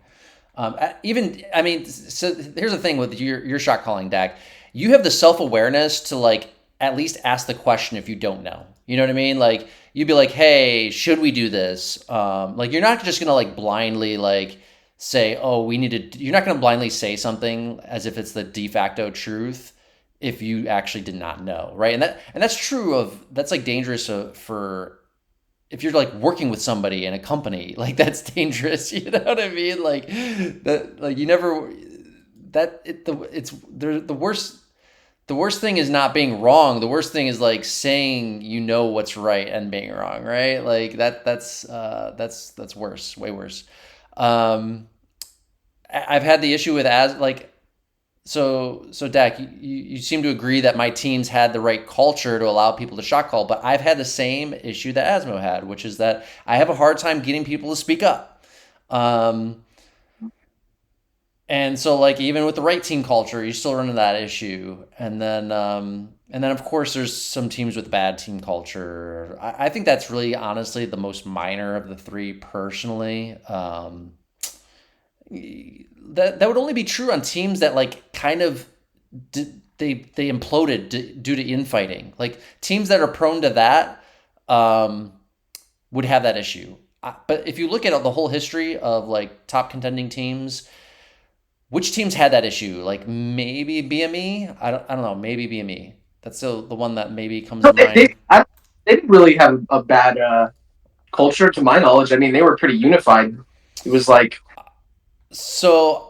I mean, so here's the thing with your shot calling, Dak. You have the self awareness to like at least ask the question if you don't know. You know what I mean? Like you'd be like, "Hey, should we do this?" Like you're not just gonna like blindly like say, "Oh, we need to." You're not gonna blindly say something as if it's the de facto truth if you actually did not know, right? And that's true of that's like dangerous for if you're like working with somebody in a company, like that's dangerous. You know what I mean? Like that, like you never that it the it's the worst. The worst thing is not being wrong. The worst thing is like saying what's right and being wrong, right? Like that's worse, way worse. I've had the issue with as like So Dak, you seem to agree that my teams had the right culture to allow people to shot call, but I've had the same issue that Asmo had, which is that I have a hard time getting people to speak up. And so, like, even with the right team culture, you still run into that issue. And then of course, there's some teams with bad team culture. I think that's really, honestly, the most minor of the three, personally. That would only be true on teams that, like, kind of they imploded due to infighting. Like, teams that are prone to that would have that issue. But if you look at the whole history of, like, top contending teams, which teams had that issue? Like, maybe BME? I don't know. Maybe BME. That's the one that maybe comes So to mind. they didn't really have a bad culture, to my knowledge. I mean, they were pretty unified. It was like, So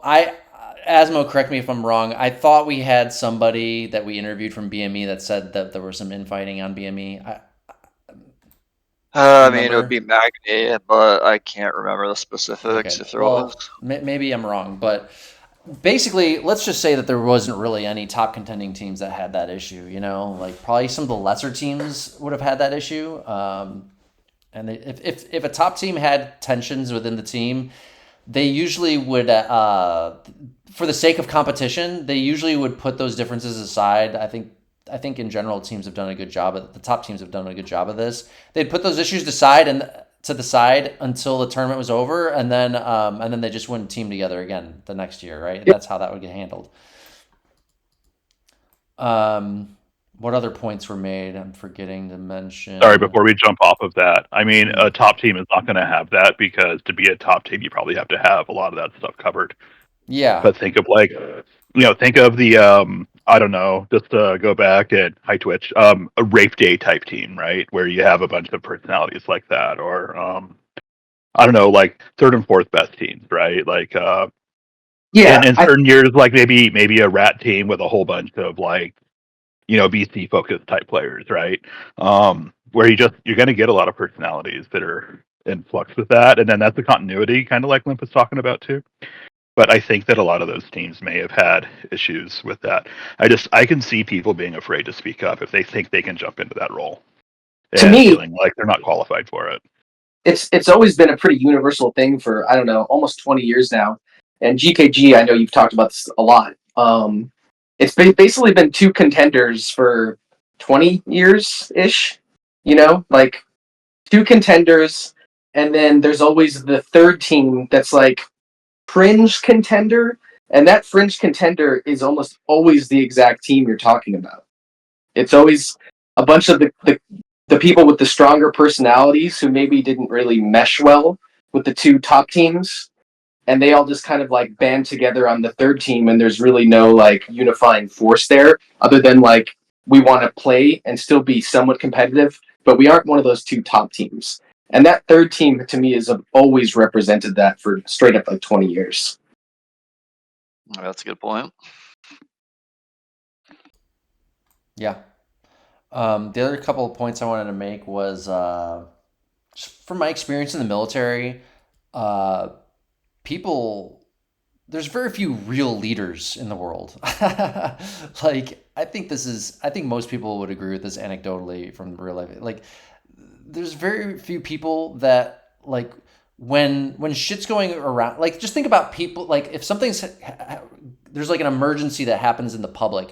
Asmo, correct me if I'm wrong. I thought we had somebody that we interviewed from BME that said that there was some infighting on BME. I mean, it Remember? would be Magni, but I can't remember the specifics Okay. if there was. Well, maybe I'm wrong, but basically, let's just say that there wasn't really any top contending teams that had that issue. Like, probably some of the lesser teams would have had that issue. And if a top team had tensions within the team, they usually would, for the sake of competition, they usually would put those differences aside. I think in general, teams have done a good job. The top teams have done a good job of this. They'd put those issues to the side until the tournament was over, and then they just wouldn't team together again the next year, right? That's how that would get handled. What other points were made? I'm forgetting to mention. Sorry, before we jump off of that, I mean, a top team is not going to have that, because to be a top team, you probably have to have a lot of that stuff covered. Yeah. But think of, like, think of the I don't know, just to go back at High Twitch, a Rape Day type team, right, where you have a bunch of personalities like that, or I don't know, like third and fourth best teams, right? Like, yeah, in certain years, like maybe a rat team with a whole bunch of, like, BC focused type players, right? Where you're going to get a lot of personalities that are in flux with that, and then that's the continuity, kind of like Limp was talking about too. But I think that a lot of those teams may have had issues with that. I can see people being afraid to speak up if they think they can jump into that role, to and me, feeling like they're not qualified for it. it's always been a pretty universal thing for, I don't know, almost 20 years now. And GKG, I know you've talked about this a lot. It's basically been two contenders for 20 years ish. Like two contenders, and then there's always the third team that's like fringe contender, and that fringe contender is almost always the exact team you're talking about. It's always a bunch of the people with the stronger personalities who maybe didn't really mesh well with the two top teams, and they all just kind of like band together on the third team, and there's really no like unifying force there other than like, we want to play and still be somewhat competitive, but we aren't one of those two top teams. And that third team to me has always represented that for straight up like 20 years. That's a good point. Yeah. The other couple of points I wanted to make was, just from my experience in the military, people, there's very few real leaders in the world. Like, I think most people would agree with this anecdotally from real life. Like, there's very few people that, like, when shit's going around, like, just think about people, like, if there's like an emergency that happens in the public,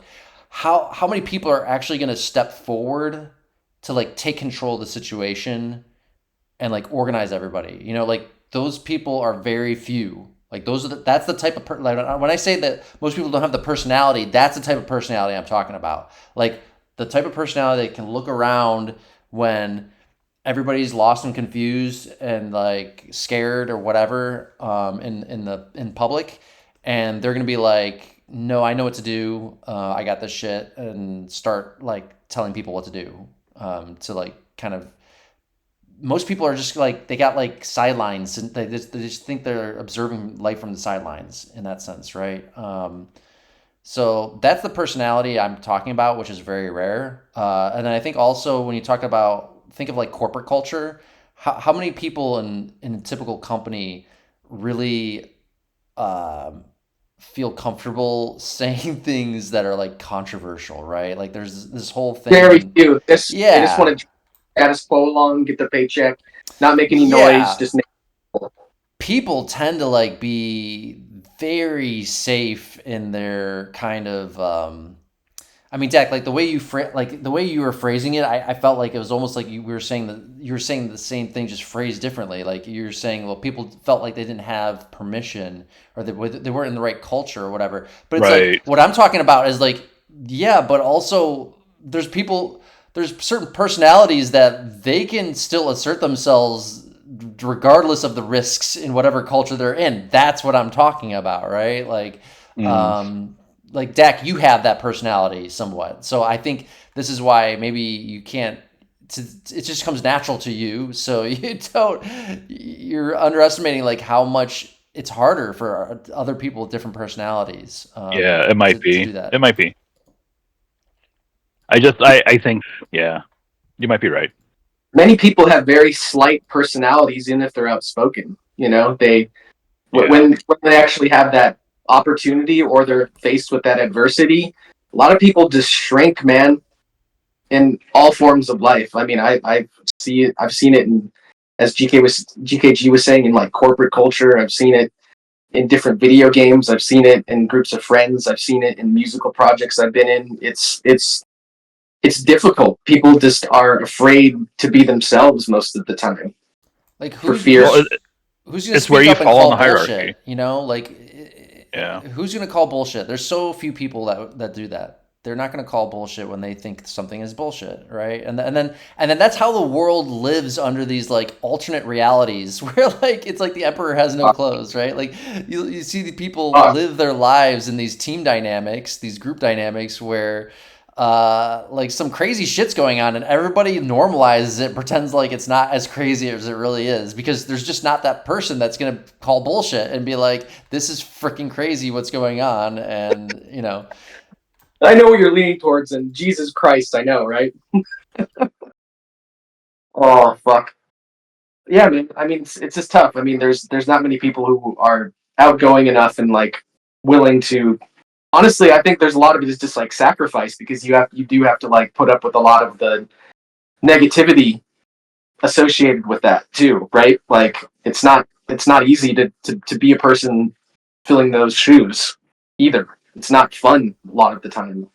how many people are actually going to step forward to, like, take control of the situation and, like, organize everybody? Like, those people are very few. Like, that's the type of like, when I say that most people don't have the personality, that's the type of personality I'm talking about. Like, the type of personality that can look around when everybody's lost and confused and, like, scared or whatever, in public, and they're gonna be like, no, I know what to do. I got this shit, and start, like, telling people what to do. To, like, kind of, most people are just like, they got, like, sidelines, and they just think they're observing life from the sidelines in that sense, right? So that's the personality I'm talking about, which is very rare. And then I think also, when you think of, like, corporate culture, how many people in a typical company really feel comfortable saying things that are like controversial, right? Like there's this whole thing. Very few. They just Yeah. want to status quo along, get the paycheck, not make any Yeah. noise, just People tend to like be very safe in their kind of I mean, Dak, like the way you were phrasing it, I felt like it was almost like you were saying the same thing, just phrased differently. Like you're saying, well, people felt like they didn't have permission or they weren't in the right culture or whatever. But it's Right. like what I'm talking about is like, yeah, but also there's certain personalities that they can still assert themselves regardless of the risks in whatever culture they're in. That's what I'm talking about, right? Like Dak, you have that personality somewhat. So I think this is why maybe you can't. It just comes natural to you. So you're underestimating like how much it's harder for other people with different personalities. Yeah, it might be. To do that. It might be. I think, yeah, you might be right. Many people have very slight personalities, even if they're outspoken. You know, when they actually have that opportunity or they're faced with that adversity, a lot of people just shrink, man, in all forms of life. I mean, I've seen it in, as GKG was saying, in like corporate culture. I've seen it in different video games. I've seen it in groups of friends. I've seen it in musical projects I've been in. It's difficult. People just are afraid to be themselves most of the time. Like for fear. Who's going to It's where speak you up and fall in call the hierarchy. bullshit? You know, like, Yeah. who's going to call bullshit? There's so few people that do that. They're not going to call bullshit when they think something is bullshit, right? And then that's how the world lives under these like alternate realities where like it's like the emperor has no clothes, right? Like you see the people live their lives in these team dynamics, these group dynamics where like some crazy shit's going on and everybody normalizes it, pretends like it's not as crazy as it really is, because there's just not that person that's going to call bullshit and be like, this is freaking crazy what's going on. And you know, I know what you're leaning towards, and Jesus Christ, I know, right? Oh fuck. Yeah, man. I mean, it's just tough. I mean, there's not many people who are outgoing enough and like willing to. Honestly, I think there's a lot of it is just like sacrifice, because you do have to like put up with a lot of the negativity associated with that too, right? Like it's not easy to be a person filling those shoes either. It's not fun a lot of the time.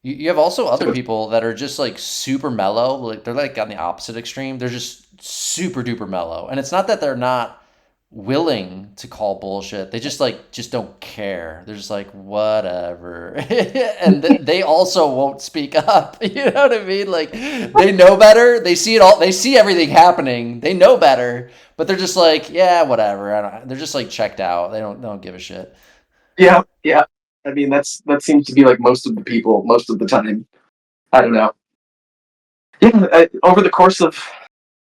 you have also other people that are just like super mellow, like they're like on the opposite extreme. They're just super duper mellow, and it's not that they're not willing to call bullshit. They just don't care. They're just like whatever, and they also won't speak up. You know what I mean? Like they know better. They see it all. They see everything happening. They know better, but they're just like, yeah, whatever. They're just like checked out. They don't give a shit. Yeah. I mean, that seems to be like most of the people most of the time. I don't know. Yeah, over the course of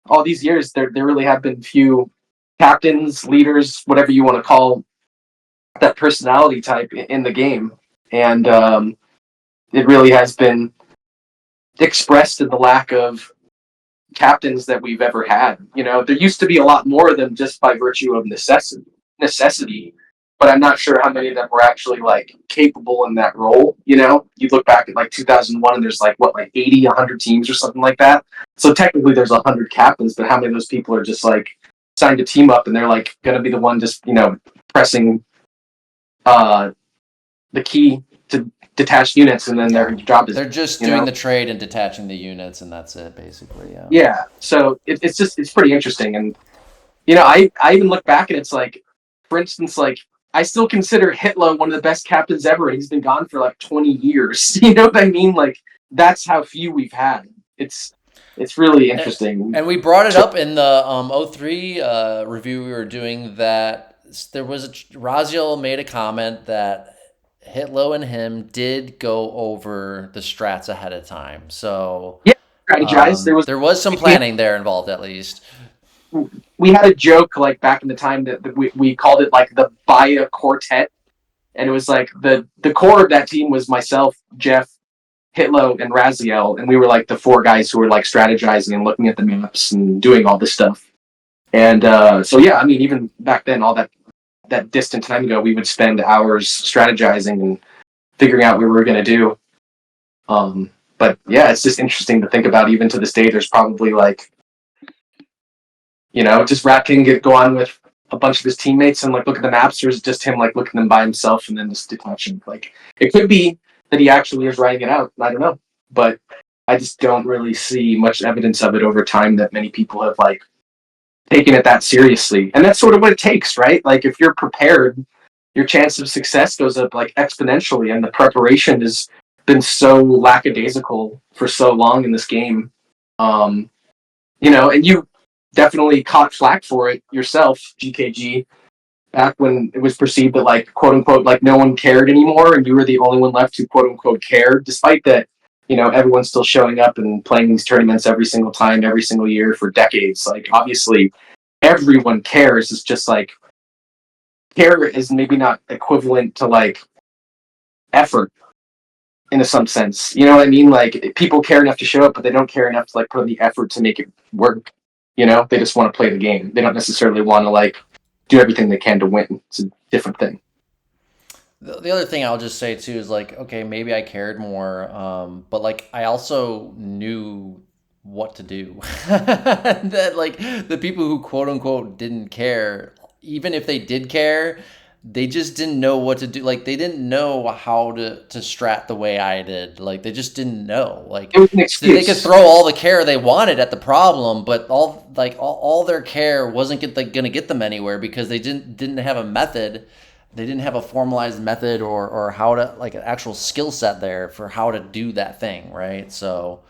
all these years, there really have been few captains, leaders, whatever you want to call that personality type in the game, and it really has been expressed in the lack of captains that we've ever had. You know, there used to be a lot more of them just by virtue of necessity, but I'm not sure how many of them were actually like capable in that role. You know, you look back at like 2001 and there's like 80, 100 teams or something like that. So technically there's 100 captains, but how many of those people are just like signed to team up and they're like going to be the one just, you know, pressing the key to detach units, and then their job is they're just doing the trade and detaching the units, and that's it basically. Yeah, so it's pretty interesting. And you know, I even look back and it's like, for instance, like I still consider Hitler one of the best captains ever, and he's been gone for like 20 years. You know what I mean? Like that's how few we've had. It's really interesting. And we brought it up in the 03 review we were doing, that there was Raziel made a comment that Hitlo and him did go over the strats ahead of time. So yeah, strategize. There was some planning there involved, at least. We had a joke like back in the time that we called it like the BIAUIHYAC quartet, and it was like the core of that team was myself, Jeff, Hitlo, and Raziel, and we were like the four guys who were like strategizing and looking at the maps and doing all this stuff. And so yeah, I mean, even back then, all that that distant time ago, we would spend hours strategizing and figuring out what we were going to do. But yeah, it's just interesting to think about. Even to this day, there's probably like, just Rat can go on with a bunch of his teammates and like look at the maps, or is it just him like looking at them by himself and then just detaching? Like, it could be that he actually is writing it out. I don't know, but I just don't really see much evidence of it over time that many people have like taken it that seriously. And that's sort of what it takes, right? Like, if you're prepared, your chance of success goes up like exponentially, and the preparation has been so lackadaisical for so long in this game. And you definitely caught flack for it yourself, GKG, back when it was perceived that like quote unquote like no one cared anymore, and you were the only one left who quote unquote cared, despite that, everyone's still showing up and playing these tournaments every single time, every single year for decades. Like, obviously everyone cares. It's just like care is maybe not equivalent to like effort in some sense. You know what I mean? Like, people care enough to show up, but they don't care enough to like put in the effort to make it work. They just want to play the game. They don't necessarily want to like do everything they can to win. It's a different thing. The other thing I'll just say too is like, okay, maybe I cared more, but like I also knew what to do. That like the people who quote unquote didn't care, even if they did care, they just didn't know what to do. Like, they didn't know how to strat the way I did. Like, they just didn't know. Like, It was an so they could excuse. throw all the care they wanted at the problem, but all their care wasn't gonna get them anywhere, because they didn't have a method. They didn't have a formalized method or how to, like, an actual skill set there for how to do that thing, right? So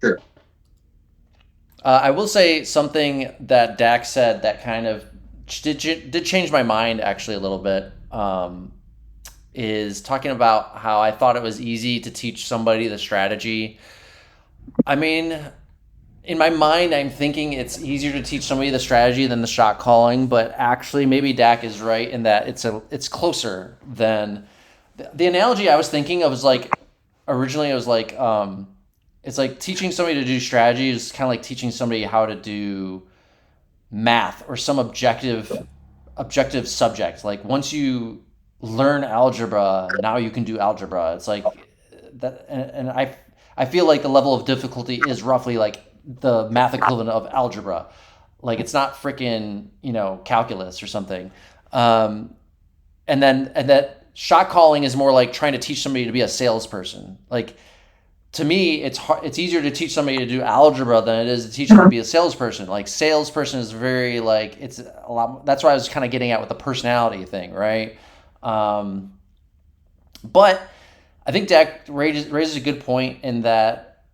Sure. I will say something that Dak said that kind of did change my mind actually a little bit. Is talking about how I thought it was easy to teach somebody the strategy. I mean, in my mind, I'm thinking it's easier to teach somebody the strategy than the shot calling, but actually, maybe Dak is right in that it's closer than the analogy I was thinking of. Was like, originally it was like, it's like teaching somebody to do strategy is kind of like teaching somebody how to do math or some objective subject. Like, once you learn algebra, now you can do algebra. It's like that, and I feel like the level of difficulty is roughly like the math equivalent of algebra. Like, it's not freaking calculus or something. And that shot calling is more like trying to teach somebody to be a salesperson. Like, to me, it's easier to teach somebody to do algebra than it is to teach them to be a salesperson. Like, salesperson is very like, it's a lot. That's what I was kind of getting at with the personality thing, right? But I think Dak raises a good point in that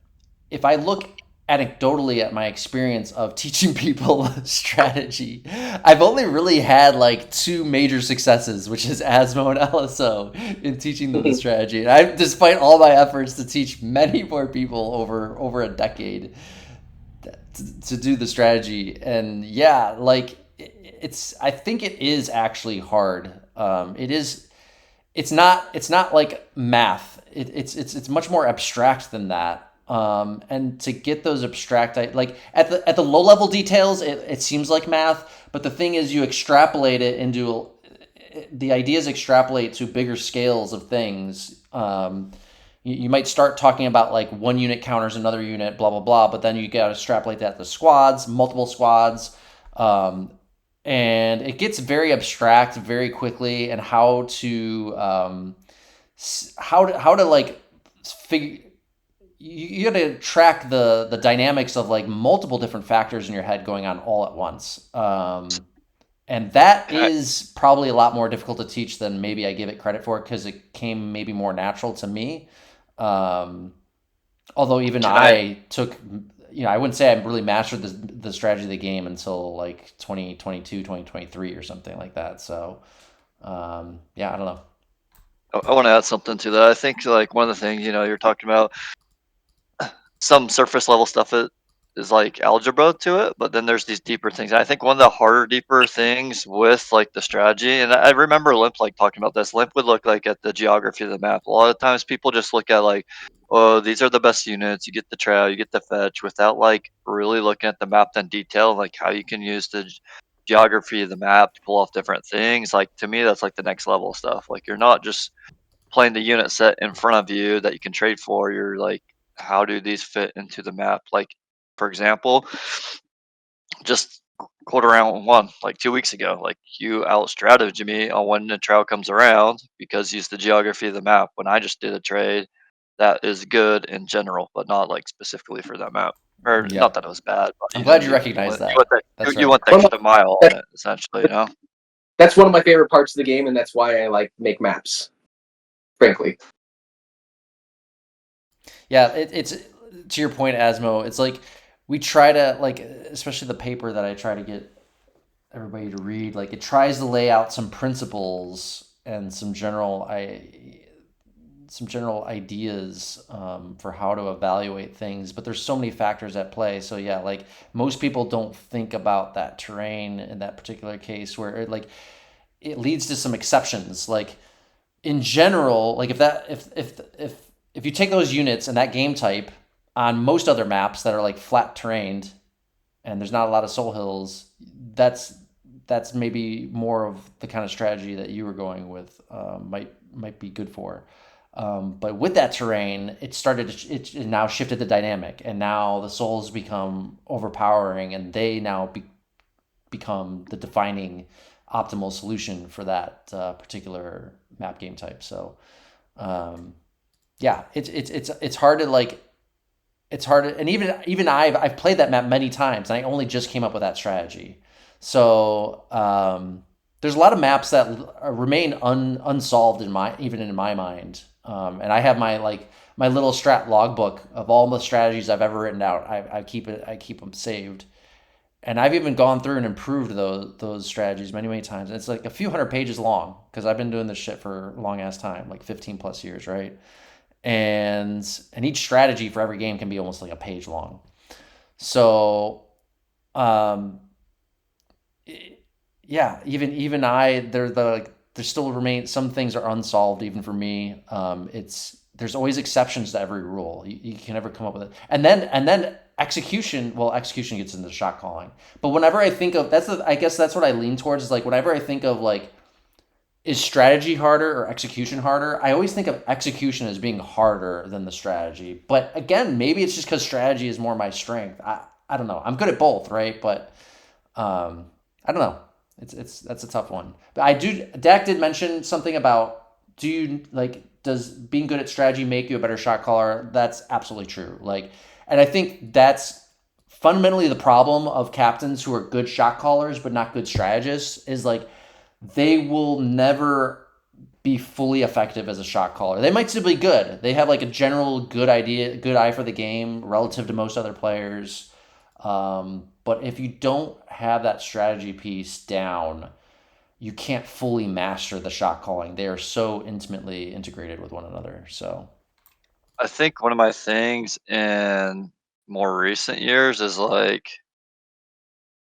if I look anecdotally at my experience of teaching people strategy, I've only really had like two major successes, which is Asmo and LSO, in teaching them the strategy. And I, despite all my efforts to teach many more people over a decade to do the strategy, and yeah, like I think it is actually hard. It is. It's not like math. It's much more abstract than that. And to get those abstract, like at the low level details, it seems like math. But the thing is, you extrapolate it into the ideas extrapolate to bigger scales of things. You might start talking about like one unit counters another unit, blah blah blah. But then you got to extrapolate that to squads, multiple squads. And it gets very abstract very quickly, and how to like figure. You got to track the dynamics of like multiple different factors in your head going on all at once, and that is probably a lot more difficult to teach than maybe I give it credit for, because it came maybe more natural to me. Although even I took, I wouldn't say I really mastered the strategy of the game until like 2022, 2023 or something like that. So, yeah, I don't know. I want to add something to that. I think like one of the things, you're talking about some surface level stuff is like algebra to it, but then there's these deeper things. And I think one of the harder, deeper things with like the strategy, and I remember Limp like talking about this. Limp would look like at the geography of the map. A lot of times people just look at like, oh, these are the best units. You get the trail, you get the fetch, without like really looking at the map in detail, like how you can use the geography of the map to pull off different things. Like to me, that's like the next level stuff. Like you're not just playing the unit set in front of you that you can trade for. You're like, how do these fit into the map? Like, for example, just quarter round one, like 2 weeks ago, like you out strategy me on when the trial comes around because use the geography of the map when I just did a trade that is good in general, but not like specifically for that map. Or Yeah. not that it was bad, but I'm glad you recognize that. That's you right. went the extra mile on it, essentially, you know? That's one of my favorite parts of the game, and that's why I like make maps, frankly. Yeah, it's to your point, Asmo. It's like we try to like, especially the paper that I try to get everybody to read. Like it tries to lay out some principles and some general ideas for how to evaluate things. But there's so many factors at play. So yeah, like most people don't think about that terrain in that particular case where it leads to some exceptions. Like in general, like if you take those units and that game type on most other maps that are like flat terrained and there's not a lot of soul hills, that's maybe more of the kind of strategy that you were going with. Might be good for. But with that terrain, it now shifted the dynamic, and now the souls become overpowering, and they now become the defining optimal solution for that particular map game type. So, yeah, it's hard to like. It's hard to, and even I've played that map many times, and I only just came up with that strategy. So there's a lot of maps that remain unsolved in my mind. And I have my little strat logbook of all the strategies I've ever written out. I keep them saved, and I've even gone through and improved those strategies many times. And it's like a few hundred pages long because I've been doing this shit for a long ass time, like 15 plus years, right? And each strategy for every game can be almost like a page long. So, yeah, even there still remain some things are unsolved even for me. There's always exceptions to every rule. You can never come up with it. And then execution. Well, execution gets into shot calling. But whenever I think of I guess that's what I lean towards is like whenever I think of like, is strategy harder or execution harder? I always think of execution as being harder than the strategy. But again, maybe it's just because strategy is more my strength. I don't know. I'm good at both, right? But I don't know. That's a tough one. But Dak did mention something about does being good at strategy make you a better shot caller? That's absolutely true. And I think that's fundamentally the problem of captains who are good shot callers but not good strategists is like they will never be fully effective as a shot caller. They might still be good. They have like a general good idea, good eye for the game relative to most other players. But if you don't have that strategy piece down, you can't fully master the shot calling. They are so intimately integrated with one another. So I think one of my things in more recent years is like,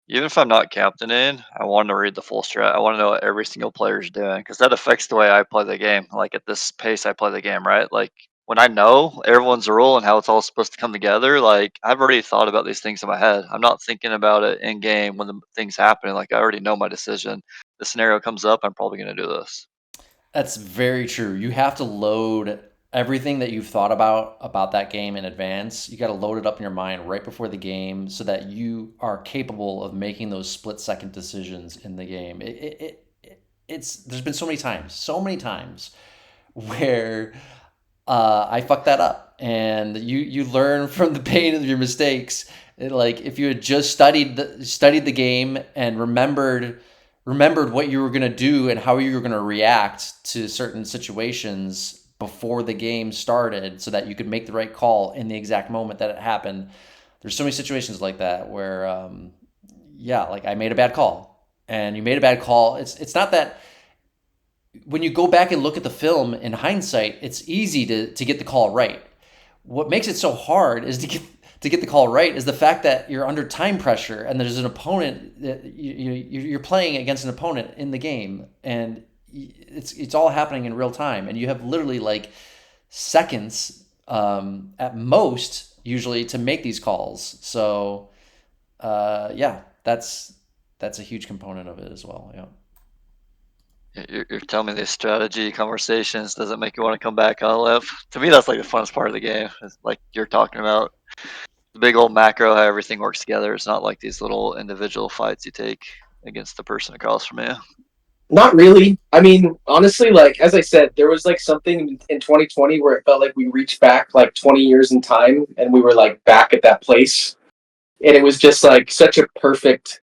even if I'm not captaining, I want to read the full strat. I want to know what every single player is doing because that affects the way I play the game. Like at this pace, I play the game, right? Like when I know everyone's role and how it's all supposed to come together, like I've already thought about these things in my head. I'm not thinking about it in game when the things happen. Like I already know my decision. The scenario comes up, I'm probably going to do this. that's very true. You have to load everything that you've thought about that game in advance. You got to load it up in your mind right before the game so that you are capable of making those split-second decisions in the game. It's there's been so many times where I fucked that up, and you learn from the pain of your mistakes. Like if you had just studied the game and remembered what you were gonna do and how you were gonna react to certain situations before the game started, so that you could make the right call in the exact moment that it happened. There's so many situations like that where, yeah, like I made a bad call, and you made a bad call. It's not that when you go back and look at the film in hindsight, it's easy to get the call right. What makes it so hard is to get the call right is the fact that you're under time pressure and there's an opponent that you're playing against an opponent in the game, and it's all happening in real time, and you have literally like seconds at most usually to make these calls. So yeah, that's that's a huge component of it as well. Yeah. You're telling me these strategy conversations doesn't make you want to come back on Limp? To me, that's like the funnest part of the game. It's like you're talking about the big old macro, how everything works together. It's not like these little individual fights you take against the person across from you. Not really. I mean, honestly, like as I said, there was like something in 2020 where it felt like we reached back like 20 years in time, and we were like back at that place, and it was just like such a perfect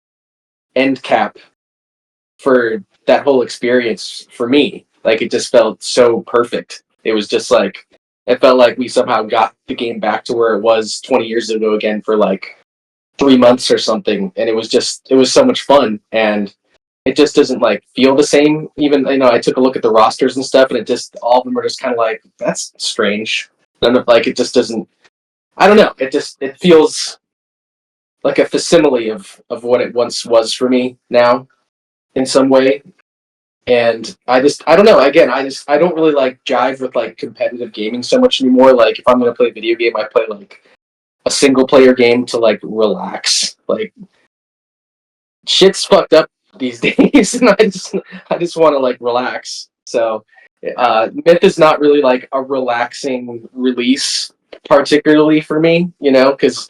end cap for that whole experience for me. Like it just felt so perfect. It was just like it felt like we somehow got the game back to where it was 20 years ago again for like 3 months or something, and it was so much fun, and it just doesn't like feel the same. Even I took a look at the rosters and stuff, and it just all of them are just kind of like that's strange. None of like it just doesn't. I don't know. It feels like a facsimile of what it once was for me now in some way. And I don't know. Again, I don't really like jive with like competitive gaming so much anymore. Like if I'm gonna play a video game, I play like a single player game to like relax. Like shit's fucked up these days, and I just want to like relax. So Myth is not really like a relaxing release, particularly for me. Because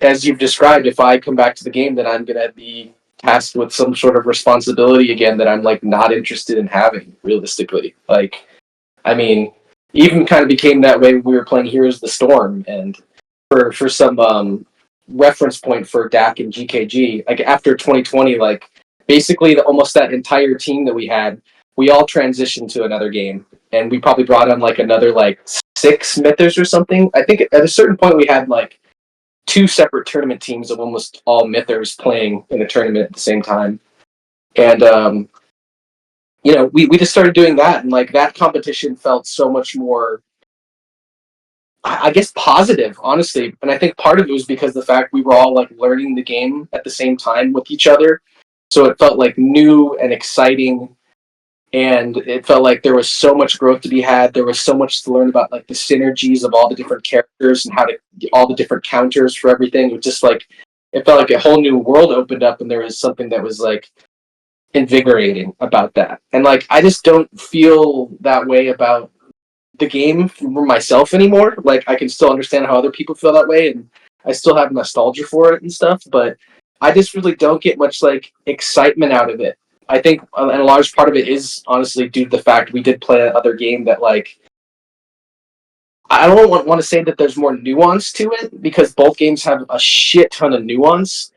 as you've described, if I come back to the game, then I'm gonna be tasked with some sort of responsibility again that I'm like not interested in having realistically. Like, I mean, even kind of became that way when we were playing Heroes of the Storm, and for some reference point for DAC and GKG, like after 2020, like basically almost that entire team that we had, we all transitioned to another game, and we probably brought on like another like 6 mythers or something. I think at a certain point we had like 2 separate tournament teams of almost all mythers playing in a tournament at the same time. And we just started doing that, and like that competition felt so much more, I guess, positive, honestly. And I think part of it was because the fact we were all like learning the game at the same time with each other. So it felt like new and exciting, and it felt like there was so much growth to be had. There was so much to learn about like the synergies of all the different characters and how to all the different counters for everything. It was just like it felt like a whole new world opened up, and there was something that was like invigorating about that. And like I just don't feel that way about the game for myself anymore. Like I can still understand how other people feel that way, and I still have nostalgia for it and stuff, but I just really don't get much like excitement out of it. I think and a large part of it is honestly due to the fact we did play another game that like I don't want to say that there's more nuance to it, because both games have a shit ton of nuance,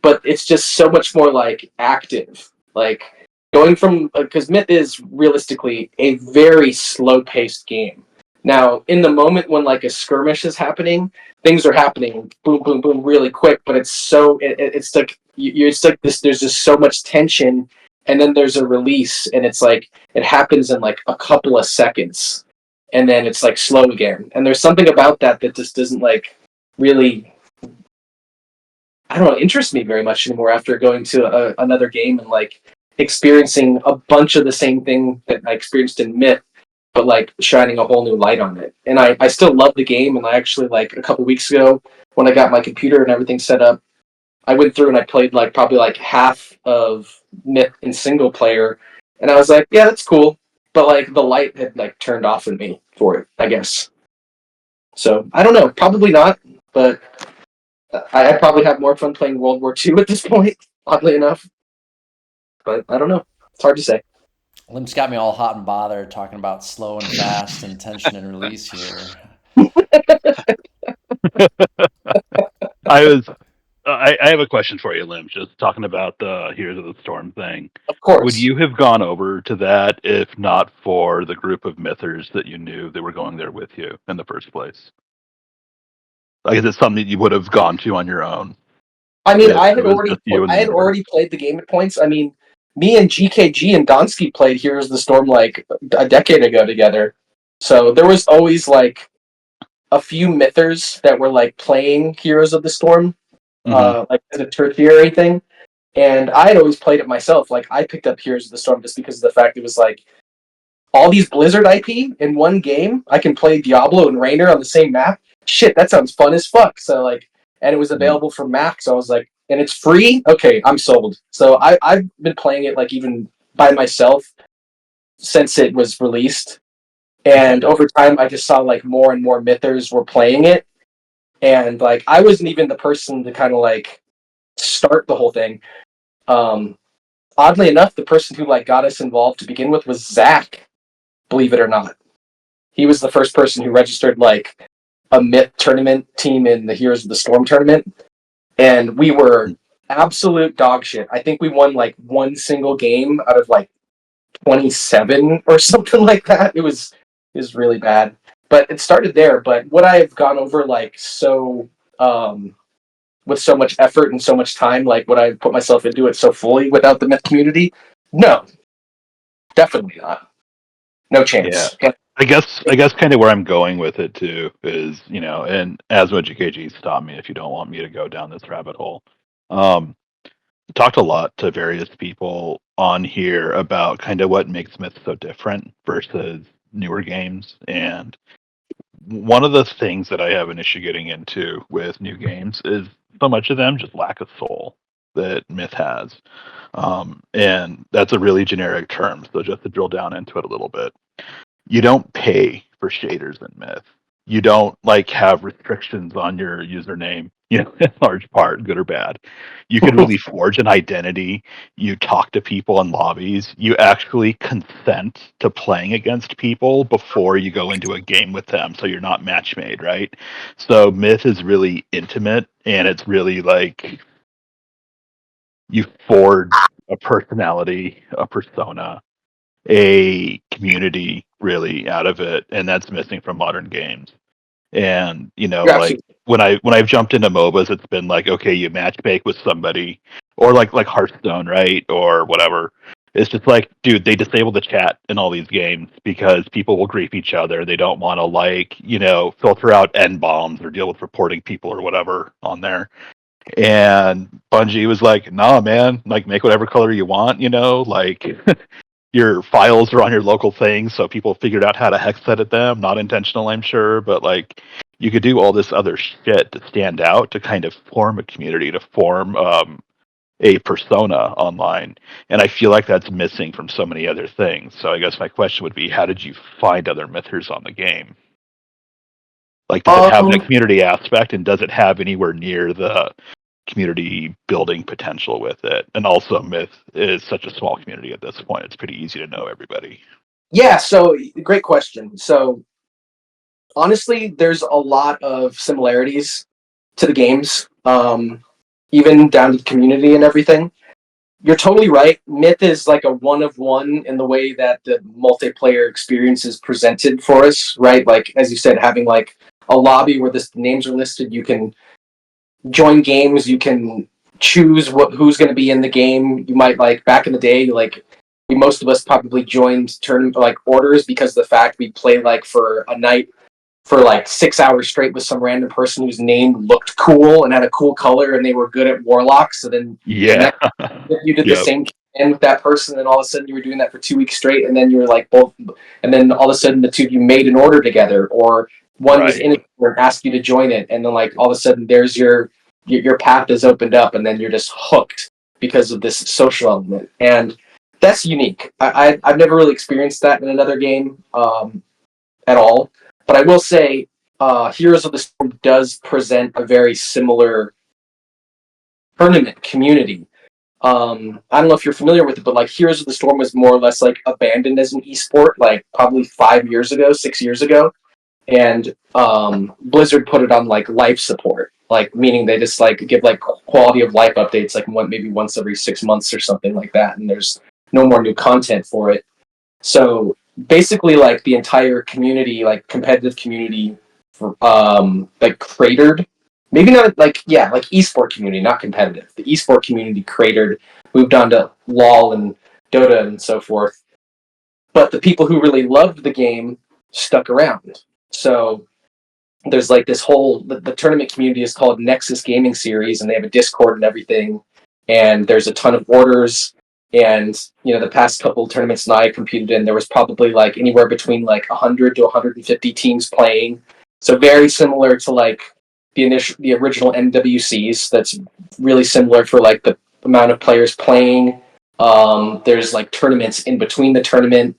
but it's just so much more like active. Like going from because Myth is realistically a very slow-paced game. Now, in the moment when like a skirmish is happening, things are happening boom, boom, boom, really quick. But it's like it's like this. There's just so much tension, and then there's a release, and it's like it happens in like a couple of seconds, and then it's like slow again. And there's something about that just doesn't like really, I don't know, interest me very much anymore after going to another game and like experiencing a bunch of the same thing that I experienced in Myth, but like shining a whole new light on it. And I still love the game, and I actually like a couple weeks ago when I got my computer and everything set up, I went through and I played like probably like half of Myth in single player, and I was like, yeah, that's cool. But like the light had like turned off in me for it, I guess. So I don't know, probably not, but I probably have more fun playing World War II at this point, oddly enough. But I don't know. It's hard to say. Limp's got me all hot and bothered talking about slow and fast and tension and release here. I have a question for you, Limp. Just talking about the Heroes of the Storm thing. Of course. Would you have gone over to that if not for the group of mythers that you knew that were going there with you in the first place? Like, is it something you would have gone to on your own? I mean, If I it had was already just you and I the had universe? already played the game at points. I mean, me and GKG and Donsky played Heroes of the Storm like a decade ago together. So there was always like a few mythers that were like playing Heroes of the Storm, like as a tertiary thing. And I had always played it myself. Like I picked up Heroes of the Storm just because of the fact it was like all these Blizzard IP in one game. I can play Diablo and Raynor on the same map. Shit, that sounds fun as fuck. So like, and it was available for Mac. So I was like, and it's free, okay, I'm sold. So I've been playing it like even by myself since it was released. And over time, I just saw like more and more mythers were playing it. And like, I wasn't even the person to kind of like start the whole thing. Oddly enough, the person who like got us involved to begin with was Zach, believe it or not. He was the first person who registered like a myth tournament team in the Heroes of the Storm tournament. And we were absolute dog shit. I think we won like one single game out of like 27 or something like that. It was really bad. But it started there. But would I have gone over like so with so much effort and so much time, like would I put myself into it so fully without the myth community? No, definitely not. No chance. Yeah. I guess kind of where I'm going with it too is, you know, and Asmo GKG, stop me if you don't want me to go down this rabbit hole. Talked a lot to various people on here about kind of what makes Myth so different versus newer games. And one of the things that I have an issue getting into with new games is so much of them just lack a soul that Myth has. And that's a really generic term. So just to drill down into it a little bit, you don't pay for shaders in Myth. You don't like have restrictions on your username, you know, in large part, good or bad. You can really forge an identity. You talk to people in lobbies. You actually consent to playing against people before you go into a game with them, so you're not match made, right? So Myth is really intimate, and it's really like you forge a personality, a persona, a community really out of it, and that's missing from modern games. And you know, You're like absolutely when I've jumped into MOBAs, it's been like, okay, you match make with somebody, or like Hearthstone, right, or whatever. It's just like, dude, they disable the chat in all these games because people will grief each other. They don't want to like, you know, filter out N bombs or deal with reporting people or whatever on there. And Bungie was like, nah, man, like make whatever color you want, you know, like your files are on your local thing, so people figured out how to hex edit them. Not intentional, I'm sure, but like you could do all this other shit to stand out, to kind of form a community, to form a persona online. And I feel like that's missing from so many other things. So I guess my question would be, how did you find other mythers on the game? Like, does it have that um community aspect, and does it have anywhere near the community building potential with it? And also, Myth is such a small community at this point; it's pretty easy to know everybody. yeah, so great question. So honestly, there's a lot of similarities to the games, even down to the community and everything. You're totally right. Myth is like a one of one in the way that the multiplayer experience is presented for us, right? Like as you said, having like a lobby where the names are listed, you can join games, you can choose who's going to be in the game. You might like back in the day, like most of us probably joined turn like orders because of the fact we play like for a night for like 6 hours straight with some random person whose name looked cool and had a cool color and they were good at warlocks. So then the Yeah. next you did the Yep. same and with that person, and all of a sudden you were doing that for 2 weeks straight, and then you were like both, and then all of a sudden the two of you made an order together, or one was Right. in it and asked you to join it, and then like all of a sudden there's your path is opened up, and then you're just hooked because of this social element, and that's unique. I've never really experienced that in another game at all, but I will say, Heroes of the Storm does present a very similar tournament community. I don't know if you're familiar with it, but like Heroes of the Storm was more or less like abandoned as an esport, like probably 5 years ago, 6 years ago, and Blizzard put it on like life support, like meaning they just like give like quality of life updates, like maybe once every 6 months or something like that, and there's no more new content for it. So basically, like the entire community, like competitive community, like cratered. Maybe not like yeah, like esport community, not competitive. The esport community cratered, moved on to LOL and Dota and so forth. But the people who really loved the game stuck around. So there's like this whole the tournament community is called Nexus Gaming Series, and they have a Discord and everything. And there's a ton of orders. And you know, the past couple of tournaments that I competed in, there was probably like anywhere between like 100 to 150 teams playing. So very similar to like the original MWCs. That's really similar for like the amount of players playing. There's like tournaments in between the tournament,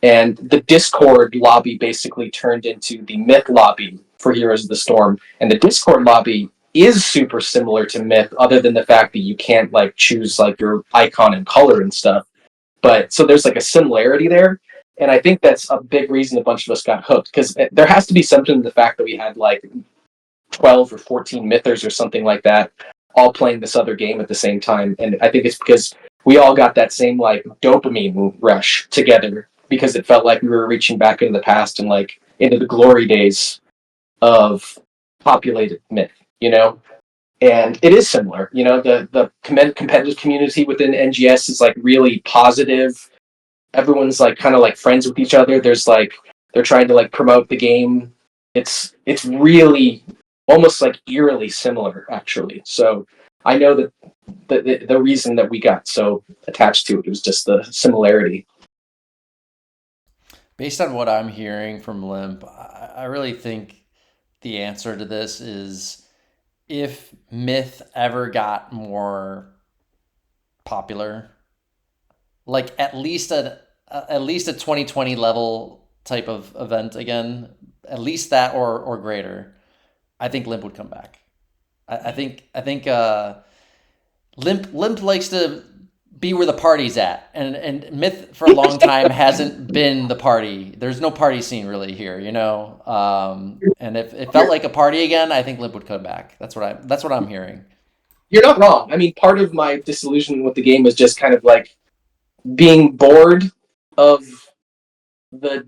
and the Discord lobby basically turned into the Myth lobby for Heroes of the Storm. And the Discord lobby is super similar to Myth, other than the fact that you can't like choose like your icon and color and stuff. But so there's like a similarity there. And I think that's a big reason a bunch of us got hooked, because there has to be something to the fact that we had like 12 or 14 Mythers or something like that all playing this other game at the same time. And I think it's because we all got that same like dopamine rush together, because it felt like we were reaching back into the past and like into the glory days of populated Myth, you know? And it is similar, you know, the competitive community within NGS is like really positive. Everyone's like kind of like friends with each other. There's like, they're trying to like promote the game. It's really almost like eerily similar, actually. So I know that the reason that we got so attached to it was just the similarity. Based on what I'm hearing from Limp, I really think the answer to this is if Myth ever got more popular, like at least a 2020 level type of event again, at least that or greater, I think Limp would come back. I think Limp likes to be where the party's at, and Myth for a long time hasn't been the party. There's no party scene really here, you know. And if it felt like a party again, I think Limp would come back. That's what I'm hearing. You're not wrong. I mean, part of my disillusionment with the game was just kind of like being bored of the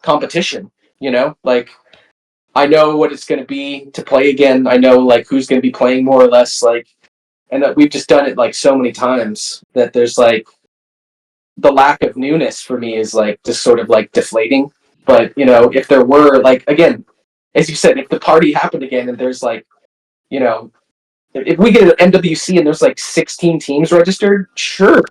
competition, you know? Like, I know what it's going to be to play again. I know like who's going to be playing more or less, like, and that we've just done it like so many times that there's like the lack of newness for me is like just sort of like deflating. But you know, if there were like, again, as you said, if the party happened again and there's like, you know, if we get an MWC and there's like 16 teams registered, sure.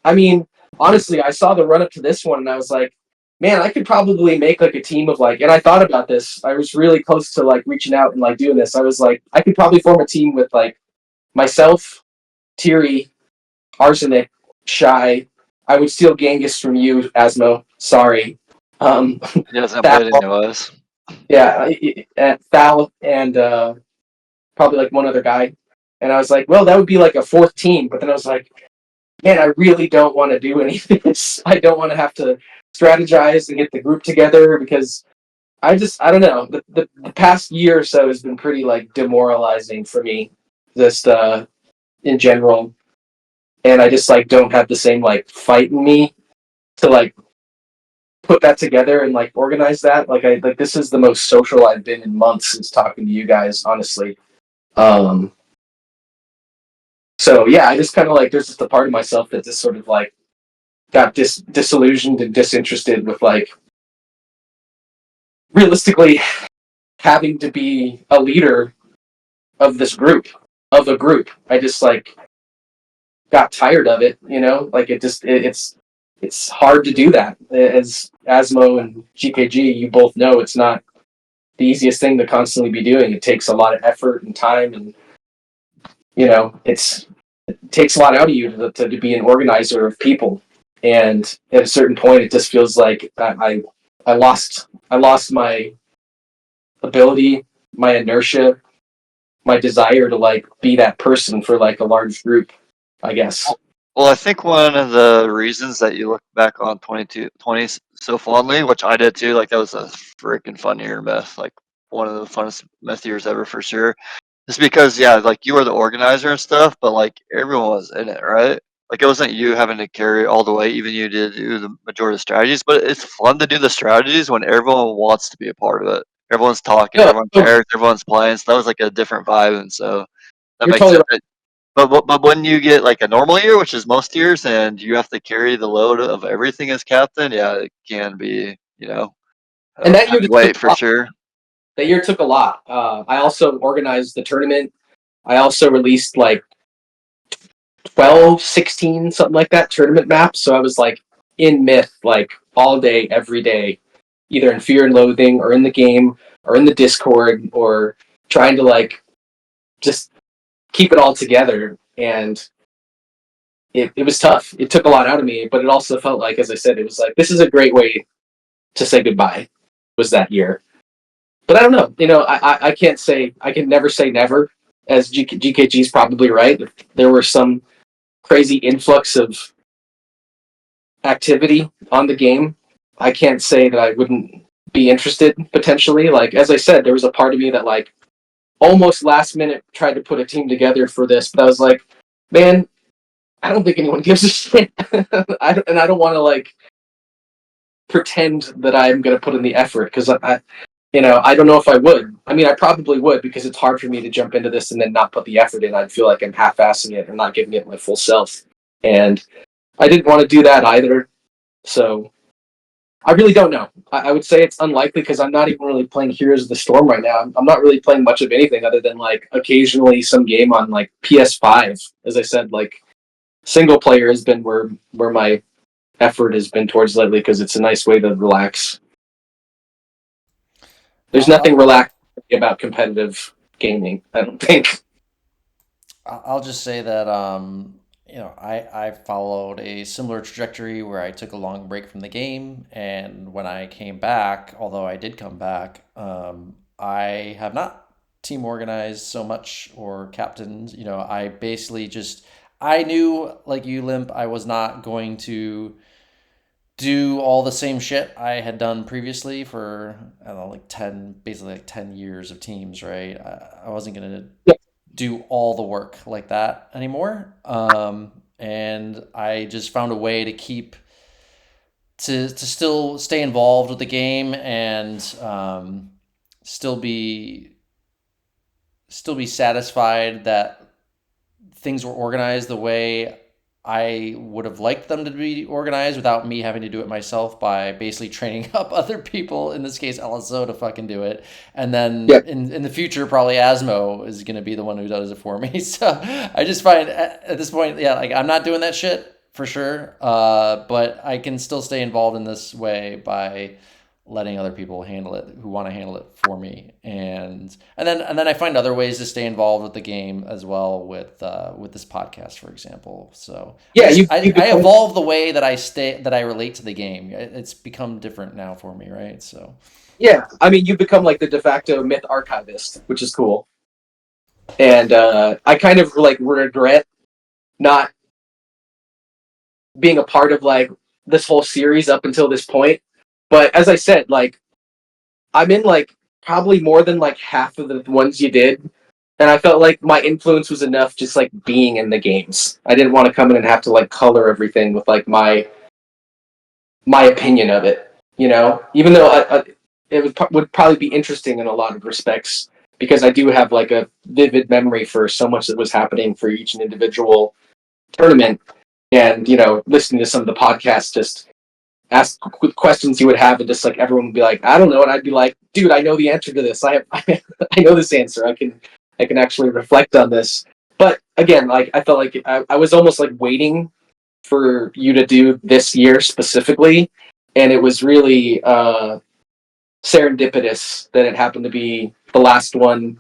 I mean, honestly, I saw the run up to this one and I was like, man, I could probably make like a team of like, and I thought about this. I was really close to like reaching out and like doing this. I was like, I could probably form a team with like myself, Tirri, Arsenic, Shy. I would steal Genghis from you, Asmo. Sorry. He doesn't play it anyways. Yeah, Thal and probably like one other guy. And I was like, well, that would be like a fourth team. But then I was like, man, I really don't want to do any of this. I don't want to have to strategize and get the group together, because I don't know. The past year or so has been pretty like demoralizing for me, just in general. And I just like don't have the same like fight in me to like put that together and like organize that. Like this is the most social I've been in months since talking to you guys, honestly. So yeah, I just kind of like, there's just a part of myself that just sort of like got disillusioned and disinterested with like realistically having to be a leader of this group, of a group. I just like got tired of it, you know, like it's hard to do that. As Asmo and GKG, you both know it's not the easiest thing to constantly be doing. It takes a lot of effort and time, and you know, it takes a lot out of you to be an organizer of people. And at a certain point, it just feels like I lost my ability, my inertia, my desire to like be that person for like a large group, I guess. Well, I think one of the reasons that you look back on 2020 so fondly, which I did too, like that was a freaking fun year, Myth, like one of the funnest Myth years ever for sure. Just because, yeah, like you were the organizer and stuff, but like everyone was in it, right? Like it wasn't you having to carry all the way, even you did do the majority of the strategies, but it's fun to do the strategies when everyone wants to be a part of it. Everyone's talking, Yeah, everyone cares, everyone's playing. So that was like a different vibe, and so that you're makes totally it. right. But when you get like a normal year, which is most years, and you have to carry the load of everything as captain, yeah, it can be, you know, And that year just heavyweight took a for lot. sure. That year took a lot. I also organized the tournament. I also released like 12, 16, something like that tournament maps. So I was like in Myth like all day, every day, either in Fear and Loathing or in the game. or in the Discord or trying to like just keep it all together. And it was tough. It took a lot out of me, but it also felt like, as I said, it was like, this is a great way to say goodbye, was that year. But I don't know. I can't say, I can never say never, as GKG's probably right. There were some crazy influx of activity on the game. I can't say that I wouldn't be interested potentially. Like, as I said, there was a part of me that like almost last minute tried to put a team together for this, but I was like, man, I don't think anyone gives a shit. I don't want to like pretend that I'm going to put in the effort because I don't know if I would. I mean, I probably would because it's hard for me to jump into this and then not put the effort in. I'd feel like I'm half-assing it or not giving it my full self. And I didn't want to do that either. So I really don't know. I would say it's unlikely because I'm not even really playing Heroes of the Storm right now. I'm not really playing much of anything other than like occasionally some game on like PS5. As I said, like single player has been where my effort has been towards lately because it's a nice way to relax. There's nothing relaxing about competitive gaming, I don't think. I'll just say that I followed a similar trajectory where I took a long break from the game, and when I came back, although I did come back, I have not team organized so much or captained. I basically just I knew, like you, Limp, I was not going to do all the same shit I had done previously for, I don't know, like 10 years of teams, right? I wasn't gonna do all the work like that anymore. And I just found a way to still stay involved with the game and still be satisfied that things were organized the way I would have liked them to be organized without me having to do it myself by basically training up other people, in this case LSO, to fucking do it. And then in the future, probably Asmo is going to be the one who does it for me. So I just find at this point, like I'm not doing that shit for sure. But I can still stay involved in this way by letting other people handle it who want to handle it for me, and then I find other ways to stay involved with the game as well with this podcast, for example. So I evolve the way that I relate to the game. It's become different now for me, right? So yeah, I mean, you've become like the de facto myth archivist, which is cool. And I kind of like regret not being a part of like this whole series up until this point. But as I said, like I'm in like probably more than like half of the ones you did, and I felt like my influence was enough just like being in the games. I didn't want to come in and have to like color everything with like my opinion of it, even though it would probably be interesting in a lot of respects because I do have like a vivid memory for so much that was happening for each individual tournament, and listening to some of the podcasts, just ask questions you would have, and just like everyone would be like, I don't know, and I'd be like, dude, I know the answer to this. I know this answer. I can actually reflect on this. But again, like I felt like I was almost like waiting for you to do this year specifically, and it was really serendipitous that it happened to be the last one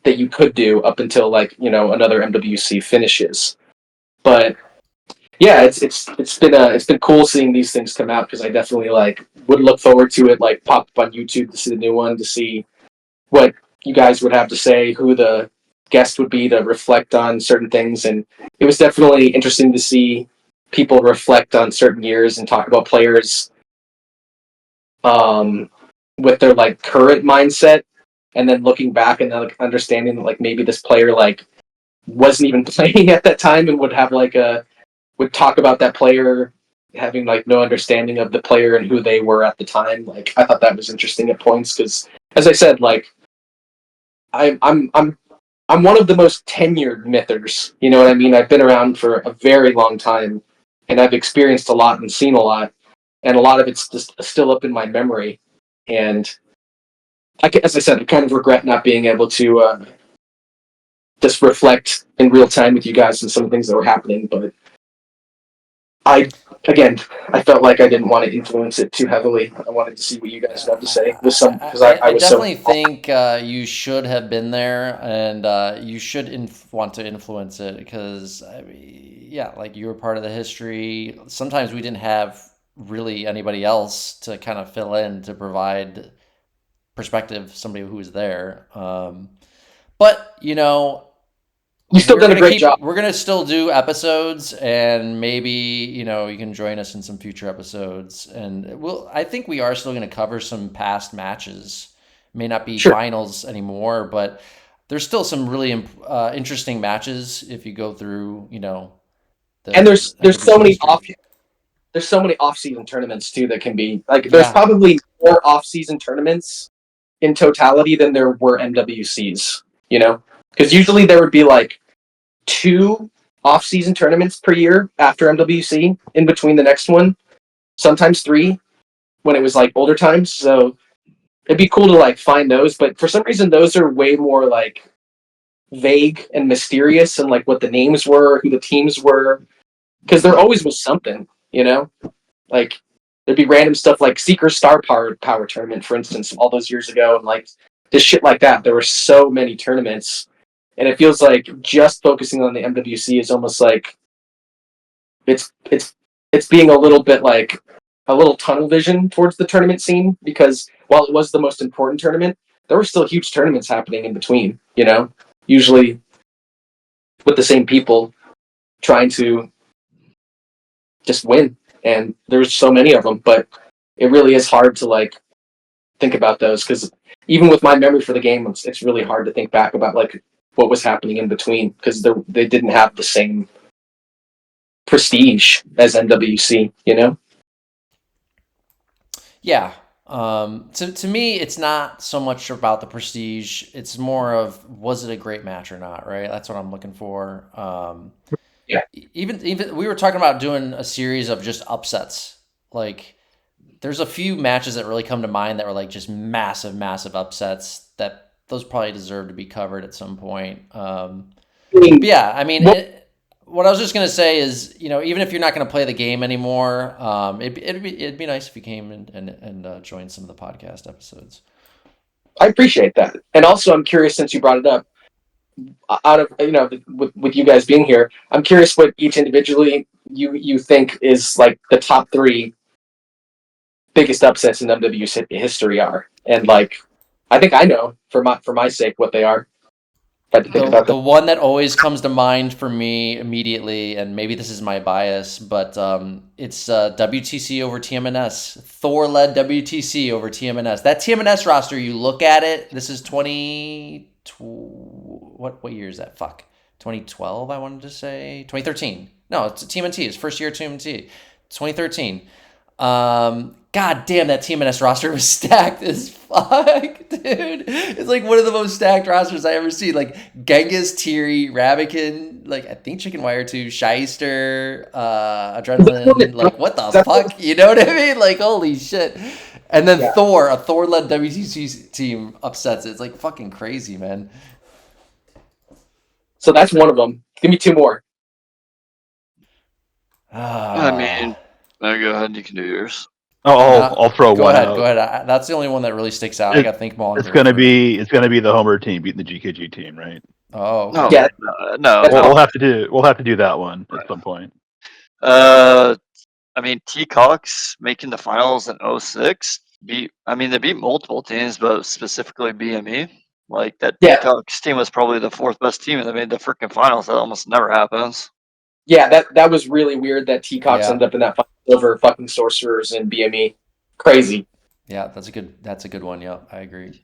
that you could do up until like another MWC finishes. But yeah, it's been cool seeing these things come out because I definitely like would look forward to it, like pop up on YouTube to see the new one, to see what you guys would have to say, who the guest would be to reflect on certain things. And it was definitely interesting to see people reflect on certain years and talk about players with their like current mindset, and then looking back and like understanding that like maybe this player like wasn't even playing at that time and would have like would talk about that player having like no understanding of the player and who they were at the time. Like I thought that was interesting at points because, as I said, like I'm one of the most tenured mythers. You know what I mean? I've been around for a very long time, and I've experienced a lot and seen a lot, and a lot of it's just still up in my memory. And as I said, I kind of regret not being able to just reflect in real time with you guys on some of the things that were happening. But again, I felt like I didn't want to influence it too heavily. I wanted to see what you guys had to say with some, because I was definitely so. think you should have been there, and you should want to influence it because, I mean, yeah, like you were part of the history. Sometimes we didn't have really anybody else to kind of fill in to provide perspective, somebody who was there. But you know, You still done a great job. We're gonna still do episodes, and maybe you can join us in some future episodes. And I think we are still gonna cover some past matches. May not be finals anymore, but there's still some really interesting matches if you go through. And there's so many off-season tournaments too that can be like. There's probably more off-season tournaments in totality than there were MWCs. Because usually there would be like 2 off-season tournaments per year after MWC in between the next one, sometimes 3 when it was like older times. So it'd be cool to like find those, but for some reason those are way more like vague and mysterious, and like what the names were, who the teams were, because there always was something, like there'd be random stuff like Seeker Star Power Tournament, for instance, all those years ago, and like just shit like that. There were so many tournaments. And it feels like just focusing on the MWC is almost like it's being a little bit like a little tunnel vision towards the tournament scene, because while it was the most important tournament, there were still huge tournaments happening in between, usually with the same people trying to just win. And there's so many of them, but it really is hard to like think about those, because even with my memory for the game, it's really hard to think back about like what was happening in between, because they didn't have the same prestige as MWC, Yeah. To me, it's not so much about the prestige. It's more of, was it a great match or not, right? That's what I'm looking for. Yeah. Even we were talking about doing a series of just upsets. Like, there's a few matches that really come to mind that were like just massive, massive upsets that those probably deserve to be covered at some point. But yeah, I mean, what I was just gonna say is, even if you're not gonna play the game anymore, it'd be nice if you came and joined some of the podcast episodes. I appreciate that, and also I'm curious, since you brought it up, out of with you guys being here, I'm curious what each individually you think is like the top 3 biggest upsets in MWC history are, and like I think I know for my sake what they are. The one that always comes to mind for me immediately, and maybe this is my bias, but it's WTC over TMNS. Thor led WTC over TMNS. That TMNS roster, you look at it, this is what year is that? 2012, I wanted to say. 2013. No, it's TMNT. It's first year TMNT. 2013. God damn, that TMNS roster was stacked as fuck, dude. It's like one of the most stacked rosters I ever seen. Like Genghis, Tirri, Rabican, like I think Chicken Wire too, Shyster, Adrenaline. Like what the fuck? You know what I mean? Like holy shit. And then Thor, a Thor-led WTC team upsets it. It's like fucking crazy, man. So that's one of them. Give me 2 more. I mean, no, go ahead. You can do yours. I'll throw one out. Go ahead. That's the only one that really sticks out. I got to think longer. It's gonna be the Homer team beating the GKG team, right? Oh, okay. No, Yeah. no. We'll have to do that one at some point. I mean, T Cox making the finals in 06. They beat multiple teams, but specifically BME. Like that T Cox team was probably the 4th best team, and they made the freaking finals. That almost never happens. Yeah, that was really weird that T Cox ended up in that final over fucking Sorcerers and BME. Crazy. Yeah, that's a good one. Yeah, I agree.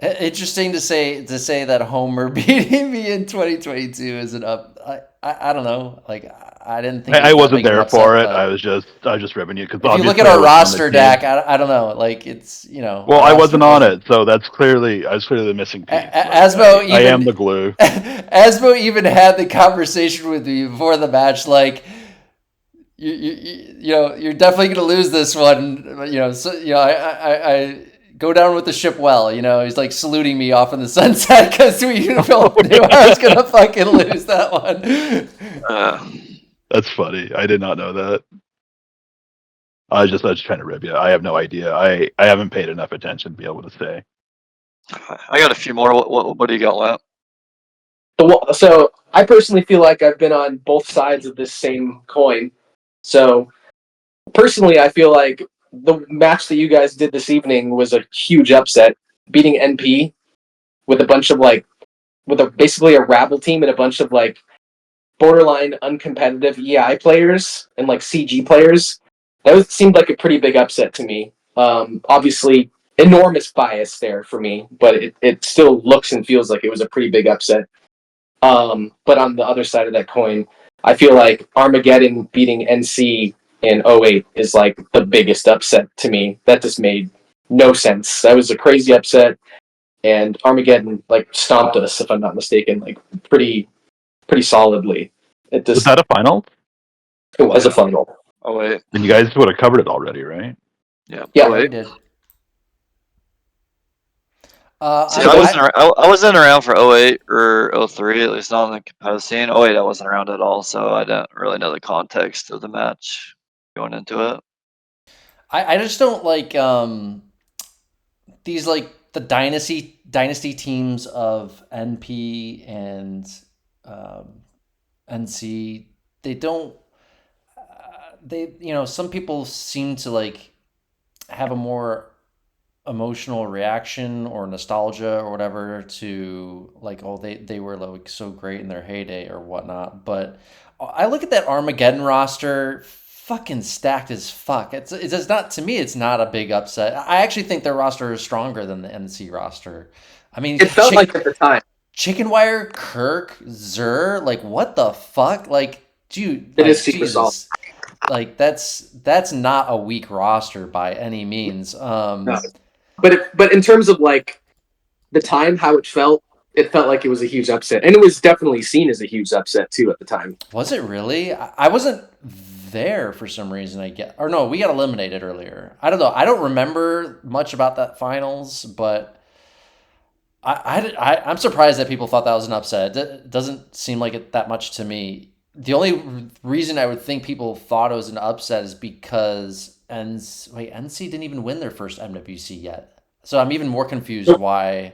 Interesting to say that Homer beating me in 2022 is an up. I don't know. Like I didn't think I wasn't there for it. I was just ripping you because if you look at our roster, Dak, I don't know. Like it's Well, I wasn't on it, so I was clearly the missing piece. Asmo, I am the glue. Asmo even had the conversation with me before the match, like. You're definitely gonna lose this one. So I go down with the ship well. You know, he's like saluting me off in the sunset because we knew I was gonna fucking lose that one. That's funny. I did not know that. I was just trying to rib you. I have no idea. I haven't paid enough attention to be able to say. I got a few more. What do you got, Lamp? So I personally feel like I've been on both sides of this same coin. So personally, I feel like the match that you guys did this evening was a huge upset, beating NP with a bunch of basically a rabble team and a bunch of like borderline uncompetitive EI players and like CG players. Seemed like a pretty big upset to me. Obviously, enormous bias there for me, but it still looks and feels like it was a pretty big upset. But on the other side of that coin, I feel like Armageddon beating NC in 08 is like the biggest upset to me. That just made no sense. That was a crazy upset, and Armageddon like stomped us, if I'm not mistaken, like pretty solidly. Was that a final? It was a final. Oh wait. Then you guys would have covered it already, right? Yeah. Yeah, we did. See, I wasn't around for 08 or 03, at least not on the competitive scene. 08, I wasn't around at all, so I didn't really know the context of the match going into it. I just don't like these like the dynasty teams of NP and NC. They don't. Some people seem to like have a more emotional reaction or nostalgia or whatever to like, oh, they were like so great in their heyday or whatnot. But I look at that Armageddon roster, fucking stacked as fuck. It's not, to me, it's not a big upset. I actually think their roster is stronger than the NC roster. I mean, it felt like at the time. Chicken Wire, Kirk, Zur, like what the fuck? Like, dude, It like, is super Jesus. solid. Like that's not a weak roster by any means. No. But in terms of like the time, how it felt like it was a huge upset, and it was definitely seen as a huge upset too at the time. Was it really? I wasn't there for some reason. Or no, we got eliminated earlier. I don't know. I don't remember much about that finals, but I'm surprised that people thought that was an upset. It doesn't seem like it that much to me. The only reason I would think people thought it was an upset is because NC didn't even win their first MWC yet. So I'm even more confused why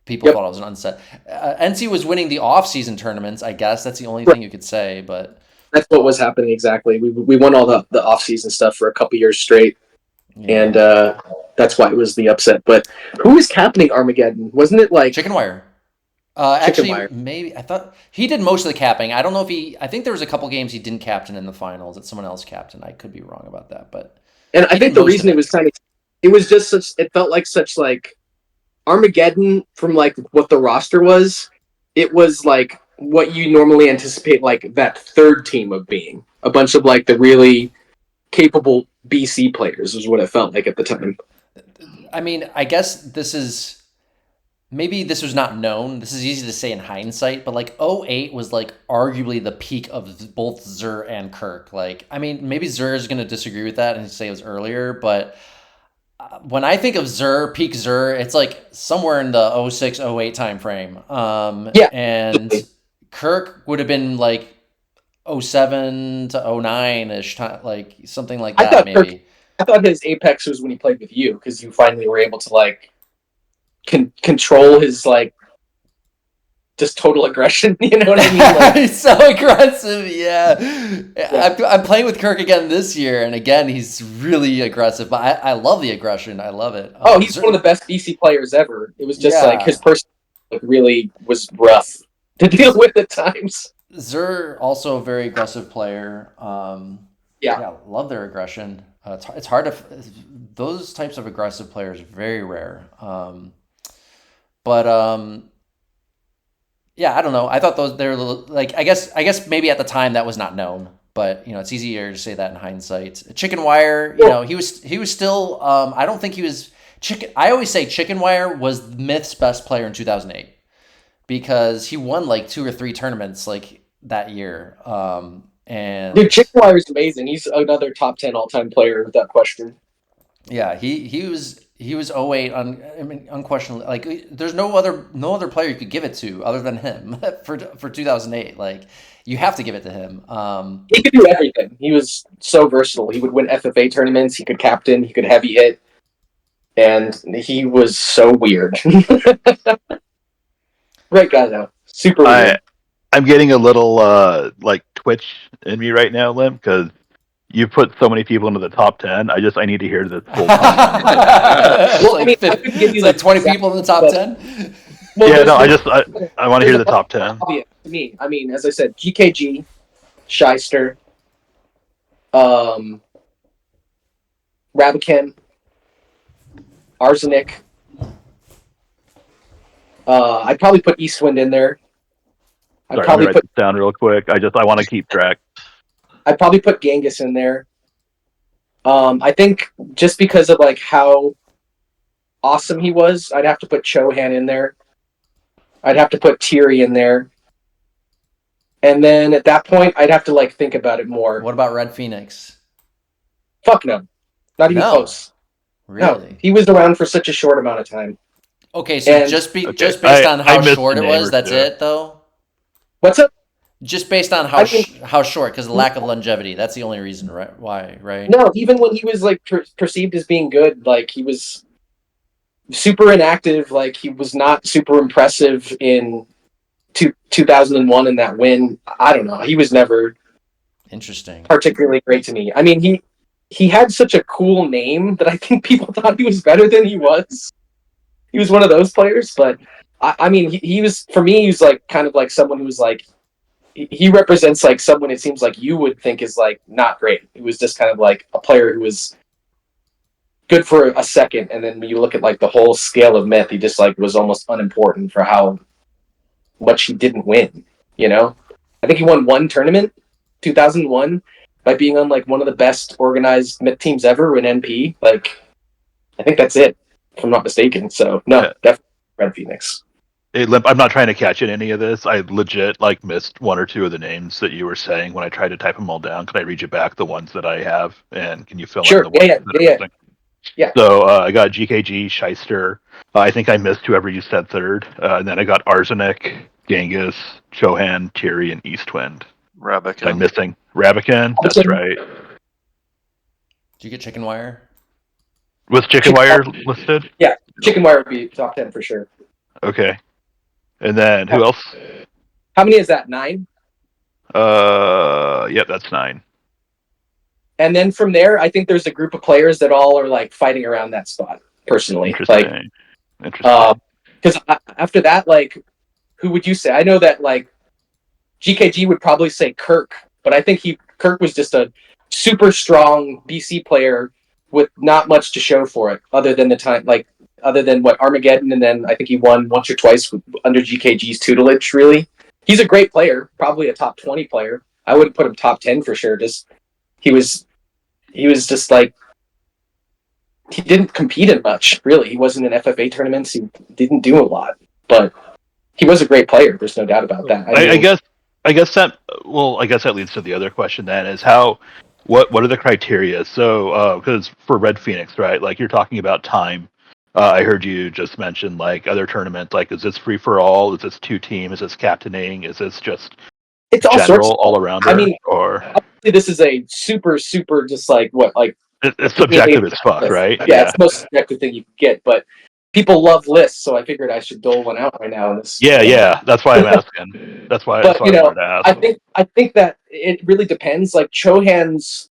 people thought it was an upset. NC was winning the off-season tournaments, I guess. That's the only thing you could say, but that's what was happening exactly. We won all the off-season stuff for a couple years straight, and that's why it was the upset. But who was captaining Armageddon? Wasn't it like Chicken Wire? Maybe I thought he did most of the capping. I don't know if I think there was a couple games he didn't captain in the finals that someone else captained. I could be wrong about that, but I think the reason it was it was just such. It felt like such like Armageddon from like what the roster was. It was like what you normally anticipate like that third team of being a bunch of like the really capable BC players is what it felt like at the time. I mean, I guess maybe this was not known. This is easy to say in hindsight, but like 08 was like arguably the peak of both Zur and Kirk. Like, I mean, maybe Zur is going to disagree with that and say it was earlier, but when I think of peak Zur, it's like somewhere in the 06, 08 time frame. And Kirk would have been like 07 to 09-ish time, like something like that, maybe. I thought his apex was when he played with you, because you finally were able to like control his like just total aggression. You know what I mean? Like, he's so aggressive. Yeah. I'm playing with Kirk again this year, and again he's really aggressive. But I love the aggression. I love it. He's one of the best BC players ever. It was just like his person really was rough to deal with at times. Zur also a very aggressive player. Love their aggression. It's hard to those types of aggressive players are very rare. But I don't know. I thought they're like I guess maybe at the time that was not known, but it's easier to say that in hindsight. Chicken Wire, he was still I don't think he was I always say Chicken Wire was Myth's best player in 2008 because he won like 2 or 3 tournaments like that year. And dude, Chicken Wire is amazing. He's another top 10 all-time player without question. Yeah, he was he was 08 unquestionably. Like there's no other player you could give it to other than him for 2008. Like you have to give it to him. He could do everything. He was so versatile. He would win FFA tournaments. He could captain. He could heavy hit, and he was so weird. Great guy though. Super weird. I'm getting a little like Twitch in me right now, Limp, because you put so many people into the top 10. I need to hear this full top 10. Well, I couldn't give you like 20 people in the top 10. Well, yeah, no, I want to hear the top 10. To me, I mean, as I said, GKG, Shyster, Rabican, Arsenic. I'd probably put Eastwind in there. Sorry, let me write this down real quick. I want to keep track. I'd probably put Genghis in there. I think just because of like how awesome he was, I'd have to put Chohan in there. I'd have to put Tirri in there. And then at that point, I'd have to like think about it more. What about RedPhoenix? Fuck no. Not even close. Really? No, he was around for such a short amount of time. Okay, so just based on how short it was, that's it though? What's up? Just based on how short, because the lack of longevity. That's the only reason, right? Why, right? No, even when he was like perceived as being good, like he was super inactive. Like he was not super impressive in 2001 in that win. I don't know. He was never interesting, particularly great to me. I mean, he had such a cool name that I think people thought he was better than he was. He was one of those players, but I mean, he was, for me, he was like kind of like someone who was like, he represents like someone it seems like you would think is like not great. He was just kind of like a player who was good for a second, and then when you look at like the whole scale of myth, he just like was almost unimportant for how much he didn't win. You know, I think he won one tournament, 2001, by being on like one of the best organized myth teams ever in NP. Like, I think that's it, if I'm not mistaken. So no, definitely RedPhoenix. Hey, Limp, I'm not trying to catch in any of this. I legit like missed one or two of the names that you were saying when I tried to type them all down. Can I read you back the ones that I have, and can you fill in the ones that are missing? Yeah. So I got GKG, Shyster. I think I missed whoever you said third. And then I got Arsenic, Genghis, Chohan, Tirri, and Eastwind. Rabican. I'm missing Rabican. That's right. Did you get Chicken Wire? Was Chicken Wire listed? Yeah, Chicken Wire would be top 10 for sure. Okay. And then who else? How many is that? 9? Yep, that's 9. And then from there, I think there's a group of players that all are like fighting around that spot. Personally, Interesting. Because after that, like, who would you say? I know that like GKG would probably say Kirk, but I think Kirk was just a super strong BC player with not much to show for it, other than what Armageddon, and then I think he won once or twice under GKG's tutelage. Really, he's a great player, probably a top 20 player. I wouldn't put him top 10 for sure. Just he was just like, he didn't compete in much. Really, he wasn't in FFA tournaments. He didn't do a lot, but he was a great player. There's no doubt about that. I guess that leads to the other question then, is what are the criteria? So because for RedPhoenix, right, like you're talking about time. I heard you just mention like other tournaments. Like, is this free for all? Is this 2-team? Is this captaining? Is this just it's all general sorts all around? I mean, or obviously this is a super just like it's subjective as fuck, right? Yeah, it's the most subjective thing you can get, but people love lists, so I figured I should dole one out right now. Yeah, that's why I'm asking. That's why I wanted to ask. I think that it really depends. Like Chohan's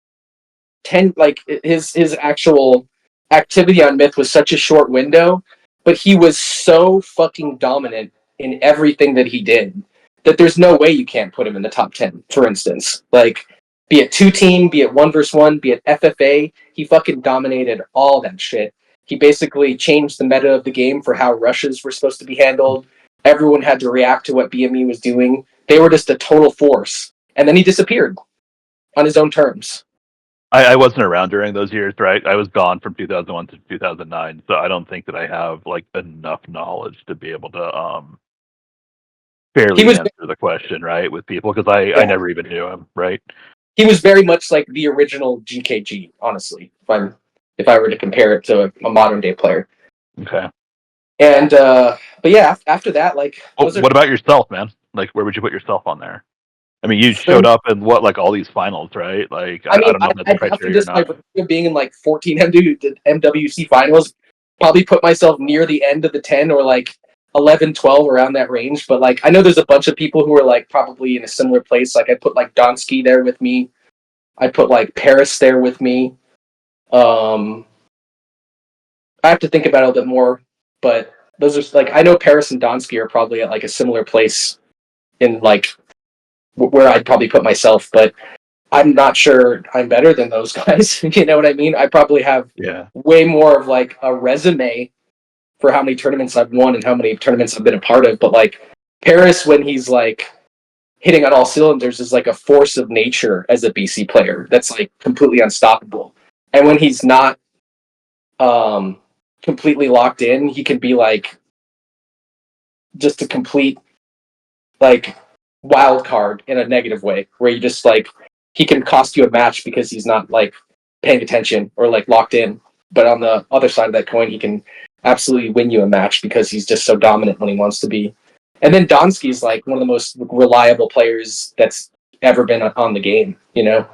his actual activity on Myth was such a short window, but he was so fucking dominant in everything that he did that there's no way you can't put him in the top 10, for instance. Like, be it 2-team, be it 1v1, be it FFA, he fucking dominated all that shit. He basically changed the meta of the game for how rushes were supposed to be handled. Everyone had to react to what BME was doing. They were just a total force. And then he disappeared on his own terms. I wasn't around during those years, right? I was gone from 2001 to 2009, so I don't think that I have like enough knowledge to be able to fairly answer the question, right, with people, because I never even knew him, right? He was very much like the original GKG, honestly, if if I were to compare it to a modern day player. Okay. And but yeah, after that, like, what about yourself, man? Like, where would you put yourself on there? I mean, you showed up in what, all these finals, right? Like, I don't know if that's a criteria or not. Being in like 14 MWC finals, probably put myself near the end of the 10 or like 11, 12 around that range. But like, I know there's a bunch of people who are like probably in a similar place. Like, I put like Donsky there with me. I put like Paris there with me. I have to think about it a little bit more, but those are like, I know Paris and Donsky are probably at like a similar place in like where I'd probably put myself, but I'm not sure I'm better than those guys. You know what I mean? I probably have way more of like a resume for how many tournaments I've won and how many tournaments I've been a part of. But like Paris, when he's like hitting on all cylinders, is like a force of nature as a BC player. That's like completely unstoppable. And when he's not completely locked in, he can be like just a complete like wild card in a negative way, where you just like he can cost you a match because he's not like paying attention or like locked in. But on the other side of that coin, he can absolutely win you a match because he's just so dominant when he wants to be. And then Donsky's like one of the most reliable players that's ever been on the game, you know?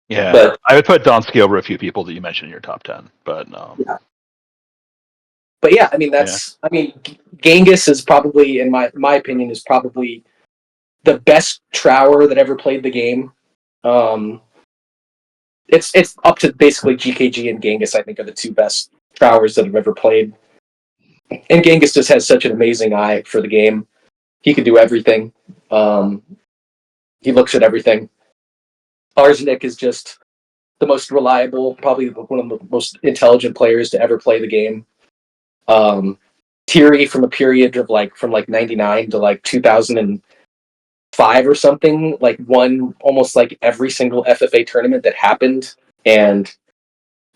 Yeah, but I would put Donsky over a few people that you mentioned in your top 10, but yeah. But yeah, I mean I mean, Genghis is probably, in my opinion, is probably the best Trower that ever played the game. It's up to basically GKG and Genghis, I think, are the two best Trowers that have ever played. And Genghis just has such an amazing eye for the game. He can do everything. He looks at everything. Arsenic is just the most reliable, probably one of the most intelligent players to ever play the game. Tirri, from a period of like from like 99 to like 2005 or something, like won almost like every single FFA tournament that happened. And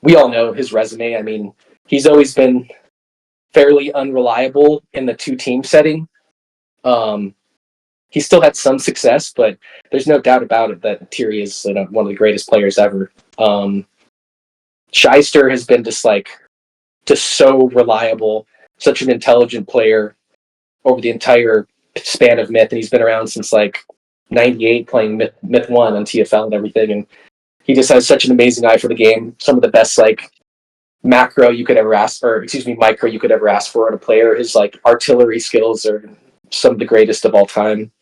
we all know his resume. I mean, he's always been fairly unreliable in the two-team setting. He still had some success, but there's no doubt about it that Tirri is one of the greatest players ever. Shyster has been just so reliable, such an intelligent player over the entire span of Myth, and he's been around since like 98 playing Myth 1 on TFL and everything, and he just has such an amazing eye for the game. Some of the best like micro you could ever ask for in a player. His like artillery skills are some of the greatest of all time.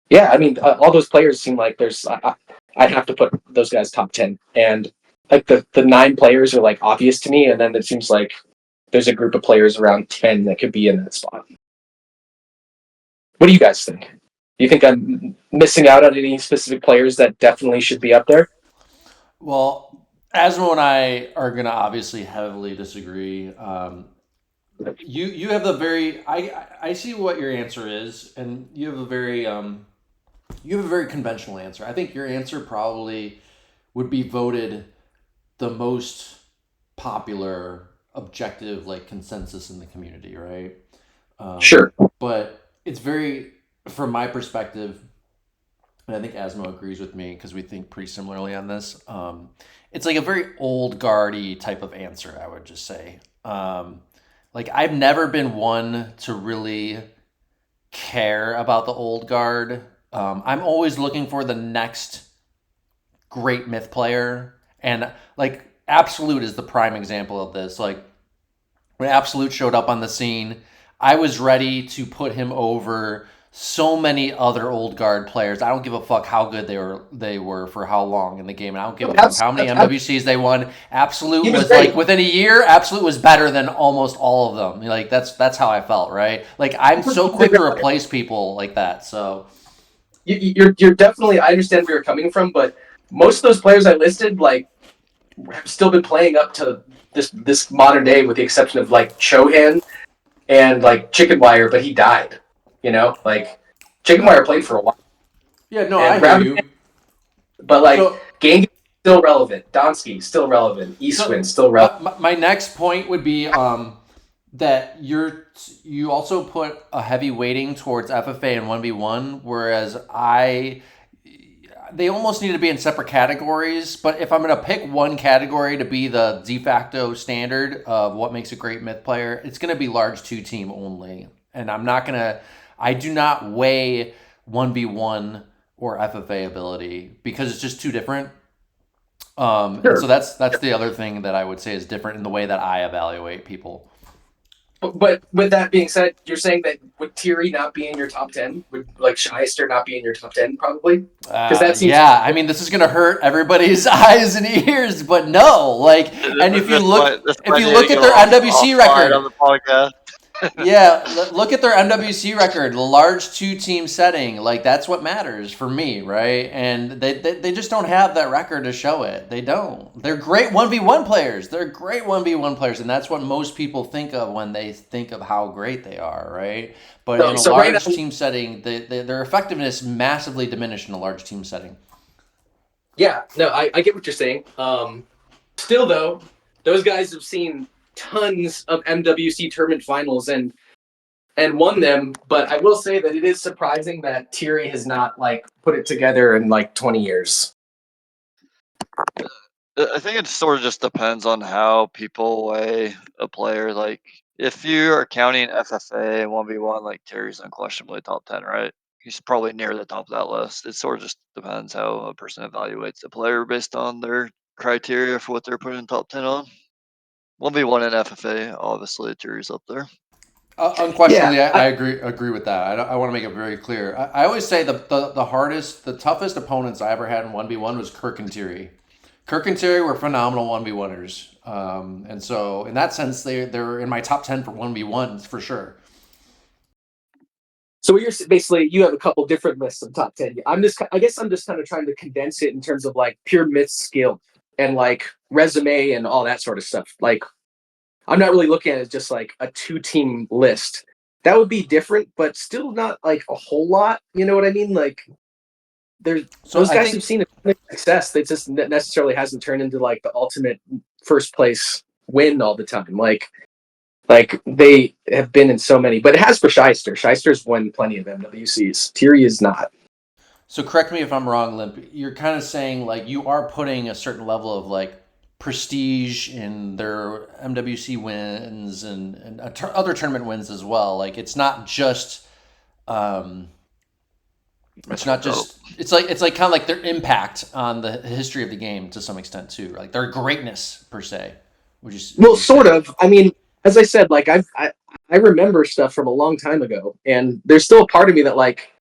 Yeah, I mean, all those players seem like I'd have to put those guys top 10, and like the 9 players are like obvious to me, and then it seems like there's a group of players around 10 that could be in that spot. What do you guys think? Do you think I'm missing out on any specific players that definitely should be up there? Well, Asmo and I are going to obviously heavily disagree. You have the very I see what your answer is, and you have a very conventional answer. I think your answer probably would be voted the most popular objective like consensus in the community, right? Sure. But it's very, from my perspective, and I think Asmo agrees with me because we think pretty similarly on this. It's like a very old guardy type of answer, I would just say. Like, I've never been one to really care about the old guard. I'm always looking for the next great Myth player, and like Absolute is the prime example of this. Like, when Absolute showed up on the scene, I was ready to put him over so many other old guard players. I don't give a fuck how good they were for how long in the game. And I don't give a fuck how many MWCs they won. Absolute was like, within a year, Absolute was better than almost all of them. Like, that's how I felt, right? Like, I'm so quick to replace people like that. So you're definitely, I understand where you're coming from, but most of those players I listed like have still been playing up to this modern day, with the exception of like Chohan and like Chicken Wire, but he died. You know, like Chicken Wire played for a while. Yeah, no, I hear you. But like Genghis still relevant, Donsky still relevant, Eastwind still relevant. My next point would be that you also put a heavy weighting towards FFA and 1v1, whereas I they almost need to be in separate categories. But if I'm going to pick one category to be the de facto standard of what makes a great myth player, it's going to be large 2-team only. And I do not weigh 1v1 or FFA ability because it's just too different. And so that's the other thing that I would say is different in the way that I evaluate people. But with that being said, you're saying that would Tirri not be in your top 10? Would like Shyster not be in your top 10 probably? Because that seems I mean, this is gonna hurt everybody's eyes and ears, but no, like, and if you look at their NWC record, on the podcast. yeah, look at their NWC record, the large 2-team setting. Like, that's what matters for me, right? And they just don't have that record to show it. They don't. They're great 1v1 players. They're great 1v1 players, and that's what most people think of when they think of how great they are, right? But in a large team setting, their effectiveness massively diminished in a large team setting. Yeah, no, I get what you're saying. Still, though, those guys have seen tons of MWC tournament finals and won them, but I will say that it is surprising that Tirri has not like put it together in like 20 years. I think it sort of just depends on how people weigh a player. Like, if you are counting FFA and 1v1, like, Tirri's unquestionably top 10, right? He's probably near the top of that list. It sort of just depends how a person evaluates a player based on their criteria for what they're putting top 10 on. 1v1 and FFA, obviously, Tirri's up there. Unquestionably, I agree with that. I want to make it very clear. I always say the toughest opponents I ever had in 1v1 was Kirk and Tirri. Kirk and Tirri were phenomenal 1v1ers. And so, in that sense, they're in my top 10 for 1v1s for sure. So you're basically, you have a couple different lists of top 10. I guess I'm just kind of trying to condense it in terms of like pure myth skill and like resume and all that sort of stuff. Like, I'm not really looking at it as just like a 2-team list. That would be different, but still not like a whole lot. You know what I mean? Like, those guys have seen a success. They just necessarily hasn't turned into like the ultimate first place win all the time. Like they have been in so many, but it has for Shyster. Shyster's won plenty of MWCs. Tirri is not. So correct me if I'm wrong, Limp. You're kind of saying like you are putting a certain level of like prestige in their MWC wins and other tournament wins as well. Like, it's not just it's like kind of like their impact on the history of the game to some extent too, like their greatness per se. Sort of. I mean, as I said, like I remember stuff from a long time ago, and there's still a part of me that like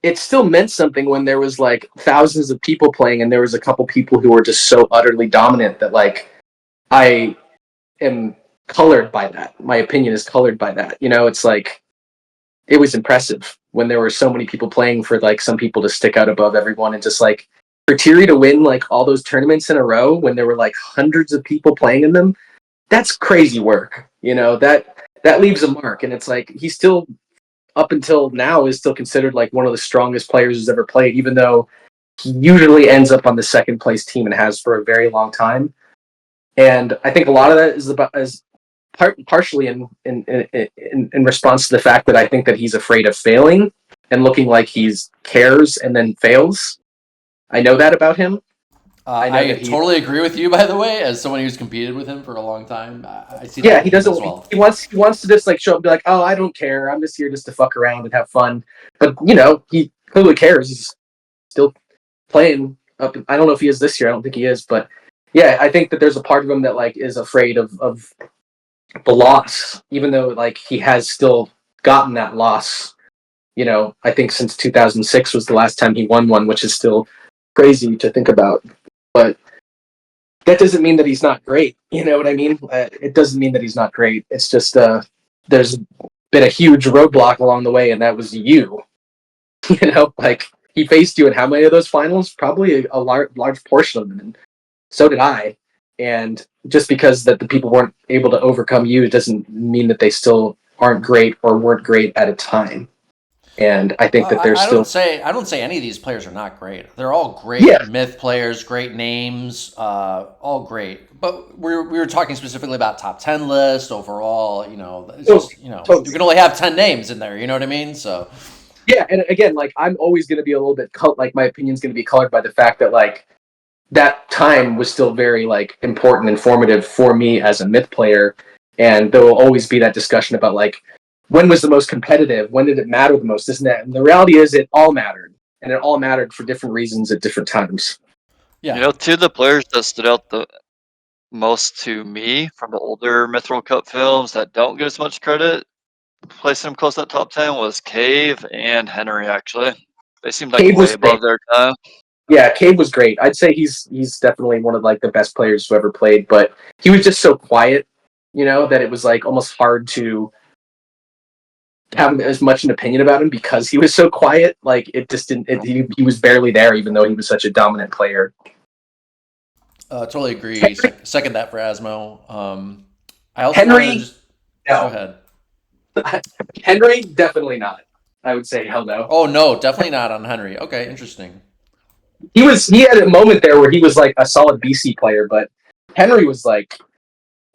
it still meant something when there was like thousands of people playing and there was a couple people who were just so utterly dominant that like I am colored by that. My opinion is colored by that. You know, it's like it was impressive when there were so many people playing for like some people to stick out above everyone, and just like for Tirri to win like all those tournaments in a row when there were like hundreds of people playing in them, that's crazy work. You know, that leaves a mark, and it's like he's still, up until now, is still considered like one of the strongest players who's ever played, even though he usually ends up on the second place team and has for a very long time. And I think a lot of that is partially in response to the fact that I think that he's afraid of failing and looking like he's cares and then fails. I know that about him. I totally agree with you, by the way, as someone who's competed with him for a long time. I see. Yeah, he doesn't. Well. He wants to just like show up and be like, "Oh, I don't care. I'm just here just to fuck around and have fun." But you know, he clearly cares. He's still playing up. I don't know if he is this year. I don't think he is. But yeah, I think that there's a part of him that like is afraid of the loss, even though like he has still gotten that loss. You know, I think since 2006 was the last time he won one, which is still crazy to think about. But that doesn't mean that he's not great. You know what I mean? It doesn't mean that he's not great. It's just there's been a huge roadblock along the way, and that was you. You know, like he faced you in how many of those finals? Probably a large portion of them, and so did I. And just because that the people weren't able to overcome you doesn't mean that they still aren't great or weren't great at a time. And I think that there's I don't say any of these players are not great. They're all great myth players, great names, all great. But we were talking specifically about top 10 list overall. You know, it's just, you know, you can only have 10 names in there. You know what I mean? So Yeah, and again, like I'm always going to be a little bit like my opinion's going to be colored by the fact that like that time was still very like important and formative for me as a myth player, and there will always be that discussion about like when was the most competitive, when did it matter the most, isn't it? And the reality is it all mattered, and it all mattered for different reasons at different times. Yeah. You know, two of the players that stood out the most to me from the older Mithril Cup films that don't get as much credit, placing them close to that top 10 was Cave and Henry, actually. They seemed like Cave way was above their time. Yeah, Cave was great. I'd say he's definitely one of like the best players who ever played, but he was just so quiet, you know, that it was like almost hard to have as much an opinion about him because he was so quiet. Like it just didn't. He was barely there, even though he was such a dominant player. Totally agree. Second that for Asmo. I also Henry, wanted to just no. go ahead. Henry, definitely not. I would say hell no. Oh no, definitely not on Henry. Okay, interesting. He had a moment there where he was like a solid BC player, but Henry was like,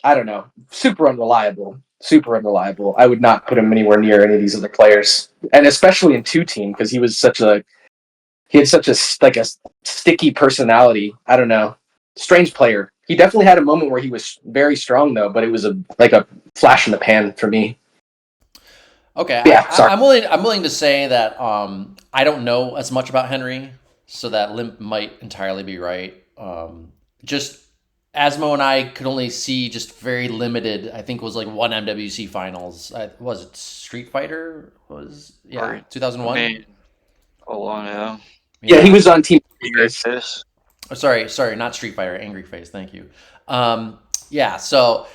I don't know, super unreliable. Super unreliable. I would not put him anywhere near any of these other players, and especially in 2-team because he had such a like a sticky personality. I don't know, strange player. He definitely had a moment where he was very strong though, but it was like a flash in the pan for me. Okay, Yeah, sorry. I'm willing to say that I don't know as much about Henry, so that Limp might entirely be right. Just Asmo and I could only see just very limited. I think it was like one MWC finals. Was it Street Fighter? Was 2001? I mean, yeah. Yeah, he was on Team. Oh, sorry, not Street Fighter. Angry Face. Thank you. Yeah, so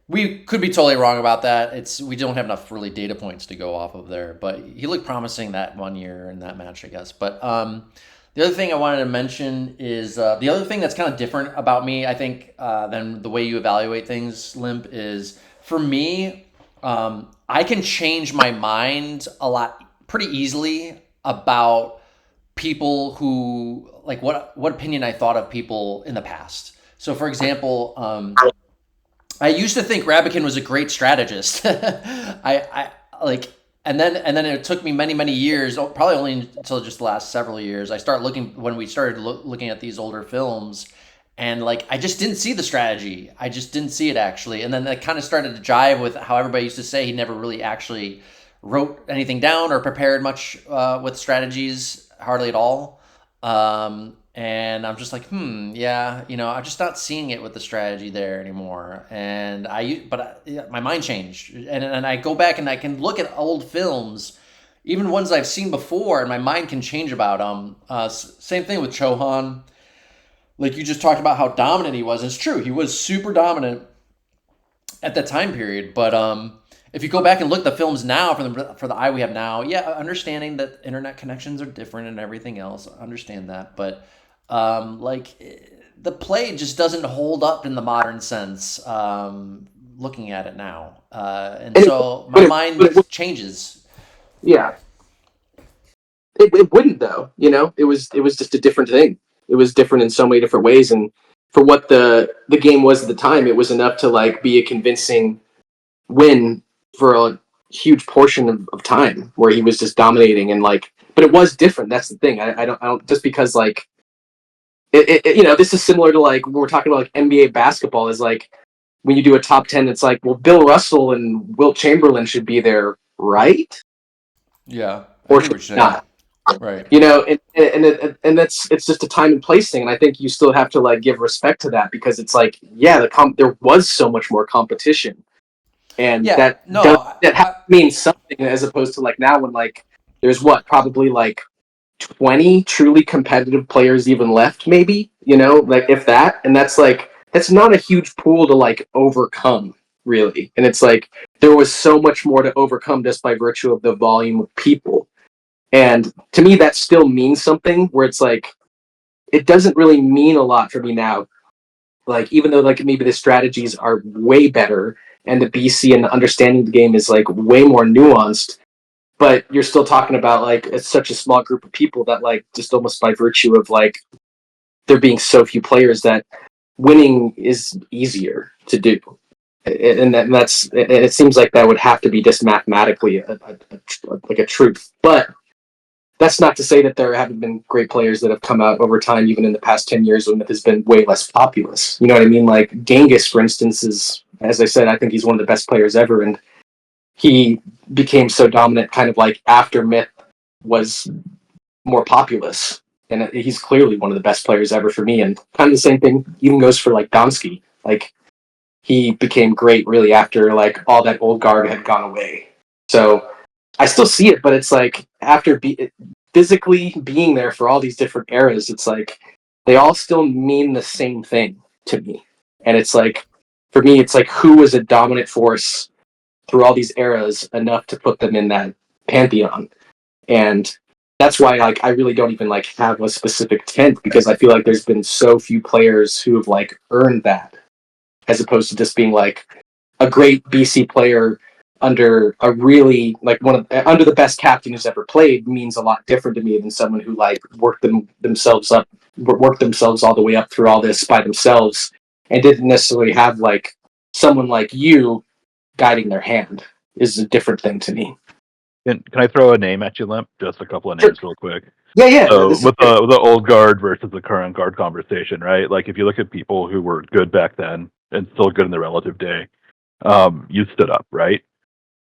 we could be totally wrong about that. We don't have enough really data points to go off of there, but he looked promising that 1 year in that match, I guess. But the other thing I wanted to mention is the other thing that's kind of different about me, I think, than the way you evaluate things, Limp, is for me, I can change my mind a lot pretty easily about people who like what opinion I thought of people in the past. So, for example, I used to think Rabikin was a great strategist. I like, and then it took me many years, probably only until just the last several years. I started looking when we started looking at these older films, and like I just didn't see the strategy. I just didn't see it actually, and then that kind of started to jive with how everybody used to say he never really actually wrote anything down or prepared much with strategies, hardly at all. And I'm just like, yeah, I'm just not seeing it with the strategy there anymore. And my mind changed, and I go back and I can look at old films, even ones I've seen before, and my mind can change about them. Same thing with Chohan. Like you just talked about how dominant he was. It's true, he was super dominant at that time period. But if you go back and look at the films now for the eye we have now, yeah, understanding that internet connections are different and everything else, I understand that, but like the play just doesn't hold up in the modern sense. Looking at it now, and so my mind changes. Yeah, it wouldn't though. It was just a different thing. It was different in so many different ways, and for what the game was at the time, it was enough to like be a convincing win for a huge portion of time where he was just dominating and like. But it was different. That's the thing. I don't just because like this is similar to like when we're talking about like NBA basketball is like when you do a top 10, it's like, well, Bill Russell and Wilt Chamberlain should be there, right? Yeah, Or should not. Right. And that's it's just a time and place thing, and I think you still have to like give respect to that because it's like, yeah, there was so much more competition, and that means something as opposed to like now when like there's probably like 20 truly competitive players even left, maybe, like if that, and that's not a huge pool to like overcome really, and it's like there was so much more to overcome just by virtue of the volume of people. And to me, that still means something where it's like, it doesn't really mean a lot for me now. Like, even though like maybe the strategies are way better and the BC and the understanding of the game is like way more nuanced, but you're still talking about like it's such a small group of people that like just almost by virtue of like there being so few players that winning is easier to do. And it seems like that would have to be just mathematically like a truth. But that's not to say that there haven't been great players that have come out over time, even in the past 10 years when Myth has been way less populous. You know what I mean? Like Genghis, for instance, is, as I said, I think he's one of the best players ever, and he became so dominant kind of like after Myth was more populous. And he's clearly one of the best players ever for me. And kind of the same thing even goes for like Domsky. Like he became great really after like all that old guard had gone away. So I still see it, but it's like after physically being there for all these different eras, it's like they all still mean the same thing to me. And it's like, for me, it's like who was a dominant force through all these eras enough to put them in that pantheon. And that's why like I really don't even like have a specific tent, because I feel like there's been so few players who have like earned that, as opposed to just being like a great BC player under a really like under the best captain who's ever played means a lot different to me than someone who like worked themselves all the way up through all this by themselves and didn't necessarily have like someone like you guiding their hand is a different thing to me. Can I throw a name at you, Limp? Just a couple of names real quick. Yeah. So with the old guard versus the current guard conversation, right? Like if you look at people who were good back then and still good in the relative day, you stood up, right?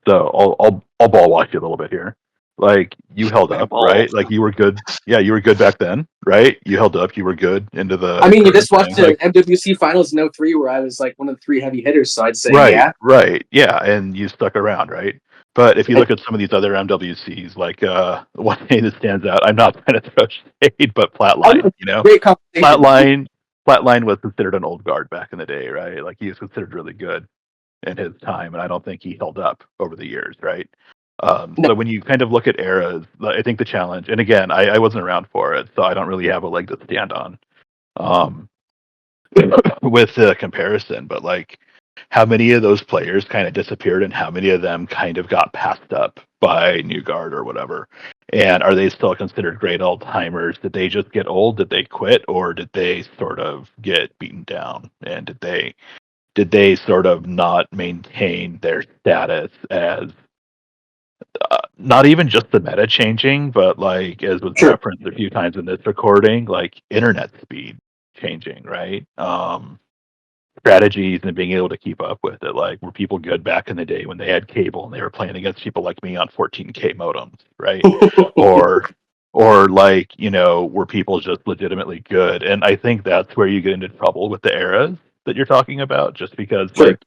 So I'll ball walk you a little bit here. Like you held up, right? Like you were good. Yeah, you were good back then, right? You held up. You were good into the. I mean, you just watched the like, MWC finals in 03 where I was like one of the 3 heavy hitters, so I'd say right, yeah, and you stuck around, right? But if you look at some of these other MWCs, like one name that stands out, I'm not trying to throw shade, but Flatline, you know, great Flatline was considered an old guard back in the day, right? Like he was considered really good in his time, and I don't think he held up over the years, right? So when you kind of look at eras, I think the challenge, and again, I wasn't around for it, so I don't really have a leg to stand on with the comparison, but like how many of those players kind of disappeared and how many of them kind of got passed up by New Guard or whatever? And are they still considered great old timers? Did they just get old? Did they quit? Or did they sort of get beaten down? And did they sort of not maintain their status as not even just the meta changing, but like as was referenced a few times in this recording, like internet speed changing, right? Strategies and being able to keep up with it. Like, were people good back in the day when they had cable and they were playing against people like me on 14K modems, right? or like, you know, were people just legitimately good? And I think that's where you get into trouble with the eras that you're talking about, just because like,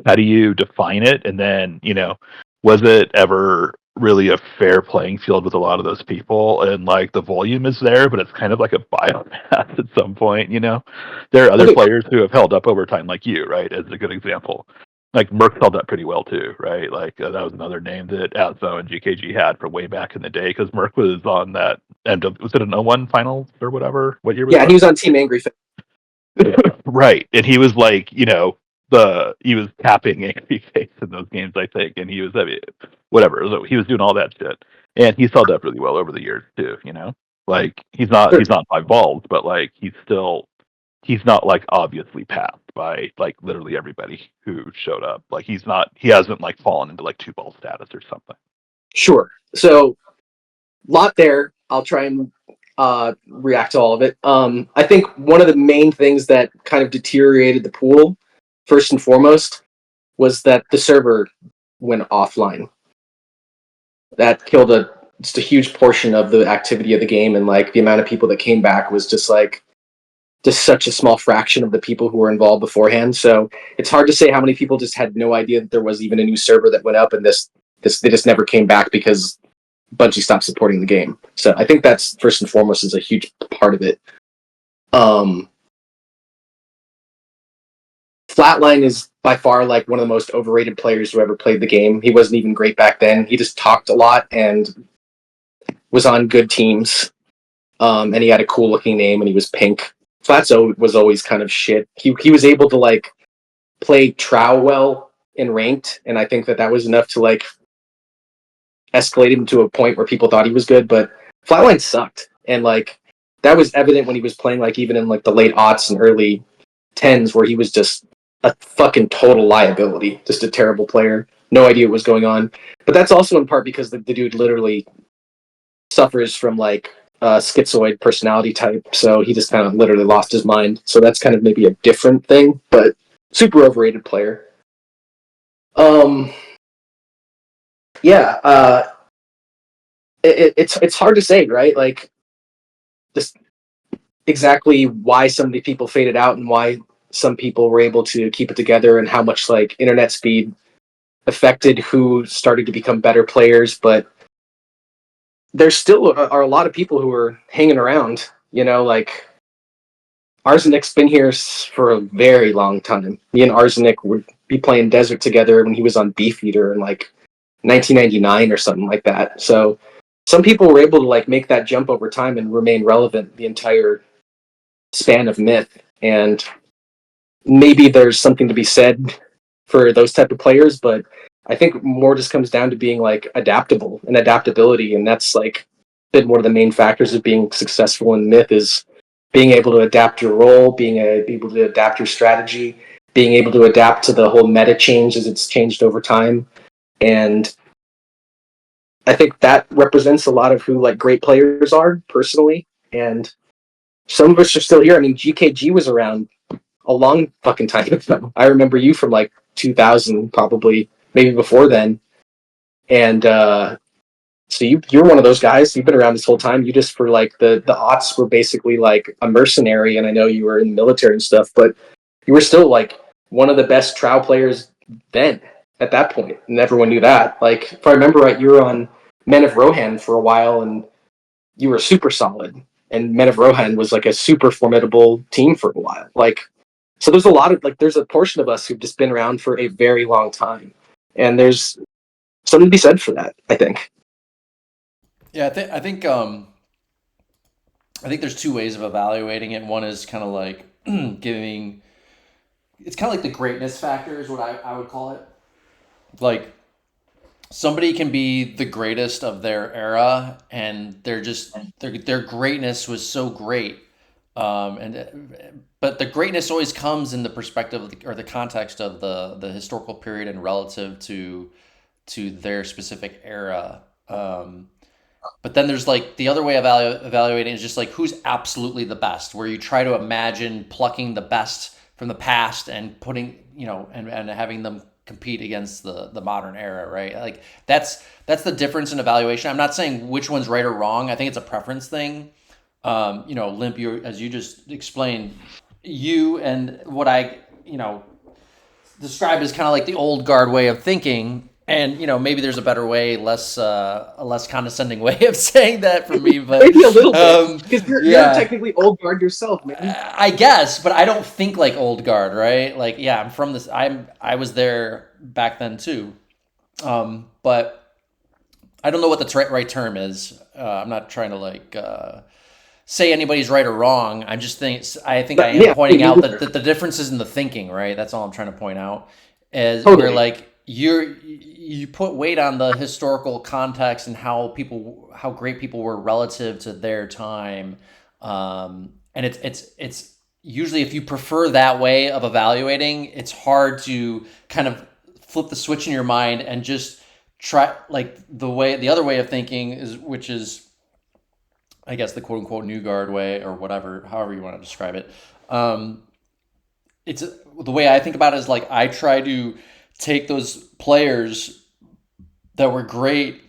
how do you define it? And then, you know, was it ever really a fair playing field with a lot of those people? And like the volume is there, but it's kind of like a biomass at some point, you know? There are other players who have held up over time, like you, right? As a good example. Like Merc held up pretty well too, right? Like that was another name that Asmo and GKG had from way back in the day, because Merc was on that was it an 01 finals or whatever? What year was he was on Team Angry Face. Right. And he was like, you know, he was tapping Angry Face in those games, I think, and he was whatever. So he was doing all that shit. And he's held up really well over the years too, you know? Like he's not 5 balls, but like he's not like obviously passed by like literally everybody who showed up. Like he hasn't like fallen into like 2 ball status or something. Sure. So lot there. I'll try and react to all of it. I think one of the main things that kind of deteriorated the pool, first and foremost, was that the server went offline. That killed just a huge portion of the activity of the game, and like the amount of people that came back was just such a small fraction of the people who were involved beforehand. So it's hard to say how many people just had no idea that there was even a new server that went up, and they just never came back because Bungie stopped supporting the game. So I think that's first and foremost is a huge part of it. Flatline is by far like one of the most overrated players who ever played the game. He wasn't even great back then. He just talked a lot and was on good teams. And he had a cool looking name and he was pink. Flatzo was always kind of shit. He was able to like play Trow well in ranked, and I think that was enough to like escalate him to a point where people thought he was good, but Flatline sucked. And like that was evident when he was playing like even in like the late aughts and early 10s where he was just a fucking total liability, just a terrible player. No idea what was going on. But that's also in part because the dude literally suffers from like schizoid personality type, so he just kind of literally lost his mind. So that's kind of maybe a different thing, but super overrated player. Yeah, it's hard to say, right? Like, just exactly why so many people faded out and why some people were able to keep it together, and how much like internet speed affected who started to become better players. But there still are a lot of people who are hanging around. You know, like Arsenic's been here for a very long time. Me and Arsenic would be playing Desert together when he was on Beefeater in like 1999 or something like that. So some people were able to like make that jump over time and remain relevant the entire span of Myth. And maybe there's something to be said for those type of players, but I think more just comes down to being like adaptable and adaptability, and that's like been one of the main factors of being successful in Myth, is being able to adapt your role, being able to adapt your strategy, being able to adapt to the whole meta change as it's changed over time. And I think that represents a lot of who like great players are personally. And some of us are still here. I mean, GKG was around a long fucking time ago. I remember you from like 2000, probably maybe before then. And so you're one of those guys. You've been around this whole time. You just, for like the aughts, were basically like a mercenary. And I know you were in the military and stuff, but you were still like one of the best Trow players then at that point, and everyone knew that. Like, if I remember right, you were on Men of Rohan for a while, and you were super solid. And Men of Rohan was like a super formidable team for a while. Like, so there's a lot of like, there's a portion of us who've just been around for a very long time, and there's something to be said for that, I think. Yeah, I think there's two ways of evaluating it. One is kind of like giving, it's kind of like the greatness factor is what I would call it. Like, somebody can be the greatest of their era, and their greatness was so great, but the greatness always comes in the perspective of or the context of the historical period and relative to their specific era. But then there's like the other way of evaluating is just like who's absolutely the best, where you try to imagine plucking the best from the past and putting, and having them compete against the modern era, right? Like that's the difference in evaluation. I'm not saying which one's right or wrong. I think it's a preference thing. Limp, as you just explained, you and what I, describe as kind of like the old guard way of thinking. And maybe there's a better way, a less condescending way of saying that for me, but maybe a little bit, because you're technically old guard yourself, man. I guess, but I don't think like old guard, right? Like, yeah, I'm from this. I was there back then too, but I don't know what the right term is. I'm not trying to like say anybody's right or wrong. I am pointing out that the differences in the thinking, right? That's all I'm trying to point out. As totally. Where like you put weight on the historical context and how great people were relative to their time, and it's usually, if you prefer that way of evaluating, it's hard to kind of flip the switch in your mind and just try like the other way of thinking which is I guess the quote unquote new guard way, or whatever, however you want to describe it. It's the way I think about it is like I try to take those players that were great,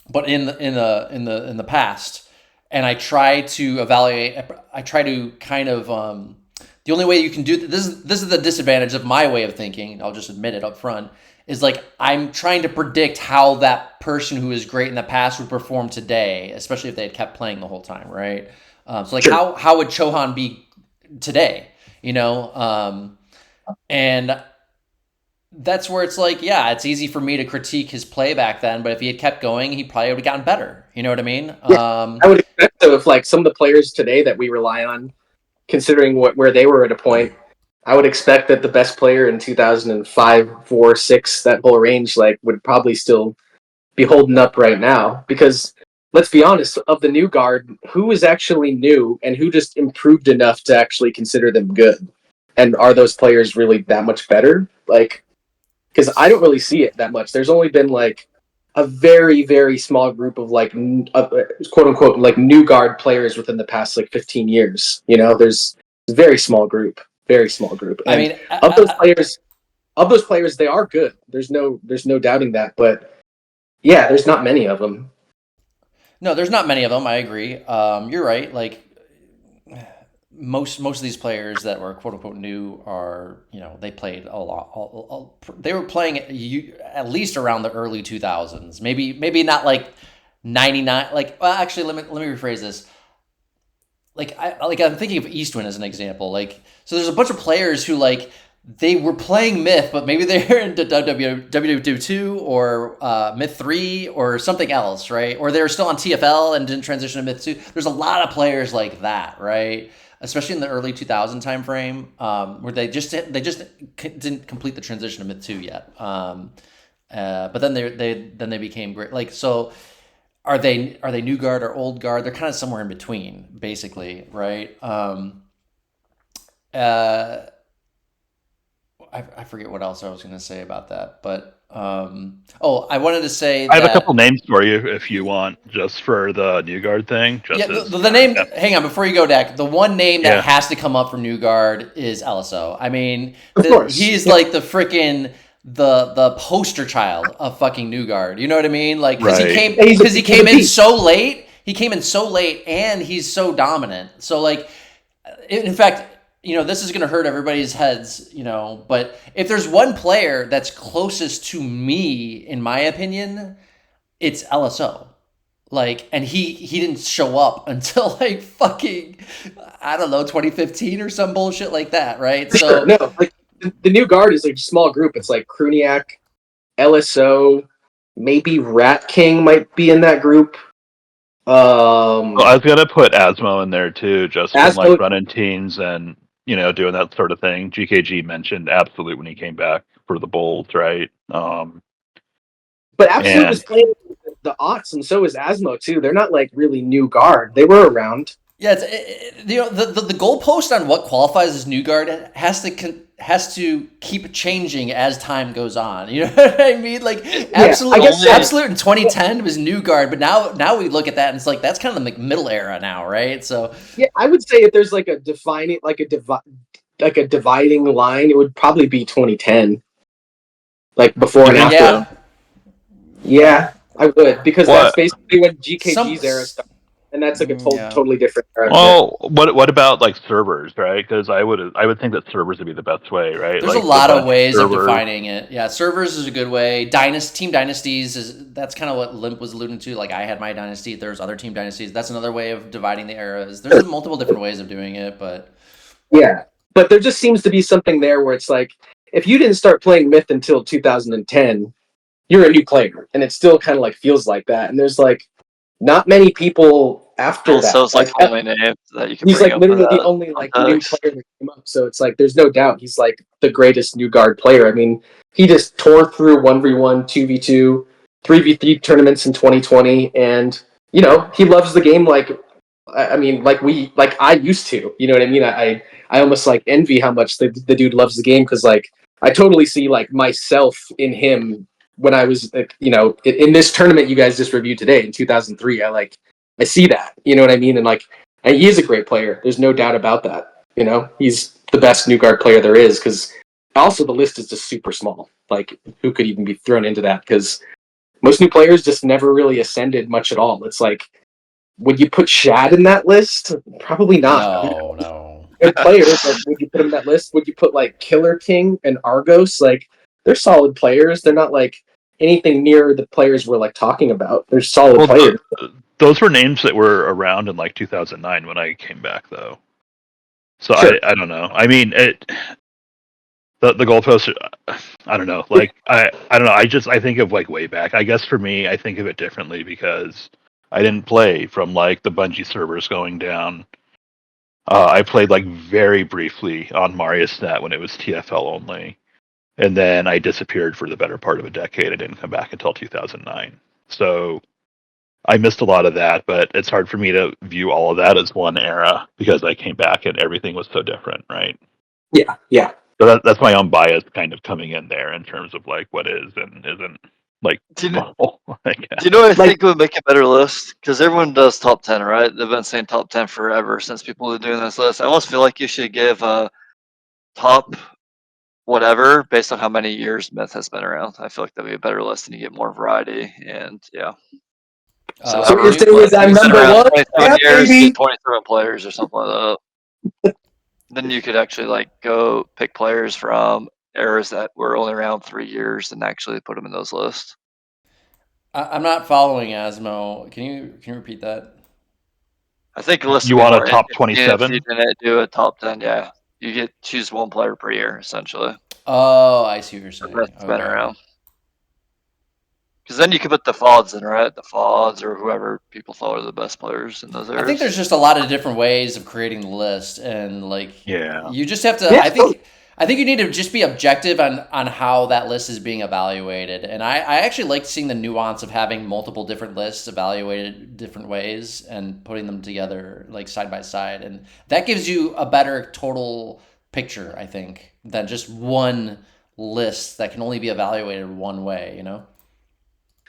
but in the past, and I try to evaluate. I try to kind of the only way you can do this is the disadvantage of my way of thinking. I'll just admit it up front. Is like I'm trying to predict how that person who is great in the past would perform today, especially if they had kept playing the whole time, right? So like sure. How would Chohan be today? And that's where it's like, yeah, it's easy for me to critique his play back then, but if he had kept going, he probably would have gotten better. You know what I mean? Yeah, I would expect so if like some of the players today that we rely on, considering where they were at a point, I would expect that the best player in 2005, 4, 6, that whole range, like would probably still be holding up right now. Because let's be honest, of the new guard, who is actually new and who just improved enough to actually consider them good? And are those players really that much better? Like, because I don't really see it that much. There's only been like a very, very small group of like quote unquote like new guard players within the past like 15 years. You know, there's a very small group. And I mean, of those players, they are good. There's no doubting that. But yeah, there's not many of them. no, there's not many of them. I agree. You're right. Like most of these players that were quote unquote new are, you know, they played a lot. They were playing at least around the early 2000s. Maybe not like 99. Like, well, actually, let me rephrase this. I'm thinking of Eastwind as an example. Like, so there's a bunch of players who like they were playing Myth, but maybe they're into WW2 or Myth 3 or something else, right? Or they were still on TFL and didn't transition to Myth 2. There's a lot of players like that, right? Especially in the early 2000 time frame, where they just didn't complete the transition to Myth 2 yet. But then they became great. Like, so are they new guard or old guard? They're kind of somewhere in between, basically, right? I forget what else I was going to say about that, but I wanted to say I have a couple names for you if you want, just for the new guard thing. Yeah, the name. Yeah. Hang on, before you go, Dak. The one name that has to come up for new guard is LSO. I mean, of course, he's like the freaking the poster child of fucking new guard. You know what I mean? Like, because he came in so late. He came in so late, and he's so dominant. So like, in fact, you know, this is going to hurt everybody's heads, you know, but if there's one player that's closest to me, in my opinion, it's LSO. Like, and he didn't show up until like fucking, I don't know, 2015 or some bullshit like that, right? So no, like the new guard is like a small group. It's like Kruniak, LSO, maybe Rat King might be in that group. Well, I was gonna put Asmo in there too, just from like running teams and, you know, doing that sort of thing. GKG mentioned Absolute when he came back for the Bulls, right? But Absolute was playing the aughts, and so is Asmo too. They're not like really new guard. They were around. Yeah, you know, the goalpost on what qualifies as new guard has to keep changing as time goes on. You know what I mean? Like Absolute in 2010 was new guard, but now we look at that and it's like that's kind of the middle era now, right? So yeah, I would say if there's like a defining a dividing line, it would probably be 2010, like before and after. Yeah, I would, because that's basically when GKG's era started. And that's like a totally different era. Well, what about like servers, right? Because I would think that servers would be the best way, right? There's like a lot of ways of defining it. Yeah, servers is a good way. Team dynasties that's kind of what Limp was alluding to. Like I had my dynasty. There's other team dynasties. That's another way of dividing the eras. There's multiple different ways of doing it, but yeah, but there just seems to be something there where it's like if you didn't start playing Myth until 2010, you're a new player, and it still kind of like feels like that. And there's like not many people after that. So it's like the only name that you can. He's like literally the only like new player that came up. So it's like there's no doubt he's like the greatest new guard player. I mean, he just tore through 1v1, 2v2, 3v3 tournaments in 2020, and you know he loves the game like I used to. You know what I mean? I almost like envy how much the dude loves the game, because like I totally see like myself in him. When I was, you know, in this tournament you guys just reviewed today in 2003, I see that, you know what I mean? And he is a great player. There's no doubt about that. You know, he's the best new guard player there is, because also the list is just super small. Like, who could even be thrown into that? Because most new players just never really ascended much at all. It's like, would you put Shad in that list? Probably not. No. Good players, but would you put him in that list? Would you put like Killer King and Argos? Like, they're solid players. They're not like anything near the players we're like talking about. They're solid players. Those were names that were around in like 2009 when I came back, though. So sure. I don't know. I mean, the goalpost. I don't know. Like I don't know. I think of like way back. I guess for me, I think of it differently because I didn't play from like the Bungie servers going down. I played like very briefly on Mariusnet when it was TFL only. And then I disappeared for the better part of a decade. I didn't come back until 2009. So I missed a lot of that, but it's hard for me to view all of that as one era because I came back and everything was so different, right? Yeah. So that's my own bias kind of coming in there in terms of like what is and isn't. Like, Do you know, like, do you know what I think would make a better list? Because everyone does top 10, right? They've been saying top 10 forever since people are doing this list. I almost feel like you should give a top whatever based on how many years Myth has been around. I feel like that'd be a better list and you get more variety. And yeah. So So however you're many saying is players I'm have been number around one? 27 Yeah, years, baby. get 27 players or something like that. Then you could actually like go pick players from eras that were only around 3 years and actually put them in those lists. I'm not following Asmo. Can you repeat that? I think the list you would be want a more top interesting if 27? you didn't do a top 10. Yeah, you get choose one player per year essentially. Oh, I see what you're saying. That's been Okay. around. Because then you could put the FODs in, right? The FODs or whoever people thought are the best players in those I think eras. there's just a lot of different ways of creating the list, and like Yeah. you just have to. Yeah, I think you need to just be objective on how that list is being evaluated, and I actually like seeing the nuance of having multiple different lists evaluated different ways and putting them together like side by side, and that gives you a better total picture, I think, than just one list that can only be evaluated one way. You know.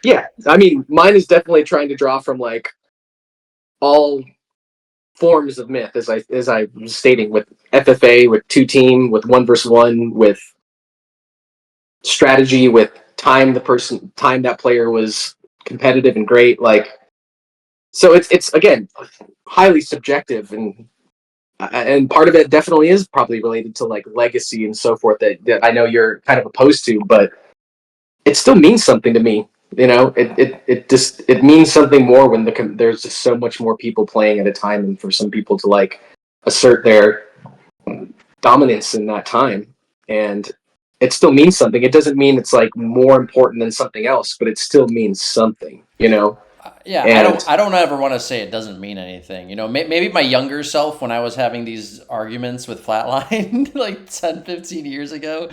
yeah. I mean, mine is definitely trying to draw from like all forms of Myth, as I was stating, with FFA, with 2-team, with 1v1, with strategy, with time that player was competitive and great. Like, so it's again highly subjective, and part of it definitely is probably related to like legacy and so forth that I know you're kind of opposed to, but it still means something to me. You know, it means something more when there's just so much more people playing at a time, and for some people to like assert their dominance in that time, and it still means something. It doesn't mean it's like more important than something else, but it still means something. You know, Yeah, and I don't ever want to say it doesn't mean anything. You know, maybe my younger self when I was having these arguments with Flatline like 10, 15 years ago,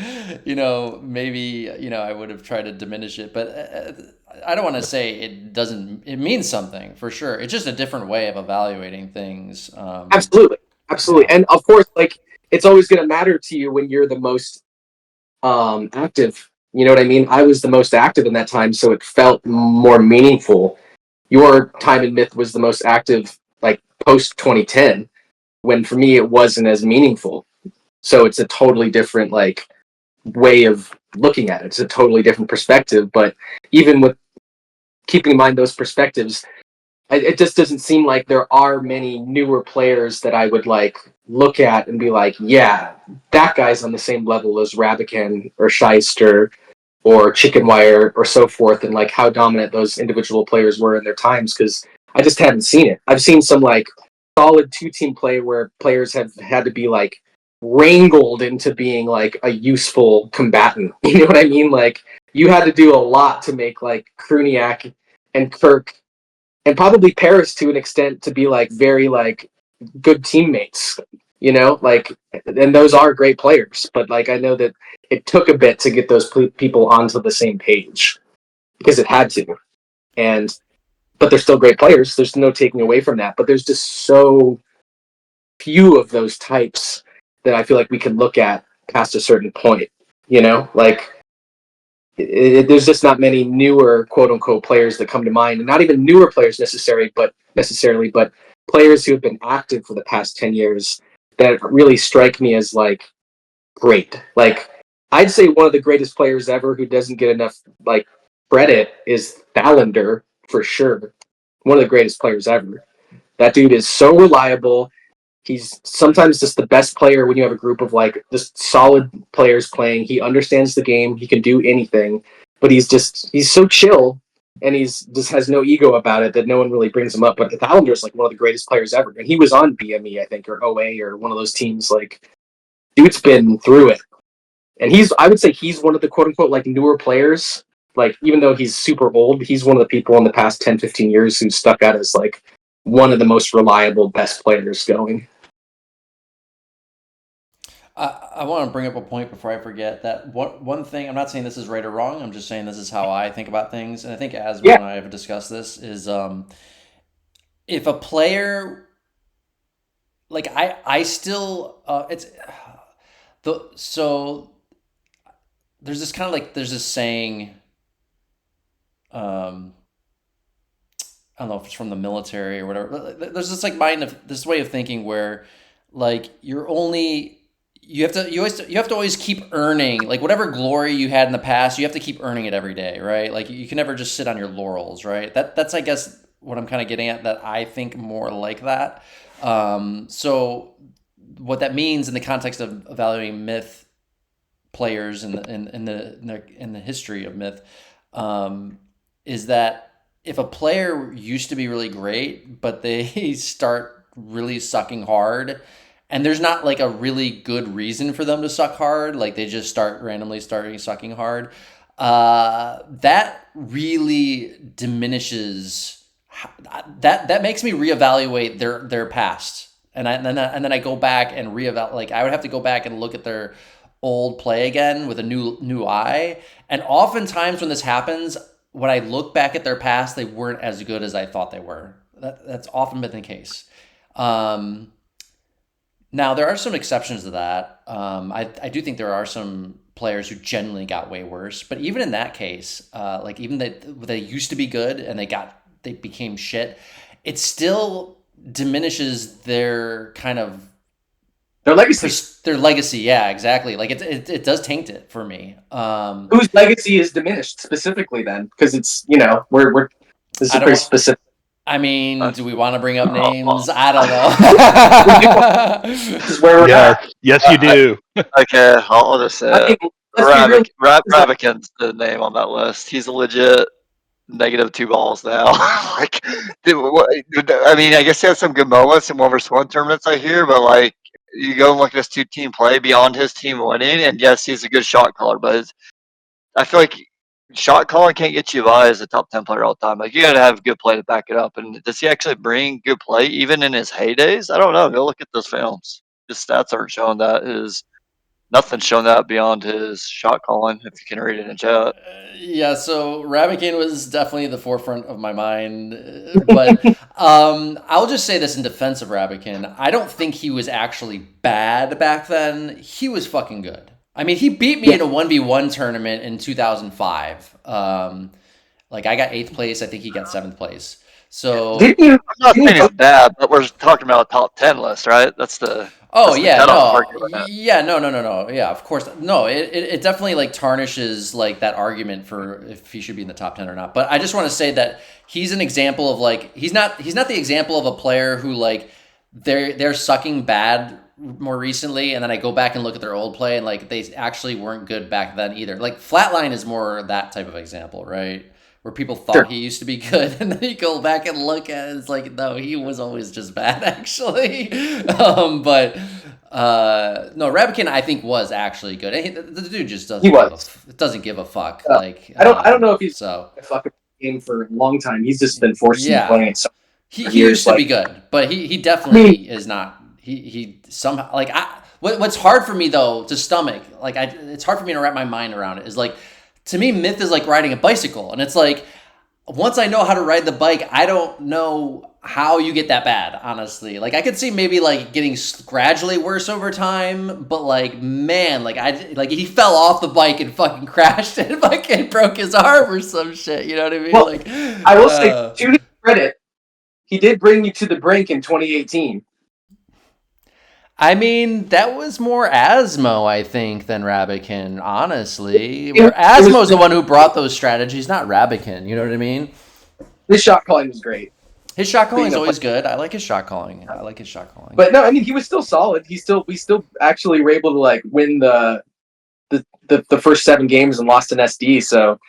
you know, maybe, you know, I would have tried to diminish it, but I don't want to say it doesn't, it means something for sure. It's just a different way of evaluating things. absolutely, absolutely, Yeah. and of course, like it's always going to matter to you when you're the most active. You know what I mean? I was the most active in that time, so it felt more meaningful. Your time in Myth was the most active, like post 2010, when for me it wasn't as meaningful. So it's a totally different like way of looking at it. It's a totally different perspective. But even with keeping in mind those perspectives, it just doesn't seem like there are many newer players that I would like look at and be like, yeah, that guy's on the same level as Rabican or Shyster or Chicken Wire or so forth, and like how dominant those individual players were in their times, because I just haven't seen it. I've seen some like solid 2-team play where players have had to be like wrangled into being like a useful combatant. You know what I mean? Like you had to do a lot to make like Kruniak and Kirk and probably Paris to an extent to be like very like good teammates, you know, like, and those are great players, but like I know that it took a bit to get those people onto the same page because it had to, and but they're still great players. There's no taking away from that, but there's just so few of those types that I feel like we can look at past a certain point, you know, like there's just not many newer quote unquote players that come to mind, and not even newer players necessarily, but players who have been active for the past 10 years that really strike me as like great. Like I'd say one of the greatest players ever who doesn't get enough like credit is Thalander for sure. One of the greatest players ever. That dude is so reliable. He's sometimes just the best player when you have a group of like just solid players playing. He understands the game. He can do anything, but he's so chill, and he's just has no ego about it that no one really brings him up. But Thalander is like one of the greatest players ever, and he was on BME I think or OA or one of those teams. Like dude's been through it, and I would say he's one of the quote unquote like newer players. Like even though he's super old, he's one of the people in the past 10, 15 years who stuck out as like one of the most reliable, best players going. I want to bring up a point before I forget that one thing. I'm not saying this is right or wrong. I'm just saying this is how I think about things, and I think Asmo Yeah, and I have discussed this. Is if a player like I still it's the so there's this kind of like there's this saying I don't know if it's from the military or whatever. There's this like this way of thinking where like you have to always keep earning like whatever glory you had in the past. You have to keep earning it every day, right? Like you can never just sit on your laurels, right? That's I guess what I'm kind of getting at. That I think more like that. So what that means in the context of evaluating myth players in the history of myth is that if a player used to be really great, but they start really sucking hard, and there's not like a really good reason for them to suck hard, like they just start randomly starting sucking hard, that really diminishes. That makes me reevaluate their past, and then I go back and reevaluate. Like I would have to go back and look at their old play again with a new eye, and oftentimes when this happens, when I look back at their past, they weren't as good as I thought they were. That's often been the case. Now, there are some exceptions to that. I do think there are some players who genuinely got way worse. But even in that case, like even they used to be good and they became shit, it still diminishes their kind of Their legacy. Their legacy, yeah, exactly. Like it does taint it for me. Whose legacy is diminished specifically then? Because it's we're this is pretty specific. I mean, do we want to bring up names? I don't know. This is where we're at. Yes, you do. Okay, I'll just say I mean, Ravikin's the name on that list. He's a legit -2 balls now. Like, I mean, I guess he had some good moments in 1v1 tournaments, I hear, but like, you go and look at his 2-team play beyond his team winning, and yes, he's a good shot caller, but I feel like shot calling can't get you by as a top 10 player all the time. Like, you gotta have good play to back it up. And does he actually bring good play even in his heydays? I don't know. Go look at those films. His stats aren't showing that. Nothing's showing that beyond his shot calling, if you can read it in chat. Yeah, so Ravikin was definitely the forefront of my mind, but I'll just say this in defense of Ravikin. I don't think he was actually bad back then. He was fucking good. I mean, he beat me in a 1v1 tournament in 2005. Like, I got 8th place. I think he got 7th place. So I'm not saying it's bad, but we're talking about a top 10 list, right? That's the... Oh yeah, no. Yeah, of course. No, it definitely like tarnishes like that argument for if he should be in the top 10 or not. But I just want to say that he's an example of like he's not the example of a player who like they're sucking bad more recently, and then I go back and look at their old play and like they actually weren't good back then either. Like Flatline is more that type of example, right? Where people thought he used to be good, and then you go back and look at it, it's like, no, he was always just bad, actually. But no, Ravikin, I think, was actually good. The dude just doesn't give a fuck. Like I don't know if he's a fucking game for a long time. He's just been forced to play it. He used to be good, but he definitely is not. He somehow like what's hard for me though to stomach, like it's hard for me to wrap my mind around it, is like, to me, myth is like riding a bicycle. And it's like, once I know how to ride the bike, I don't know how you get that bad, honestly. Like, I could see maybe like getting gradually worse over time, but like, man, like he fell off the bike and fucking crashed and fucking broke his arm or some shit. You know what I mean? Well, like, I will say, to his credit, he did bring you to the brink in 2018. I mean, that was more Asmo, I think, than Ravikin, honestly. Where Asmo's the one who brought those strategies, not Ravikin. You know what I mean? His shot calling was great. His shot calling is always good. I like his shot calling. But no, I mean, he was still solid. We still actually were able to like win the first 7 games and lost an SD. So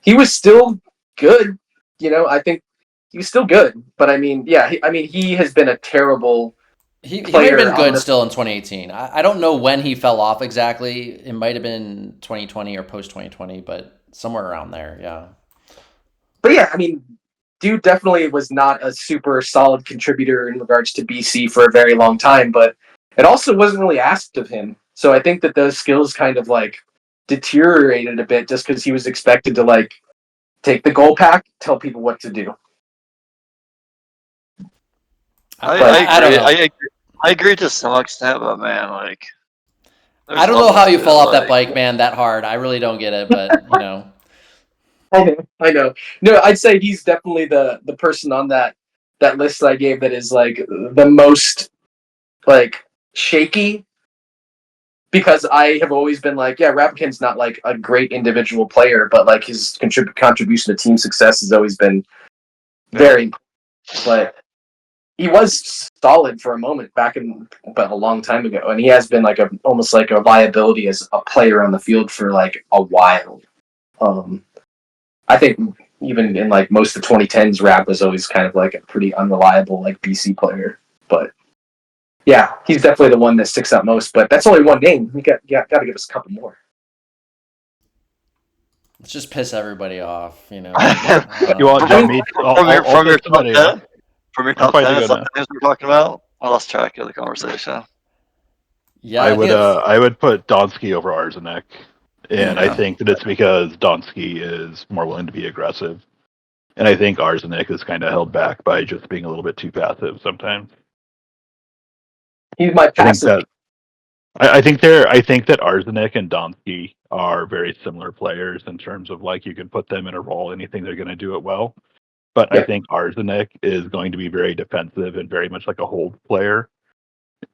he was still good. You know, I think he was still good. But I mean, yeah, he has been a terrible. He might have been good still in 2018. I don't know when he fell off exactly. It might have been 2020 or post 2020, but somewhere around there, yeah. But yeah, I mean, dude definitely was not a super solid contributor in regards to BC for a very long time, but it also wasn't really asked of him. So I think that those skills kind of like deteriorated a bit just because he was expected to like take the goal pack, tell people what to do. I agree to some extent, but man, like, I don't know how you fall off that bike, man, that hard. I really don't get it, but you know. I know. No, I'd say he's definitely the person on that list I gave that is like the most like shaky, because I have always been like, yeah, Rapikin's not like a great individual player, but like his contribution to team success has always been very important. But he was solid for a moment back in, but a long time ago, and he has been like almost like a viability as a player on the field for like a while. I think even in like most of the 2010s, Rap was always kind of like a pretty unreliable like BC player. But yeah, he's definitely the one that sticks out most. But that's only one name. You got to give us a couple more. Let's just piss everybody off, You want me from your top 10? From your top 10, names we're talking about? I lost track of the conversation. Yeah, I would put Donsky over Arzenek, and I think that it's because Donsky is more willing to be aggressive, and I think Arzenek is kind of held back by just being a little bit too passive sometimes. He's my passive. I think that Arzenek and Donsky are very similar players in terms of like you can put them in a role, anything they're going to do it well. But I think Arzenek is going to be very defensive and very much like a hold player.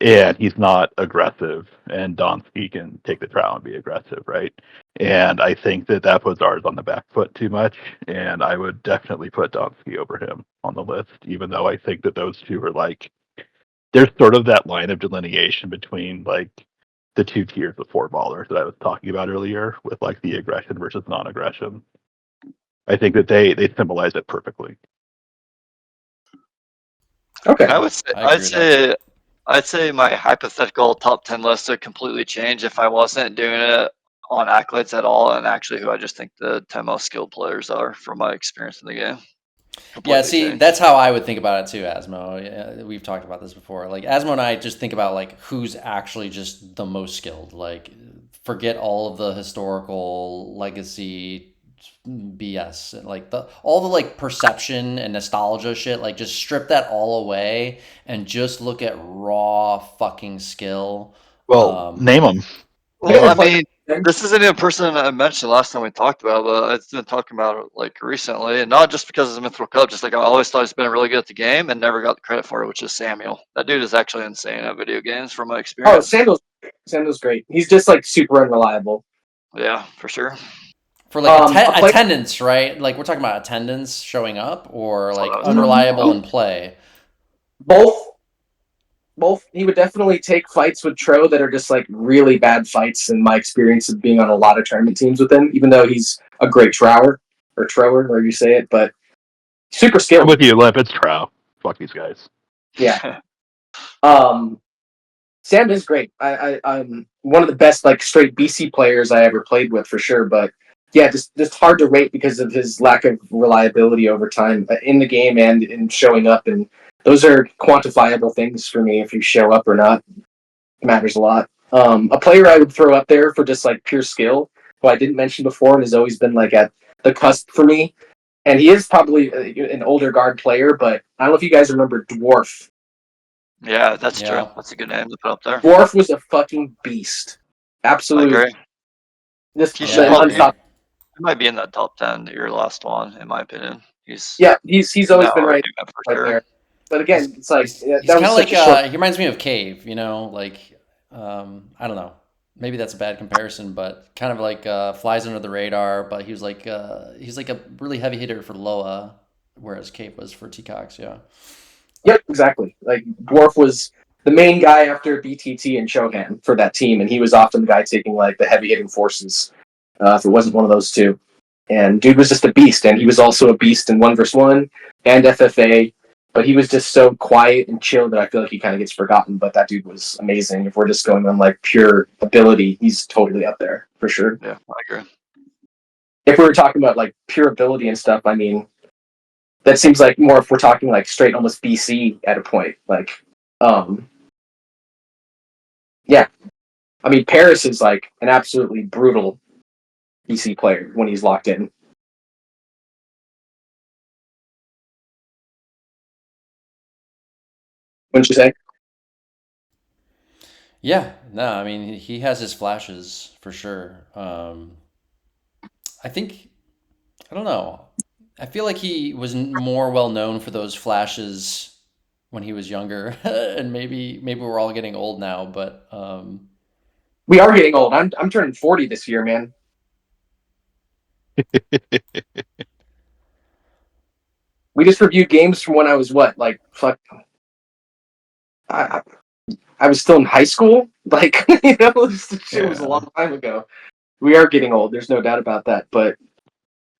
And he's not aggressive, and Donsky can take the trial and be aggressive, right? And I think that puts ours on the back foot too much, and I would definitely put Donsky over him on the list, even though I think that those two are like, there's sort of that line of delineation between like the two tiers of four ballers that I was talking about earlier with like the aggression versus non-aggression. I think that they symbolize it perfectly. Okay. I'd say my hypothetical top 10 list would completely change if I wasn't doing it on accolades at all, and actually who I just think the 10 most skilled players are from my experience in the game. Yeah, see, that's how I would think about it too, Asmo. Yeah, we've talked about this before. Like Asmo and I just think about like who's actually just the most skilled. Like forget all of the historical legacy BS, like all the like perception and nostalgia shit. Like just strip that all away and just look at raw fucking skill. Well, name them. Well, I mean, this isn't a person I mentioned last time we talked about, but I've been talking about it like recently, and not just because of the Mythical Cup. Just like I always thought he's been really good at the game and never got the credit for it, which is Samuel. That dude is actually insane at video games, from my experience. Oh, Samuel's great. He's just like super unreliable. Yeah, for sure. For like attendance, right? Like we're talking about attendance, showing up, or like unreliable in play. Both. He would definitely take fights with Tro that are just like really bad fights, in my experience of being on a lot of tournament teams with him, even though he's a great trower, wherever you say it, but super skilled. I'm with you, Limp. It's Trow. Fuck these guys. Yeah. Sam is great. I'm one of the best like straight BC players I ever played with, for sure, but yeah, just hard to rate because of his lack of reliability over time in the game and in showing up, and those are quantifiable things for me. If you show up or not, it matters a lot. A player I would throw up there for just like pure skill, who I didn't mention before and has always been like at the cusp for me, and he is probably an older guard player, but I don't know if you guys remember Dwarf. Yeah, that's true. That's a good name to put up there. Dwarf was a fucking beast. Absolutely. I agree. He might be in that top 10, your last one, in my opinion. He's always been right there. But again, it's like he's kind of like he reminds me of Cave, you know, like I don't know, maybe that's a bad comparison, but kind of like flies under the radar. But he's like a really heavy hitter for Loa, whereas Cave was for T-Cox. Yeah. Yep, exactly. Like Dwarf was the main guy after BTT and Shohan for that team, and he was often the guy taking like the heavy hitting forces. If it wasn't one of those two, and dude was just a beast, and he was also a beast in 1v1 and FFA. But he was just so quiet and chill that I feel like he kind of gets forgotten. But that dude was amazing. If we're just going on like pure ability, he's totally up there for sure. Yeah, I agree. If we were talking about like pure ability and stuff, I mean, that seems like more if we're talking like straight almost BC at a point. Like, yeah. I mean, Paris is like an absolutely brutal BC player when he's locked in. Wouldn't you say? Yeah, no, I mean he has his flashes for sure. I think I don't know. I feel like he was more well known for those flashes when he was younger, and maybe we're all getting old now, but We are getting old. I'm turning 40 this year, man. We just reviewed games from when I was what, like fuck. I was still in high school. Like, this shit was a long time ago. We are getting old. There's no doubt about that. But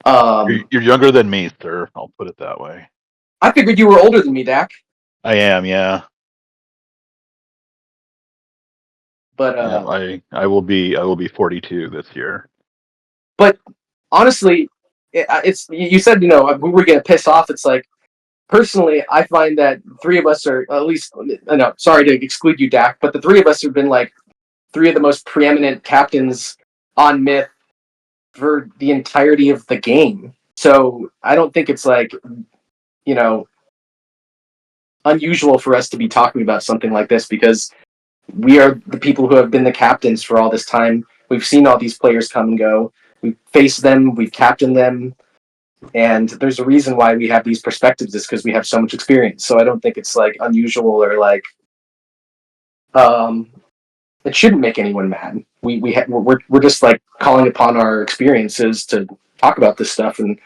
You're younger than me, sir. I'll put it that way. I figured you were older than me, Dak. I am, yeah. But Yeah, I will be 42 this year. But honestly, it's you said we were gonna piss off. It's like personally, I find that three of us are at least. No, sorry to exclude you, Dak, but the three of us have been like three of the most preeminent captains on Myth for the entirety of the game. So I don't think it's like unusual for us to be talking about something like this because we are the people who have been the captains for all this time. We've seen all these players come and go. We've faced them. We've captained them. And there's a reason why we have these perspectives is because we have so much experience. So I don't think it's like unusual or like it shouldn't make anyone mad. We're just like calling upon our experiences to talk about this stuff, and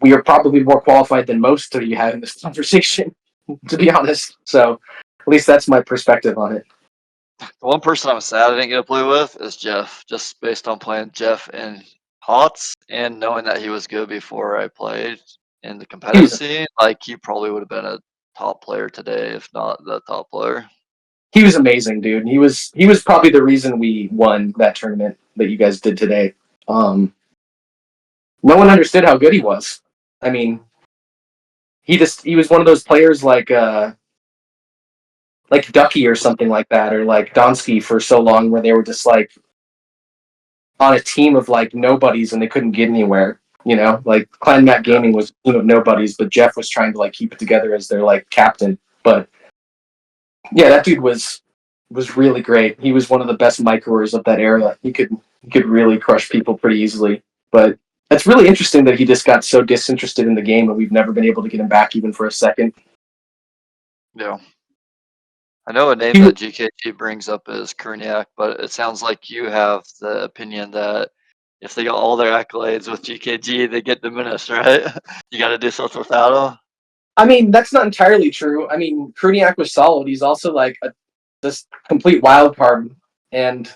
we are probably more qualified than most to be having this conversation, to be honest. So at least that's my perspective on it. The one person I'm sad I didn't get to play with is Jeff, just based on playing Jeff in HOTS and knowing that he was good before I played in the competitive scene. Like, he probably would have been a top player today, if not the top player. He was amazing, dude. He was probably the reason we won that tournament that you guys did today. No one understood how good he was. I mean, he was one of those players like Ducky or something like that, or like Donsky for so long, where they were just like on a team of like nobodies and they couldn't get anywhere. Like Clan Mac Gaming was a team of nobodies, but Jeff was trying to like keep it together as their like captain. But yeah, that dude was really great. He was one of the best microers of that era. He could really crush people pretty easily. But it's really interesting that he just got so disinterested in the game and we've never been able to get him back even for a second. Yeah. I know a name that GKG brings up is Kurniak, but it sounds like you have the opinion that if they got all their accolades with GKG, they get diminished, right? You got to do something without them. I mean, that's not entirely true. I mean, Kurniak was solid. He's also like this complete wild card, and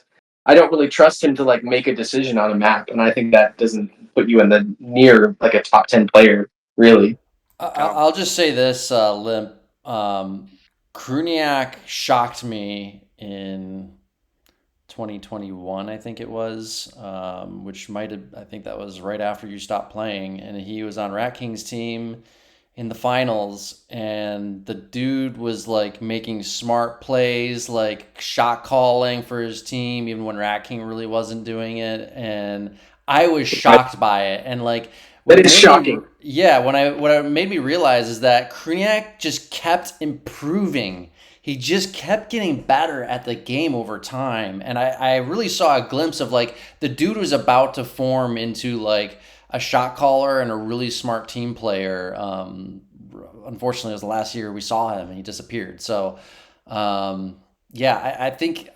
I don't really trust him to like make a decision on a map, and I think that doesn't put you in the near like a top 10 player, really. I'll just say this, Limp. Kruniak shocked me in 2021, I think it was, which I think that was right after you stopped playing, and he was on Rat King's team in the finals, and the dude was like making smart plays, like shot calling for his team, even when Rat King really wasn't doing it, and I was shocked by it, and like that is shocking. What it made me realize is that Kruniak just kept improving. He just kept getting better at the game over time. And I really saw a glimpse of like the dude was about to form into like a shot caller and a really smart team player. Unfortunately, it was the last year we saw him and he disappeared. So I think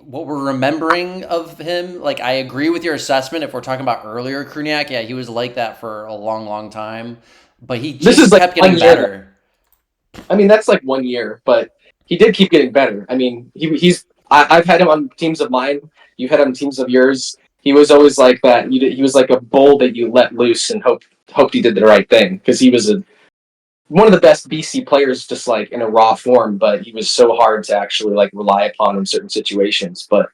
what we're remembering of him, like I agree with your assessment. If we're talking about earlier Kruniak, yeah, he was like that for a long, long time, but he just kept getting better. I mean, that's like 1 year, but he did keep getting better. I mean, I've had him on teams of mine. You've had him on teams of yours. He was always like that. He was like a bull that you let loose and hoped he did the right thing because he was one of the best BC players, just like in a raw form. But he was so hard to actually like rely upon in certain situations. But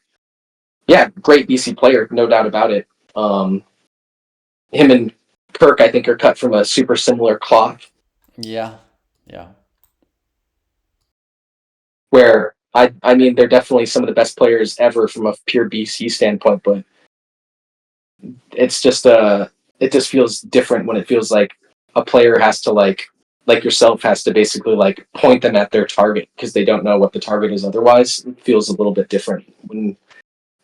yeah, great BC player, no doubt about it. Him and Kirk, I think, are cut from a super similar cloth. Yeah. Where I mean, they're definitely some of the best players ever from a pure BC standpoint, but it's just it just feels different when it feels like a player has to like yourself has to basically like point them at their target because they don't know what the target is otherwise. It feels a little bit different when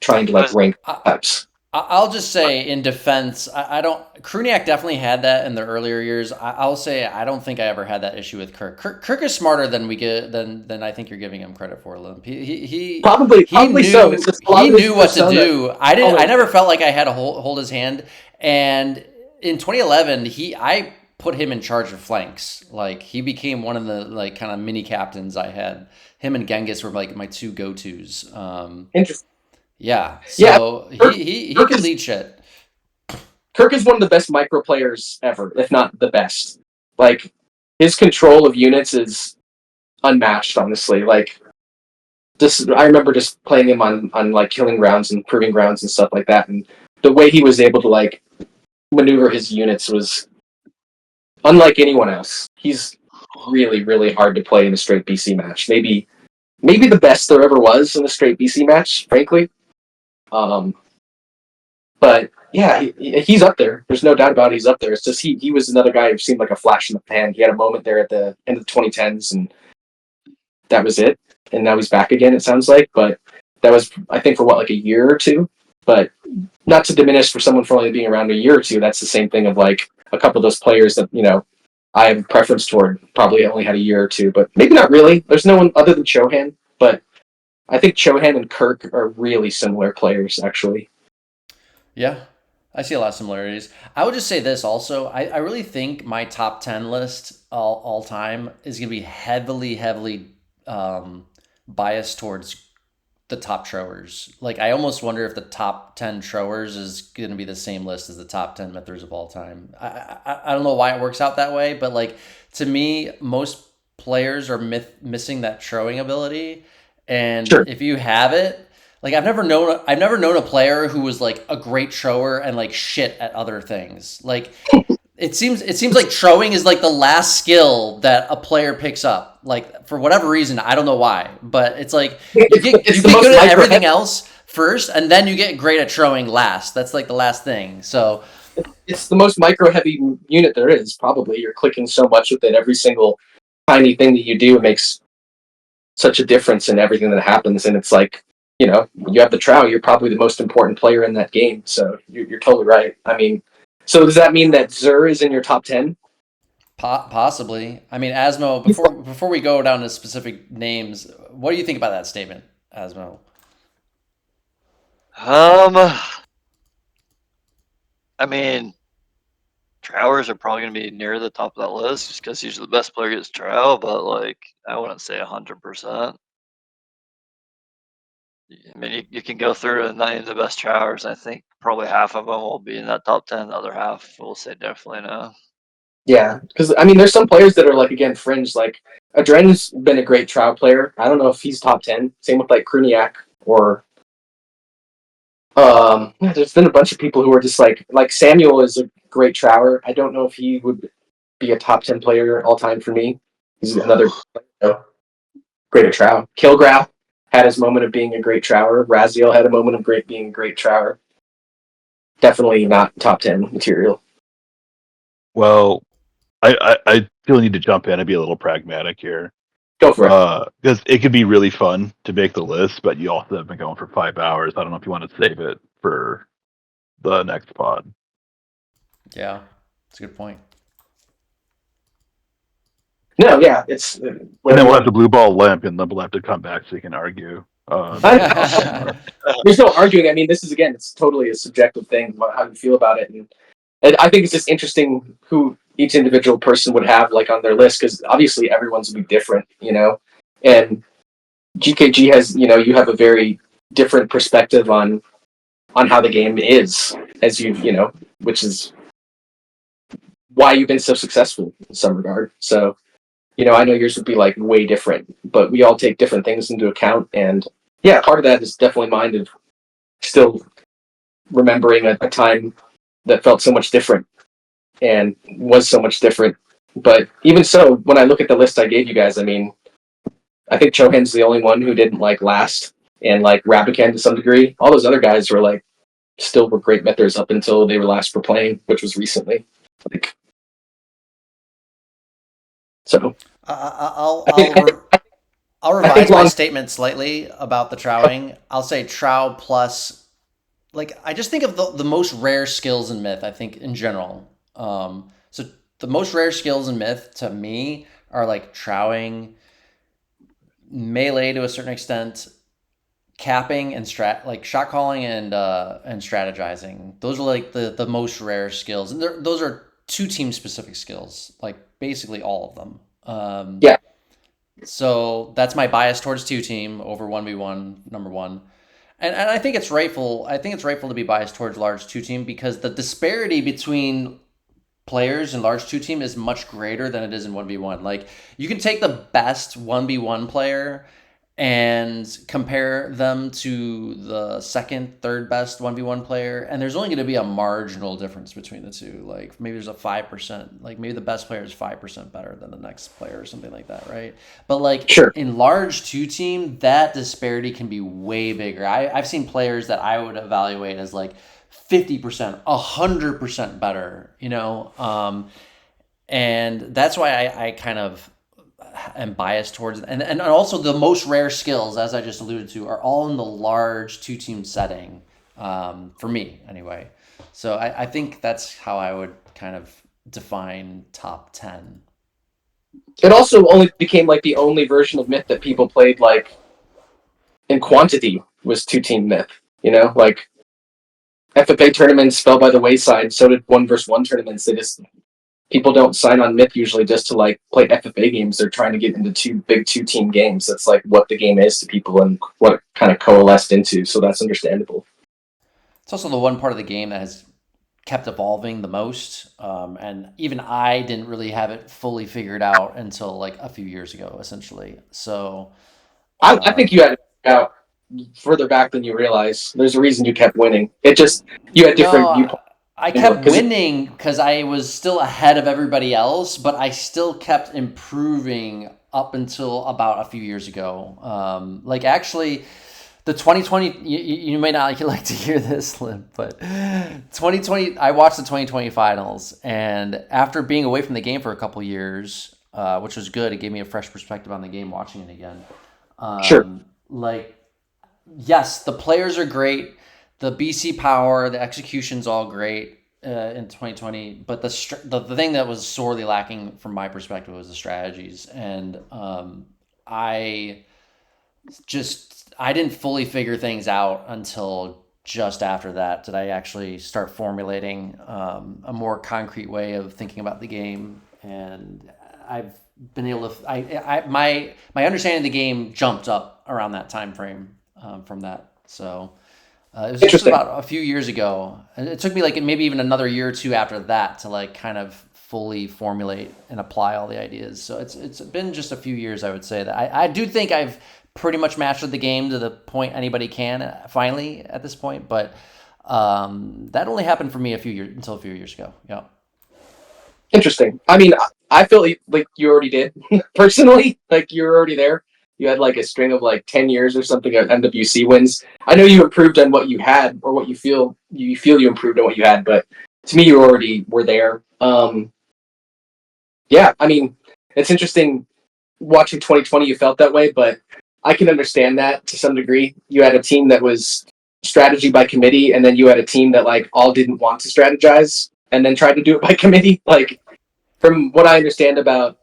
trying to like rank types. I'll just say in defense, I don't. Kruniak definitely had that in the earlier years. I'll say I don't think I ever had that issue with Kirk. Kirk is smarter than we get than I think you're giving him credit for. Limp. Probably so. It's just a lot he of his knew what to persona. do. I never felt like I had to hold his hand. And in 2011, I put him in charge of flanks. Like he became one of the like kind of mini captains I had. Him and Genghis were like my two go tos. Interesting. Yeah, Yeah, so he Kirk could is lead shit. Kirk is one of the best micro players ever, if not the best. Like his control of units is unmatched, honestly. Like just I remember just playing him on like killing grounds and proving grounds and stuff like that, and the way he was able to like maneuver his units was unlike anyone else. He's really, really hard to play in a straight BC match. Maybe the best there ever was in a straight BC match, frankly. Um, but yeah, he's up there. There's no doubt about it. He's up there. It's just he was another guy who seemed like a flash in the pan. He had a moment there at the end of the 2010s, and that was it. And now he's back again. It sounds like, but that was I think for what like a year or two. But not to diminish for someone for only being around a year or two. That's the same thing of like a couple of those players that I have a preference toward. Probably only had a year or two, but maybe not really. There's no one other than Chohan, but I think Chohan and Kirk are really similar players, actually. Yeah, I see a lot of similarities. I would just say this also. I really think my top 10 list all time is going to be heavily biased towards the top trowers. Like, I almost wonder if the top 10 trowers is going to be the same list as the top 10 mythers of all time. I don't know why it works out that way, but like, to me, most players are missing that trowing ability. And Sure. if you have it, like I've never known a player who was like a great trower and like shit at other things. Like it seems like trowing is like the last skill that a player picks up. Like for whatever reason, I don't know why, but it's like you get good at everything else first, and then you get great at trowing last. That's like the last thing. So It's the most micro heavy unit there is. Probably you're clicking so much with it. Every single tiny thing that you do makes such a difference in everything that happens. And it's like you have the trow. You're probably the most important player in that game. So you're totally right. I mean, so does that mean that Zur is in your top 10? possibly, I mean, Asmo. Before we go down to specific names, what do you think about that statement, Asmo? I mean, Trowers are probably going to be near the top of that list just because usually the best player gets Trow, but like I wouldn't say 100%. I mean, you can go through and name the best Trowers. I think probably half of them will be in that top 10. The other half will say definitely no. Yeah, because I mean, there's some players that are like again fringe. Like Adren's been a great trow player. I don't know if he's top 10. Same with like Kruniak or there's been a bunch of people who are just like Samuel is a great trower. I don't know if he would be a top 10 player all time for me. He's another great at trow. Kilgraph had his moment of being a great trower. Raziel had a moment of being a great trower. Definitely not top 10 material. Well, I still need to jump in and be a little pragmatic here. Go for it. Because it could be really fun to make the list, but you also have been going for 5 hours. I don't know if you want to save it for the next pod. Yeah, that's a good point. No, yeah, it's. And then we'll have to blue ball Limp, and Limp will have to come back so you can argue. There's no arguing. I mean, this is again, it's totally a subjective thing about how you feel about it, and I think it's just interesting who each individual person would have like on their list because obviously everyone's gonna be different, and GKG has you have a very different perspective on how the game is as which is why you've been so successful in some regard. So I know yours would be like way different, but we all take different things into account. And yeah, part of that is definitely mine of still remembering a time that felt so much different and was so much different. But even so, when I look at the list I gave you guys, I mean, I think Chohan's the only one who didn't like last and like Rabican to some degree. All those other guys were like still were great mythers up until they were last for playing, which was recently. Like, so I'll revise my statement slightly about the trowing. I'll say trow plus like I just think of the most rare skills in Myth. I think in general. So the most rare skills in Myth to me are like trowing, melee to a certain extent, capping and like shot calling and strategizing. Those are like the most rare skills, and those are 2 team specific skills, like basically all of them. Yeah. So that's my bias towards 2 team over 1v1, number one. And I think it's rightful. I think it's rightful to be biased towards large 2 team because the disparity between players in large 2 team is much greater than it is in 1v1. Like you can take the best 1v1 player and compare them to the second, third best 1v1 player, and there's only going to be a marginal difference between the two. Like maybe there's a 5%, like maybe the best player is 5% better than the next player or something like that, right? But like Sure. in large 2 team, that disparity can be way bigger. I've seen players that I would evaluate as like 50%, 100% better, you know? And that's why I kind of am biased towards, and also the most rare skills, as I just alluded to, are all in the large 2 team setting, for me anyway. So I think that's how I would kind of define top 10. It also only became like the only version of Myth that people played like in quantity was 2-team Myth. You know, like FFA tournaments fell by the wayside. So did 1v1 tournaments. They just people don't sign on Myth usually just to like play FFA games. They're trying to get into 2-team games. That's like what the game is to people and what it kind of coalesced into. So that's understandable. It's also the one part of the game that has kept evolving the most, and even I didn't really have it fully figured out until like a few years ago, essentially. So I think you had it figured out further back than you realize. There's a reason you kept winning. It just you had different viewpoints. I kept winning because I was still ahead of everybody else, but I still kept improving up until about a few years ago. Like actually, the 2020, you may not like to hear this, Limp, but 2020, I watched the 2020 finals, and after being away from the game for a couple years, which was good, it gave me a fresh perspective on the game watching it again. Sure. Like, yes, the players are great. The BC power, the execution's all great in 2020, but the thing that was sorely lacking from my perspective was the strategies, and I didn't fully figure things out until just after that did I actually start formulating a more concrete way of thinking about the game, and I've been able to my understanding of the game jumped up around that time frame from that. So it was just about a few years ago. And it took me like maybe even another year or two after that to like kind of fully formulate and apply all the ideas. So it's been just a few years, I would say, that I do think I've pretty much mastered the game to the point anybody can finally at this point. But that only happened for me until a few years ago. Yeah. Interesting. I mean, I feel like you already did personally. Like you were already there. You had like a string of like 10 years or something of MWC wins. I know you improved on what you had, or what you feel you improved on what you had, but to me, you already were there. Yeah, I mean, it's interesting watching 2020. You felt that way, but I can understand that to some degree. You had a team that was strategy by committee, and then you had a team that like all didn't want to strategize and then tried to do it by committee. Like from what I understand about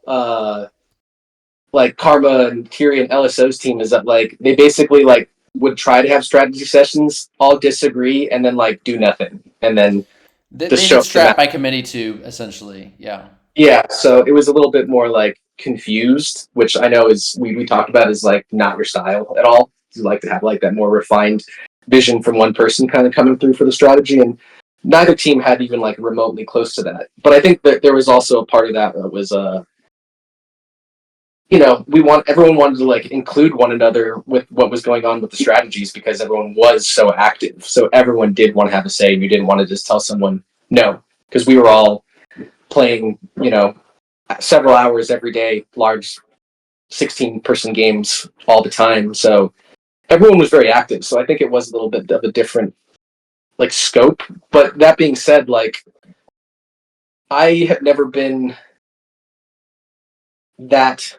like Karma and Tirri and LSO's team is that like they basically like would try to have strategy sessions, all disagree, and then like do nothing, and then they just did strat by committee too, essentially. Yeah. Yeah, so it was a little bit more like confused, which I know is we talked about is like not your style at all. You like to have like that more refined vision from one person kind of coming through for the strategy, and neither team had even like remotely close to that. But I think that there was also a part of that was everyone wanted to like include one another with what was going on with the strategies because everyone was so active. So everyone did want to have a say, and you didn't want to just tell someone no, because we were all playing, several hours every day, large 16-person games all the time. So everyone was very active. So I think it was a little bit of a different like scope. But that being said, like I have never been that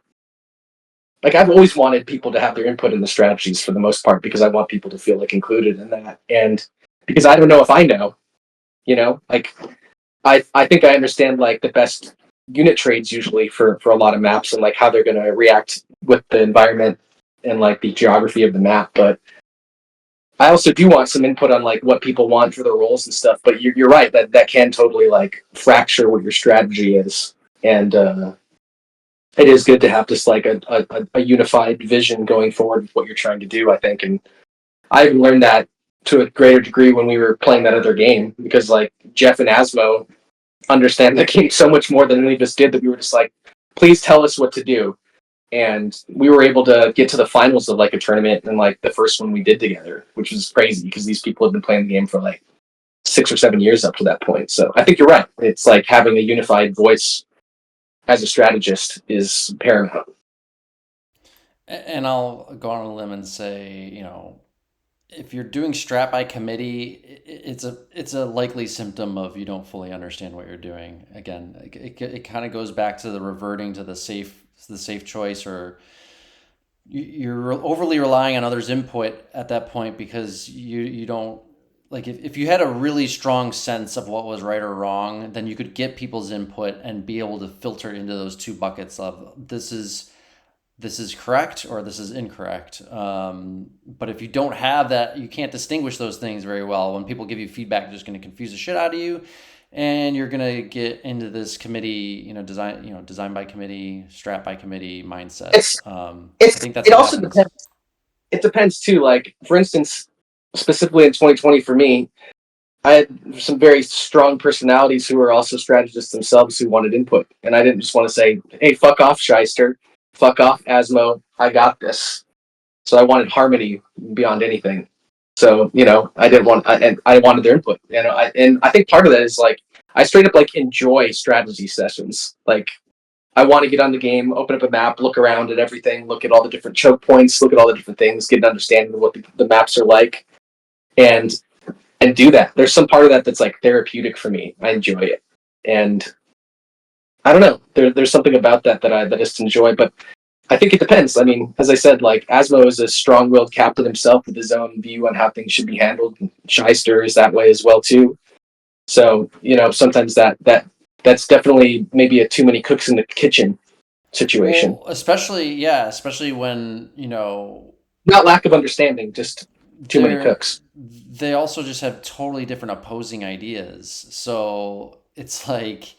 like I've always wanted people to have their input in the strategies for the most part because I want people to feel like included in that. And because I don't know if I know. Like I think I understand like the best unit trades usually for a lot of maps and like how they're going to react with the environment and like the geography of the map, but I also do want some input on like what people want for their roles and stuff. But you're right that can totally like fracture what your strategy is, and it is good to have just like a unified vision going forward with what you're trying to do. I think, and I even learned that to a greater degree when we were playing that other game because like Jeff and Asmo understand the game so much more than any of us did that we were just like, please tell us what to do. And we were able to get to the finals of like a tournament and like the first one we did together, which was crazy because these people had been playing the game for like 6 or 7 years up to that point. So I think you're right. It's like having a unified voice as a strategist is paramount. And I'll go on a limb and say, if you're doing strat by committee, it's a likely symptom of you don't fully understand what you're doing. Again, it kind of goes back to the reverting to the safe choice, or you're overly relying on others' input at that point because you don't like if you had a really strong sense of what was right or wrong, then you could get people's input and be able to filter into those two buckets of this is correct or this is incorrect. But if you don't have that, you can't distinguish those things very well. When people give you feedback, they're just going to confuse the shit out of you, and you're going to get into this committee, design by committee, strat by committee mindset. I think that's it what also happens. depends. It depends too. Like for instance, specifically in 2020 for me, I had some very strong personalities who were also strategists themselves who wanted input. And I didn't just want to say, hey, fuck off, Shyster. Fuck off, Asmo. I got this. So I wanted harmony beyond anything. So, I didn't want, and I wanted their input. And I think part of that is like, I straight up like enjoy strategy sessions. Like, I want to get on the game, open up a map, look around at everything, look at all the different choke points, look at all the different things, get an understanding of what the maps are like. And do that. There's some part of that that's like therapeutic for me. I enjoy it, and I don't know. There's something about that I just enjoy. But I think it depends. I mean, as I said, like Asmo is a strong-willed captain himself with his own view on how things should be handled. And Shyster is that way as well too. So sometimes that's definitely maybe a too many cooks in the kitchen situation. Well, especially when Not lack of understanding, just too many cooks. They also just have totally different opposing ideas. So it's like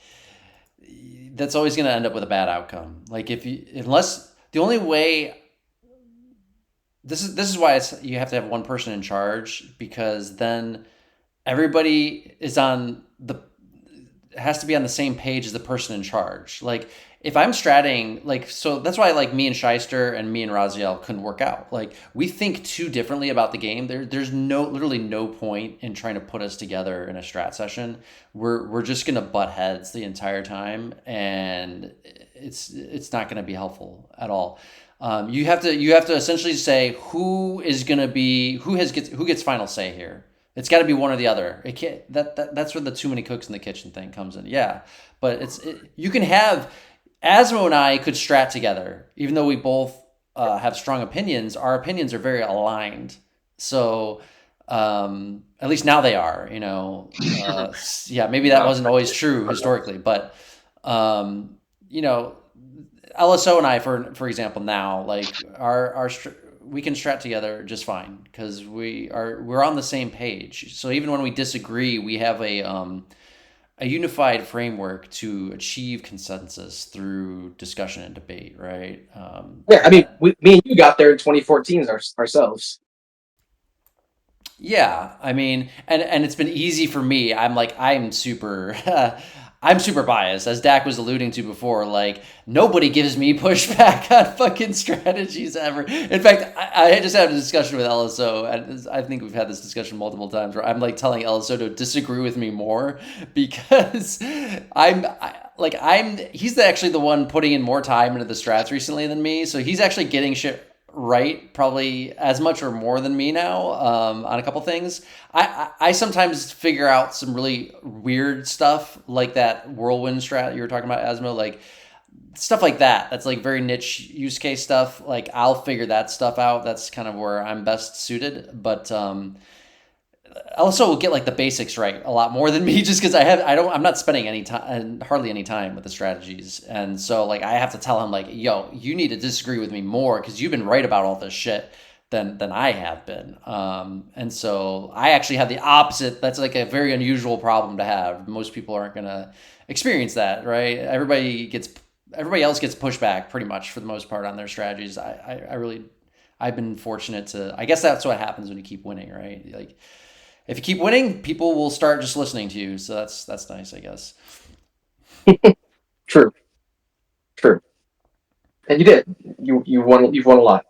that's always going to end up with a bad outcome. Like unless the only way this is why you have to have one person in charge, because then everybody has to be on the same page as the person in charge. Like if I'm stratting, like, so that's why like me and Shyster and me and Raziel couldn't work out. Like we think too differently about the game. There's literally no point in trying to put us together in a strat session. We're just gonna butt heads the entire time, and it's not gonna be helpful at all. You have to essentially say who gets final say here. It's got to be one or the other. It can't. That's where the too many cooks in the kitchen thing comes in. Yeah, but you can have Asmo and I could strat together, even though we both have strong opinions. Our opinions are very aligned. So at least now they are. Yeah, maybe that wasn't always true historically, but LSO and I, for example, now like we can strat together just fine because we're on the same page. So even when we disagree, we have a unified framework to achieve consensus through discussion and debate, right? Yeah, I mean, me and you got there in 2014 ourselves. Yeah, I mean, and it's been easy for me. I'm super I'm super biased, as Dak was alluding to before. Like nobody gives me pushback on fucking strategies ever. In fact, I just had a discussion with LSO, and I think we've had this discussion multiple times, where I'm like telling LSO to disagree with me more because he's actually the one putting in more time into the strats recently than me, so he's actually getting shit right probably as much or more than me now on a couple things. I sometimes figure out some really weird stuff like that whirlwind strat you were talking about, Asmo, like stuff like that. That's like very niche use case stuff. Like I'll figure that stuff out. That's kind of where I'm best suited. But also will get like the basics right a lot more than me, just because I'm not spending any time, hardly any time with the strategies, and so like I have to tell him like, yo, you need to disagree with me more because you've been right about all this shit than I have been. And so I actually have the opposite. That's like a very unusual problem to have. Most people aren't gonna experience that, right? Everybody else gets pushback pretty much for the most part on their strategies. I've been fortunate to. I guess that's what happens when you keep winning, right? Like, if you keep winning, people will start just listening to you. So that's nice, I guess. True. And you did. You've won a lot.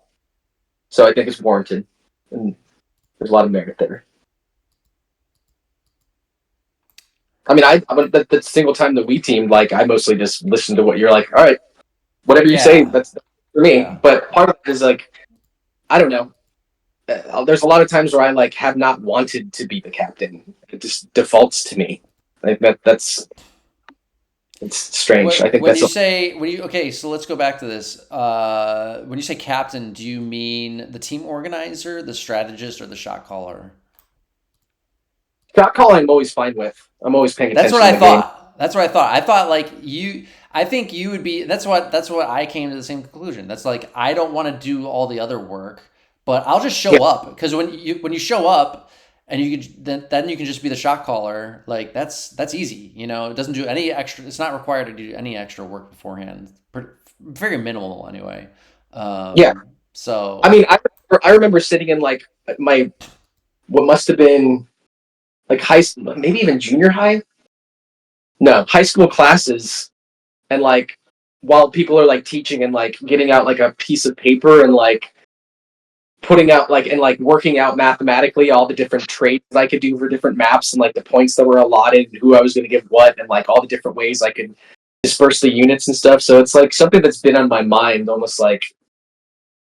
So I think it's warranted, and there's a lot of merit there. I mean, that single time that we teamed, like I mostly just listened to what you're like. All right, whatever you say, that's for me. Yeah. But part of it is like, I don't know. There's a lot of times where I like have not wanted to be the captain. It just defaults to me. Like it's strange. I think okay, so let's go back to this. When you say captain, do you mean the team organizer, the strategist, or the shot caller? Shot calling I'm always fine with. I'm always paying attention. That's what I thought. That's what I thought. I thought like you. I think you would be. That's what I came to the same conclusion. That's like I don't want to do all the other work, but I'll just show up because when you show up and you can then you can just be the shot caller. Like that's easy. You know, it doesn't do any extra. It's not required to do any extra work beforehand. Very minimal anyway. So I mean, I remember sitting in like my what must have been like high school, maybe even junior high. No, high school classes, and like while people are like teaching and like getting out like a piece of paper and like putting out like and like working out mathematically all the different traits I could do for different maps and like the points that were allotted and who I was going to give what and like all the different ways I could disperse the units and stuff. So it's like something that's been on my mind almost like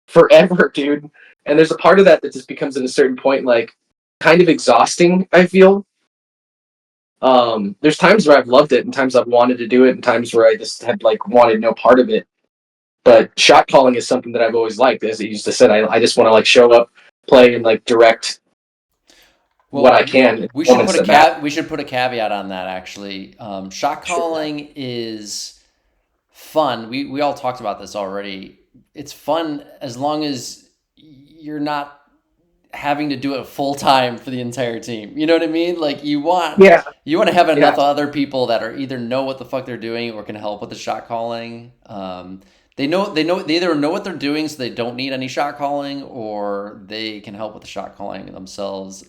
forever, dude. And there's a part of that just becomes at a certain point like kind of exhausting, I feel. There's times where I've loved it and times I've wanted to do it and times where I just had like wanted no part of it. But shot calling is something that I've always liked. As I used to say, I just want to like show up, play, and like direct what I can. We should put a caveat on that. Actually, shot calling is fun. We all talked about this already. It's fun as long as you're not having to do it full time for the entire team. You know what I mean? Like you want to have enough other people that are either know what the fuck they're doing or can help with the shot calling. They either know what they're doing, so they don't need any shot calling, or they can help with the shot calling themselves.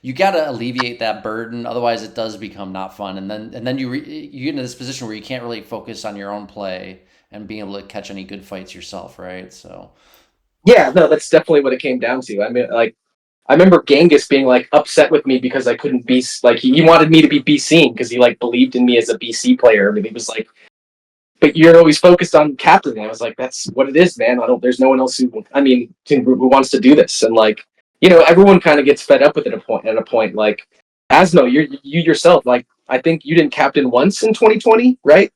You got to alleviate that burden, otherwise it does become not fun. And then you get into this position where you can't really focus on your own play and being able to catch any good fights yourself, right? So. Yeah, no, that's definitely what it came down to. I mean, like, I remember Genghis being like upset with me because I couldn't be like he wanted me to be BCing because he like believed in me as a BC player. I mean, he was like, but you're always focused on captain. And I was like, that's what it is, man. There's no one else who wants to do this. And like, you know, everyone kind of gets fed up with it at a point. Like, Asmo, you yourself, like, I think you didn't captain once in 2020, right?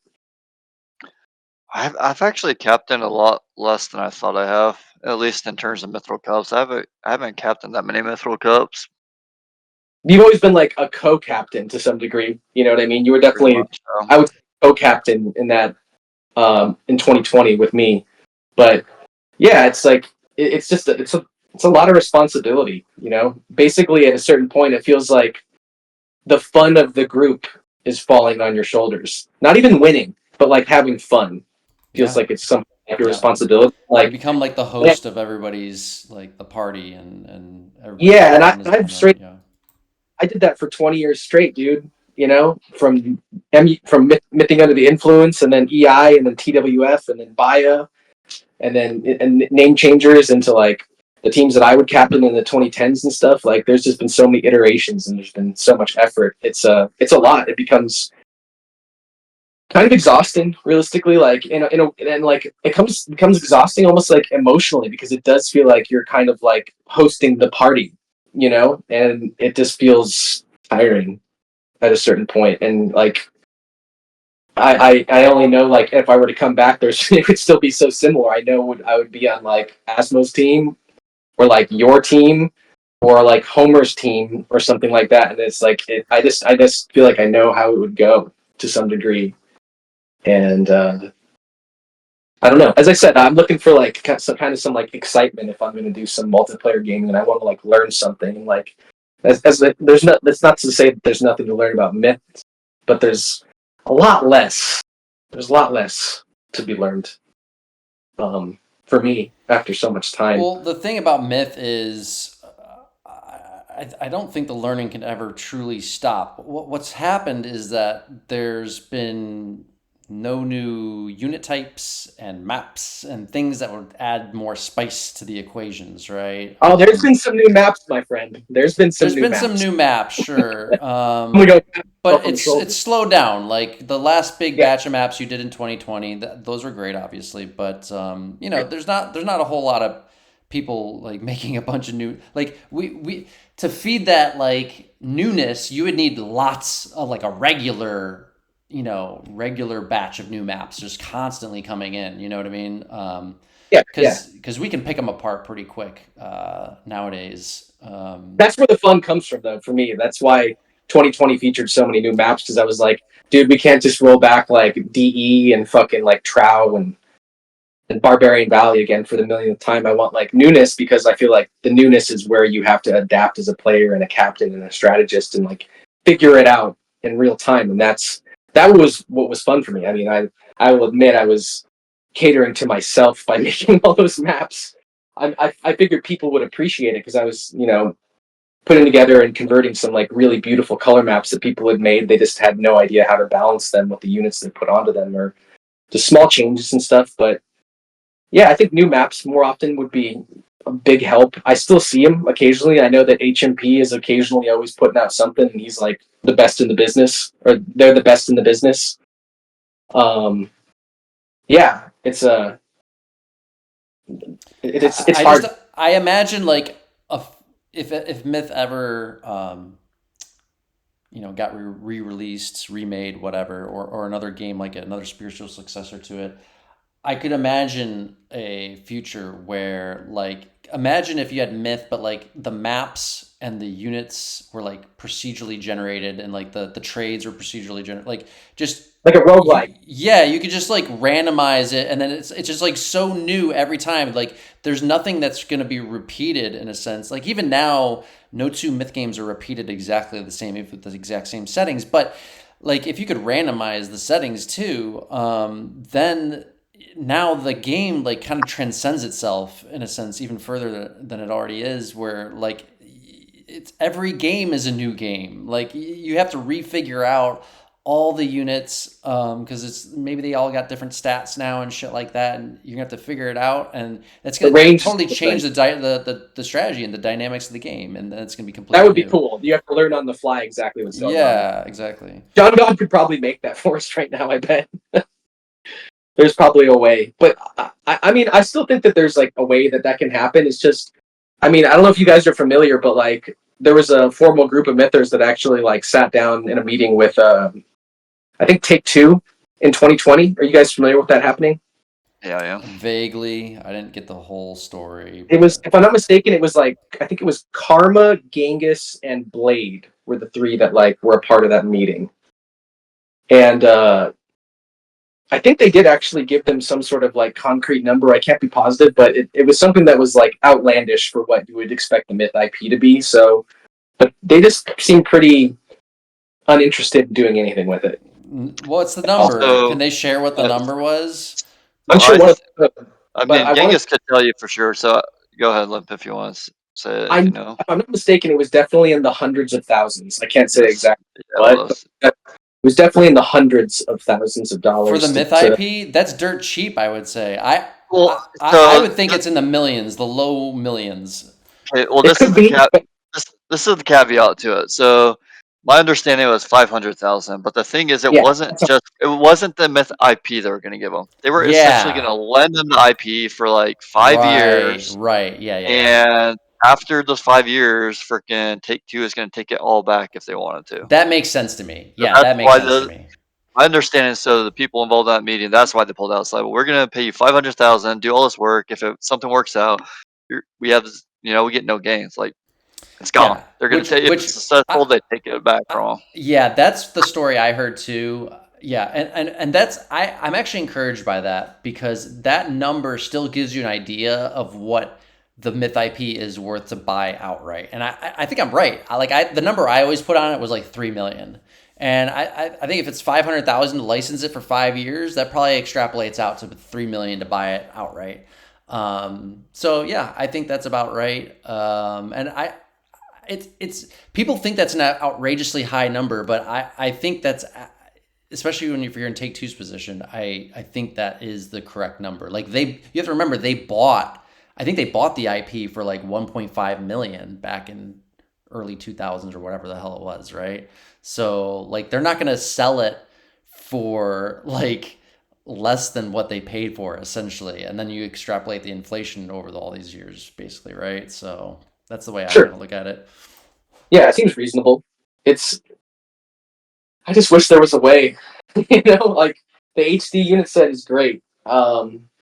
I've actually captained a lot less than I thought I have, at least in terms of Mithril Cups. I haven't captained that many Mithril Cups. You've always been like a co-captain to some degree. You know what I mean? You were definitely, I would say co-captain in that in 2020 with me. But yeah, it's like it's a lot of responsibility. You know, basically at a certain point, it feels like the fun of the group is falling on your shoulders. Not even winning, but like having fun. Feels like it's some like your responsibility. Like you become like the host of everybody's like the party and I did that for 20 years straight, dude. You know, from Mything Under the Influence, and then EI, and then TWF, and then BIA, and then name changers into like the teams that I would captain in the 2010s and stuff. Like, there's just been so many iterations, and there's been so much effort. It's a lot. It becomes kind of exhausting, realistically. Like, and like it becomes exhausting almost like emotionally, because it does feel like you're kind of like hosting the party, you know, and it just feels tiring at a certain point. And like, I only know like if I were to come back, it would still be so similar. I know I would be on like Asmo's team or like your team or like Homer's team or something like that. And it's like I just feel like I know how it would go to some degree, and I don't know. As I said, I'm looking for like some like excitement if I'm going to do some multiplayer gaming, and I want to like learn something. Like, there's not. That's not to say that there's nothing to learn about myth, but there's a lot less. There's a lot less to be learned. For me, after so much time. Well, the thing about myth is, I don't think the learning can ever truly stop. What's happened is that there's been no new unit types and maps and things that would add more spice to the equations, right? Oh, there's been some new maps, my friend. There's been some new maps, sure. We go But from the shoulder. it's slowed down. Like the last big Yeah. batch of maps you did in 2020, those were great, obviously. But you know, there's not a whole lot of people like making a bunch of new, like we to feed that like newness, you would need lots of like a regular batch of new maps just constantly coming in. You know what I mean? Yeah. Because we can pick them apart pretty quick nowadays. That's where the fun comes from, though. For me, that's why 2020 featured so many new maps, because I was like, dude, we can't just roll back like DE and fucking like Trow and Barbarian Valley again for the millionth time. I want like newness, because I feel like the newness is where you have to adapt as a player and a captain and a strategist and like figure it out in real time. And that was what was fun for me. I mean, I will admit I was catering to myself by making all those maps. I figured people would appreciate it because I was, putting together and converting some like really beautiful color maps that people had made. They just had no idea how to balance them with the units they put onto them, or just small changes and stuff. But yeah, I think new maps more often would be a big help. I still see them occasionally. I know that HMP is occasionally always putting out something, and he's like the best in the business, or they're the best in the business. Yeah, it's hard. I imagine like if Myth ever got re-released, remade, whatever, or another game like it, another spiritual successor to it, I could imagine a future where like imagine if you had Myth, but like the maps and the units were like procedurally generated, and like the trades were procedurally generated, like just like a roguelike. Yeah, you could just like randomize it, and then it's just like so new every time. Like there's nothing that's going to be repeated in a sense. Like even now, no two Myth games are repeated exactly the same, with the exact same settings. But like if you could randomize the settings too, then now the game like kind of transcends itself in a sense even further than it already is, where like it's every game is a new game. Like you have to refigure out all the units because it's maybe they all got different stats now and shit like that, and you're gonna have to figure it out, and that's gonna totally change the strategy and the dynamics of the game, and it's gonna be completely that would be new. cool. You have to learn on the fly exactly what's going on. Yeah, exactly. Jon God could probably make that for us right now, I bet. There's probably a way, but I mean, I still think that there's like a way that can happen. It's just, I mean, I don't know if you guys are familiar, but like there was a formal group of mythers that actually like sat down in a meeting with, I think Take-Two in 2020. Are you guys familiar with that happening? Yeah, I am. Vaguely. I didn't get the whole story. It was, if I'm not mistaken, it was like, I think it was Karma, Genghis, and Blade were the three that like were a part of that meeting. And I think they did actually give them some sort of like concrete number. I can't be positive, but it was something that was like outlandish for what you would expect the Myth IP to be. So, but they just seemed pretty uninterested in doing anything with it. What's the number? Also, can they share what the number was? I'm sure one of them, I mean, Genghis could tell you for sure. So go ahead, Limp, if you want to say it. If you know. If I'm not mistaken, it was definitely in the hundreds of thousands. I can't say exactly Yeah, what, but it was definitely in the hundreds of thousands of dollars. For the Myth IP, that's dirt cheap, I would say. I would think it's in the millions, the low millions. Okay, well, this is the caveat to it. So my understanding was 500,000, but the thing is, it wasn't the Myth IP they were going to give them. They were essentially going to lend them the IP for like 5 years. Right. Yeah. And after those 5 years, freaking Take-Two is going to take it all back if they wanted to. That makes sense to me. Yeah, that makes sense to me. I understand. So the people involved in that meeting, that's why they pulled out. It's like, well, we're going to pay you 500,000, do all this work. If something works out, we have, we get no gains. Like, It's gone. Yeah, They're gonna take if it's successful. They take it back from 'em. Yeah, that's the story I heard too. Yeah, and that's I'm actually encouraged by that because that number still gives you an idea of what the Myth IP is worth to buy outright. And I think I'm right. The number I always put on it was like 3 million. And I think if it's 500,000 to license it for 5 years, that probably extrapolates out to 3 million to buy it outright. So yeah, I think that's about right. And it's people think that's an outrageously high number, but I think that's, especially if you're in Take Two's position, I think that is the correct number. Like you have to remember I think they bought the IP for like 1.5 million back in early 2000s or whatever the hell it was, right? So like they're not going to sell it for like less than what they paid for essentially, and then you extrapolate the inflation over all these years basically, right? So that's the way I kind of look at it. Yeah, it seems reasonable. I just wish there was a way, like the HD unit set is great.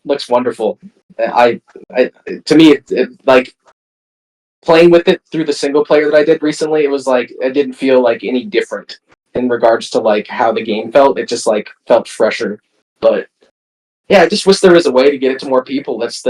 Looks wonderful. To me, like playing with it through the single player that I did recently, it was like it didn't feel like any different in regards to like how the game felt. It just like felt fresher. But yeah, I just wish there was a way to get it to more people. That's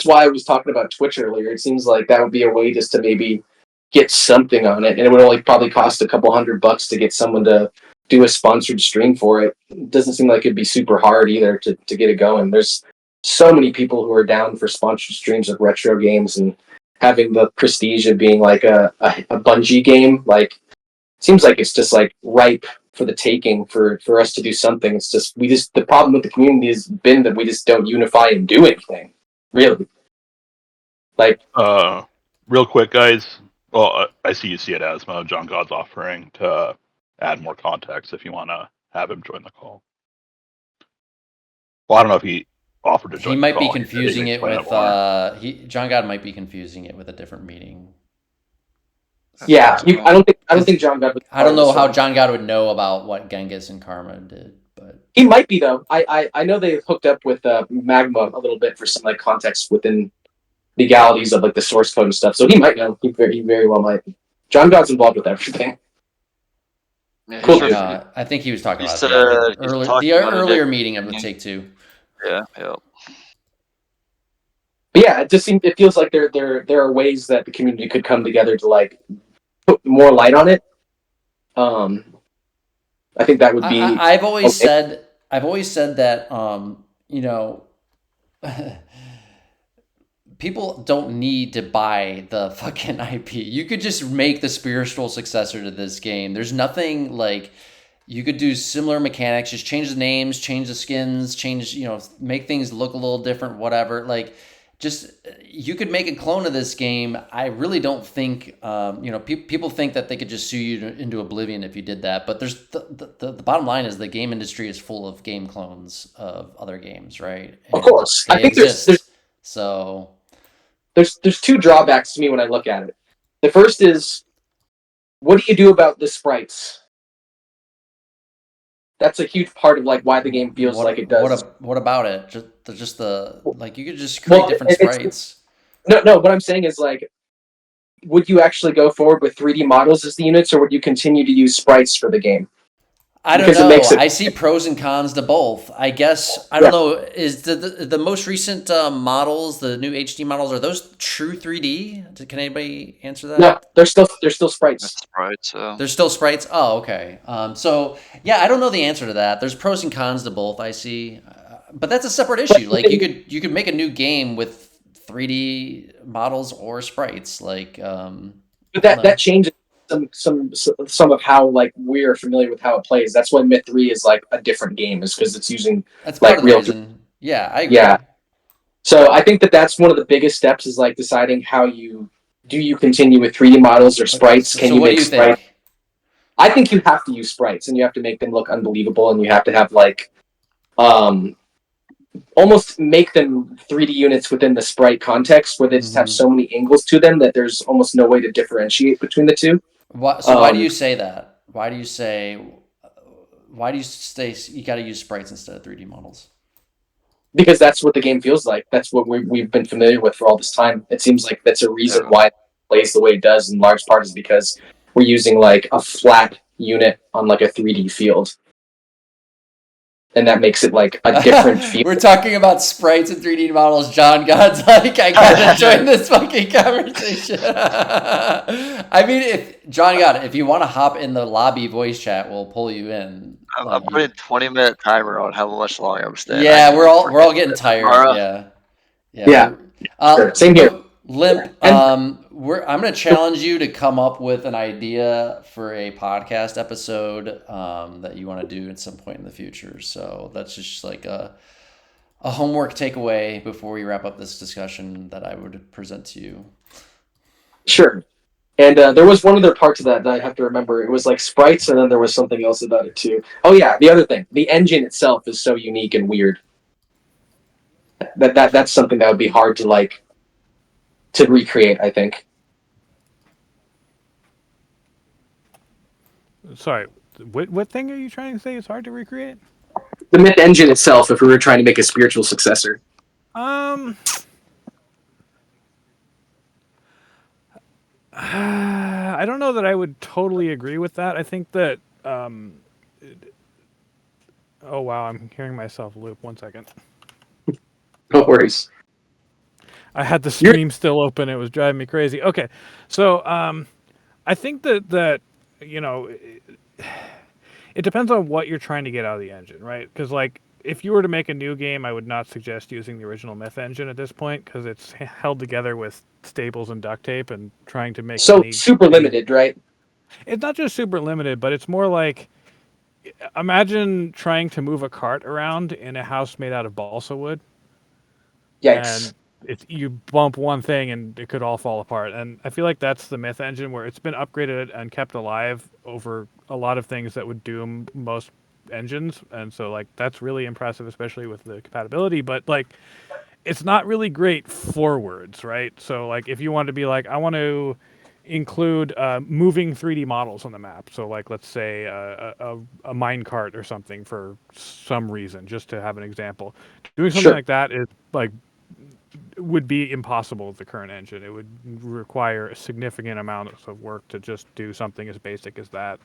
why I was talking about Twitch earlier. It seems like that would be a way just to maybe get something on it, and it would only probably cost a couple $100 to get someone to do a sponsored stream for it. It doesn't seem like it'd be super hard either to get it going. There's so many people who are down for sponsored streams of retro games and having the prestige of being like a Bungie game. Like, seems like it's just like ripe for the taking for us to do something. It's just the problem with the community has been that we just don't unify and do anything, really. Like, real quick, guys. Well, I see you see it as Jon God's offering to add more context if you want to have him join the call. Well, I don't know if he offered to join. He might be confusing it with Jon God might be confusing it with a different meeting. Yeah, I don't think Jon God would. I don't know how Jon God would know about what Genghis and Karma did, but he might be though. I know they hooked up with Magma a little bit for some like context within legalities of like the source code and stuff. So he might know. He very well might. Jon God's involved with everything. Yeah, Cool. I think he was talking about the earlier meeting of the Take Two. Yeah. But yeah, it feels like there are ways that the community could come together to like put more light on it. I think that would be. I've always said that people don't need to buy the fucking IP. You could just make the spiritual successor to this game. There's nothing like you could do similar mechanics, just change the names, change the skins, make things look a little different, whatever. Like, just you could make a clone of this game. I really don't think people think that they could just sue you into oblivion if you did that. But there's the bottom line is the game industry is full of game clones of other games, right? And of course, I think there's two drawbacks to me when I look at it. The first is, what do you do about the sprites? That's a huge part of like why the game feels like it does. What about it? Just you could just create different sprites. No. What I'm saying is like, would you actually go forward with 3D models as the units, or would you continue to use sprites for the game? I don't know. I see pros and cons to both. I guess I don't know. Is the most recent models, the new HD models, are those true 3D? Can anybody answer that? No, they're still sprites. That's right. So they're still sprites. Oh, okay. So yeah, I don't know the answer to that. There's pros and cons to both. I see, but that's a separate issue. Like you could make a new game with 3D models or sprites. Like, but that changes some of how like we're familiar with how it plays. That's why Myth 3 is like a different game, is because it's using like real. Yeah, I agree. Yeah. So I think that's one of the biggest steps is like deciding how you continue with 3D models or sprites. Can you make sprites? I think you have to use sprites and you have to make them look unbelievable, and you have to have like almost make them 3D units within the sprite context where they just have so many angles to them that there's almost no way to differentiate between the two. Why do you say that? Why do you say you got to use sprites instead of 3D models? Because that's what the game feels like. That's what we've been familiar with for all this time. It seems like that's a reason why plays the way it does in large part is because we're using like a flat unit on like a 3D field. And that makes it like a different feel. We're talking about sprites and 3D models. Jon God's like, I gotta join this fucking conversation. I mean, if Jon God, if you want to hop in the lobby voice chat, we'll pull you in. I'm putting 20-minute timer on how much longer I'm staying. Yeah, we're all getting tired. Yeah. Sure. Same here. Limp, I'm going to challenge you to come up with an idea for a podcast episode that you want to do at some point in the future. So that's just like a homework takeaway before we wrap up this discussion that I would present to you. Sure. And there was one other part to that I have to remember. It was like sprites, and then there was something else about it too. Oh yeah, the other thing. The engine itself is so unique and weird. That's something that would be hard to recreate, I think. Sorry, what thing are you trying to say is hard to recreate? The myth engine itself, if we were trying to make a spiritual successor. I don't know that I would totally agree with that. I think that oh wow, I'm hearing myself loop. 1 second. No worries. I had the stream still open. It was driving me crazy. Okay, so I think that you know, it depends on what you're trying to get out of the engine, right? Because like if you were to make a new game, I would not suggest using the original myth engine at this point because it's held together with staples and duct tape and trying to make super limited, right? It's not just super limited, but it's more like imagine trying to move a cart around in a house made out of balsa wood. Yikes. And you bump one thing and it could all fall apart. And I feel like that's the myth engine where it's been upgraded and kept alive over a lot of things that would doom most engines. And so like that's really impressive, especially with the compatibility. But like it's not really great forwards, right? So like if you want to be like, I want to include moving 3D models on the map. So like let's say a minecart or something for some reason, just to have an example. Doing something like that is like would be impossible with the current engine. It would require a significant amount of work to just do something as basic as that.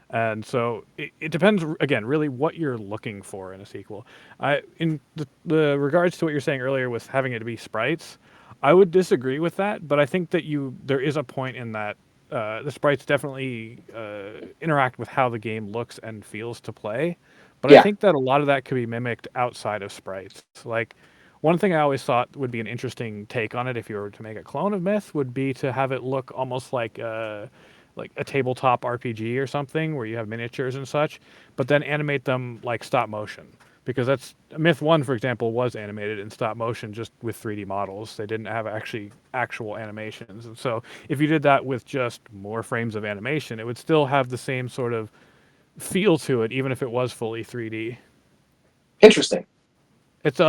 And so it depends, again, really what you're looking for in a sequel. In the regards to what you're saying earlier with having it to be sprites, I would disagree with that, but I think that there is a point in that the sprites definitely interact with how the game looks and feels to play. But I think that a lot of that could be mimicked outside of sprites. Like, one thing I always thought would be an interesting take on it if you were to make a clone of Myth would be to have it look almost like a tabletop RPG or something where you have miniatures and such, but then animate them like stop motion. Because that's Myth 1, for example, was animated in stop motion just with 3D models. They didn't have actual animations. And so if you did that with just more frames of animation, it would still have the same sort of feel to it, even if it was fully 3D. Interesting. It's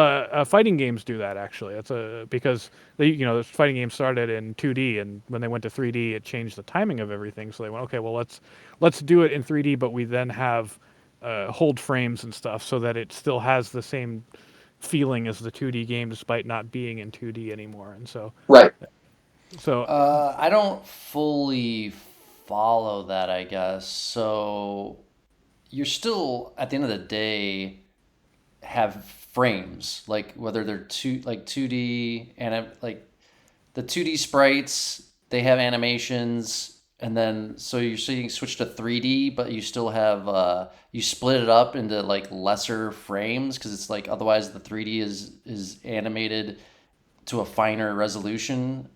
fighting games do that actually. It's because the fighting games started in 2D, and when they went to 3D, it changed the timing of everything. So they went, okay, well let's do it in 3D, but we then have hold frames and stuff so that it still has the same feeling as the 2D game, despite not being in 2D anymore. And so right. So I don't fully follow that, I guess. So you're still at the end of the day have frames, like whether they're 2D and like the 2D sprites, they have animations, and then so you switch to 3D, but you still have you split it up into like lesser frames because it's like otherwise the 3D is animated to a finer resolution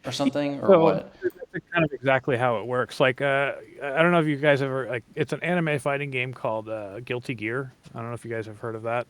or something, or what? That's kind of exactly how it works. Like I don't know if you guys ever it's an anime fighting game called Guilty Gear. I don't know if you guys have heard of that.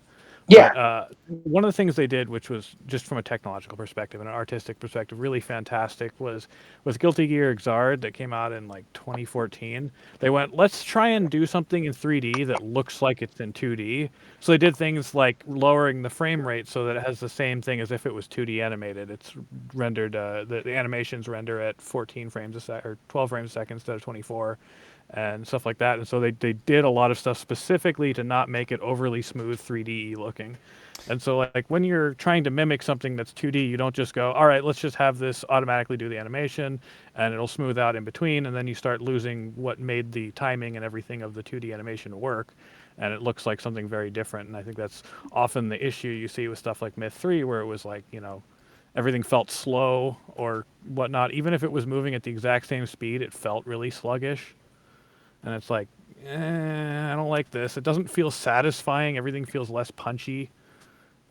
Yeah. But, one of the things they did, which was just from a technological perspective and an artistic perspective, really fantastic, was with Guilty Gear Xrd that came out in like 2014. They went, let's try and do something in 3D that looks like it's in 2D. So they did things like lowering the frame rate so that it has the same thing as if it was 2D animated. It's rendered, the animations render at 14 frames a second or 12 frames a second instead of 24. and stuff like that. And so they did a lot of stuff specifically to not make it overly smooth 3D looking. And so like when you're trying to mimic something that's 2D, you don't just go, all right, let's just have this automatically do the animation and it'll smooth out in between, and then you start losing what made the timing and everything of the 2D animation work, and it looks like something very different. And I think that's often the issue you see with stuff like Myth 3, where it was like, everything felt slow or whatnot. Even if it was moving at the exact same speed, it felt really sluggish. And it's like, I don't like this. It doesn't feel satisfying. Everything feels less punchy.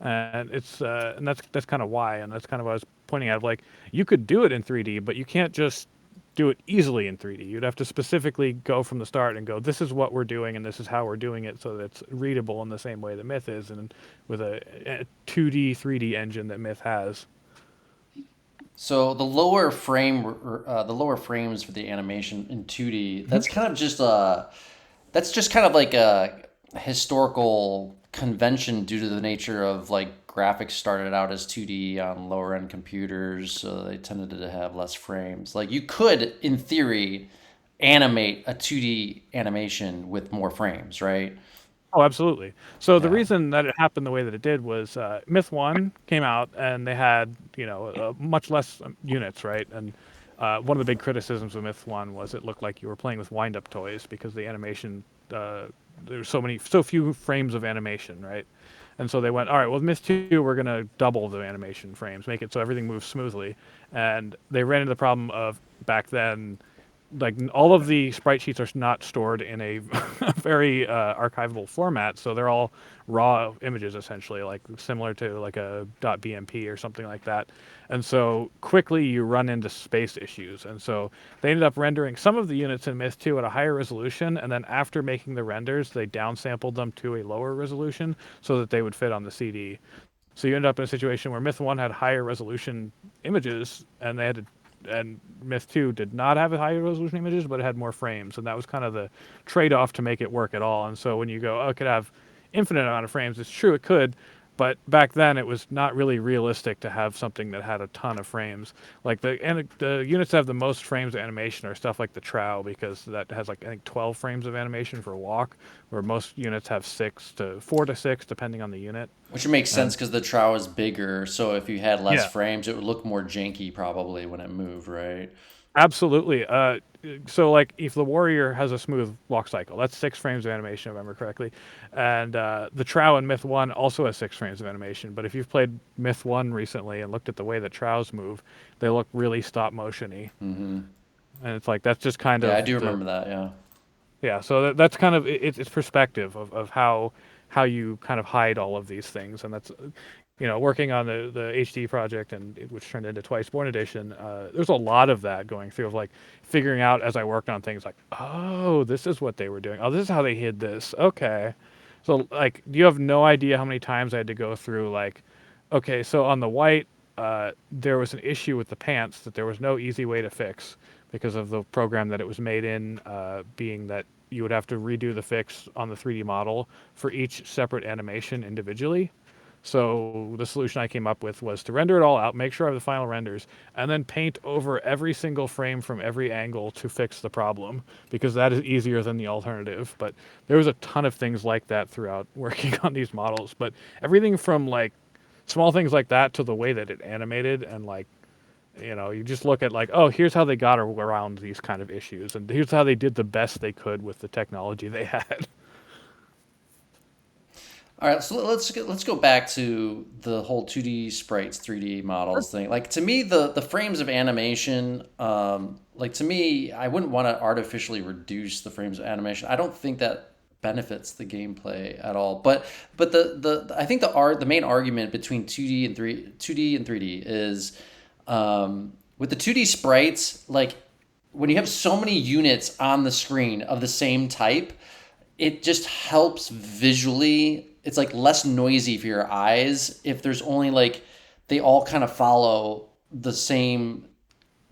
And and that's kind of why, and that's kind of what I was pointing out. Like, you could do it in 3D, but you can't just do it easily in 3D. You'd have to specifically go from the start and go, this is what we're doing, and this is how we're doing it, so that it's readable in the same way that Myth is, and with a 2D, 3D engine that Myth has. So the lower frames for the animation in 2D, that's kind of just like a historical convention due to the nature of like graphics started out as 2D on lower end computers, so they tended to have less frames. Like you could, in theory, animate a 2D animation with more frames, right? Oh, absolutely. So the Yeah. reason that it happened the way that it did was Myth 1 came out and they had, much less units, right? And one of the big criticisms of Myth 1 was it looked like you were playing with wind-up toys because the animation, there's so few frames of animation, right? And so they went, all right, well, with Myth 2, we're going to double the animation frames, make it so everything moves smoothly. And they ran into the problem of, back then, like all of the sprite sheets are not stored in a very archivable format, so they're all raw images essentially, like similar to like a .bmp or something like that. And so quickly you run into space issues, and so they ended up rendering some of the units in Myth 2 at a higher resolution, and then after making the renders, they downsampled them to a lower resolution so that they would fit on the CD. So you end up in a situation where Myth 1 had higher resolution images, and Myth 2 did not have higher resolution images, but it had more frames, and that was kind of the trade-off to make it work at all. And so when you go, oh, it could have infinite amount of frames, it's true it could, but back then it was not really realistic to have something that had a ton of frames. Like the units that have the most frames of animation are stuff like the Trow, because that has like I think 12 frames of animation for a walk, where most units have 4 to 6 depending on the unit. Which makes sense because the trow is bigger, so if you had less Yeah. frames, it would look more janky probably when it moved, right? Absolutely. So like if the warrior has a smooth walk cycle, that's 6 frames of animation, if I remember correctly. And the Trow in Myth 1 also has 6 frames of animation. But if you've played Myth 1 recently and looked at the way that Trows move, they look really stop motion-y. Mm-hmm. And it's like, that's just kind of... Yeah, I do remember that, yeah. Yeah, so that's kind of, it's perspective of how you kind of hide all of these things. And that's... working on the HD project, and which turned into Twice Born Edition, there's a lot of that going through, of like figuring out as I worked on things like, oh, this is what they were doing. Oh, this is how they hid this. Okay. So like, you have no idea how many times I had to go through like, okay, so on the white, there was an issue with the pants that there was no easy way to fix because of the program that it was made in, being that you would have to redo the fix on the 3D model for each separate animation individually. So the solution I came up with was to render it all out, make sure I have the final renders, and then paint over every single frame from every angle to fix the problem, because that is easier than the alternative. But there was a ton of things like that throughout working on these models. But everything from like small things like that to the way that it animated, and like, you just look at like, oh, here's how they got around these kind of issues, and here's how they did the best they could with the technology they had. All right, so let's go back to the whole 2D sprites, 3D models thing. Like to me, the frames of animation, like to me, I wouldn't want to artificially reduce the frames of animation. I don't think that benefits the gameplay at all. But the I think the main argument between 2D and 3D is with the 2D sprites, like when you have so many units on the screen of the same type, it just helps visually. It's like less noisy for your eyes if there's only like they all kind of follow the same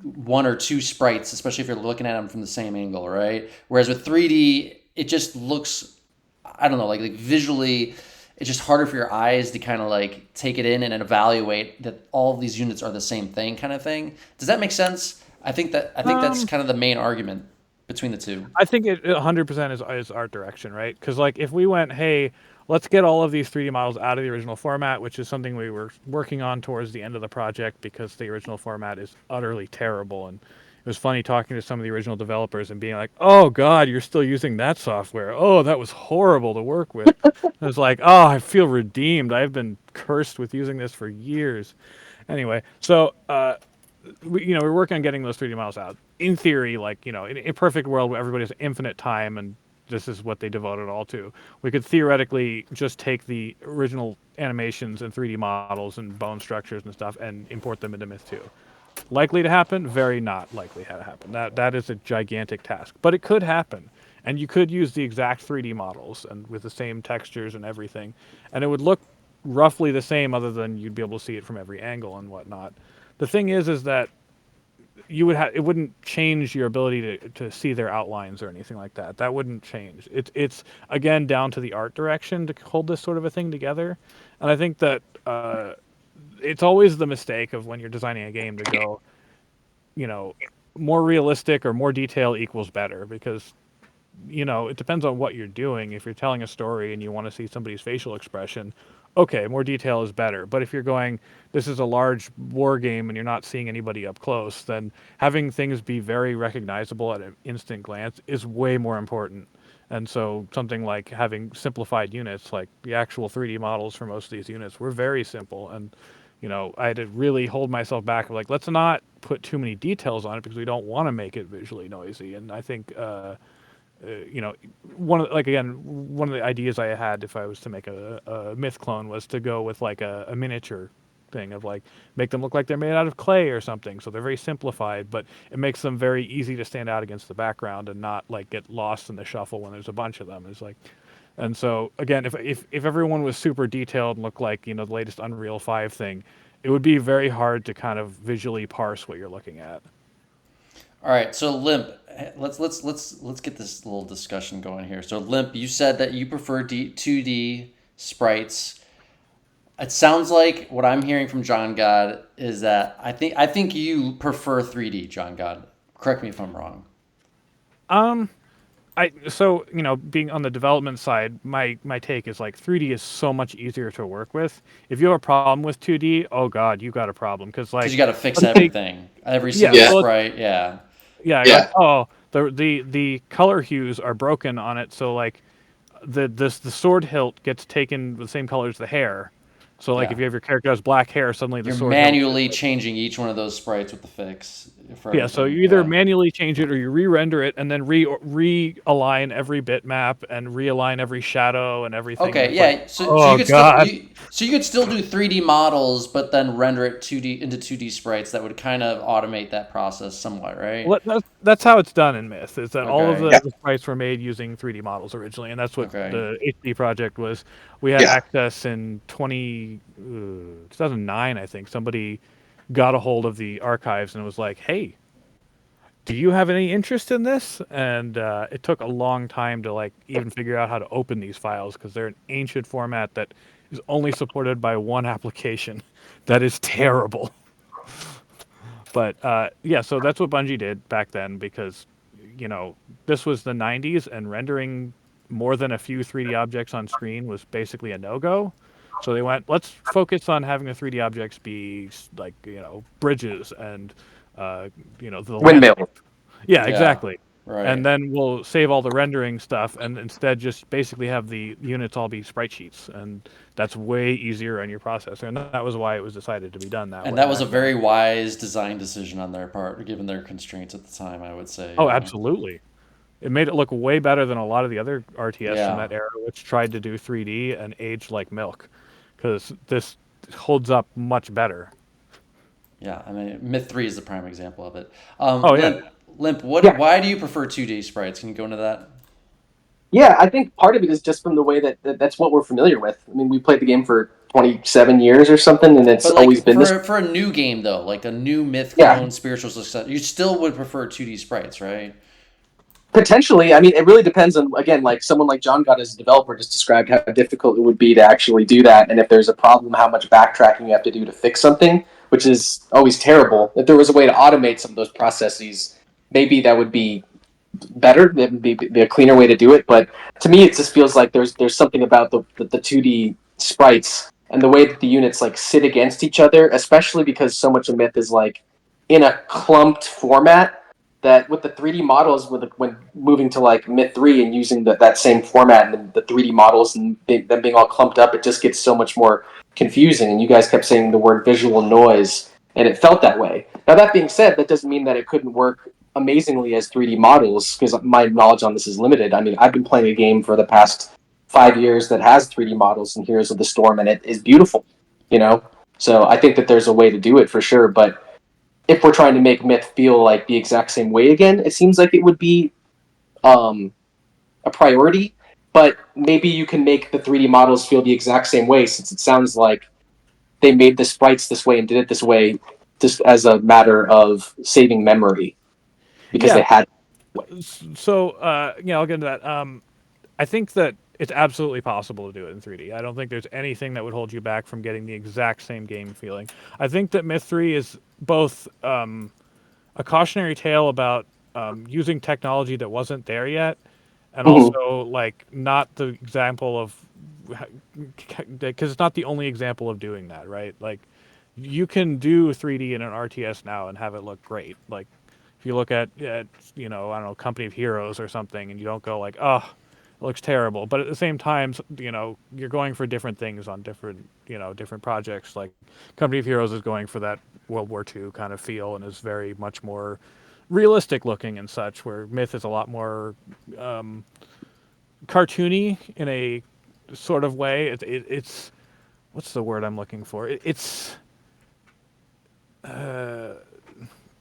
one or two sprites, especially if you're looking at them from the same angle, right? Whereas with 3D, it just looks, I don't know, like visually, it's just harder for your eyes to kind of like take it in and evaluate that all of these units are the same thing, kind of thing. Does that make sense? I think that's kind of the main argument between the two? I think it 100% is art direction, right? Because like if we went, hey, let's get all of these 3D models out of the original format, which is something we were working on towards the end of the project because the original format is utterly terrible. And it was funny talking to some of the original developers and being like, oh God, you're still using that software. Oh, that was horrible to work with. It was like, oh, I feel redeemed. I've been cursed with using this for years. Anyway, so we're working on getting those 3D models out. In theory, like, in a perfect world where everybody has infinite time and this is what they devote it all to, we could theoretically just take the original animations and 3D models and bone structures and stuff and import them into Myth 2. Likely to happen? Very not likely to happen. That is a gigantic task. But it could happen. And you could use the exact 3D models and with the same textures and everything. And it would look roughly the same other than you'd be able to see it from every angle and whatnot. The thing is that you would it wouldn't change your ability to see their outlines or anything like that. That wouldn't change. It's again down to the art direction to hold this sort of a thing together. And I think that it's always the mistake of when you're designing a game to go, more realistic or more detail equals better because it depends on what you're doing. If you're telling a story and you want to see somebody's facial expression, okay, more detail is better. But if you're going, this is a large war game and you're not seeing anybody up close, then having things be very recognizable at an instant glance is way more important. And so something like having simplified units, like the actual 3D models for most of these units were very simple. And, I had to really hold myself back. Like, let's not put too many details on it because we don't want to make it visually noisy. And I think, one of the ideas I had if I was to make a myth clone was to go with like a miniature thing of like make them look like they're made out of clay or something. So they're very simplified, but it makes them very easy to stand out against the background and not like get lost in the shuffle when there's a bunch of them. It's like, and so again, if everyone was super detailed and looked like the latest Unreal 5 thing, it would be very hard to kind of visually parse what you're looking at. All right, so Limp, let's get this little discussion going here. So Limp, you said that you prefer 2D sprites. It sounds like what I'm hearing from Jon God is that I think you prefer 3D, Jon God. Correct me if I'm wrong. Being on the development side, my take is like 3D is so much easier to work with. If you have a problem with 2D, oh God, you got a problem because you got to fix everything, every single sprite. Yeah. Like, the color hues are broken on it, so like the sword hilt gets taken the same color as the hair. So like if you have your character has black hair, suddenly the sword manually changing each one of those sprites with the fix. So you either manually change it or you re-render it and then realign every bitmap and realign every shadow and everything. Okay, yeah. Like, so you could still do 3D models, but then render it 2D into 2D sprites. That would kind of automate that process somewhat, right? Well, that's how it's done in Myth. Is that all of the sprites were made using 3D models originally, and that's what the HD project was. We had access in 2009, I think. Somebody got a hold of the archives and was like, hey, do you have any interest in this? And it took a long time to like even figure out how to open these files because they're an ancient format that is only supported by one application. That is terrible. But so that's what Bungie did back then because this was the 90s and rendering more than a few 3D objects on screen was basically a no-go. So they went, let's focus on having the 3D objects be like, bridges and, the windmill. Yeah, exactly. Right. And then we'll save all the rendering stuff and instead just basically have the units all be sprite sheets. And that's way easier on your processor. And that was why it was decided to be done that way. And that was a very wise design decision on their part, given their constraints at the time, I would say. Oh, absolutely. It made it look way better than a lot of the other RTS from that era, which tried to do 3D and aged like milk. Because this holds up much better. Yeah, I mean, Myth 3 is the prime example of it. Limp, why do you prefer 2D sprites? Can you go into that? Yeah, I think part of it is just from the way that's what we're familiar with. I mean, we played the game for 27 years or something, and it's always been for a new game, though, like a new Myth clone, spiritual success, you still would prefer 2D sprites, right? Potentially. I mean, it really depends on, again, like someone like Jon God as a developer just described how difficult it would be to actually do that, and if there's a problem, how much backtracking you have to do to fix something, which is always terrible. If there was a way to automate some of those processes, maybe that would be better. That'd be a cleaner way to do it. But to me, it just feels like there's something about the 2D sprites and the way that the units like sit against each other, especially because so much of Myth is like in a clumped format. That with the 3D models, when moving to like Myth 3 and using that same format and the 3D models and them being all clumped up, it just gets so much more confusing. And you guys kept saying the word visual noise, and it felt that way. Now, that being said, that doesn't mean that it couldn't work amazingly as 3D models, because my knowledge on this is limited. I mean, I've been playing a game for the past 5 years that has 3D models in Heroes of the Storm, and it is beautiful, you know? So I think that there's a way to do it for sure, but if we're trying to make Myth feel like the exact same way again, it seems like it would be a priority, but maybe you can make the 3D models feel the exact same way, since it sounds like they made the sprites this way and did it this way just as a matter of saving memory because they Yeah. had. So yeah, I'll get into that. I think that it's absolutely possible to do it in 3D. I don't think there's anything that would hold you back from getting the exact same game feeling. I think that Myth 3 is both a cautionary tale about using technology that wasn't there yet, and Mhm. also like not the example of, because it's not the only example of doing that, right? Like you can do 3D in an RTS now and have it look great. Like if you look at you know, I don't know, Company of Heroes or something, and you don't go like, oh, it looks terrible. But at the same time, you know, you're going for different things on different, you know, different projects. Like Company of Heroes is going for that World War II kind of feel and is very much more realistic looking and such, where Myth is a lot more cartoony in a sort of way. It's what's the word I'm looking for? It's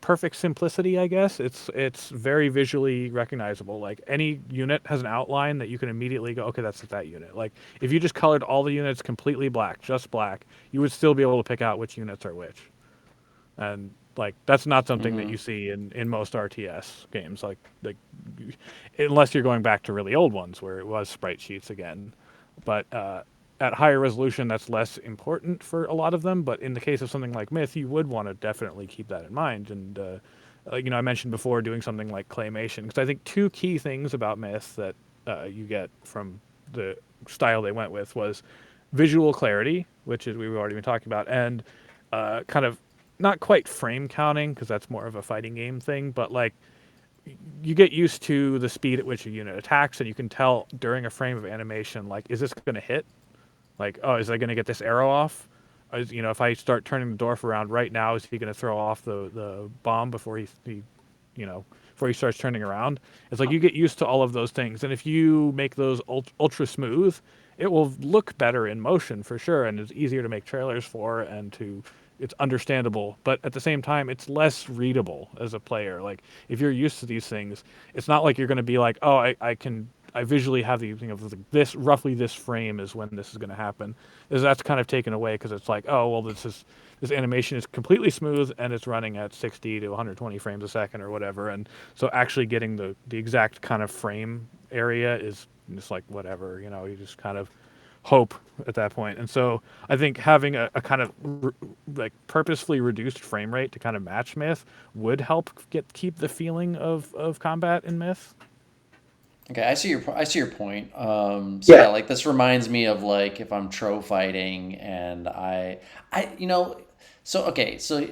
perfect simplicity, I guess. It's very visually recognizable. Like any unit has an outline that you can immediately go, okay, that's that unit. Like if you just colored all the units completely black, just black, you would still be able to pick out which units are which. And like that's not something that you see in most RTS games. Like unless you're going back to really old ones where it was sprite sheets again. But at higher resolution, that's less important for a lot of them. But in the case of something like Myth, you would want to definitely keep that in mind. And you know, I mentioned before doing something like claymation, because I think two key things about Myth that you get from the style they went with was visual clarity, which is we've already been talking about, and kind of not quite frame counting, because that's more of a fighting game thing, but like you get used to the speed at which a unit attacks, and you can tell during a frame of animation, like, is this going to hit? Like, oh, is I going to get this arrow off? You know, if I start turning the dwarf around right now, is he going to throw off the bomb before he, you know, before he starts turning around? It's like you get used to all of those things, and if you make those ultra smooth, it will look better in motion for sure, and it's easier to make trailers for, and to it's understandable, but at the same time, it's less readable as a player. Like if you're used to these things, it's not like you're going to be like, oh, I visually have the thing of this roughly this frame is when this is going to happen. Is that's kind of taken away because it's like, oh well, this animation is completely smooth and it's running at 60 to 120 frames a second or whatever, and so actually getting the exact kind of frame area is just like whatever, you know, you just kind of hope at that point. And so I think having a kind of like purposefully reduced frame rate to kind of match Myth would help keep the feeling of combat in Myth. Okay, I see your point. So Yeah. yeah, like this reminds me of like if I'm tro fighting and you know, so okay, so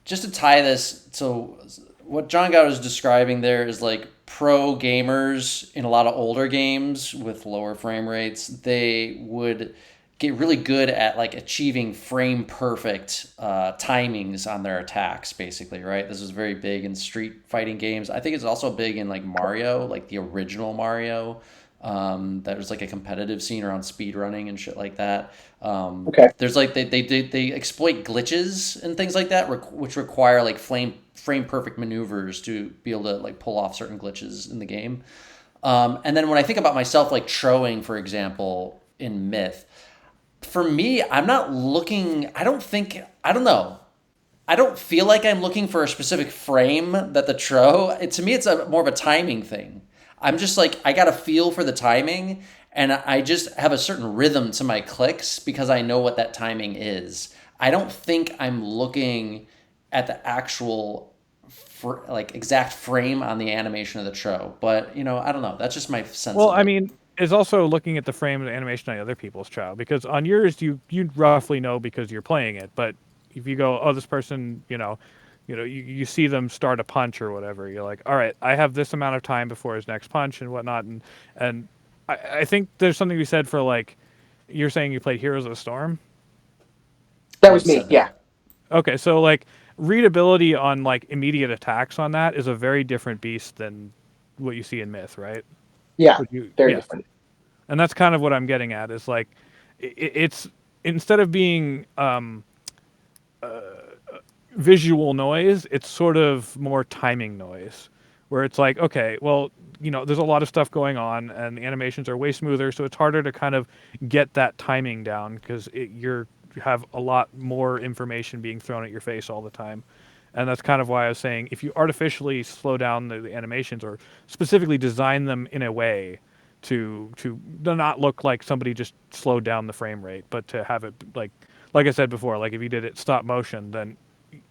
just to tie this, so what Jon God was describing there is like pro gamers in a lot of older games with lower frame rates, they would get really good at like achieving frame perfect timings on their attacks, basically, right? This is very big in street fighting games. I think it's also big in like Mario, like the original Mario. That was like a competitive scene around speed running and shit like that. Okay. There's like they exploit glitches and things like that, which require like frame perfect maneuvers to be able to like pull off certain glitches in the game. And then when I think about myself, like troing, for example, in Myth, for me, I'm not looking. I don't know. I don't feel like I'm looking for a specific frame that the tro. To me, it's more of a timing thing. I'm just like I got a feel for the timing, and I just have a certain rhythm to my clicks because I know what that timing is. I don't think I'm looking at the actual like exact frame on the animation of the Tro. But I don't know. That's just my sense. Well, of I it. mean, it's also looking at the frame and animation on other people's trial, because on yours you roughly know because you're playing it. But if you go, oh, this person, you see them start a punch or whatever, you're like, all right, I have this amount of time before his next punch and whatnot, and I think there's something to be said for, like, you're saying you played Heroes of the Storm. That was me. Yeah. Okay, so like readability on like immediate attacks on that is a very different beast than what you see in Myth, right? Yeah. Very different. And that's kind of what I'm getting at, is like it's instead of being visual noise, it's sort of more timing noise, where it's like, okay, well, there's a lot of stuff going on and the animations are way smoother, so it's harder to kind of get that timing down because you have a lot more information being thrown at your face all the time. And that's kind of why I was saying, if you artificially slow down the animations, or specifically design them in a way to not look like somebody just slowed down the frame rate, but to have it like I said before, like if you did it stop motion, then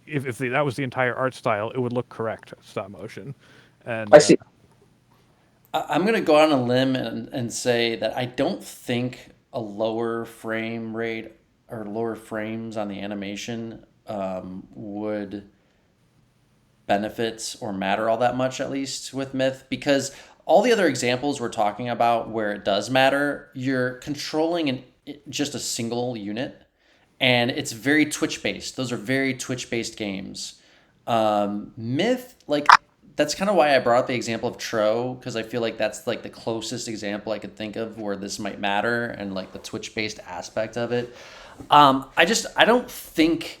if that was the entire art style, it would look correct stop motion. And I see. I'm going to go on a limb and say that I don't think a lower frame rate or lower frames on the animation would benefit or matter all that much, at least with Myth, because all the other examples we're talking about where it does matter, you're controlling just a single unit, and it's very Twitch based. Those are very Twitch based games. Myth, like, that's kind of why I brought up the example of Tro, because I feel like that's like the closest example I could think of where this might matter, and like the Twitch based aspect of it. I don't think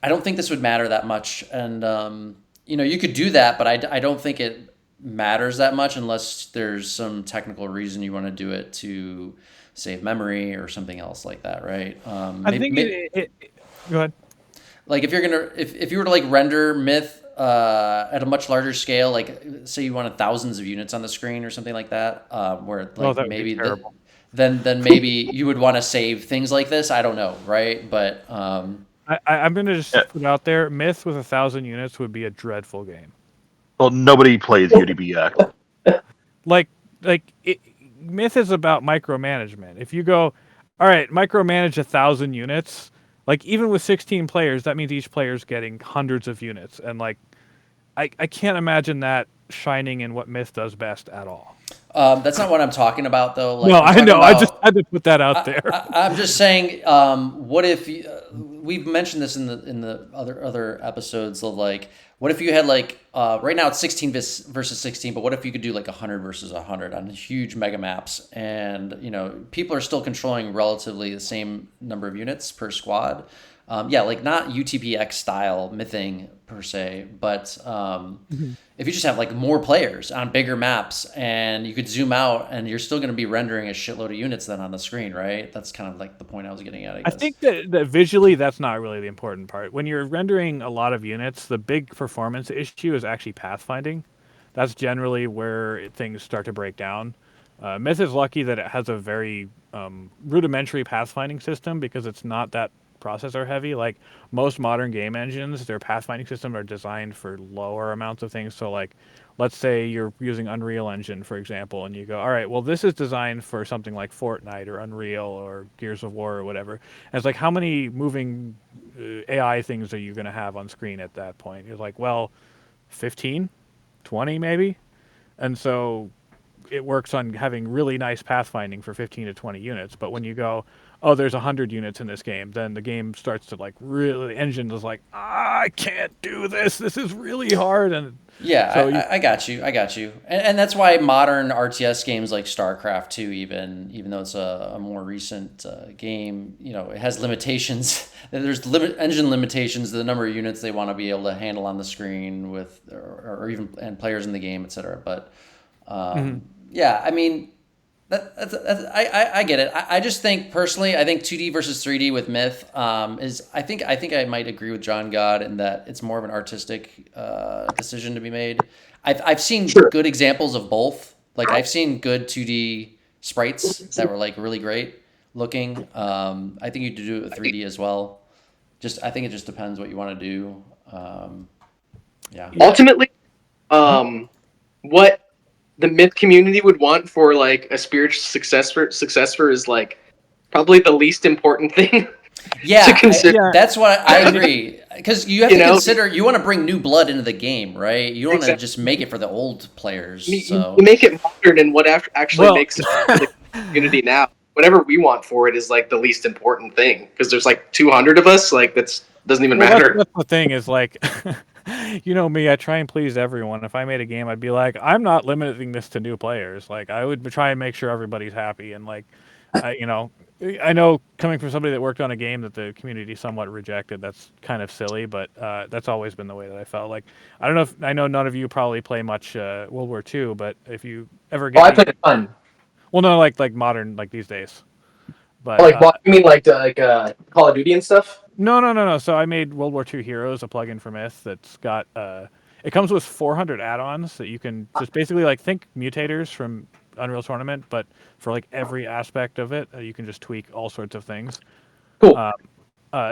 this would matter that much, and you could do that, but I don't think it matters that much unless there's some technical reason you want to do it to save memory or something else like that, right? I think go ahead. Like if you were to like render Myth at a much larger scale, like say you wanted thousands of units on the screen or something like that, where like that maybe then maybe you would want to save things like this. I don't know, right? But I'm going to just put it out there, Myth with 1,000 units would be a dreadful game. Well, nobody plays UDBX. Myth is about micromanagement. If you go, all right, micromanage 1,000 units, like even with 16 players, that means each player's getting hundreds of units. And like, I can't imagine that shining in what Myth does best at all. That's not what I'm talking about, though. Like, no, I know. I just had to put that out there. I'm just saying, what if we've mentioned this in the other episodes of like, what if you had like right now it's 16 versus 16, but what if you could do like 100 versus 100 on huge mega maps, and people are still controlling relatively the same number of units per squad. Like not UTPX style mything per se, but if you just have like more players on bigger maps and you could zoom out and you're still going to be rendering a shitload of units then on the screen, right? That's kind of like the point I was getting at, I guess. I think that visually that's not really the important part. When you're rendering a lot of units, the big performance issue is actually pathfinding. That's generally where things start to break down. Myth is lucky that it has a very rudimentary pathfinding system because it's not that processor heavy. Like most modern game engines, their pathfinding system are designed for lower amounts of things. So like, let's say you're using Unreal Engine, for example, and you go, all right, well, this is designed for something like Fortnite or Unreal or Gears of War or whatever. And it's like, how many moving AI things are you going to have on screen at that point? You're like, well, 15, 20 maybe. And so it works on having really nice pathfinding for 15 to 20 units. But when you go, oh, there's 100 units in this game, then the game starts to like really, the engine is like, I can't do this. This is really hard. And yeah, so I got you. And that's why modern RTS games like StarCraft 2, even though it's a more recent game, it has limitations. There's engine limitations to the number of units they want to be able to handle on the screen with, or even and players in the game, etc. But yeah, I mean, I get it. I just think personally, I think 2D versus 3D with Myth is. I think I might agree with Jon God in that it's more of an artistic decision to be made. I've seen good examples of both. Like I've seen good 2D sprites that were like really great looking. I think you could do it with 3D as well. I think it just depends what you want to do. Yeah. Ultimately, what the myth community would want for like a spiritual successor is like probably the least important thing Yeah, to consider. that's what I agree. Because you have You to know? consider, you want to bring new blood into the game, right? You don't want to Exactly. just make it for the old players. You So make it modern, and what actually Well, makes it for the community now. Whatever we want for it is like the least important thing because there's like 200 of us. Like that's doesn't even matter. that's the thing is like, you know me, I try and please everyone. If I made a game, I'd be like, I'm not limiting this to new players. Like, I would try and make sure everybody's happy. And like, you know, I know coming from somebody that worked on a game that the community somewhat rejected, that's kind of silly, but that's always been the way that I felt. Like, I don't know if I know none of you probably play much World War II, but if you ever Oh, I get played a ton. well, no, like modern, like these days. But Like, what you mean, like Call of Duty and stuff? no. So I made World War II Heroes, a plugin for Myth that's got it comes with 400 add-ons that you can just basically like think mutators from Unreal Tournament, but for like every aspect of it, you can just tweak all sorts of things. Cool.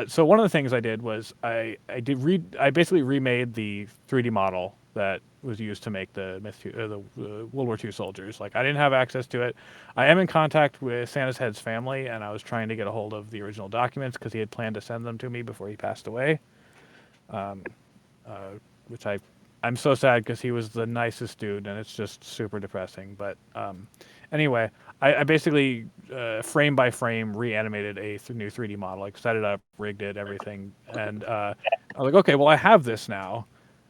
So one of the things I did was I basically remade the 3D model that was used to make the World War II soldiers. Like I didn't have access to it. I am in contact with Santa's Head's family, and I was trying to get a hold of the original documents because he had planned to send them to me before he passed away. Which I'm so sad because he was the nicest dude, and it's just super depressing. But anyway, I basically frame by frame reanimated a new 3D model, like set it up, rigged it, everything, and I was like, okay, well I have this now.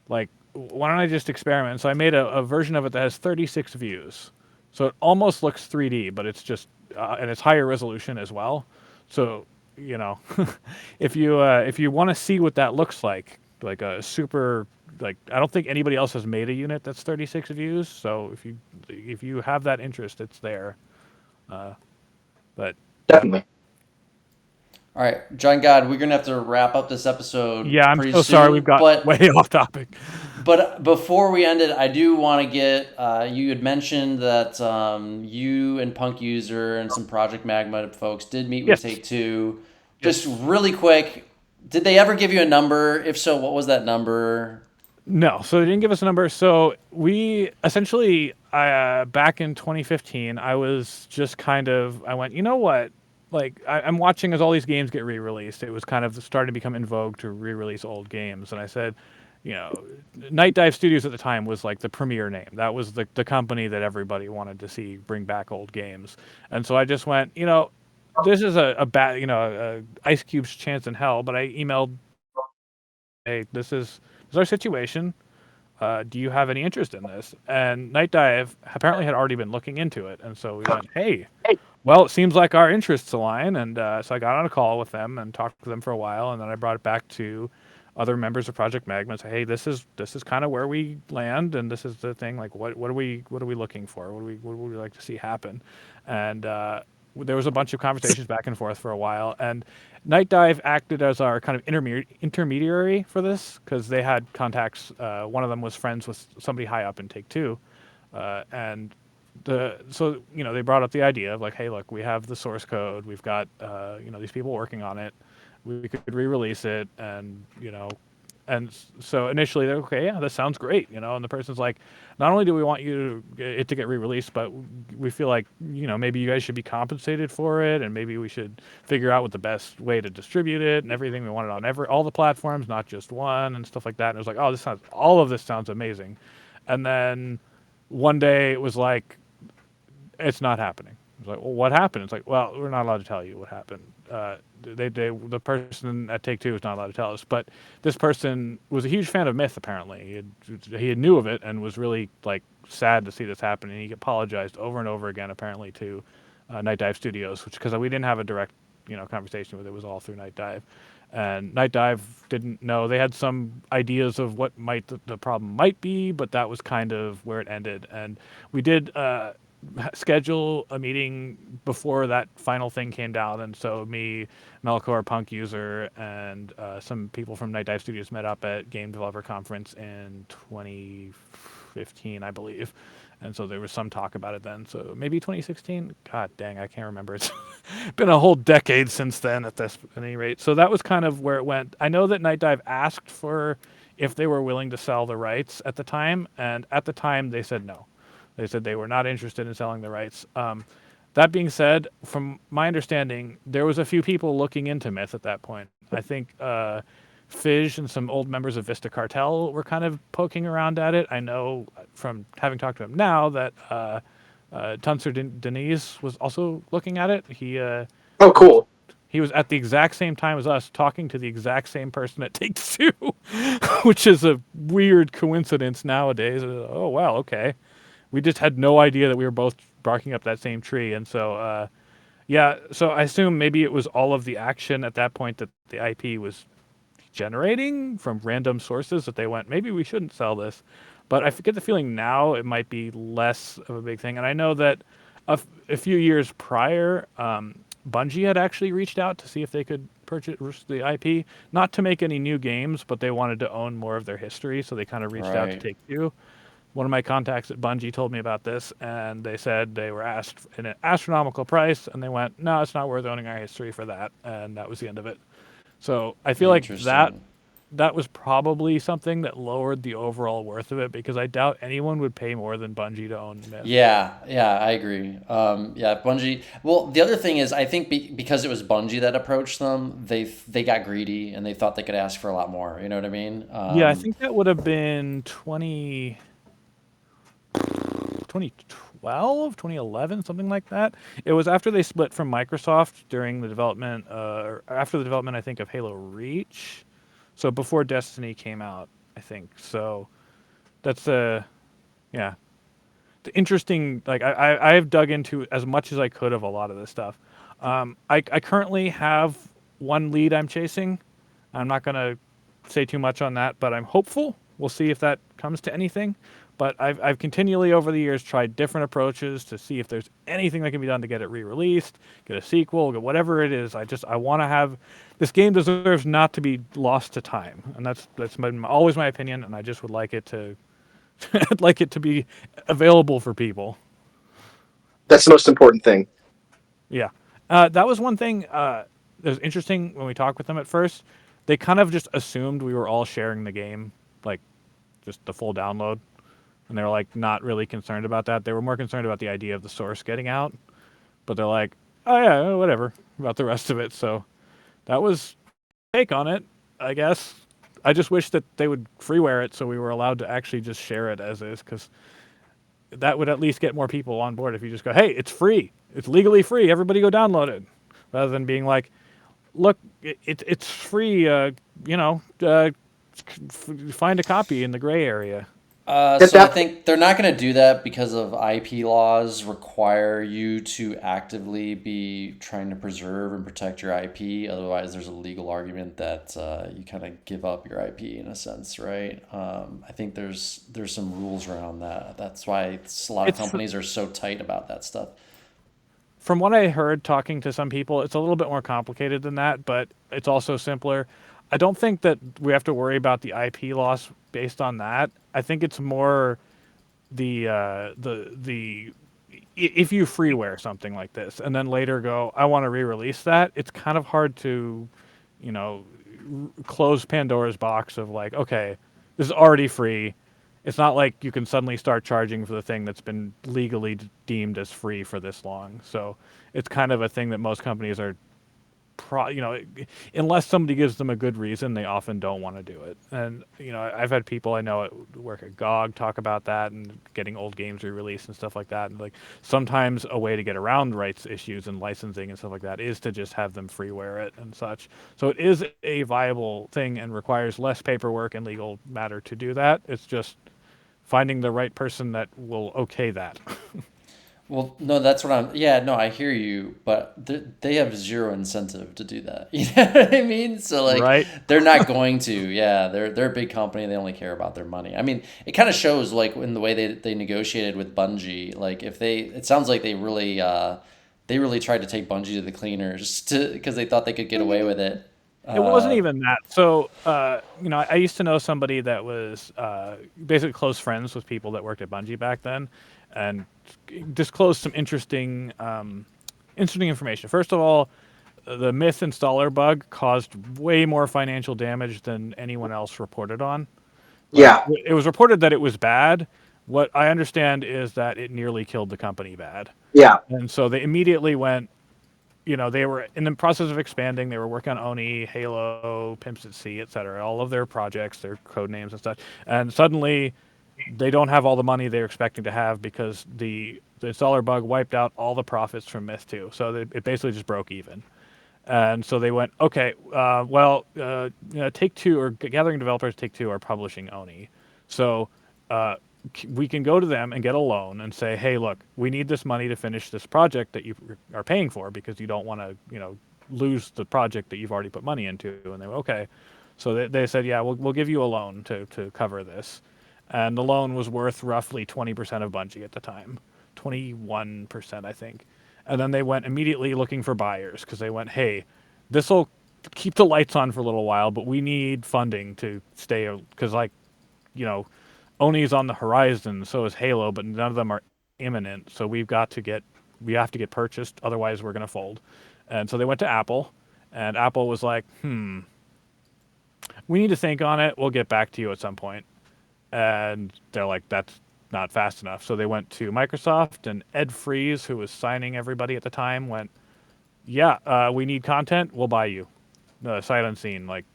Like, why don't I just experiment? So I made a version of it that has 36 views, so it almost looks 3D, but it's just and it's higher resolution as well. So you know, if you want to see what that looks like a super like I don't think anybody else has made a unit that's 36 views. So if you have that interest, it's there. But Definitely. all right, Jon God, we're gonna have to wrap up this episode. yeah, I'm pretty so soon, sorry we've got but way off topic. But before we end it, I do want to get you had mentioned that you and Punk User and some Project Magma folks did meet with Yes. Take Two. Just really quick, did they ever give you a number? If so, what was that number? No, so they didn't give us a number. So we essentially, back in 2015, I was just I went, you know what? Like, I'm watching as all these games get re-released. It was kind of starting to become in vogue to re-release old games. And I said, you know, Night Dive Studios at the time was like the premier name. That was the company that everybody wanted to see bring back old games. And so I just went, you know, this is a bad, you know, Ice Cube's chance in hell. But I emailed, hey, this is our situation. Do you have any interest in this? And Night Dive apparently had already been looking into it, and so we went, hey, well, it seems like our interests align, and so I got on a call with them and talked to them for a while, and then I brought it back to other members of Project Magma and say, hey, this is kind of where we land, and this is the thing. Like, what are we looking for? What would we like to see happen? And there was a bunch of conversations back and forth for a while, and Night Dive acted as our kind of intermediary for this because they had contacts. One of them was friends with somebody high up in Take Two, and so you know they brought up the idea of like, hey, look, we have the source code, we've got you know these people working on it, we could re-release it, and you know. And so initially they're okay, yeah, that sounds great, you know. And the person's like, not only do we want it to get re-released, but we feel like you know maybe you guys should be compensated for it, and maybe we should figure out what the best way to distribute it and everything. We want it on all the platforms, not just one, and stuff like that. And it was like, oh, all of this sounds amazing. And then one day it was like, it's not happening. It's like, well, what happened? It's like, well, we're not allowed to tell you what happened. The person at Take Two is not allowed to tell us, but this person was a huge fan of Myth. Apparently, he knew of it and was really like sad to see this happen. And he apologized over and over again, apparently to Night Dive Studios, which because we didn't have a direct conversation with it. It was all through Night Dive, and Night Dive didn't know. They had some ideas of what the problem might be, but that was kind of where it ended. And we did schedule a meeting before that final thing came down, and so me, Melkor, Punk User, and some people from Night Dive Studios met up at Game Developer Conference in 2015, I believe. And so there was some talk about it then. So maybe 2016. God dang, I can't remember. It's been a whole decade since then at any rate. So that was kind of where it went. I know that Night Dive asked for if they were willing to sell the rights at the time, and at the time they said no. They said they were not interested in selling the rights. That being said, from my understanding, there was a few people looking into Myth at that point. I think Fizz and some old members of Vista Cartel were kind of poking around at it. I know from having talked to him now that Tuncer Denise was also looking at it. Oh, cool. He was at the exact same time as us talking to the exact same person at Take-Two, which is a weird coincidence nowadays. Oh, wow, okay. We just had no idea that we were both barking up that same tree. And so, so I assume maybe it was all of the action at that point that the IP was generating from random sources that they went, maybe we shouldn't sell this. But I get the feeling now it might be less of a big thing. And I know that a few years prior, Bungie had actually reached out to see if they could purchase the IP, not to make any new games, but they wanted to own more of their history, so they kind of reached out to Right. Take-Two. One of my contacts at Bungie told me about this, and they said they were asked an astronomical price, and they went, no, it's not worth owning our history for that, and that was the end of it. So I feel like Interesting. that was probably something that lowered the overall worth of it, because I doubt anyone would pay more than Bungie to own Myth. Yeah, I agree. Yeah, Bungie. Well, the other thing is, I think because it was Bungie that approached them, they got greedy and they thought they could ask for a lot more. You know what I mean? Yeah, I think that would have been 2012, 2011, something like that. It was after they split from Microsoft during the development, or after the development, I think, of Halo Reach. So before Destiny came out, I think. So that's the interesting. Like I've dug into as much as I could of a lot of this stuff. I currently have one lead I'm chasing. I'm not gonna say too much on that, but I'm hopeful. We'll see if that comes to anything. But I've continually over the years tried different approaches to see if there's anything that can be done to get it re-released, get a sequel, get whatever it is. I want to have this game deserves not to be lost to time, and that's always my opinion. And I just would like it to I'd like it to be available for people. That's the most important thing. Yeah, that was one thing that was interesting when we talked with them at first. They kind of just assumed we were all sharing the game, like just the full download. And they were like not really concerned about that. They were more concerned about the idea of the source getting out. But they're like, oh yeah, whatever about the rest of it. So that was take on it, I guess. I just wish that they would freeware it so we were allowed to actually just share it as is, because that would at least get more people on board if you just go, hey, it's free. It's legally free. Everybody go download it. Rather than being like, look, it's free. Find a copy in the gray area. So I think they're not going to do that because of IP laws require you to actively be trying to preserve and protect your IP. Otherwise, there's a legal argument that you kind of give up your IP in a sense, right? I think there's some rules around that. That's why a lot of companies are so tight about that stuff. From what I heard talking to some people, it's a little bit more complicated than that, but it's also simpler. I don't think that we have to worry about the IP loss based on that. I think it's more the if you freeware something like this and then later go, I want to re-release that. It's kind of hard to, close Pandora's box of like, okay, this is already free. It's not like you can suddenly start charging for the thing that's been legally deemed as free for this long. So it's kind of a thing that most companies are unless somebody gives them a good reason, they often don't want to do it. And I've had people I know at work at GOG talk about that and getting old games re-released and stuff like that. And like sometimes a way to get around rights issues and licensing and stuff like that is to just have them freeware it and such. So it is a viable thing and requires less paperwork and legal matter to do that. It's just finding the right person that will okay that. Well, no, that's what I'm. Yeah, no, I hear you, but they have zero incentive to do that. You know what I mean? So like, right? They're not going to. Yeah, they're a big company. They only care about their money. I mean, it kind of shows like in the way they negotiated with Bungie. Like it sounds like they really tried to take Bungie to the cleaners because they thought they could get away with it. It wasn't even that. So, I used to know somebody that was basically close friends with people that worked at Bungie back then, and disclosed some interesting information. First of all, the Myth installer bug caused way more financial damage than anyone else reported on. Like, Yeah. it was reported that it was bad. What I understand is that it nearly killed the company bad. Yeah. And so they immediately went, they were in the process of expanding. They were working on Oni, Halo, Pimps at Sea, etc. All of their projects, their code names and stuff. And suddenly, they don't have all the money they're expecting to have because the installer bug wiped out all the profits from Myth 2. So it basically just broke even. And so they went, okay, Take-Two or Gathering developers Take-Two are publishing Oni. So uh, we can go to them and get a loan and say, hey, look, we need this money to finish this project that you are paying for because you don't want to, lose the project that you've already put money into. And they went, okay. So they said, yeah, we'll give you a loan to cover this. And the loan was worth roughly 20% of Bungie at the time, 21%, I think. And then they went immediately looking for buyers because they went, hey, this will keep the lights on for a little while, but we need funding to stay, because, Oni's on the horizon, so is Halo, but none of them are imminent. So we have to get purchased, otherwise we're going to fold. And so they went to Apple, and Apple was like, we need to think on it. We'll get back to you at some point. And they're like, that's not fast enough. So they went to Microsoft, and Ed Freeze, who was signing everybody at the time, went, yeah, we need content. We'll buy you. Sight unseen. Like,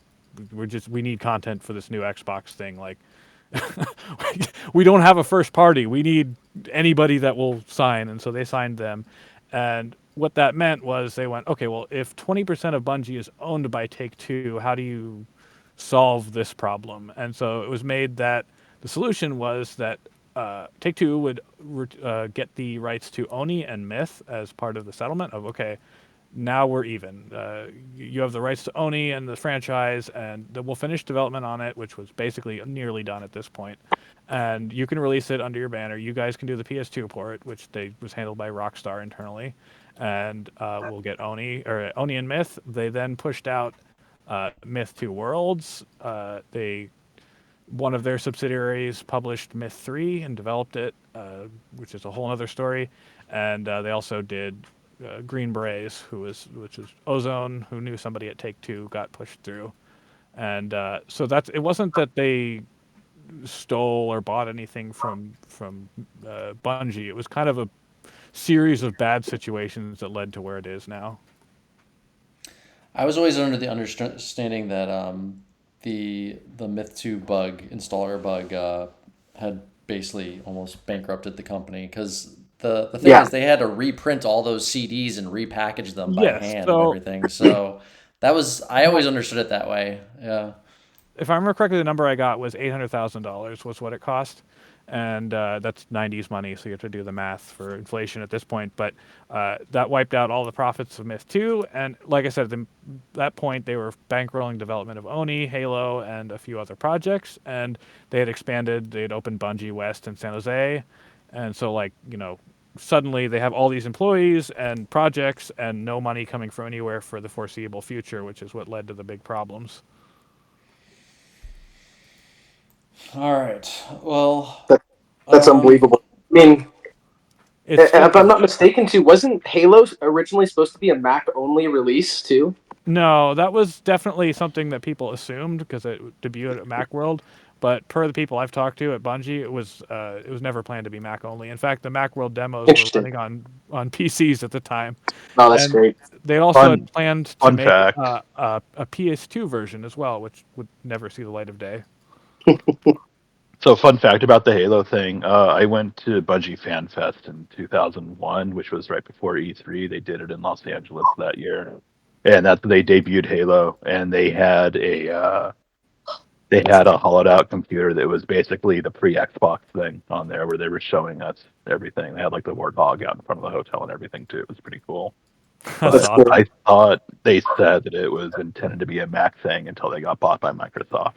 we need content for this new Xbox thing. Like, we don't have a first party. We need anybody that will sign. And so they signed them. And what that meant was they went, okay, well, if 20% of Bungie is owned by Take-Two, how do you solve this problem? And so it was made that the solution was that Take-Two would get the rights to Oni and Myth as part of the settlement of, okay, now we're even. You have the rights to Oni and the franchise, and we'll finish development on it, which was basically nearly done at this point. And you can release it under your banner. You guys can do the PS2 port, which was handled by Rockstar internally, and we'll get Oni and Myth. They then pushed out Myth 2 Worlds. One of their subsidiaries published Myth 3 and developed it, which is a whole other story. And they also did Green Berets, which is Ozone, who knew somebody at Take-Two, got pushed through. And so it wasn't that they stole or bought anything from Bungie. It was kind of a series of bad situations that led to where it is now. I was always under the understanding that the Myth 2 installer bug had basically almost bankrupted the company because the thing is they had to reprint all those CDs and repackage them by hand and everything. So I always understood it that way. Yeah. If I remember correctly, the number I got was $800,000 was what it cost. And that's 90s money, so you have to do the math for inflation at this point. But that wiped out all the profits of Myth 2. And like I said, at that point, they were bankrolling development of Oni, Halo, and a few other projects. And they had expanded. They had opened Bungie West in San Jose. And so, suddenly they have all these employees and projects and no money coming from anywhere for the foreseeable future, which is what led to the big problems. All right. Well, that's unbelievable. I mean, if I'm not mistaken, too, wasn't Halo originally supposed to be a Mac-only release, too? No, that was definitely something that people assumed because it debuted at Macworld. But per the people I've talked to at Bungie, it was never planned to be Mac only. In fact, the Macworld demos were running on PCs at the time. Oh, that's great. They also had planned to make fact. a PS2 version as well, which would never see the light of day. So, fun fact about the Halo thing: I went to Bungie Fan Fest in 2001, which was right before E3. They did it in Los Angeles that year, and they debuted Halo, and they had a hollowed out computer that was basically the pre-Xbox thing on there, where they were showing us everything. They had like the Warthog out in front of the hotel and everything too. It was pretty cool. That's awesome. I thought they said that it was intended to be a Mac thing until they got bought by Microsoft.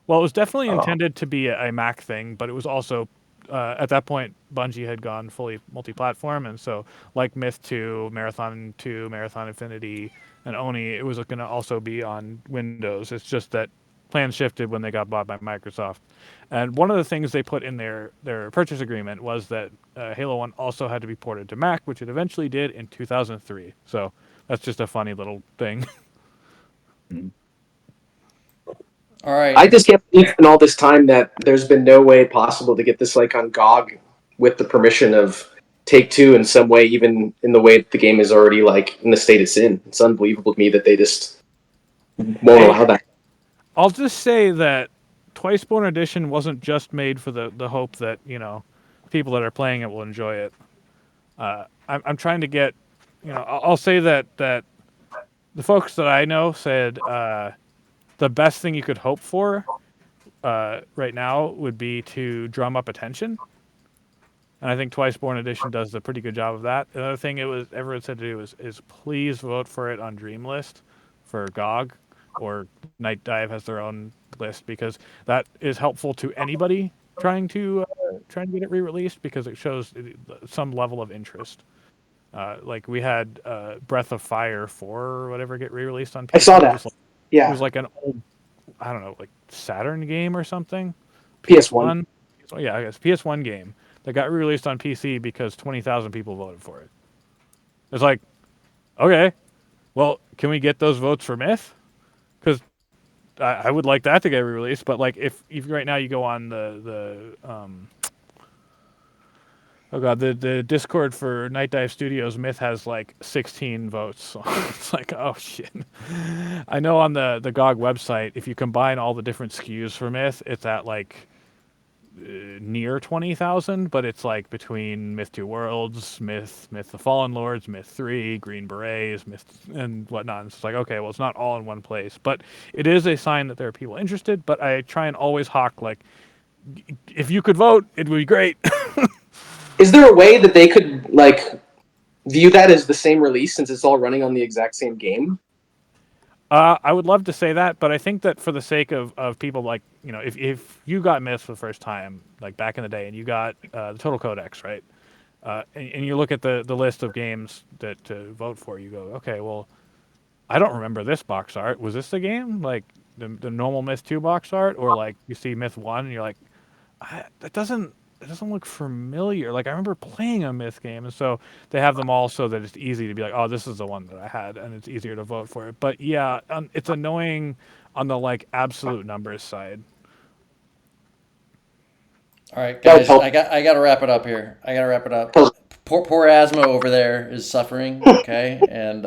Well, it was definitely intended to be a Mac thing, but it was also, at that point, Bungie had gone fully multi-platform, and so like Myth 2, Marathon Infinity, and Oni, it was going to also be on Windows. It's just that plans shifted when they got bought by Microsoft. And one of the things they put in their purchase agreement was that Halo 1 also had to be ported to Mac, which it eventually did in 2003. So that's just a funny little thing. All right. I just can't believe in all this time that there's been no way possible to get this like on GOG with the permission of Take-Two in some way, even in the way the game is already like in the state it's in. It's unbelievable to me that they just won't allow that. I'll just say that Twiceborn Edition wasn't just made for the hope that, you know, people that are playing it will enjoy it. I'm trying to get, you know, I'll say that the folks that I know said the best thing you could hope for right now would be to drum up attention. And I think Twiceborn Edition does a pretty good job of that. Another thing everyone said to do is please vote for it on Dreamlist for GOG, or Night Dive has their own list, because that is helpful to anybody trying to get it re-released, because it shows some level of interest. Like we had Breath of Fire 4 or whatever get re-released on PC. I saw that. It was like an old, I don't know, like Saturn game or something. PS1. Yeah, I guess PS1 game that got re-released on PC because 20,000 people voted for it. It's like, okay, well, can we get those votes for Myth? Because I would like that to get re-released. But like, if right now you go on the Discord for Night Dive Studios, Myth has like 16 votes. So it's like, oh shit. I know on the GOG website, if you combine all the different SKUs for Myth, it's at like near 20,000, but it's like between Myth 2 Worlds, Myth the Fallen Lords, Myth 3, Green Berets, Myth, and whatnot. And it's like, okay, well, it's not all in one place, but it is a sign that there are people interested. But I try and always hawk, like, if you could vote, it would be great. Is there a way that they could like view that as the same release since it's all running on the exact same game? I would love to say that, but I think that for the sake of people, like, you know, if you got Myth for the first time, like back in the day, and you got the Total Codex, right? And you look at the list of games that to vote for, you go, okay, well, I don't remember this box art. Was this the game? Like the normal Myth 2 box art? Or like you see Myth 1 and you're like, that doesn't look familiar. Like I remember playing a Myth game, and so they have them all so that it's easy to be like, oh, this is the one that I had, and it's easier to vote for it. But yeah, it's annoying on the like absolute numbers side. All right, guys, I got to wrap it up here. I got to wrap it up. Poor Asmo over there is suffering. Okay, and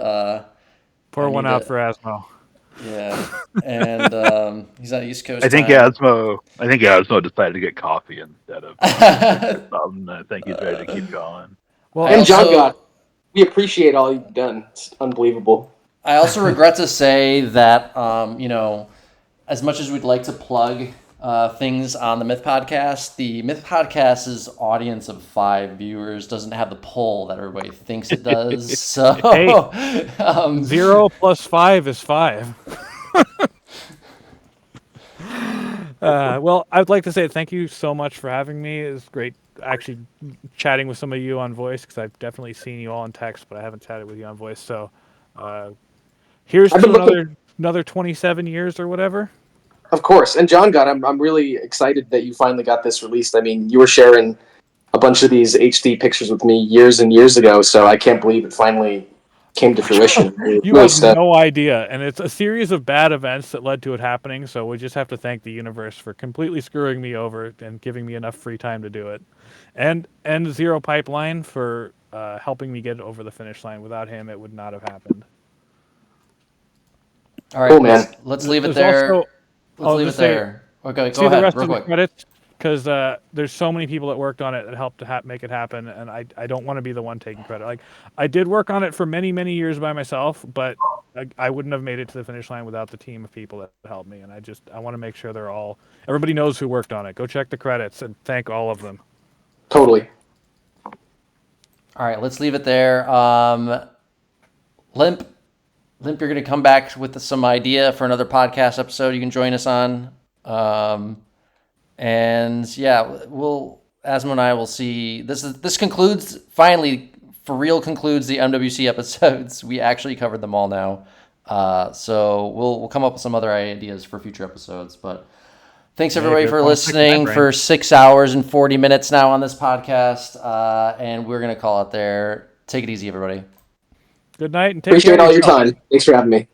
pour one out for Asmo. Yeah, and he's on East Coast. I think Asmo decided to get coffee instead of something. I think he's ready to keep going. Well, and Jon God, we appreciate all you've done. It's unbelievable. I also regret to say that you know, as much as we'd like to plug things on the Myth Podcast, the Myth Podcast's audience of 5 viewers doesn't have the pull that everybody thinks it does. So, hey, 0 plus 5 is 5. Well, I'd like to say thank you so much for having me. It's great actually chatting with some of you on voice, because I've definitely seen you all in text, but I haven't chatted with you on voice. So here's to another 27 years or whatever. Of course. And Jon God, I'm really excited that you finally got this released. I mean, you were sharing a bunch of these HD pictures with me years and years ago, so I can't believe it finally came to fruition. You have no idea. And it's a series of bad events that led to it happening, so we just have to thank the universe for completely screwing me over and giving me enough free time to do it. And Zero Pipeline for helping me get it over the finish line. Without him, it would not have happened. All right, cool, man. Let's leave it there. Let's leave it there. Okay, go ahead, real quick. Credits, because there's so many people that worked on it that helped to make it happen, and I don't want to be the one taking credit. Like, I did work on it for many, many years by myself, but I wouldn't have made it to the finish line without the team of people that helped me, and I want to make sure everybody knows who worked on it. Go check the credits and thank all of them. Totally. All right, let's leave it there. Limp, you're going to come back with some idea for another podcast episode you can join us on. And yeah, Asmo and I will see. This concludes, finally, for real concludes the MWC episodes. We actually covered them all now. So we'll come up with some other ideas for future episodes. But thanks everybody for listening for 6 hours and 40 minutes now on this podcast. And we're going to call it there. Take it easy, everybody. Good night and appreciate all your time. Thanks for having me.